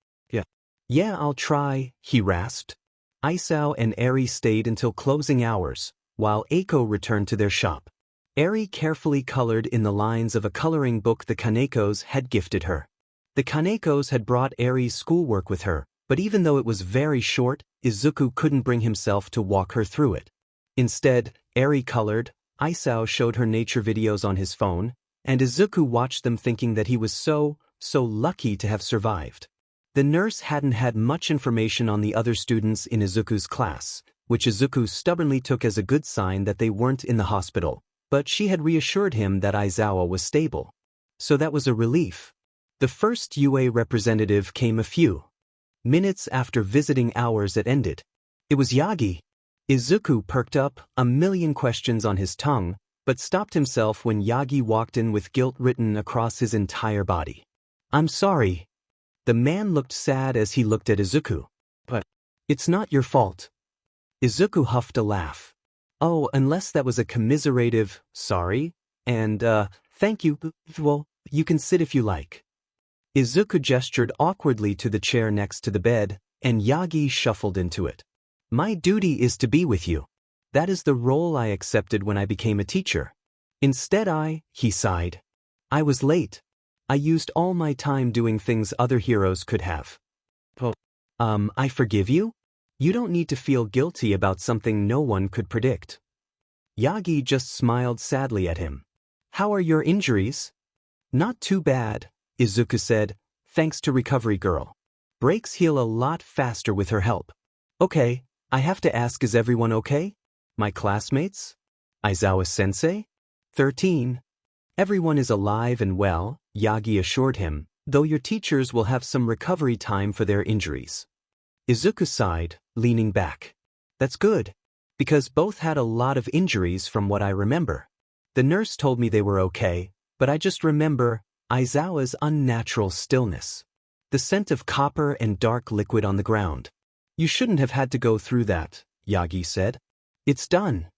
Yeah, I'll try," he rasped. Isao and Eri stayed until closing hours, while Eiko returned to their shop. Eri carefully colored in the lines of a coloring book the Kanekos had gifted her. The Kanekos had brought Eri's schoolwork with her, but even though it was very short, Izuku couldn't bring himself to walk her through it. Instead, Eri colored, Isao showed her nature videos on his phone, and Izuku watched them thinking that he was so lucky to have survived. The nurse hadn't had much information on the other students in Izuku's class, which Izuku stubbornly took as a good sign that they weren't in the hospital, but she had reassured him that Aizawa was stable. So that was a relief. The first UA representative came a few minutes after visiting hours had ended. It was Yagi. Izuku perked up, a million questions on his tongue, but stopped himself when Yagi walked in with guilt written across his entire body. "I'm sorry." The man looked sad as he looked at Izuku. "But it's not your fault." Izuku huffed a laugh. "Oh, unless that was a commiserative, sorry, and, thank you, well, you can sit if you like." Izuku gestured awkwardly to the chair next to the bed, and Yagi shuffled into it. "My duty is to be with you. That is the role I accepted when I became a teacher. Instead he sighed. I was late. I used all my time doing things other heroes could have." I forgive you? You don't need to feel guilty about something no one could predict." Yagi just smiled sadly at him. "How are your injuries?" "Not too bad," Izuku said, "thanks to Recovery Girl. Breaks heal a lot faster with her help." "Okay, I have to ask, is everyone okay? My classmates? Aizawa-sensei?" 13. "Everyone is alive and well," Yagi assured him, "though your teachers will have some recovery time for their injuries." Izuku sighed, leaning back. "That's good, because both had a lot of injuries from what I remember. The nurse told me they were okay, but I just remember Aizawa's unnatural stillness. The scent of copper and dark liquid on the ground. You shouldn't have had to go through that," Yagi said. "It's done."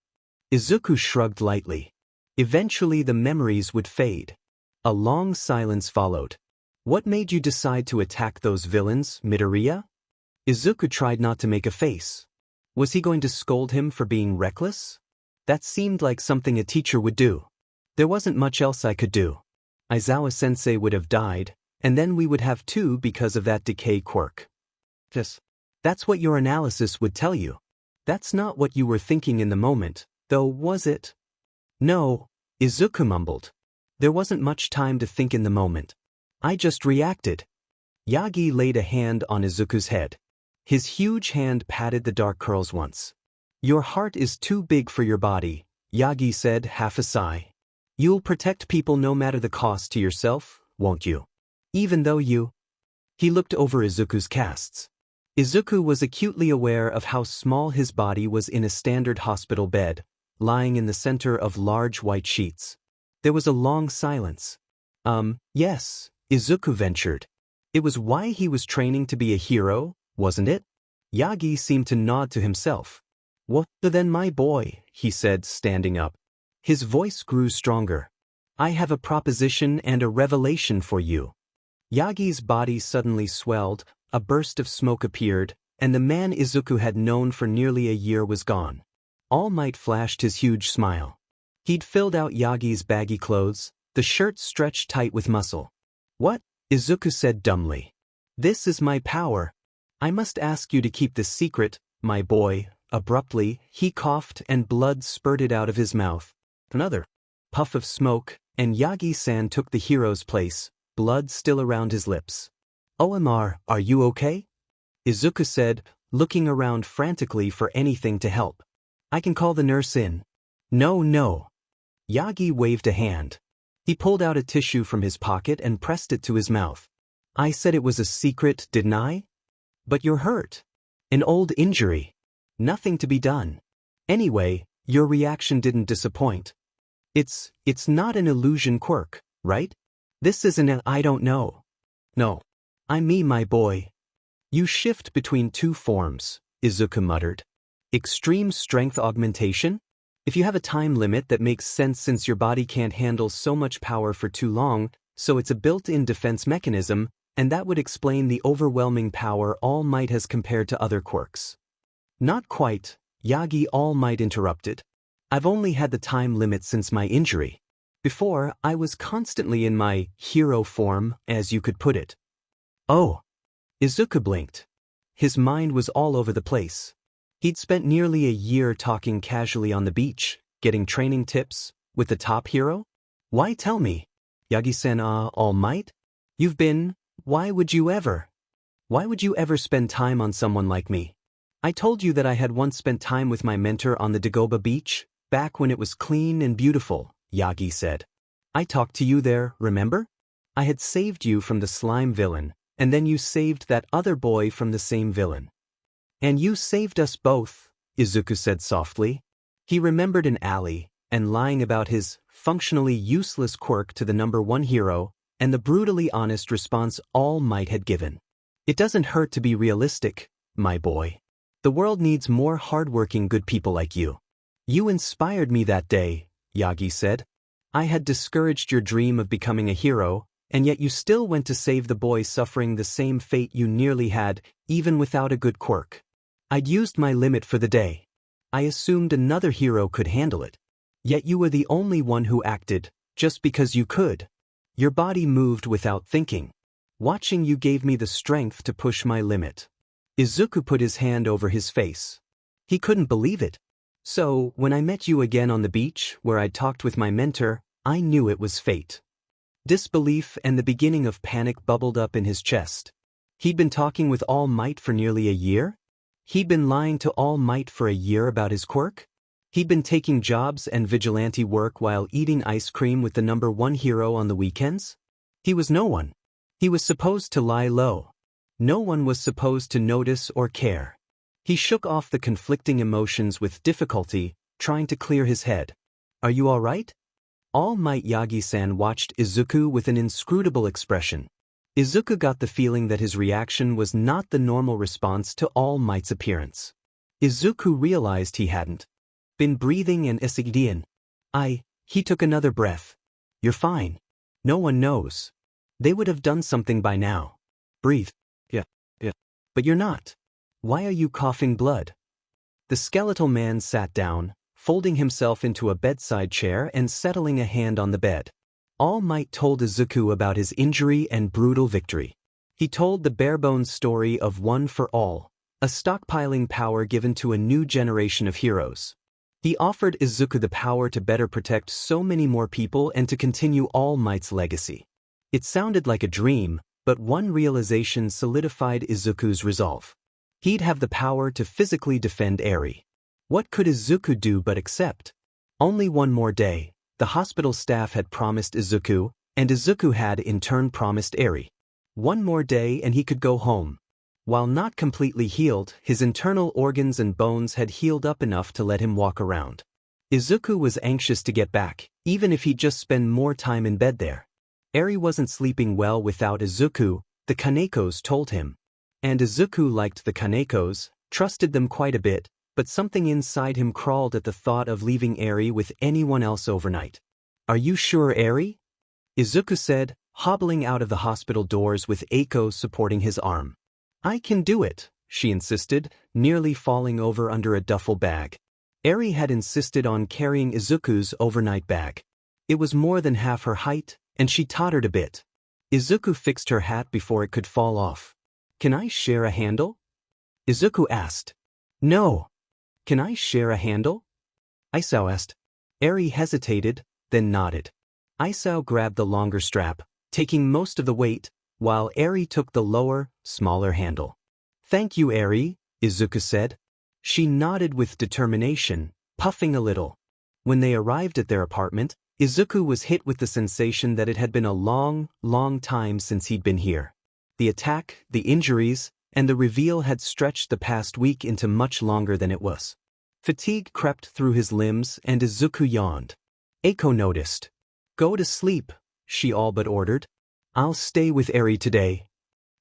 Izuku shrugged lightly. Eventually the memories would fade. A long silence followed. "What made you decide to attack those villains, Midoriya?" Izuku tried not to make a face. Was he going to scold him for being reckless? That seemed like something a teacher would do. There wasn't much else I could do. Aizawa-sensei would have died, and then we would have too because of that decay quirk. That's what your analysis would tell you. That's not what you were thinking in the moment, though, was it? "No," Izuku mumbled. "There wasn't much time to think in the moment. I just reacted." Yagi laid a hand on Izuku's head. His huge hand patted the dark curls once. "Your heart is too big for your body," Yagi said, half a sigh. "You'll protect people no matter the cost to yourself, won't you? Even though you—" He looked over Izuku's casts. Izuku was acutely aware of how small his body was in a standard hospital bed, lying in the center of large white sheets. There was a long silence. Yes," Izuku ventured. "It was why he was training to be a hero, wasn't it?" Yagi seemed to nod to himself. "What then, my boy," he said, standing up. His voice grew stronger. "I have a proposition and a revelation for you." Yagi's body suddenly swelled, a burst of smoke appeared, and the man Izuku had known for nearly a year was gone. All Might flashed his huge smile. He'd filled out Yagi's baggy clothes, the shirt stretched tight with muscle. "What?" Izuku said dumbly. "This is my power. I must ask you to keep this secret, my boy." Abruptly, he coughed and blood spurted out of his mouth. Another puff of smoke, and Yagi-san took the hero's place, blood still around his lips. "Omar, are you okay?" Izuku said, looking around frantically for anything to help. "I can call the nurse in." No. Yagi waved a hand. He pulled out a tissue from his pocket and pressed it to his mouth. "I said it was a secret, didn't I? But you're hurt. An old injury. Nothing to be done. Anyway, your reaction didn't disappoint. It's not an illusion quirk, right? This isn't an I don't know. No. I'm me, my boy." "You shift between two forms," Izuku muttered. "Extreme strength augmentation? If you have a time limit, that makes sense since your body can't handle so much power for too long, so it's a built-in defense mechanism, and that would explain the overwhelming power All Might has compared to other quirks." Not quite, Yagi All Might interrupted. I've only had the time limit since my injury. Before, I was constantly in my hero form, as you could put it. Oh. Izuku blinked. His mind was all over the place. He'd spent nearly a year talking casually on the beach, getting training tips, with the top hero? Why tell me? Yagi-san, All Might? You've been, why would you ever spend time on someone like me? I told you that I had once spent time with my mentor on the Dagoba beach, back when it was clean and beautiful, Yagi said. I talked to you there, remember? I had saved you from the slime villain, and then you saved that other boy from the same villain. And you saved us both, Izuku said softly. He remembered an alley, and lying about his functionally useless quirk to the #1 hero, and the brutally honest response All Might had given. It doesn't hurt to be realistic, my boy. The world needs more hardworking good people like you. You inspired me that day, Yagi said. I had discouraged your dream of becoming a hero, and yet you still went to save the boy suffering the same fate you nearly had, even without a good quirk. I'd used my limit for the day. I assumed another hero could handle it. Yet you were the only one who acted, just because you could. Your body moved without thinking. Watching you gave me the strength to push my limit. Izuku put his hand over his face. He couldn't believe it. So, when I met you again on the beach, where I'd talked with my mentor, I knew it was fate. Disbelief and the beginning of panic bubbled up in his chest. He'd been talking with All Might for nearly a year? He'd been lying to All Might for a year about his quirk? He'd been taking jobs and vigilante work while eating ice cream with the #1 hero on the weekends? He was no one. He was supposed to lie low. No one was supposed to notice or care. He shook off the conflicting emotions with difficulty, trying to clear his head. Are you all right? All Might Yagi-san watched Izuku with an inscrutable expression. Izuku got the feeling that his reaction was not the normal response to All Might's appearance. Izuku realized he hadn't been breathing and Isigdian. He took another breath. You're fine. No one knows. They would have done something by now. Breathe. Yeah. But you're not. Why are you coughing blood? The skeletal man sat down, folding himself into a bedside chair and settling a hand on the bed. All Might told Izuku about his injury and brutal victory. He told the bare-bones story of One for All, a stockpiling power given to a new generation of heroes. He offered Izuku the power to better protect so many more people and to continue All Might's legacy. It sounded like a dream, but one realization solidified Izuku's resolve. He'd have the power to physically defend Eri. What could Izuku do but accept? Only one more day, the hospital staff had promised Izuku, and Izuku had in turn promised Eri. One more day and he could go home. While not completely healed, his internal organs and bones had healed up enough to let him walk around. Izuku was anxious to get back, even if he'd just spend more time in bed there. Eri wasn't sleeping well without Izuku, the Kanekos told him. And Izuku liked the Kanekos, trusted them quite a bit, but something inside him crawled at the thought of leaving Eri with anyone else overnight. Are you sure, Eri? Izuku said, hobbling out of the hospital doors with Eiko supporting his arm. I can do it, she insisted, nearly falling over under a duffel bag. Eri had insisted on carrying Izuku's overnight bag. It was more than half her height, and she tottered a bit. Izuku fixed her hat before it could fall off. Can I share a handle? Izuku asked. No. Can I share a handle? Isao asked. Eri hesitated, then nodded. Isao grabbed the longer strap, taking most of the weight, while Eri took the lower, smaller handle. Thank you, Eri, Izuku said. She nodded with determination, puffing a little. When they arrived at their apartment, Izuku was hit with the sensation that it had been a long, long time since he'd been here. The attack, the injuries, and the reveal had stretched the past week into much longer than it was. Fatigue crept through his limbs and Izuku yawned. Eiko noticed. Go to sleep, she all but ordered. I'll stay with Eri today.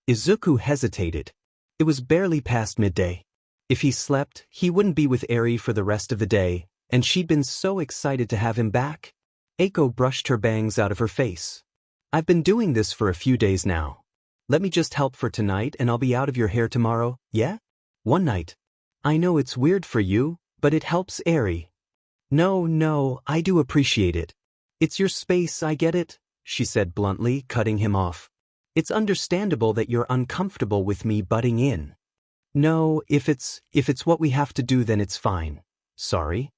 Izuku hesitated. It was barely past midday. If he slept, he wouldn't be with Eri for the rest of the day, and she'd been so excited to have him back. Eiko brushed her bangs out of her face. I've been doing this for a few days now. Let me just help for tonight and I'll be out of your hair tomorrow, yeah? One night. I know it's weird for you, but it helps Eri. No, I do appreciate it. It's your space, I get it, she said bluntly, cutting him off. It's understandable that you're uncomfortable with me butting in. No, if it's what we have to do then it's fine. Sorry?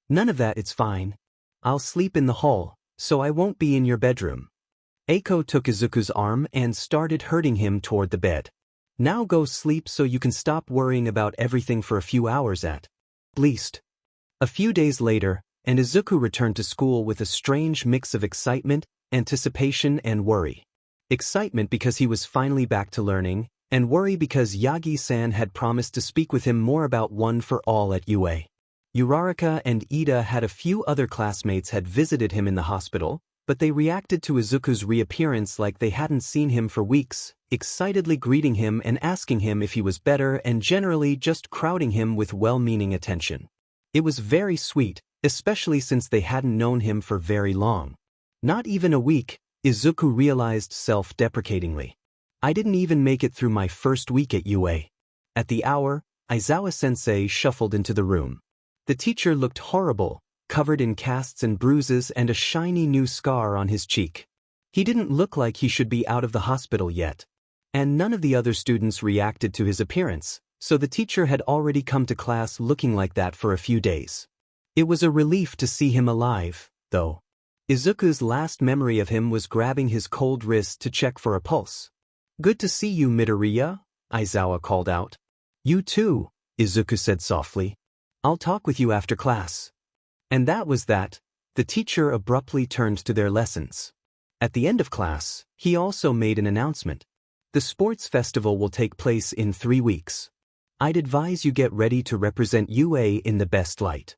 None of that, it's fine. I'll sleep in the hall, so I won't be in your bedroom. Eiko took Izuku's arm and started herding him toward the bed. Now go sleep so you can stop worrying about everything for a few hours at least. A few days later, and Izuku returned to school with a strange mix of excitement, anticipation and worry. Excitement because he was finally back to learning, and worry because Yagi-san had promised to speak with him more about One for All at UA. Uraraka and Ida had a few other classmates had visited him in the hospital, but they reacted to Izuku's reappearance like they hadn't seen him for weeks, excitedly greeting him and asking him if he was better and generally just crowding him with well-meaning attention. It was very sweet, especially since they hadn't known him for very long. Not even a week, Izuku realized self-deprecatingly. I didn't even make it through my first week at UA. At the hour, Aizawa-sensei shuffled into the room. The teacher looked horrible, covered in casts and bruises and a shiny new scar on his cheek. He didn't look like he should be out of the hospital yet. And none of the other students reacted to his appearance, so the teacher had already come to class looking like that for a few days. It was a relief to see him alive, though. Izuku's last memory of him was grabbing his cold wrist to check for a pulse. Good to see you, Midoriya, Aizawa called out. You too, Izuku said softly. I'll talk with you after class. And that was that. The teacher abruptly turned to their lessons. At the end of class, he also made an announcement. The sports festival will take place in 3 weeks. I'd advise you get ready to represent UA in the best light.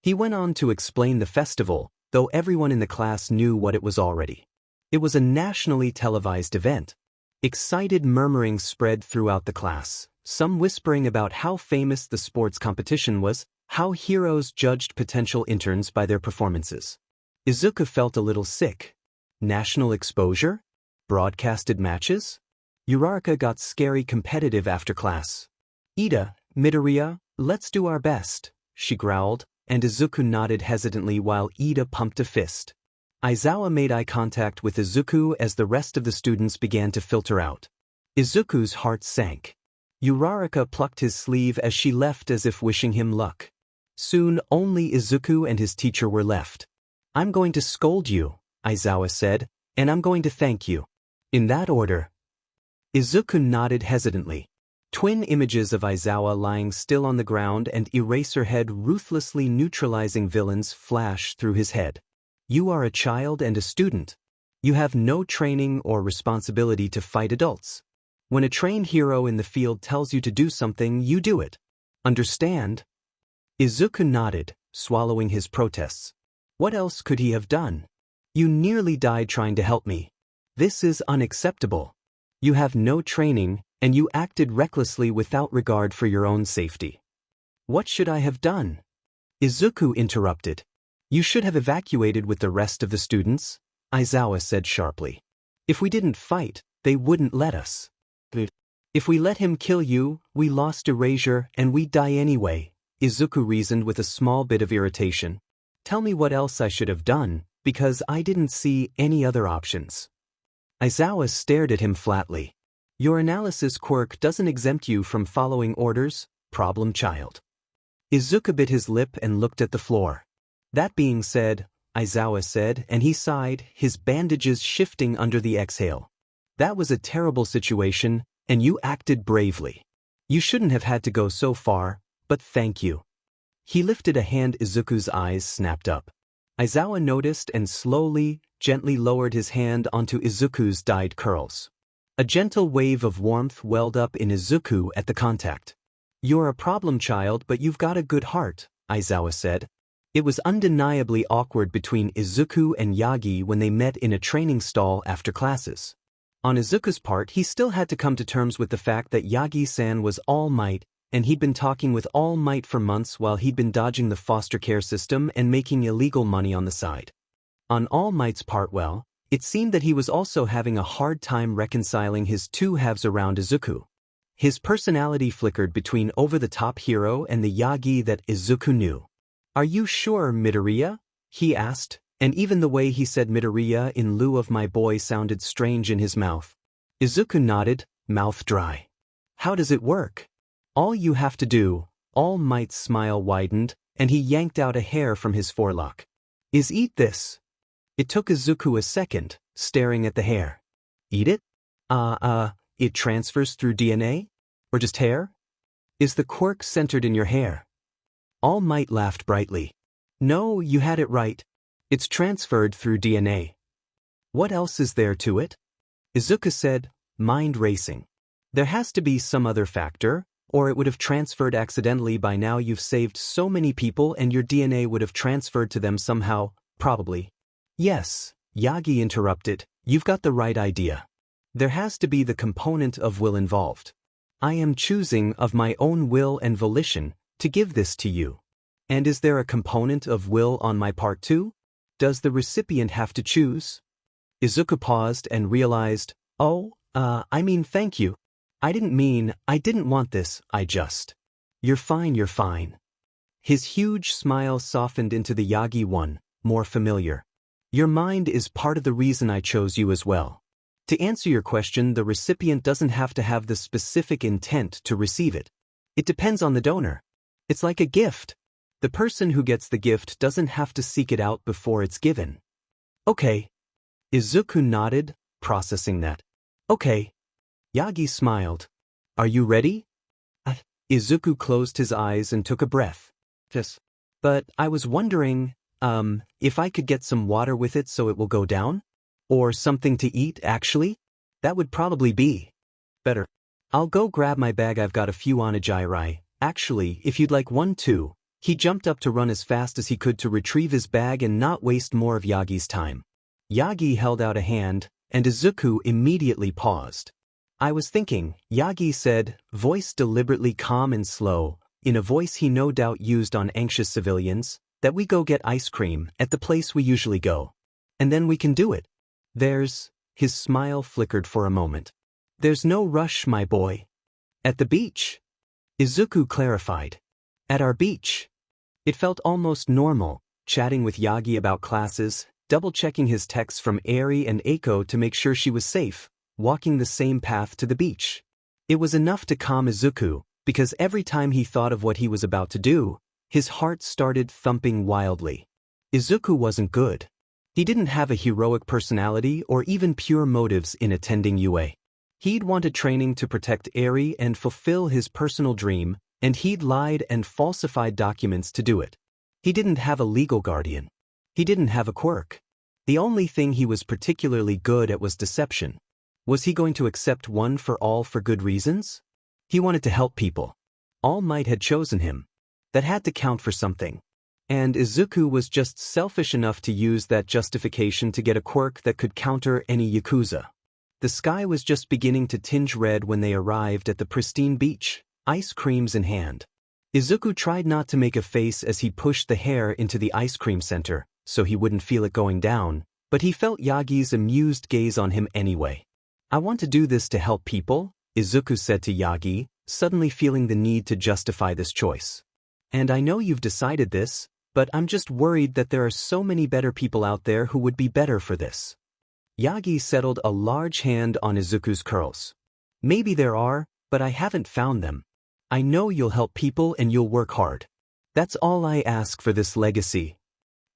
He went on to explain the festival, though everyone in the class knew what it was already. It was a nationally televised event. Excited murmuring spread throughout the class, some whispering about how famous the sports competition was, how heroes judged potential interns by their performances. Izuku felt a little sick. National exposure? Broadcasted matches? Uraraka got scary competitive after class. Ida, Midoriya, let's do our best, she growled, and Izuku nodded hesitantly while Ida pumped a fist. Aizawa made eye contact with Izuku as the rest of the students began to filter out. Izuku's heart sank. Uraraka plucked his sleeve as she left as if wishing him luck. Soon only Izuku and his teacher were left. I'm going to scold you, Aizawa said, and I'm going to thank you. In that order. Izuku nodded hesitantly. Twin images of Aizawa lying still on the ground and Eraserhead ruthlessly neutralizing villains flashed through his head. You are a child and a student. You have no training or responsibility to fight adults. When a trained hero in the field tells you to do something, you do it. Understand? Izuku nodded, swallowing his protests. What else could he have done? You nearly died trying to help me. This is unacceptable. You have no training, and you acted recklessly without regard for your own safety. What should I have done? Izuku interrupted. You should have evacuated with the rest of the students, Aizawa said sharply. If we didn't fight, they wouldn't let us. If we let him kill you, we lost Erasure and we'd die anyway, Izuku reasoned with a small bit of irritation. Tell me what else I should have done, because I didn't see any other options. Aizawa stared at him flatly. Your analysis quirk doesn't exempt you from following orders, problem child. Izuku bit his lip and looked at the floor. That being said, Aizawa said, and he sighed, his bandages shifting under the exhale. That was a terrible situation, and you acted bravely. You shouldn't have had to go so far, but thank you. He lifted a hand. Izuku's eyes snapped up. Aizawa noticed and slowly, gently lowered his hand onto Izuku's dyed curls. A gentle wave of warmth welled up in Izuku at the contact. You're a problem child, but you've got a good heart, Aizawa said. It was undeniably awkward between Izuku and Yagi when they met in a training stall after classes. On Izuku's part, he still had to come to terms with the fact that Yagi-san was All Might, and he'd been talking with All Might for months while he'd been dodging the foster care system and making illegal money on the side. On All Might's part, well, it seemed that he was also having a hard time reconciling his two halves around Izuku. His personality flickered between over-the-top hero and the Yagi that Izuku knew. "Are you sure, Midoriya?" he asked, and even the way he said Midoriya in lieu of my boy sounded strange in his mouth. Izuku nodded, mouth dry. "How does it work?" "All you have to do," All Might's smile widened, and he yanked out a hair from his forelock, "is eat this." It took Izuku a second, staring at the hair. "Eat it? It transfers through DNA? Or just hair? Is the quirk centered in your hair?" All Might laughed brightly. "No, you had it right. It's transferred through DNA. What else is there to it?" Izuku said, mind racing. "There has to be some other factor, or it would have transferred accidentally by now. You've saved so many people and your DNA would have transferred to them somehow, probably." "Yes," Yagi interrupted, "you've got the right idea. There has to be the component of will involved. I am choosing of my own will and volition to give this to you. And is there a component of will on my part too? Does the recipient have to choose?" Izuku paused and realized, thank you. I didn't want this, You're fine. His huge smile softened into the Yagi one, more familiar. "Your mind is part of the reason I chose you as well. To answer your question, the recipient doesn't have to have the specific intent to receive it. It depends on the donor. It's like a gift. The person who gets the gift doesn't have to seek it out before it's given." "Okay." Izuku nodded, processing that. "Okay." Yagi smiled. "Are you ready?" Izuku closed his eyes and took a breath. "Yes. But I was wondering, if I could get some water with it so it will go down? Or something to eat, actually? That would probably be better. I'll go grab my bag. I've got a few onigiri. Actually, if you'd like one too." He jumped up to run as fast as he could to retrieve his bag and not waste more of Yagi's time. Yagi held out a hand, and Izuku immediately paused. "I was thinking," Yagi said, voice deliberately calm and slow, in a voice he no doubt used on anxious civilians, "that we go get ice cream at the place we usually go. And then we can do it. His smile flickered for a moment. "There's no rush, my boy." "At the beach?" Izuku clarified. "At our beach." It felt almost normal, chatting with Yagi about classes, double-checking his texts from Eri and Eiko to make sure she was safe, walking the same path to the beach. It was enough to calm Izuku, because every time he thought of what he was about to do, his heart started thumping wildly. Izuku wasn't good. He didn't have a heroic personality or even pure motives in attending UA. He'd wanted training to protect Eri and fulfill his personal dream, and he'd lied and falsified documents to do it. He didn't have a legal guardian. He didn't have a quirk. The only thing he was particularly good at was deception. Was he going to accept one for all for good reasons? He wanted to help people. All Might had chosen him. That had to count for something. And Izuku was just selfish enough to use that justification to get a quirk that could counter any Yakuza. The sky was just beginning to tinge red when they arrived at the pristine beach, ice creams in hand. Izuku tried not to make a face as he pushed the hair into the ice cream center, so he wouldn't feel it going down, but he felt Yagi's amused gaze on him anyway. "I want to do this to help people," Izuku said to Yagi, suddenly feeling the need to justify this choice. "And I know you've decided this, but I'm just worried that there are so many better people out there who would be better for this." Yagi settled a large hand on Izuku's curls. "Maybe there are, but I haven't found them. I know you'll help people and you'll work hard. That's all I ask for this legacy."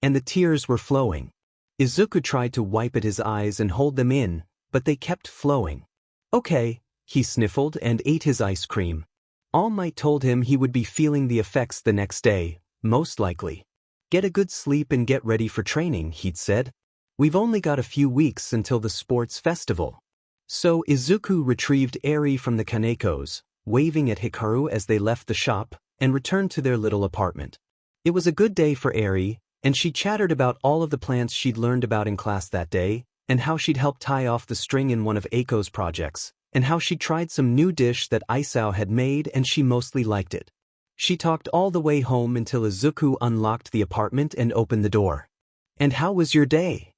And the tears were flowing. Izuku tried to wipe at his eyes and hold them in, but they kept flowing. "Okay," he sniffled and ate his ice cream. All Might told him he would be feeling the effects the next day, most likely. "Get a good sleep and get ready for training," he'd said. "We've only got a few weeks until the sports festival." So Izuku retrieved Eri from the Kanekos, waving at Hikaru as they left the shop, and returned to their little apartment. It was a good day for Eri, and she chattered about all of the plants she'd learned about in class that day, and how she'd helped tie off the string in one of Eiko's projects, and how she'd tried some new dish that Isao had made and she mostly liked it. She talked all the way home until Izuku unlocked the apartment and opened the door. "And how was your day?"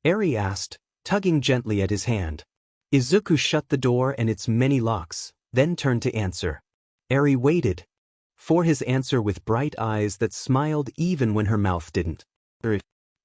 Eri asked, tugging gently at his hand. Izuku shut the door and its many locks, then turned to answer. Eri waited for his answer with bright eyes that smiled even when her mouth didn't.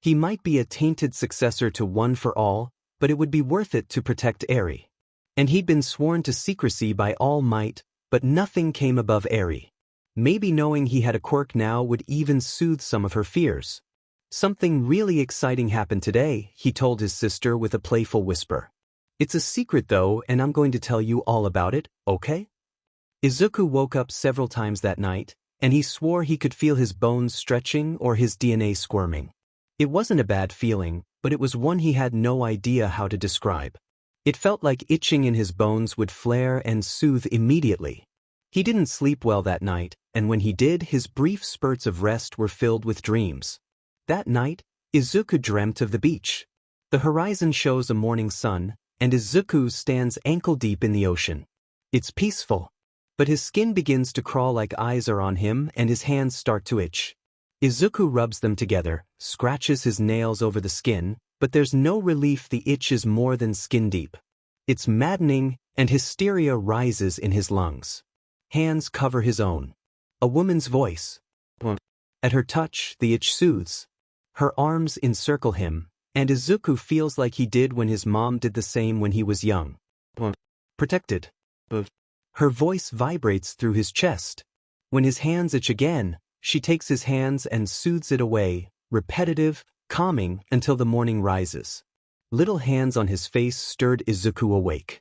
He might be a tainted successor to One for All, but it would be worth it to protect Eri. And he'd been sworn to secrecy by All Might, but nothing came above Eri. Maybe knowing he had a quirk now would even soothe some of her fears. Something really exciting happened today, he told his sister with a playful whisper. It's a secret though, and I'm going to tell you all about it, okay? Izuku woke up several times that night, and he swore he could feel his bones stretching or his DNA squirming. It wasn't a bad feeling, but it was one he had no idea how to describe. It felt like itching in his bones would flare and soothe immediately. He didn't sleep well that night, and when he did, his brief spurts of rest were filled with dreams. That night, Izuku dreamt of the beach. The horizon shows a morning sun, and Izuku stands ankle-deep in the ocean. It's peaceful. But his skin begins to crawl like eyes are on him and his hands start to itch. Izuku rubs them together, scratches his nails over the skin, but there's no relief. The itch is more than skin deep. It's maddening, and hysteria rises in his lungs. Hands cover his own. A woman's voice. At her touch, the itch soothes. Her arms encircle him, and Izuku feels like he did when his mom did the same when he was young. Protected. Her voice vibrates through his chest. When his hands itch again, she takes his hands and soothes it away, repetitive, calming, until the morning rises. Little hands on his face stirred Izuku awake.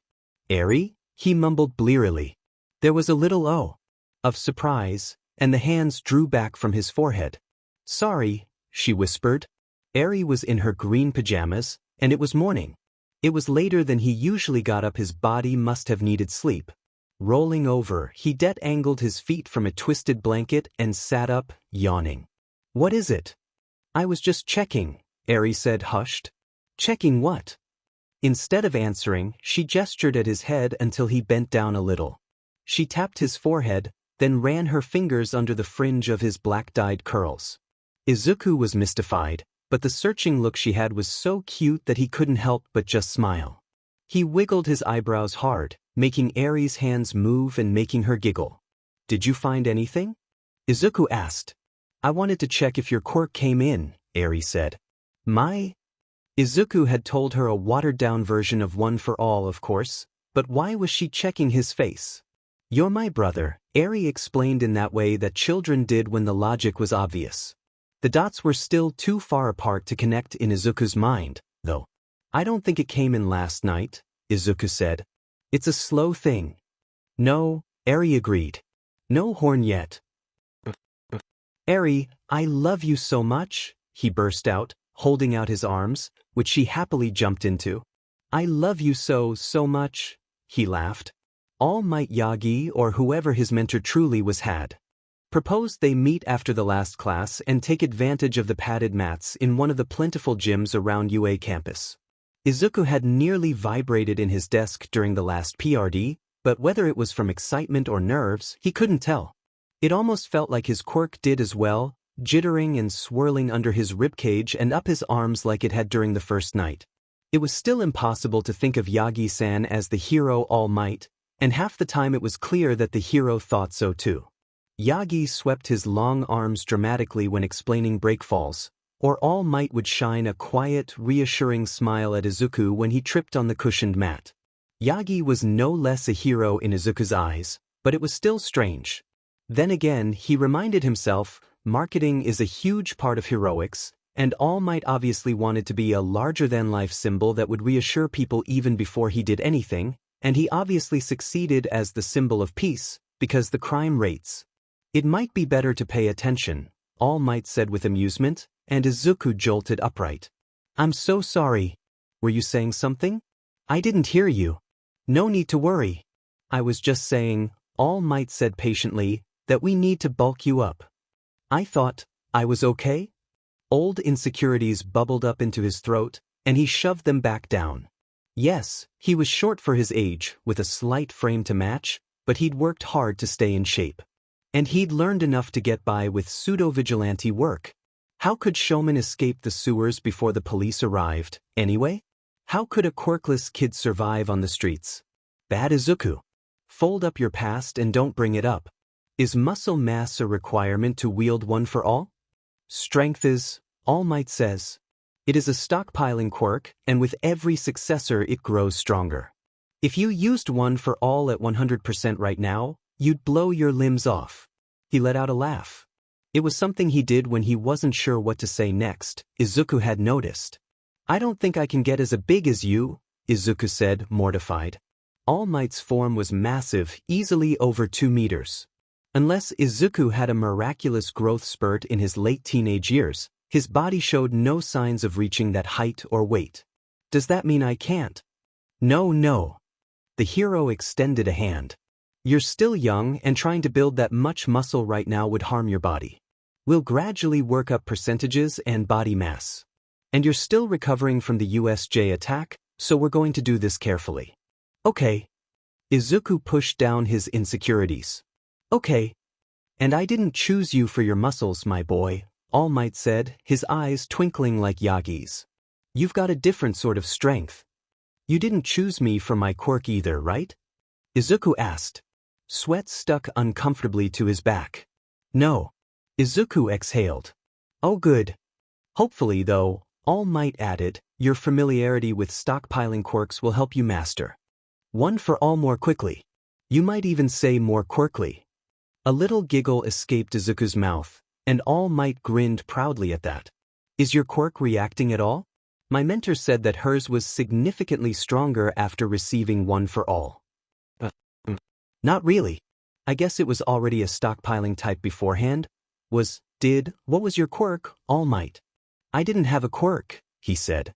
Eri? He mumbled blearily. There was a little "oh" of surprise, and the hands drew back from his forehead. Sorry, she whispered. Eri was in her green pajamas, and it was morning. It was later than he usually got up. His body must have needed sleep. Rolling over, he detangled his feet from a twisted blanket and sat up, yawning. What is it? I was just checking, Eri said, hushed. Checking what? Instead of answering, she gestured at his head until he bent down a little. She tapped his forehead, then ran her fingers under the fringe of his black-dyed curls. Izuku was mystified, but the searching look she had was so cute that he couldn't help but just smile. He wiggled his eyebrows hard, making Eri's hands move and making her giggle. Did you find anything? Izuku asked. I wanted to check if your quirk came in, Eri said. My? Izuku had told her a watered-down version of One for All, of course, but why was she checking his face? You're my brother, Eri explained in that way that children did when the logic was obvious. The dots were still too far apart to connect in Izuku's mind, though. I don't think it came in last night, Izuku said. It's a slow thing. No, Eri agreed. No horn yet. Eri, I love you so much, he burst out, holding out his arms, which she happily jumped into. I love you so much, he laughed. All Might Yagi or whoever his mentor truly was had proposed they meet after the last class and take advantage of the padded mats in one of the plentiful gyms around UA campus. Izuku had nearly vibrated in his desk during the last PRD, but whether it was from excitement or nerves, he couldn't tell. It almost felt like his quirk did as well, jittering and swirling under his ribcage and up his arms like it had during the first night. It was still impossible to think of Yagi-san as the hero All Might, and half the time it was clear that the hero thought so too. Yagi swept his long arms dramatically when explaining breakfalls, or All Might would shine a quiet, reassuring smile at Izuku when he tripped on the cushioned mat. Yagi was no less a hero in Izuku's eyes, but it was still strange. Then again, he reminded himself, marketing is a huge part of heroics, and All Might obviously wanted to be a larger-than-life symbol that would reassure people even before he did anything, and he obviously succeeded as the symbol of peace, because the crime rates. It might be better to pay attention, All Might said with amusement, and Izuku jolted upright. I'm so sorry. Were you saying something? I didn't hear you. No need to worry. I was just saying, All Might said patiently, that we need to bulk you up. I thought I was okay? Old insecurities bubbled up into his throat, and he shoved them back down. Yes, he was short for his age, with a slight frame to match, but he'd worked hard to stay in shape. And he'd learned enough to get by with pseudo-vigilante work. How could Showman escape the sewers before the police arrived, anyway? How could a quirkless kid survive on the streets? Bad Izuku. Fold up your past and don't bring it up. Is muscle mass a requirement to wield one for all? Strength is, All Might says. It is a stockpiling quirk, and with every successor it grows stronger. If you used one for all at 100% right now, you'd blow your limbs off. He let out a laugh. It was something he did when he wasn't sure what to say next. Izuku had noticed. I don't think I can get as big as you, Izuku said, mortified. All Might's form was massive, easily over 2 meters. Unless Izuku had a miraculous growth spurt in his late teenage years, his body showed no signs of reaching that height or weight. Does that mean I can't? No. The hero extended a hand. You're still young, and trying to build that much muscle right now would harm your body. We'll gradually work up percentages and body mass. And you're still recovering from the USJ attack, so we're going to do this carefully. Okay. Izuku pushed down his insecurities. Okay. And I didn't choose you for your muscles, my boy, All Might said, his eyes twinkling like Yagi's. You've got a different sort of strength. You didn't choose me for my quirk either, right? Izuku asked. Sweat stuck uncomfortably to his back. No. Izuku exhaled. Oh good. Hopefully though, All Might added, your familiarity with stockpiling quirks will help you master. One for all more quickly. You might even say more quirkly. A little giggle escaped Izuku's mouth, and All Might grinned proudly at that. Is your quirk reacting at all? My mentor said that hers was significantly stronger after receiving one for all. Not really. I guess it was already a stockpiling type beforehand. What was your quirk, All Might? I didn't have a quirk, he said.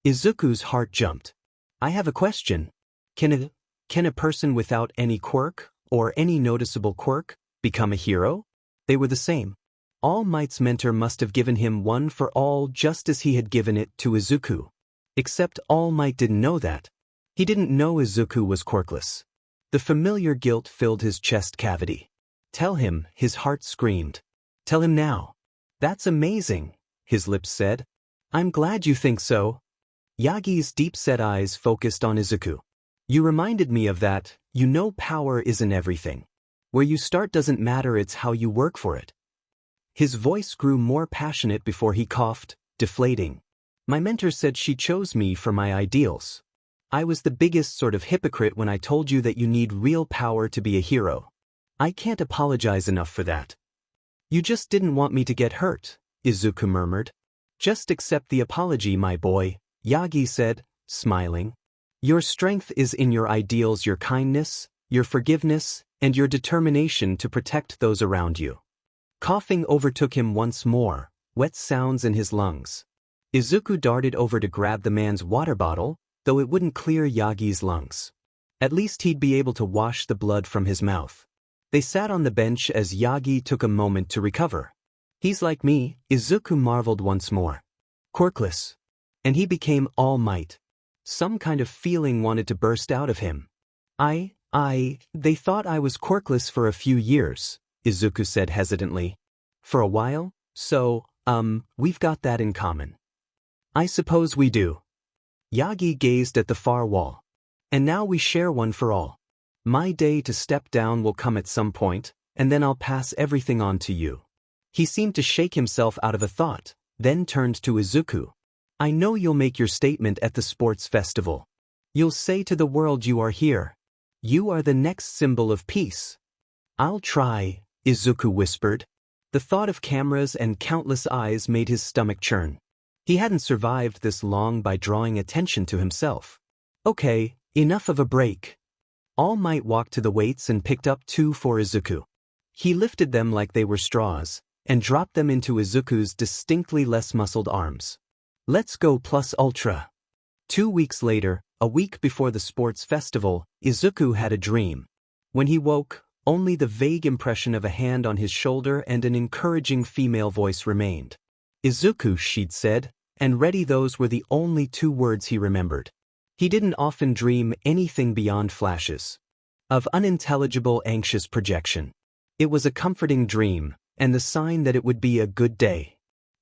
Izuku's heart jumped. I have a question. Can a person without any quirk, or any noticeable quirk, become a hero? They were the same. All Might's mentor must have given him one for all just as he had given it to Izuku. Except All Might didn't know that. He didn't know Izuku was quirkless. The familiar guilt filled his chest cavity. Tell him, his heart screamed. Tell him now. That's amazing, his lips said. I'm glad you think so. Yagi's deep-set eyes focused on Izuku. You reminded me of that, power isn't everything. Where you start doesn't matter, it's how you work for it. His voice grew more passionate before he coughed, deflating. My mentor said she chose me for my ideals. I was the biggest sort of hypocrite when I told you that you need real power to be a hero. I can't apologize enough for that. You just didn't want me to get hurt, Izuku murmured. Just accept the apology, my boy, Yagi said, smiling. Your strength is in your ideals, your kindness, your forgiveness, and your determination to protect those around you. Coughing overtook him once more, wet sounds in his lungs. Izuku darted over to grab the man's water bottle, though it wouldn't clear Yagi's lungs. At least he'd be able to wash the blood from his mouth. They sat on the bench as Yagi took a moment to recover. He's like me, Izuku marveled once more. Quirkless. And he became All Might. Some kind of feeling wanted to burst out of him. They thought I was quirkless for a few years, Izuku said hesitantly. For a while? So, we've got that in common. I suppose we do. Yagi gazed at the far wall. And now we share one for all. My day to step down will come at some point, and then I'll pass everything on to you. He seemed to shake himself out of a thought, then turned to Izuku. I know you'll make your statement at the sports festival. You'll say to the world you are here. You are the next symbol of peace. I'll try, Izuku whispered. The thought of cameras and countless eyes made his stomach churn. He hadn't survived this long by drawing attention to himself. Okay, enough of a break. All Might walked to the weights and picked up 2 for Izuku. He lifted them like they were straws, and dropped them into Izuku's distinctly less muscled arms. Let's go plus ultra. 2 weeks later, a week before the sports festival, Izuku had a dream. When he woke, only the vague impression of a hand on his shoulder and an encouraging female voice remained. Izuku, she'd said, and ready, those were the only 2 words he remembered. He didn't often dream anything beyond flashes of unintelligible, anxious projection. It was a comforting dream, and the sign that it would be a good day.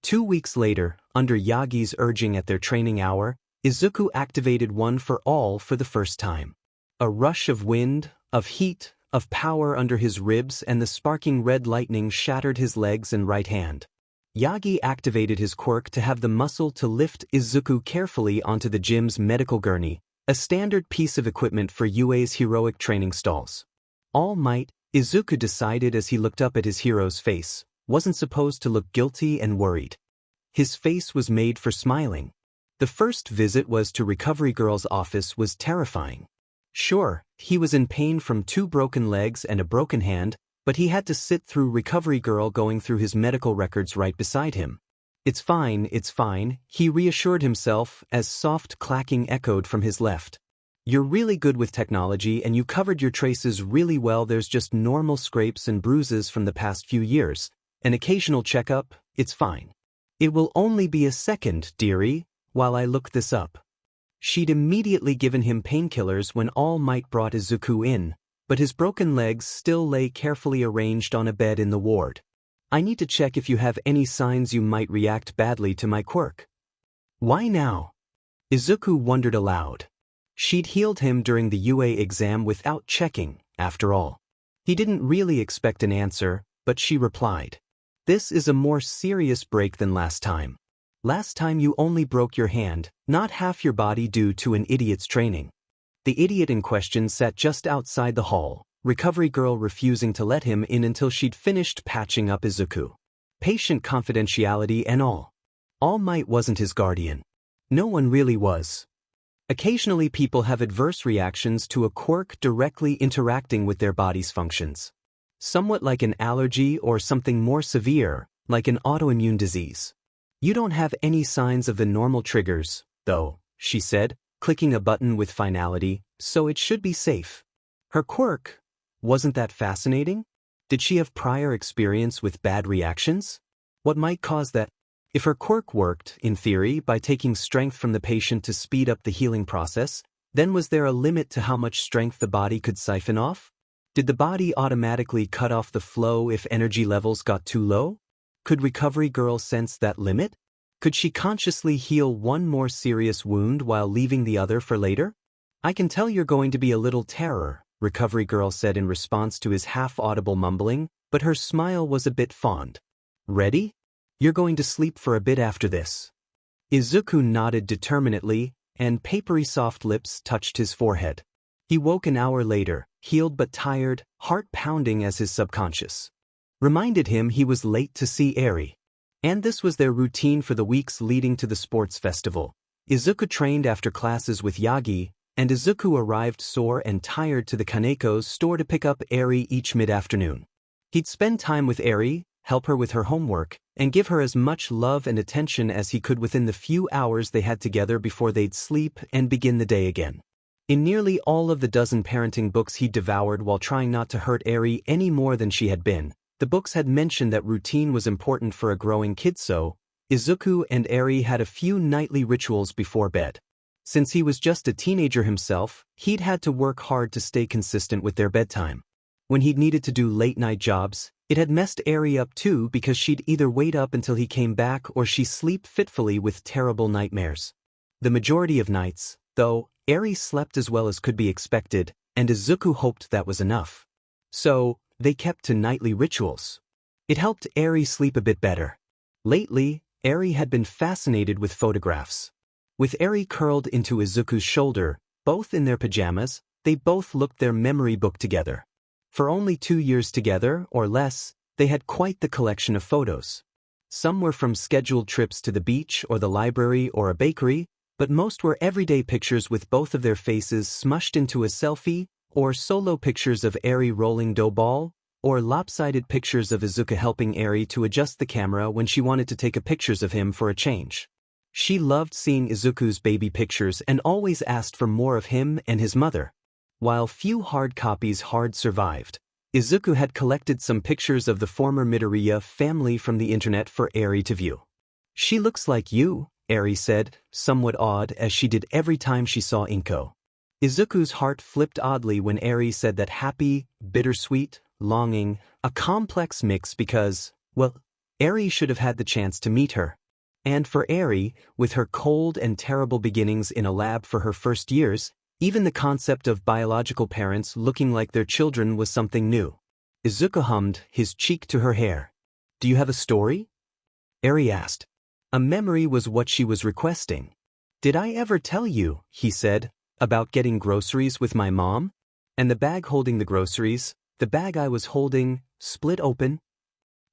2 weeks later, under Yagi's urging at their training hour, Izuku activated one for all for the first time. A rush of wind, of heat, of power under his ribs, and the sparking red lightning shattered his legs and right hand. Yagi activated his quirk to have the muscle to lift Izuku carefully onto the gym's medical gurney, a standard piece of equipment for UA's heroic training stalls. All Might, Izuku decided as he looked up at his hero's face, wasn't supposed to look guilty and worried. His face was made for smiling. The first visit was to Recovery Girl's office was terrifying. Sure, he was in pain from 2 broken legs and a broken hand, but he had to sit through Recovery Girl going through his medical records right beside him. It's fine, he reassured himself as soft clacking echoed from his left. You're really good with technology and you covered your traces really well. There's just normal scrapes and bruises from the past few years. An occasional checkup, it's fine. It will only be a second, dearie, while I look this up. She'd immediately given him painkillers when All Might brought Izuku in, but his broken legs still lay carefully arranged on a bed in the ward. I need to check if you have any signs you might react badly to my quirk. Why now? Izuku wondered aloud. She'd healed him during the UA exam without checking, after all. He didn't really expect an answer, but she replied. This is a more serious break than last time. Last time you only broke your hand, not half your body due to an idiot's training. The idiot in question sat just outside the hall, Recovery Girl refusing to let him in until she'd finished patching up Izuku. Patient confidentiality and all. All Might wasn't his guardian. No one really was. Occasionally people have adverse reactions to a quirk directly interacting with their body's functions. Somewhat like an allergy or something more severe, like an autoimmune disease. You don't have any signs of the normal triggers, though, she said, clicking a button with finality, so it should be safe. Her quirk, wasn't that fascinating? Did she have prior experience with bad reactions? What might cause that? If her quirk worked, in theory, by taking strength from the patient to speed up the healing process, then was there a limit to how much strength the body could siphon off? Did the body automatically cut off the flow if energy levels got too low? Could Recovery Girl sense that limit? Could she consciously heal one more serious wound while leaving the other for later? I can tell you're going to be a little terror, Recovery Girl said in response to his half-audible mumbling, but her smile was a bit fond. Ready? You're going to sleep for a bit after this. Izuku nodded determinedly, and papery soft lips touched his forehead. He woke an hour later, healed but tired, heart pounding as his subconscious reminded him he was late to see Eri. And this was their routine for the weeks leading to the sports festival. Izuku trained after classes with Yagi, and Izuku arrived sore and tired to the Kaneko's store to pick up Eri each mid-afternoon. He'd spend time with Eri, help her with her homework, and give her as much love and attention as he could within the few hours they had together before they'd sleep and begin the day again. In nearly all of the dozen parenting books he devoured while trying not to hurt Eri any more than she had been, the books had mentioned that routine was important for a growing kid, so Izuku and Eri had a few nightly rituals before bed. Since he was just a teenager himself, he'd had to work hard to stay consistent with their bedtime. When he'd needed to do late-night jobs, it had messed Eri up too because she'd either wait up until he came back or she sleep fitfully with terrible nightmares. The majority of nights, though, Eri slept as well as could be expected, and Izuku hoped that was enough. So, they kept to nightly rituals. It helped Eri sleep a bit better. Lately, Eri had been fascinated with photographs. With Eri curled into Izuku's shoulder, both in their pajamas, they both looked their memory book together. For only 2 years together, or less, they had quite the collection of photos. Some were from scheduled trips to the beach or the library or a bakery, but most were everyday pictures with both of their faces smushed into a selfie, or solo pictures of Eri rolling dough ball, or lopsided pictures of Izuku helping Eri to adjust the camera when she wanted to take pictures of him for a change. She loved seeing Izuku's baby pictures and always asked for more of him and his mother. While few hard copies survived, Izuku had collected some pictures of the former Midoriya family from the internet for Eri to view. She looks like you, Eri said, somewhat awed as she did every time she saw Inko. Izuku's heart flipped oddly when Eri said that happy, bittersweet, longing, a complex mix because, well, Eri should have had the chance to meet her. And for Eri, with her cold and terrible beginnings in a lab for her first years, Even the concept of biological parents looking like their children was something new. Izuku hummed, his cheek to her hair. "Do you have a story?" Eri asked. A memory was what she was requesting. "Did I ever tell you," he said, "about getting groceries with my mom? And the bag holding the groceries, the bag I was holding, split open?"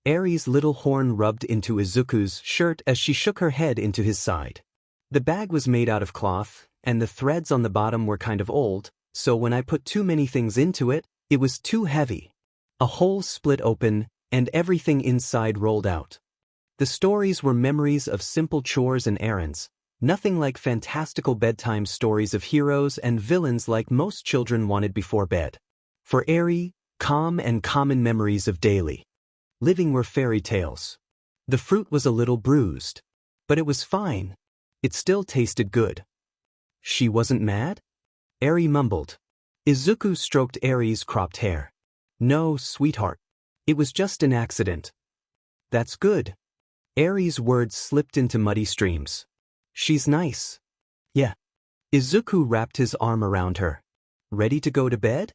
Eri's little horn rubbed into Izuku's shirt as she shook her head into his side. The bag was made out of cloth, and the threads on the bottom were kind of old, so when I put too many things into it, it was too heavy. A hole split open, and everything inside rolled out. The stories were memories of simple chores and errands, nothing like fantastical bedtime stories of heroes and villains like most children wanted before bed. For Eri, calm and common memories of daily living were fairy tales. The fruit was a little bruised, but it was fine. It still tasted good. She wasn't mad? Eri mumbled. Izuku stroked Eri's cropped hair. "No, sweetheart. It was just an accident." "That's good." Eri's words slipped into muddy streams. "She's nice." "Yeah." Izuku wrapped his arm around her. "Ready to go to bed?"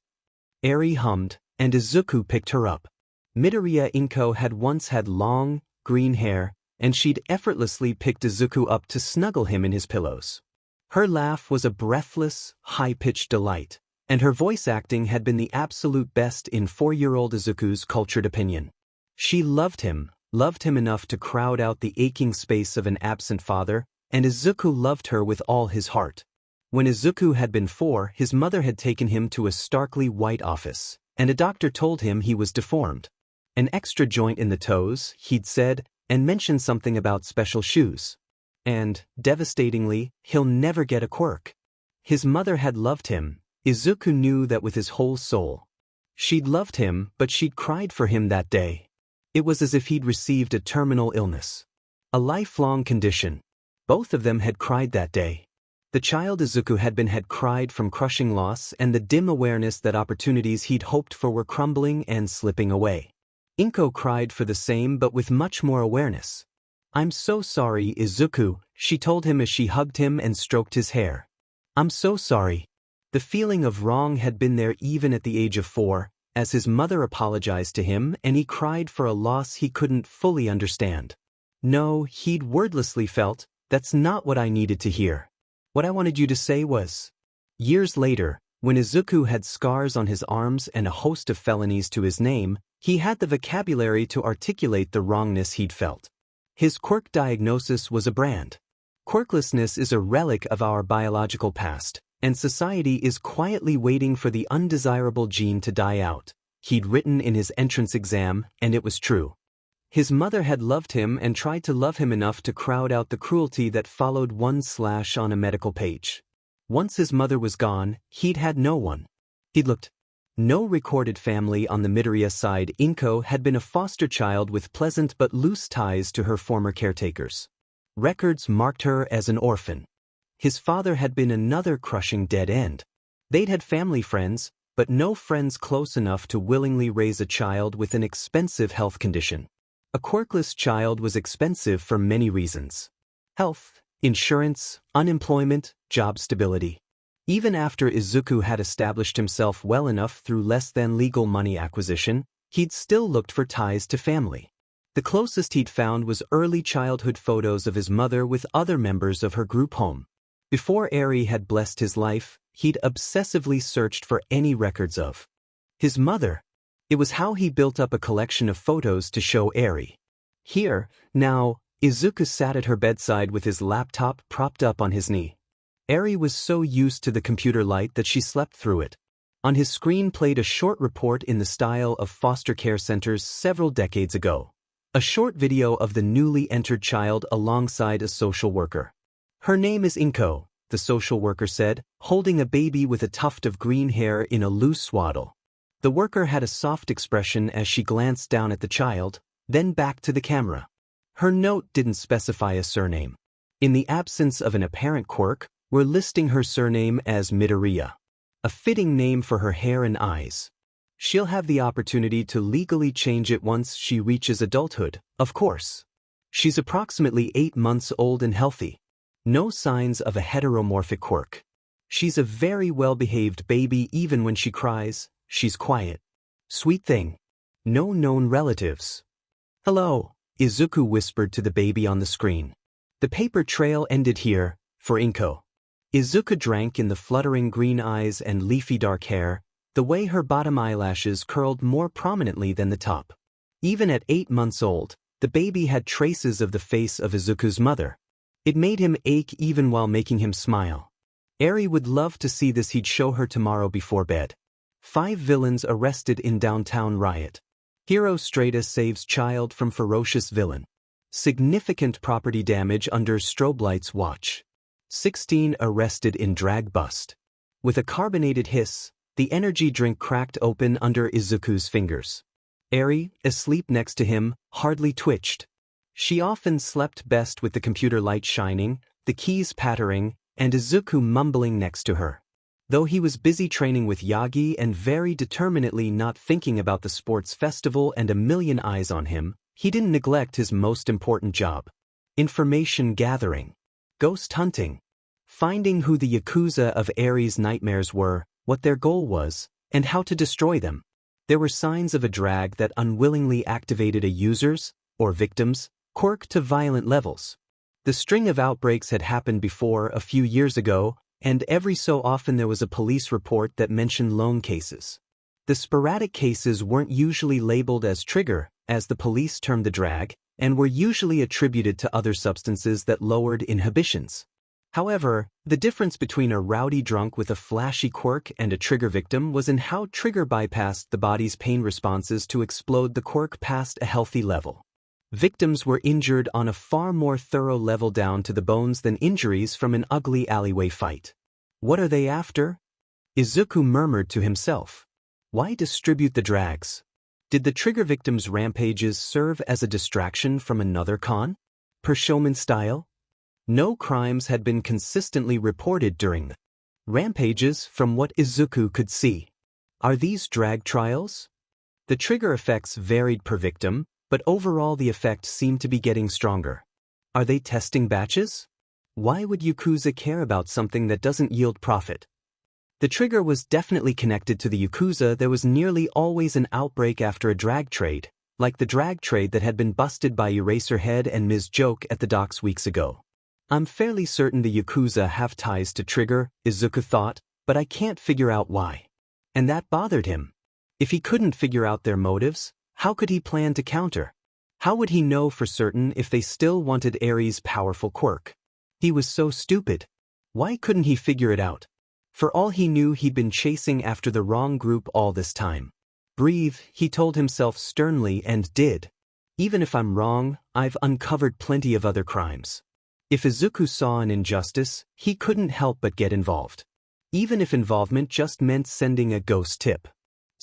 Eri hummed, and Izuku picked her up. Midoriya Inko had once had long, green hair, and she'd effortlessly picked Izuku up to snuggle him in his pillows. Her laugh was a breathless, high-pitched delight, and her voice acting had been the absolute best in 4-year-old Izuku's cultured opinion. She loved him enough to crowd out the aching space of an absent father, and Izuku loved her with all his heart. When Izuku had been 4, his mother had taken him to a starkly white office, and a doctor told him he was deformed. An extra joint in the toes, he'd said, and mentioned something about special shoes. And, devastatingly, he'll never get a quirk. His mother had loved him. Izuku knew that with his whole soul. She'd loved him, but she'd cried for him that day. It was as if he'd received a terminal illness. A lifelong condition. Both of them had cried that day. The child Izuku had cried from crushing loss and the dim awareness that opportunities he'd hoped for were crumbling and slipping away. Inko cried for the same but with much more awareness. "I'm so sorry, Izuku," she told him as she hugged him and stroked his hair. "I'm so sorry." The feeling of wrong had been there even at the age of 4, as his mother apologized to him and he cried for a loss he couldn't fully understand. No, he'd wordlessly felt, "That's not what I needed to hear. What I wanted you to say was..." Years later, when Izuku had scars on his arms and a host of felonies to his name, he had the vocabulary to articulate the wrongness he'd felt. His quirk diagnosis was a brand. Quirklessness is a relic of our biological past, and society is quietly waiting for the undesirable gene to die out. He'd written in his entrance exam, and it was true. His mother had loved him and tried to love him enough to crowd out the cruelty that followed one slash on a medical page. Once his mother was gone, he'd had no one. He'd looked. No recorded family on the Midoriya side. Inko had been a foster child with pleasant but loose ties to her former caretakers. Records marked her as an orphan. His father had been another crushing dead end. They'd had family friends, but no friends close enough to willingly raise a child with an expensive health condition. A quirkless child was expensive for many reasons. Health, insurance, unemployment, job stability. Even after Izuku had established himself well enough through less than legal money acquisition, he'd still looked for ties to family. The closest he'd found was early childhood photos of his mother with other members of her group home. Before Eri had blessed his life, he'd obsessively searched for any records of his mother. It was how he built up a collection of photos to show Eri. Here, now, Izuku sat at her bedside with his laptop propped up on his knee. Eri was so used to the computer light that she slept through it. On his screen played a short report in the style of foster care centers several decades ago. A short video of the newly entered child alongside a social worker. "Her name is Inko," the social worker said, holding a baby with a tuft of green hair in a loose swaddle. The worker had a soft expression as she glanced down at the child, then back to the camera. Her note didn't specify a surname. In the absence of an apparent quirk, we're listing her surname as Midoriya. A fitting name for her hair and eyes. She'll have the opportunity to legally change it once she reaches adulthood, of course. She's approximately 8 months old and healthy. No signs of a heteromorphic quirk. She's a very well-behaved baby even when she cries, she's quiet. Sweet thing. No known relatives. Hello, Izuku whispered to the baby on the screen. The paper trail ended here, for Inko. Izuku drank in the fluttering green eyes and leafy dark hair, the way her bottom eyelashes curled more prominently than the top. Even at 8 months old, the baby had traces of the face of Izuku's mother. It made him ache even while making him smile. Eri would love to see this. He'd show her tomorrow before bed. 5 villains arrested in downtown riot. Hero Strata saves child from ferocious villain. Significant property damage under strobe lights watch. 16 arrested in drag bust. With a carbonated hiss, the energy drink cracked open under Izuku's fingers. Eri, asleep next to him, hardly twitched. She often slept best with the computer light shining, the keys pattering, and Izuku mumbling next to her. Though he was busy training with Yagi and very determinedly not thinking about the sports festival and a million eyes on him, he didn't neglect his most important job. Information gathering. Ghost hunting. Finding who the Yakuza of Eri's nightmares were, what their goal was, and how to destroy them. There were signs of a drag that unwillingly activated a user's, or victim's, quirk to violent levels. The string of outbreaks had happened before a few years ago, and every so often there was a police report that mentioned lone cases. The sporadic cases weren't usually labeled as trigger, as the police termed the drag, and were usually attributed to other substances that lowered inhibitions. However, the difference between a rowdy drunk with a flashy quirk and a trigger victim was in how trigger bypassed the body's pain responses to explode the quirk past a healthy level. Victims were injured on a far more thorough level down to the bones than injuries from an ugly alleyway fight. What are they after? Izuku murmured to himself. Why distribute the drags? Did the trigger victims' rampages serve as a distraction from another con? Per showman style? No crimes had been consistently reported during the rampages from what Izuku could see. Are these drag trials? The trigger effects varied per victim, but overall the effect seemed to be getting stronger. Are they testing batches? Why would Yakuza care about something that doesn't yield profit? The trigger was definitely connected to the Yakuza. There was nearly always an outbreak after a drag trade, like the drag trade that had been busted by Eraserhead and Ms. Joke at the docks weeks ago. I'm fairly certain the Yakuza have ties to Trigger, Izuku thought, but I can't figure out why. And that bothered him. If he couldn't figure out their motives, how could he plan to counter? How would he know for certain if they still wanted Eri's powerful quirk? He was so stupid. Why couldn't he figure it out? For all he knew, he'd been chasing after the wrong group all this time. Breathe, he told himself sternly, and did. Even if I'm wrong, I've uncovered plenty of other crimes. If Izuku saw an injustice, he couldn't help but get involved. Even if involvement just meant sending a ghost tip.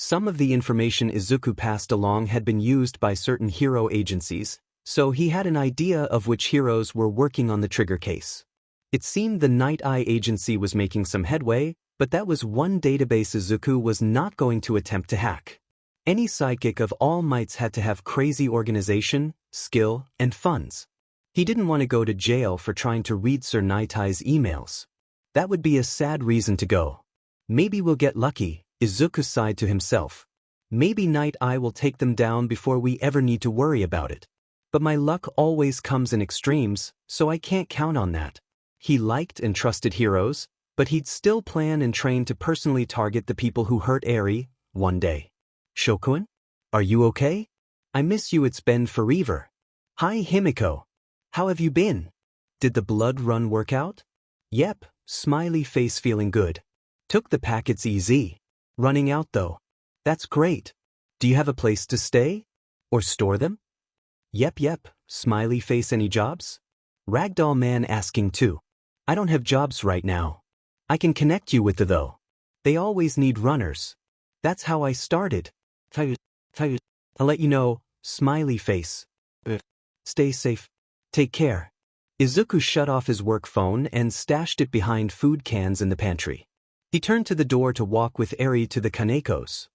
Some of the information Izuku passed along had been used by certain hero agencies, so he had an idea of which heroes were working on the trigger case. It seemed the Night Eye agency was making some headway, but that was one database Izuku was not going to attempt to hack. Any psychic of all mights had to have crazy organization, skill, and funds. He didn't want to go to jail for trying to read Sir Night Eye's emails. That would be a sad reason to go. Maybe we'll get lucky, Izuku sighed to himself. Maybe Night Eye will take them down before we ever need to worry about it. But my luck always comes in extremes, so I can't count on that. He liked and trusted heroes, but he'd still plan and train to personally target the people who hurt Eri, one day. Shokuen? Are you okay? I miss you, it's been forever. Hi Himiko. How have you been? Did the blood run work out? Yep, smiley face, feeling good. Took the packets easy. Running out though. That's great. Do you have a place to stay? Or store them? Yep, smiley face, any jobs? Ragdoll man asking too. I don't have jobs right now. I can connect you with the though. They always need runners. That's how I started. I'll let you know, smiley face. Stay safe. Take care. Izuku shut off his work phone and stashed it behind food cans in the pantry. He turned to the door to walk with Eri to the Kaneko's.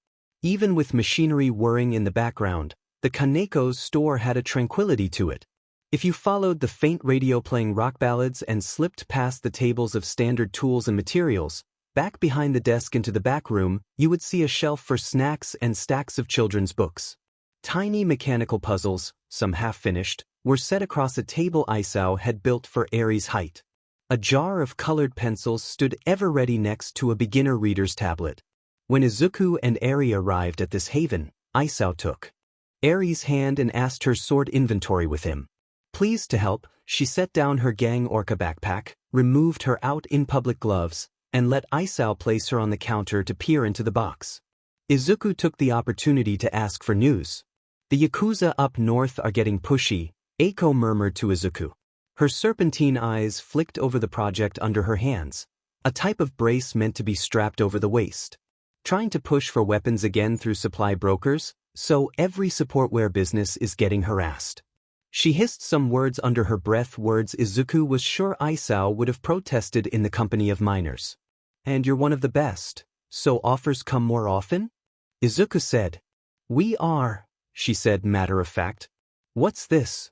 Even with machinery whirring in the background, the Kaneko's store had a tranquility to it. If you followed the faint radio playing rock ballads and slipped past the tables of standard tools and materials, back behind the desk into the back room, you would see a shelf for snacks and stacks of children's books. Tiny mechanical puzzles, some half-finished, were set across a table Isao had built for Aries' height. A jar of colored pencils stood ever ready next to a beginner reader's tablet. When Izuku and Eri arrived at this haven, Isao took Aries' hand and asked her sword inventory with him. Pleased to help, she set down her gang orca backpack, removed her out-in-public gloves, and let Isao place her on the counter to peer into the box. Izuku took the opportunity to ask for news. The Yakuza up north are getting pushy, Eiko murmured to Izuku. Her serpentine eyes flicked over the project under her hands, a type of brace meant to be strapped over the waist. Trying to push for weapons again through supply brokers, so every supportware business is getting harassed. She hissed some words under her breath, words Izuku was sure Isao would have protested in the company of miners. And you're one of the best, so offers come more often? Izuku said. We are, she said matter of fact. What's this?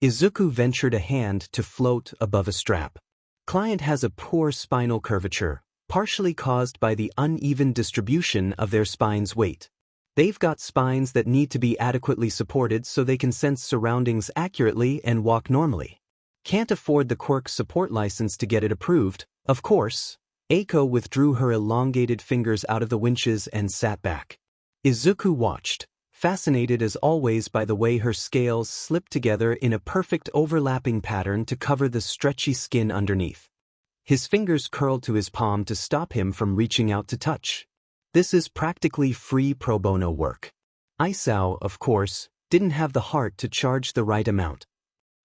Izuku ventured a hand to float above a strap. Client has a poor spinal curvature, partially caused by the uneven distribution of their spine's weight. They've got spines that need to be adequately supported so they can sense surroundings accurately and walk normally. Can't afford the Quirk support license to get it approved, of course. Eiko withdrew her elongated fingers out of the winches and sat back. Izuku watched, fascinated as always by the way her scales slipped together in a perfect overlapping pattern to cover the stretchy skin underneath. His fingers curled to his palm to stop him from reaching out to touch. This is practically free pro bono work. Isao, of course, didn't have the heart to charge the right amount.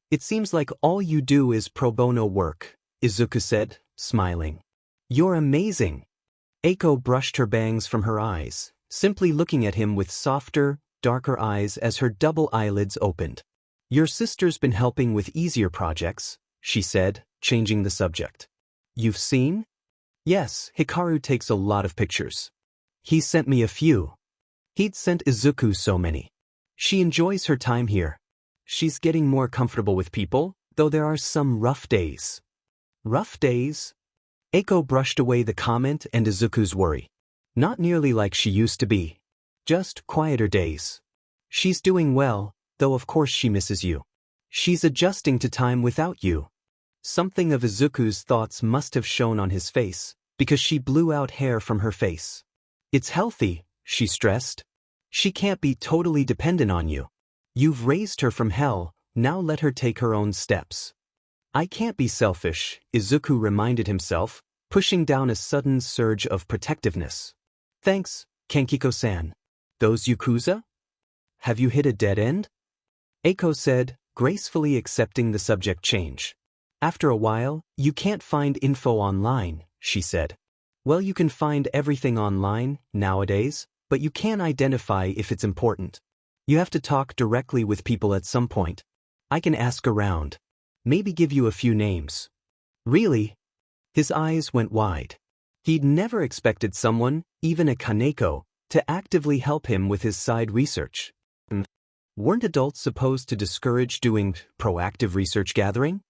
It seems like all you do is pro bono work, Izuku said, smiling. You're amazing. Eiko brushed her bangs from her eyes, simply looking at him with softer, darker eyes as her double eyelids opened. Your sister's been helping with easier projects, she said, changing the subject. You've seen? Yes, Hikaru takes a lot of pictures. He sent me a few. He'd sent Izuku so many. She enjoys her time here. She's getting more comfortable with people, though there are some rough days. Rough days? Eiko brushed away the comment and Izuku's worry. Not nearly like she used to be. Just quieter days. She's doing well, though of course she misses you. She's adjusting to time without you. Something of Izuku's thoughts must have shown on his face, because she blew out hair from her face. It's healthy, she stressed. She can't be totally dependent on you. You've raised her from hell, now let her take her own steps. I can't be selfish, Izuku reminded himself, pushing down a sudden surge of protectiveness. Thanks, Kankiko-san. Those Yakuza? Have you hit a dead end? Eiko said, gracefully accepting the subject change. After a while, you can't find info online, she said. Well, you can find everything online, nowadays, but you can't identify if it's important. You have to talk directly with people at some point. I can ask around. Maybe give you a few names. Really? His eyes went wide. He'd never expected someone, even a Kaneko, to actively help him with his side research. Weren't adults supposed to discourage doing proactive research gathering?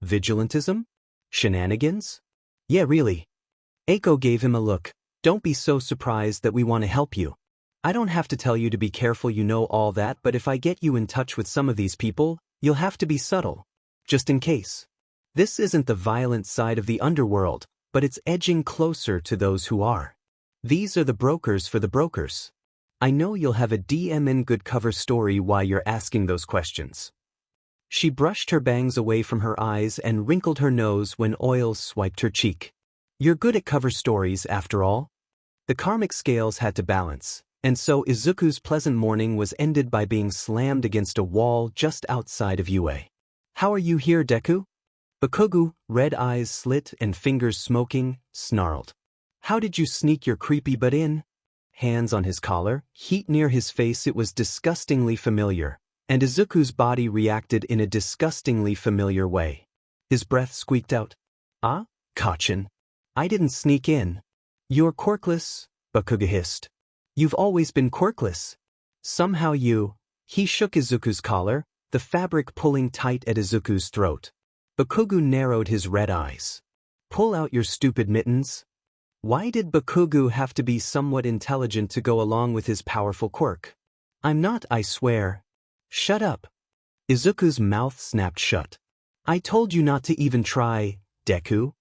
Vigilantism? Shenanigans? Yeah, really. Eiko gave him a look. Don't be so surprised that we want to help you. I don't have to tell you to be careful, you know all that, but if I get you in touch with some of these people, you'll have to be subtle. Just in case. This isn't the violent side of the underworld, but it's edging closer to those who are. These are the brokers for the brokers. I know you'll have a DMN good cover story while you're asking those questions. She brushed her bangs away from her eyes and wrinkled her nose when oil swiped her cheek. You're good at cover stories, after all. The karmic scales had to balance, and so Izuku's pleasant morning was ended by being slammed against a wall just outside of UA. How are you here, Deku? Bakugu, red eyes slit and fingers smoking, snarled. How did you sneak your creepy butt in? Hands on his collar, heat near his face. It was disgustingly familiar, and Izuku's body reacted in a disgustingly familiar way. His breath squeaked out. Ah, Kachin. I didn't sneak in. You're quirkless, Bakuga hissed. You've always been quirkless. Somehow you... He shook Izuku's collar, the fabric pulling tight at Izuku's throat. Bakugo narrowed his red eyes. Pull out your stupid mittens. Why did Bakugo have to be somewhat intelligent to go along with his powerful quirk? I'm not, I swear. Shut up. Izuku's mouth snapped shut. I told you not to even try, Deku.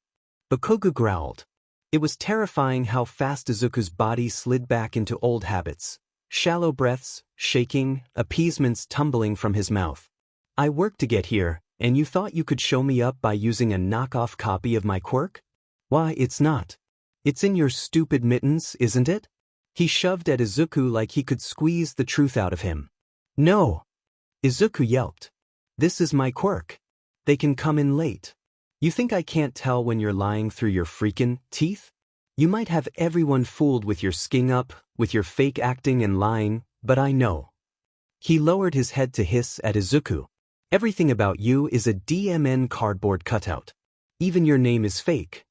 Bakugo growled. It was terrifying how fast Izuku's body slid back into old habits. Shallow breaths, shaking, appeasements tumbling from his mouth. I worked to get here, and you thought you could show me up by using a knockoff copy of my quirk? Why, it's not. It's in your stupid mittens, isn't it? He shoved at Izuku like he could squeeze the truth out of him. No! Izuku yelped. This is my quirk. They can come in late. You think I can't tell when you're lying through your freaking teeth? You might have everyone fooled with your skin up, with your fake acting and lying, but I know. He lowered his head to hiss at Izuku. Everything about you is a DMN cardboard cutout. Even your name is fake.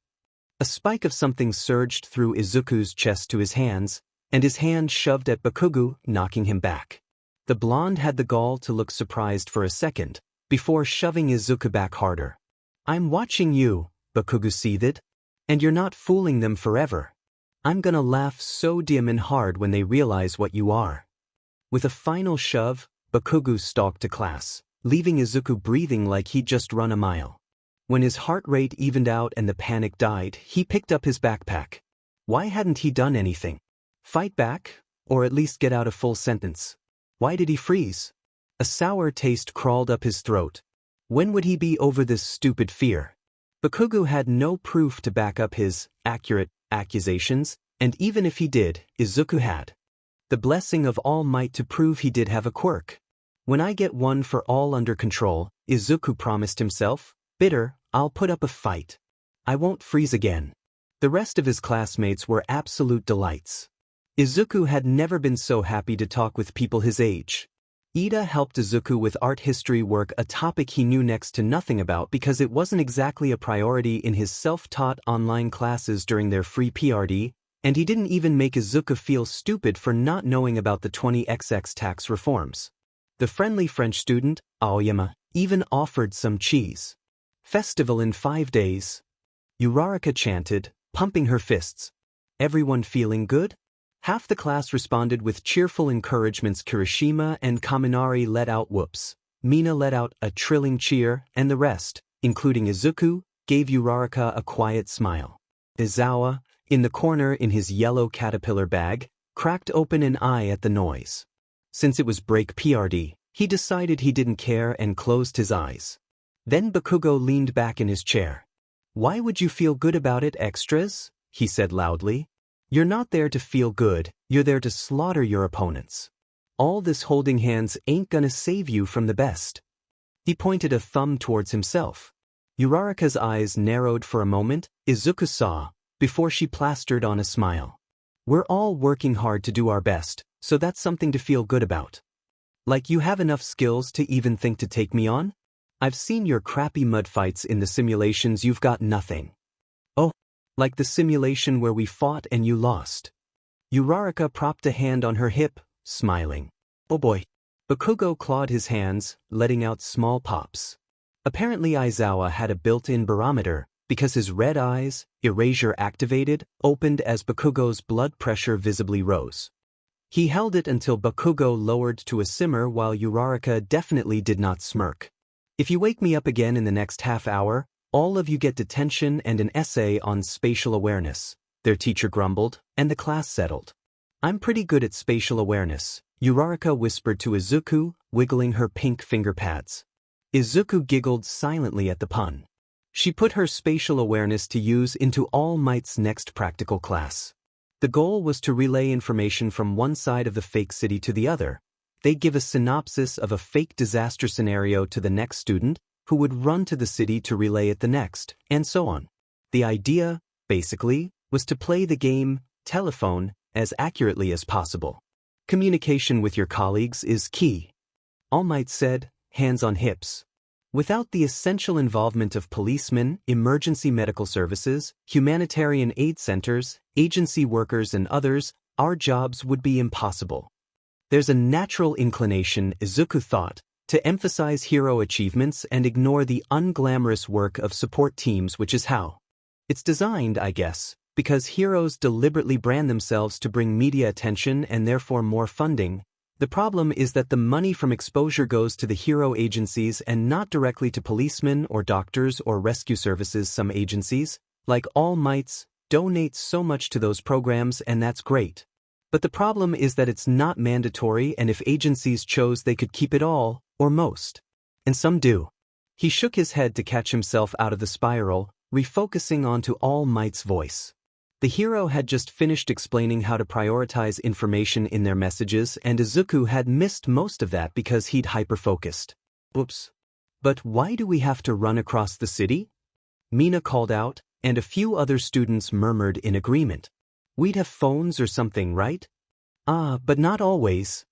A spike of something surged through Izuku's chest to his hands, and his hand shoved at Bakugo, knocking him back. The blonde had the gall to look surprised for a second, before shoving Izuku back harder. I'm watching you, Bakugo seethed. And you're not fooling them forever. I'm gonna laugh so dim and hard when they realize what you are. With a final shove, Bakugo stalked to class, leaving Izuku breathing like he'd just run a mile. When his heart rate evened out and the panic died, he picked up his backpack. Why hadn't he done anything? Fight back, or at least get out a full sentence. Why did he freeze? A sour taste crawled up his throat. When would he be over this stupid fear? Bakugo had no proof to back up his accurate accusations, and even if he did, Izuku had. The blessing of All Might to prove he did have a quirk. When I get one for all under control, Izuku promised himself, bitter, I'll put up a fight. I won't freeze again. The rest of his classmates were absolute delights. Izuku had never been so happy to talk with people his age. Ida helped Izuku with art history work, a topic he knew next to nothing about because it wasn't exactly a priority in his self-taught online classes during their free PRD, and he didn't even make Izuku feel stupid for not knowing about the 20XX tax reforms. The friendly French student, Aoyama, even offered some cheese. Festival in 5 days. Uraraka chanted, pumping her fists. Everyone feeling good? Half the class responded with cheerful encouragements. Kirishima and Kaminari let out whoops. Mina let out a trilling cheer, and the rest, including Izuku, gave Uraraka a quiet smile. Izawa, in the corner in his yellow caterpillar bag, cracked open an eye at the noise. Since it was break PRD, he decided he didn't care and closed his eyes. Then Bakugo leaned back in his chair. Why would you feel good about it, extras? He said loudly. You're not there to feel good, you're there to slaughter your opponents. All this holding hands ain't gonna save you from the best. He pointed a thumb towards himself. Uraraka's eyes narrowed for a moment, Izuku saw, before she plastered on a smile. We're all working hard to do our best, so that's something to feel good about. Like you have enough skills to even think to take me on? I've seen your crappy mud fights in the simulations, you've got nothing. Oh. Like the simulation where we fought and you lost. Uraraka propped a hand on her hip, smiling. Oh boy. Bakugo clawed his hands, letting out small pops. Apparently Aizawa had a built-in barometer, because his red eyes, erasure activated, opened as Bakugo's blood pressure visibly rose. He held it until Bakugo lowered to a simmer while Uraraka definitely did not smirk. If you wake me up again in the next half hour, all of you get detention and an essay on spatial awareness, their teacher grumbled, and the class settled. I'm pretty good at spatial awareness, Uraraka whispered to Izuku, wiggling her pink finger pads. Izuku giggled silently at the pun. She put her spatial awareness to use into All Might's next practical class. The goal was to relay information from one side of the fake city to the other. They'd give a synopsis of a fake disaster scenario to the next student, who would run to the city to relay it the next, and so on. The idea, basically, was to play the game, telephone, as accurately as possible. Communication with your colleagues is key. All Might said, hands on hips. Without the essential involvement of policemen, emergency medical services, humanitarian aid centers, agency workers and others, our jobs would be impossible. There's a natural inclination, Izuku thought, to emphasize hero achievements and ignore the unglamorous work of support teams, which is how it's designed, I guess, because heroes deliberately brand themselves to bring media attention and therefore more funding. The problem is that the money from exposure goes to the hero agencies and not directly to policemen or doctors or rescue services. Some agencies, like All Might's, donate so much to those programs, and that's great. But the problem is that it's not mandatory, and if agencies chose, they could keep it all, or most. And some do. He shook his head to catch himself out of the spiral, refocusing onto All Might's voice. The hero had just finished explaining how to prioritize information in their messages, and Izuku had missed most of that because he'd hyper-focused. Oops. But why do we have to run across the city? Mina called out, and a few other students murmured in agreement. We'd have phones or something, right? But not always.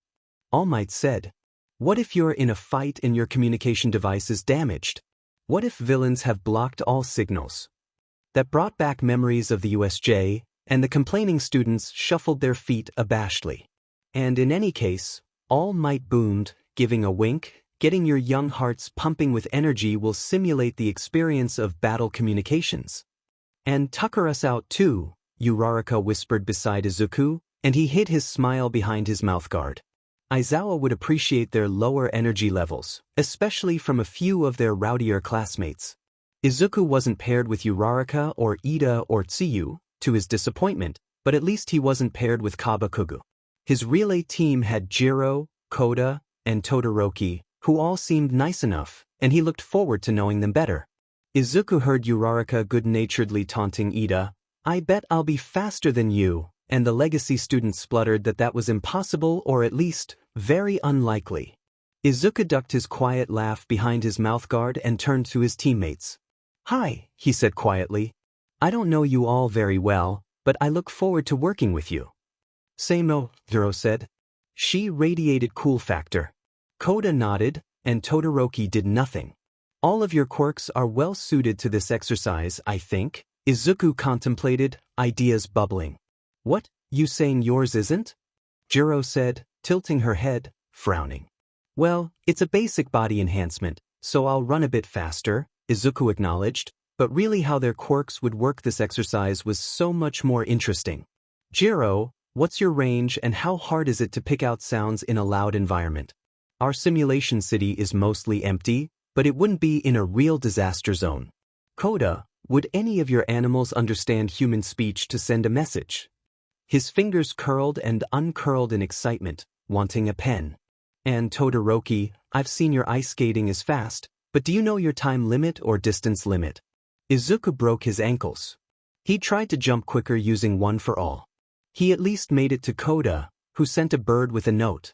All Might said. What if you're in a fight and your communication device is damaged? What if villains have blocked all signals? That brought back memories of the USJ, and the complaining students shuffled their feet abashedly. And in any case, All Might boomed, giving a wink, getting your young hearts pumping with energy will simulate the experience of battle communications. And tucker us out too, Uraraka whispered beside Izuku, and he hid his smile behind his mouthguard. Aizawa would appreciate their lower energy levels, especially from a few of their rowdier classmates. Izuku wasn't paired with Uraraka or Ida or Tsuyu, to his disappointment, but at least he wasn't paired with Kabakugu. His relay team had Jiro, Koda, and Todoroki, who all seemed nice enough, and he looked forward to knowing them better. Izuku heard Uraraka good-naturedly taunting Ida, "I bet I'll be faster than you," and the legacy student spluttered that was impossible, or at least, very unlikely. Izuku ducked his quiet laugh behind his mouthguard and turned to his teammates. "Hi," he said quietly. "I don't know you all very well, but I look forward to working with you." "Same-o," Zero said. She radiated cool factor. Koda nodded, and Todoroki did nothing. "All of your quirks are well suited to this exercise, I think," Izuku contemplated, ideas bubbling. "What, you saying yours isn't?" Jiro said, tilting her head, frowning. "Well, it's a basic body enhancement, so I'll run a bit faster," Izuku acknowledged, but really how their quirks would work this exercise was so much more interesting. "Jiro, what's your range and how hard is it to pick out sounds in a loud environment? Our simulation city is mostly empty, but it wouldn't be in a real disaster zone." "Koda, would any of your animals understand human speech to send a message?" His fingers curled and uncurled in excitement, wanting a pen. "And Todoroki, I've seen your ice skating is fast, but do you know your time limit or distance limit?" Izuku broke his ankles. He tried to jump quicker using One for All. He at least made it to Koda, who sent a bird with a note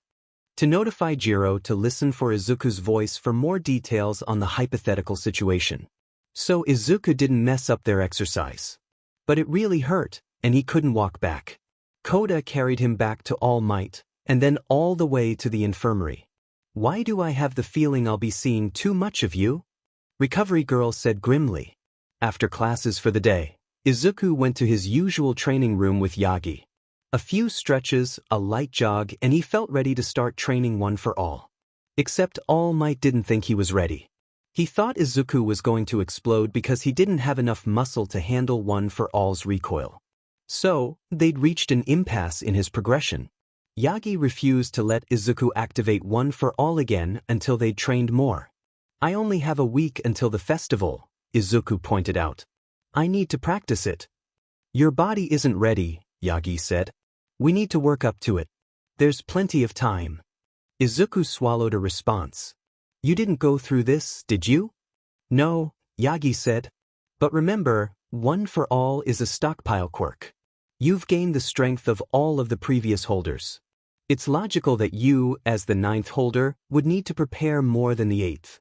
to notify Jiro to listen for Izuku's voice for more details on the hypothetical situation. So Izuku didn't mess up their exercise. But it really hurt, and he couldn't walk back. Koda carried him back to All Might, and then all the way to the infirmary. "Why do I have the feeling I'll be seeing too much of you?" Recovery Girl said grimly. After classes for the day, Izuku went to his usual training room with Yagi. A few stretches, a light jog, and he felt ready to start training One for All. Except All Might didn't think he was ready. He thought Izuku was going to explode because he didn't have enough muscle to handle One for All's recoil. So, they'd reached an impasse in his progression. Yagi refused to let Izuku activate One for All again until they'd trained more. "I only have a week until the festival," Izuku pointed out. "I need to practice it." "Your body isn't ready," Yagi said. "We need to work up to it. There's plenty of time." Izuku swallowed a response. "You didn't go through this, did you?" "No," Yagi said. "But remember, One for All is a stockpile quirk. You've gained the strength of all of the previous holders. It's logical that you, as the 9th holder, would need to prepare more than the 8th.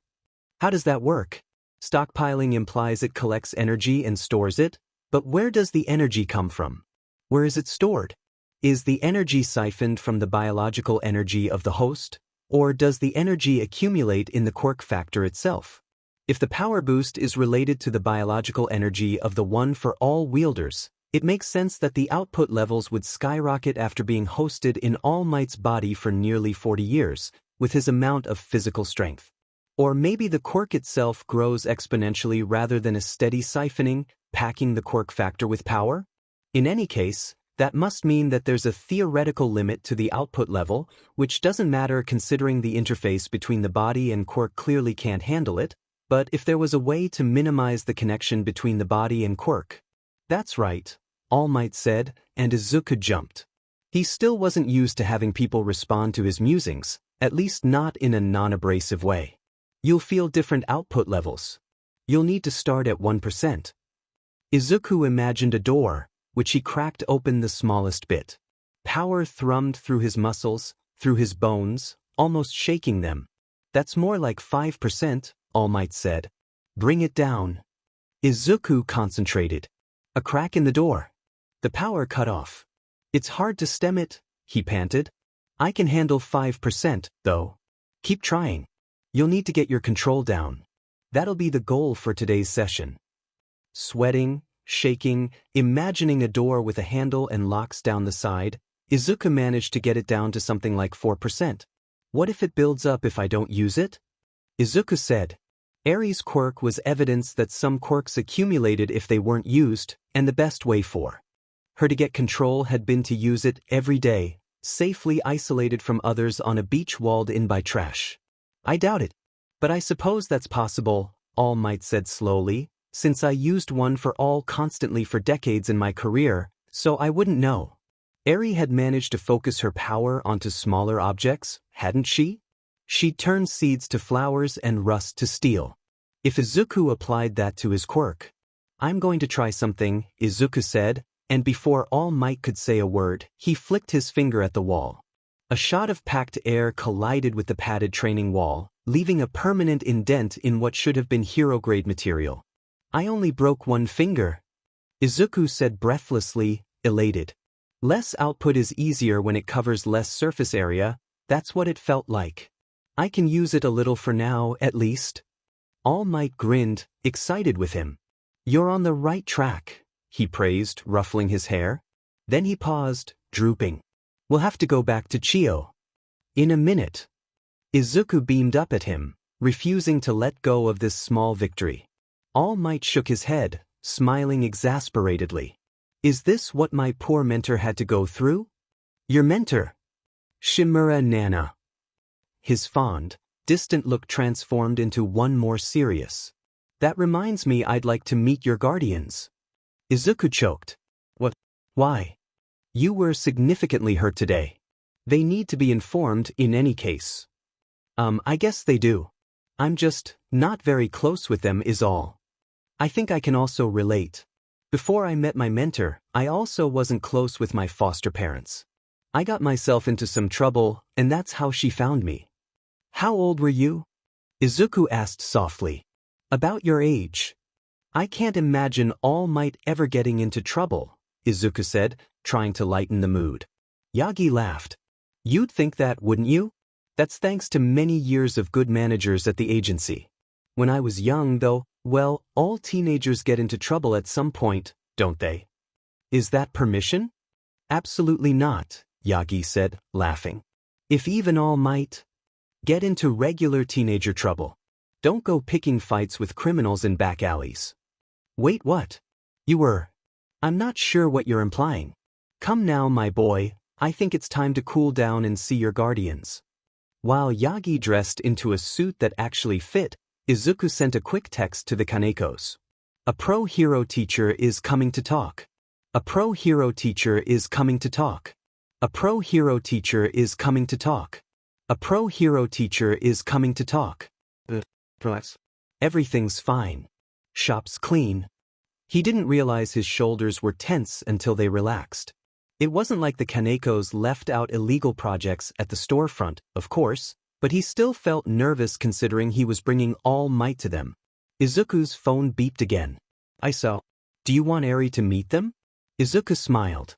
How does that work? Stockpiling implies it collects energy and stores it, but where does the energy come from? Where is it stored? Is the energy siphoned from the biological energy of the host, or does the energy accumulate in the quirk factor itself? If the power boost is related to the biological energy of the One for All wielders, it makes sense that the output levels would skyrocket after being hosted in All Might's body for nearly 40 years, with his amount of physical strength. Or maybe the quirk itself grows exponentially rather than a steady siphoning, packing the quirk factor with power? In any case, that must mean that there's a theoretical limit to the output level, which doesn't matter considering the interface between the body and quirk clearly can't handle it, but if there was a way to minimize the connection between the body and quirk. That's right, All Might said, and Izuku jumped. He still wasn't used to having people respond to his musings, at least not in a non-abrasive way. You'll feel different output levels. You'll need to start at 1%. Izuku imagined a door, which he cracked open the smallest bit. Power thrummed through his muscles, through his bones, almost shaking them. That's more like 5%, All Might said. Bring it down. Izuku concentrated. A crack in the door. The power cut off. It's hard to stem it, he panted. I can handle 5%, though. Keep trying. You'll need to get your control down. That'll be the goal for today's session. Sweating, shaking, imagining a door with a handle and locks down the side, Izuku managed to get it down to something like 4%. What if it builds up if I don't use it? Izuku said. Eri's quirk was evidence that some quirks accumulated if they weren't used, and the best way for her to get control had been to use it every day, safely isolated from others on a beach walled in by trash. I doubt it. But I suppose that's possible, All Might said slowly, since I used one for all constantly for decades in my career, so I wouldn't know. Eri had managed to focus her power onto smaller objects, hadn't she? She'd turned seeds to flowers and rust to steel. If Izuku applied that to his quirk. I'm going to try something, Izuku said, and before All Might could say a word, he flicked his finger at the wall. A shot of packed air collided with the padded training wall, leaving a permanent indent in what should have been hero-grade material. I only broke one finger, Izuku said breathlessly, elated. Less output is easier when it covers less surface area, that's what it felt like. I can use it a little for now, at least. All Might grinned, excited with him. You're on the right track, he praised, ruffling his hair. Then he paused, drooping. We'll have to go back to Chio. In a minute. Izuku beamed up at him, refusing to let go of this small victory. All Might shook his head, smiling exasperatedly. Is this what my poor mentor had to go through? Your mentor? Shimura Nana. His fond, distant look transformed into one more serious. That reminds me I'd like to meet your guardians. Izuku choked. What? Why? You were significantly hurt today. They need to be informed in any case. I guess they do. I'm just not very close with them is all. I think I can also relate. Before I met my mentor, I also wasn't close with my foster parents. I got myself into some trouble, and that's how she found me. How old were you? Izuku asked softly. About your age. I can't imagine All Might ever getting into trouble, Izuku said, trying to lighten the mood. Yagi laughed. You'd think that, wouldn't you? That's thanks to many years of good managers at the agency. When I was young, though, well, all teenagers get into trouble at some point, don't they? Is that permission? Absolutely not, Yagi said, laughing. If even All Might get into regular teenager trouble. Don't go picking fights with criminals in back alleys. Wait, what? You were. I'm not sure what you're implying. Come now, my boy, I think it's time to cool down and see your guardians. While Yagi dressed into a suit that actually fit, Izuku sent a quick text to the Kanekos. A pro-hero teacher is coming to talk. A pro-hero teacher is coming to talk. A pro-hero teacher is coming to talk. A pro-hero teacher is coming to talk. Relax. Everything's fine. Shop's clean. He didn't realize his shoulders were tense until they relaxed. It wasn't like the Kanekos left out illegal projects at the storefront, of course, but he still felt nervous considering he was bringing All Might to them. Izuku's phone beeped again. I saw. Do you want Eri to meet them? Izuku smiled.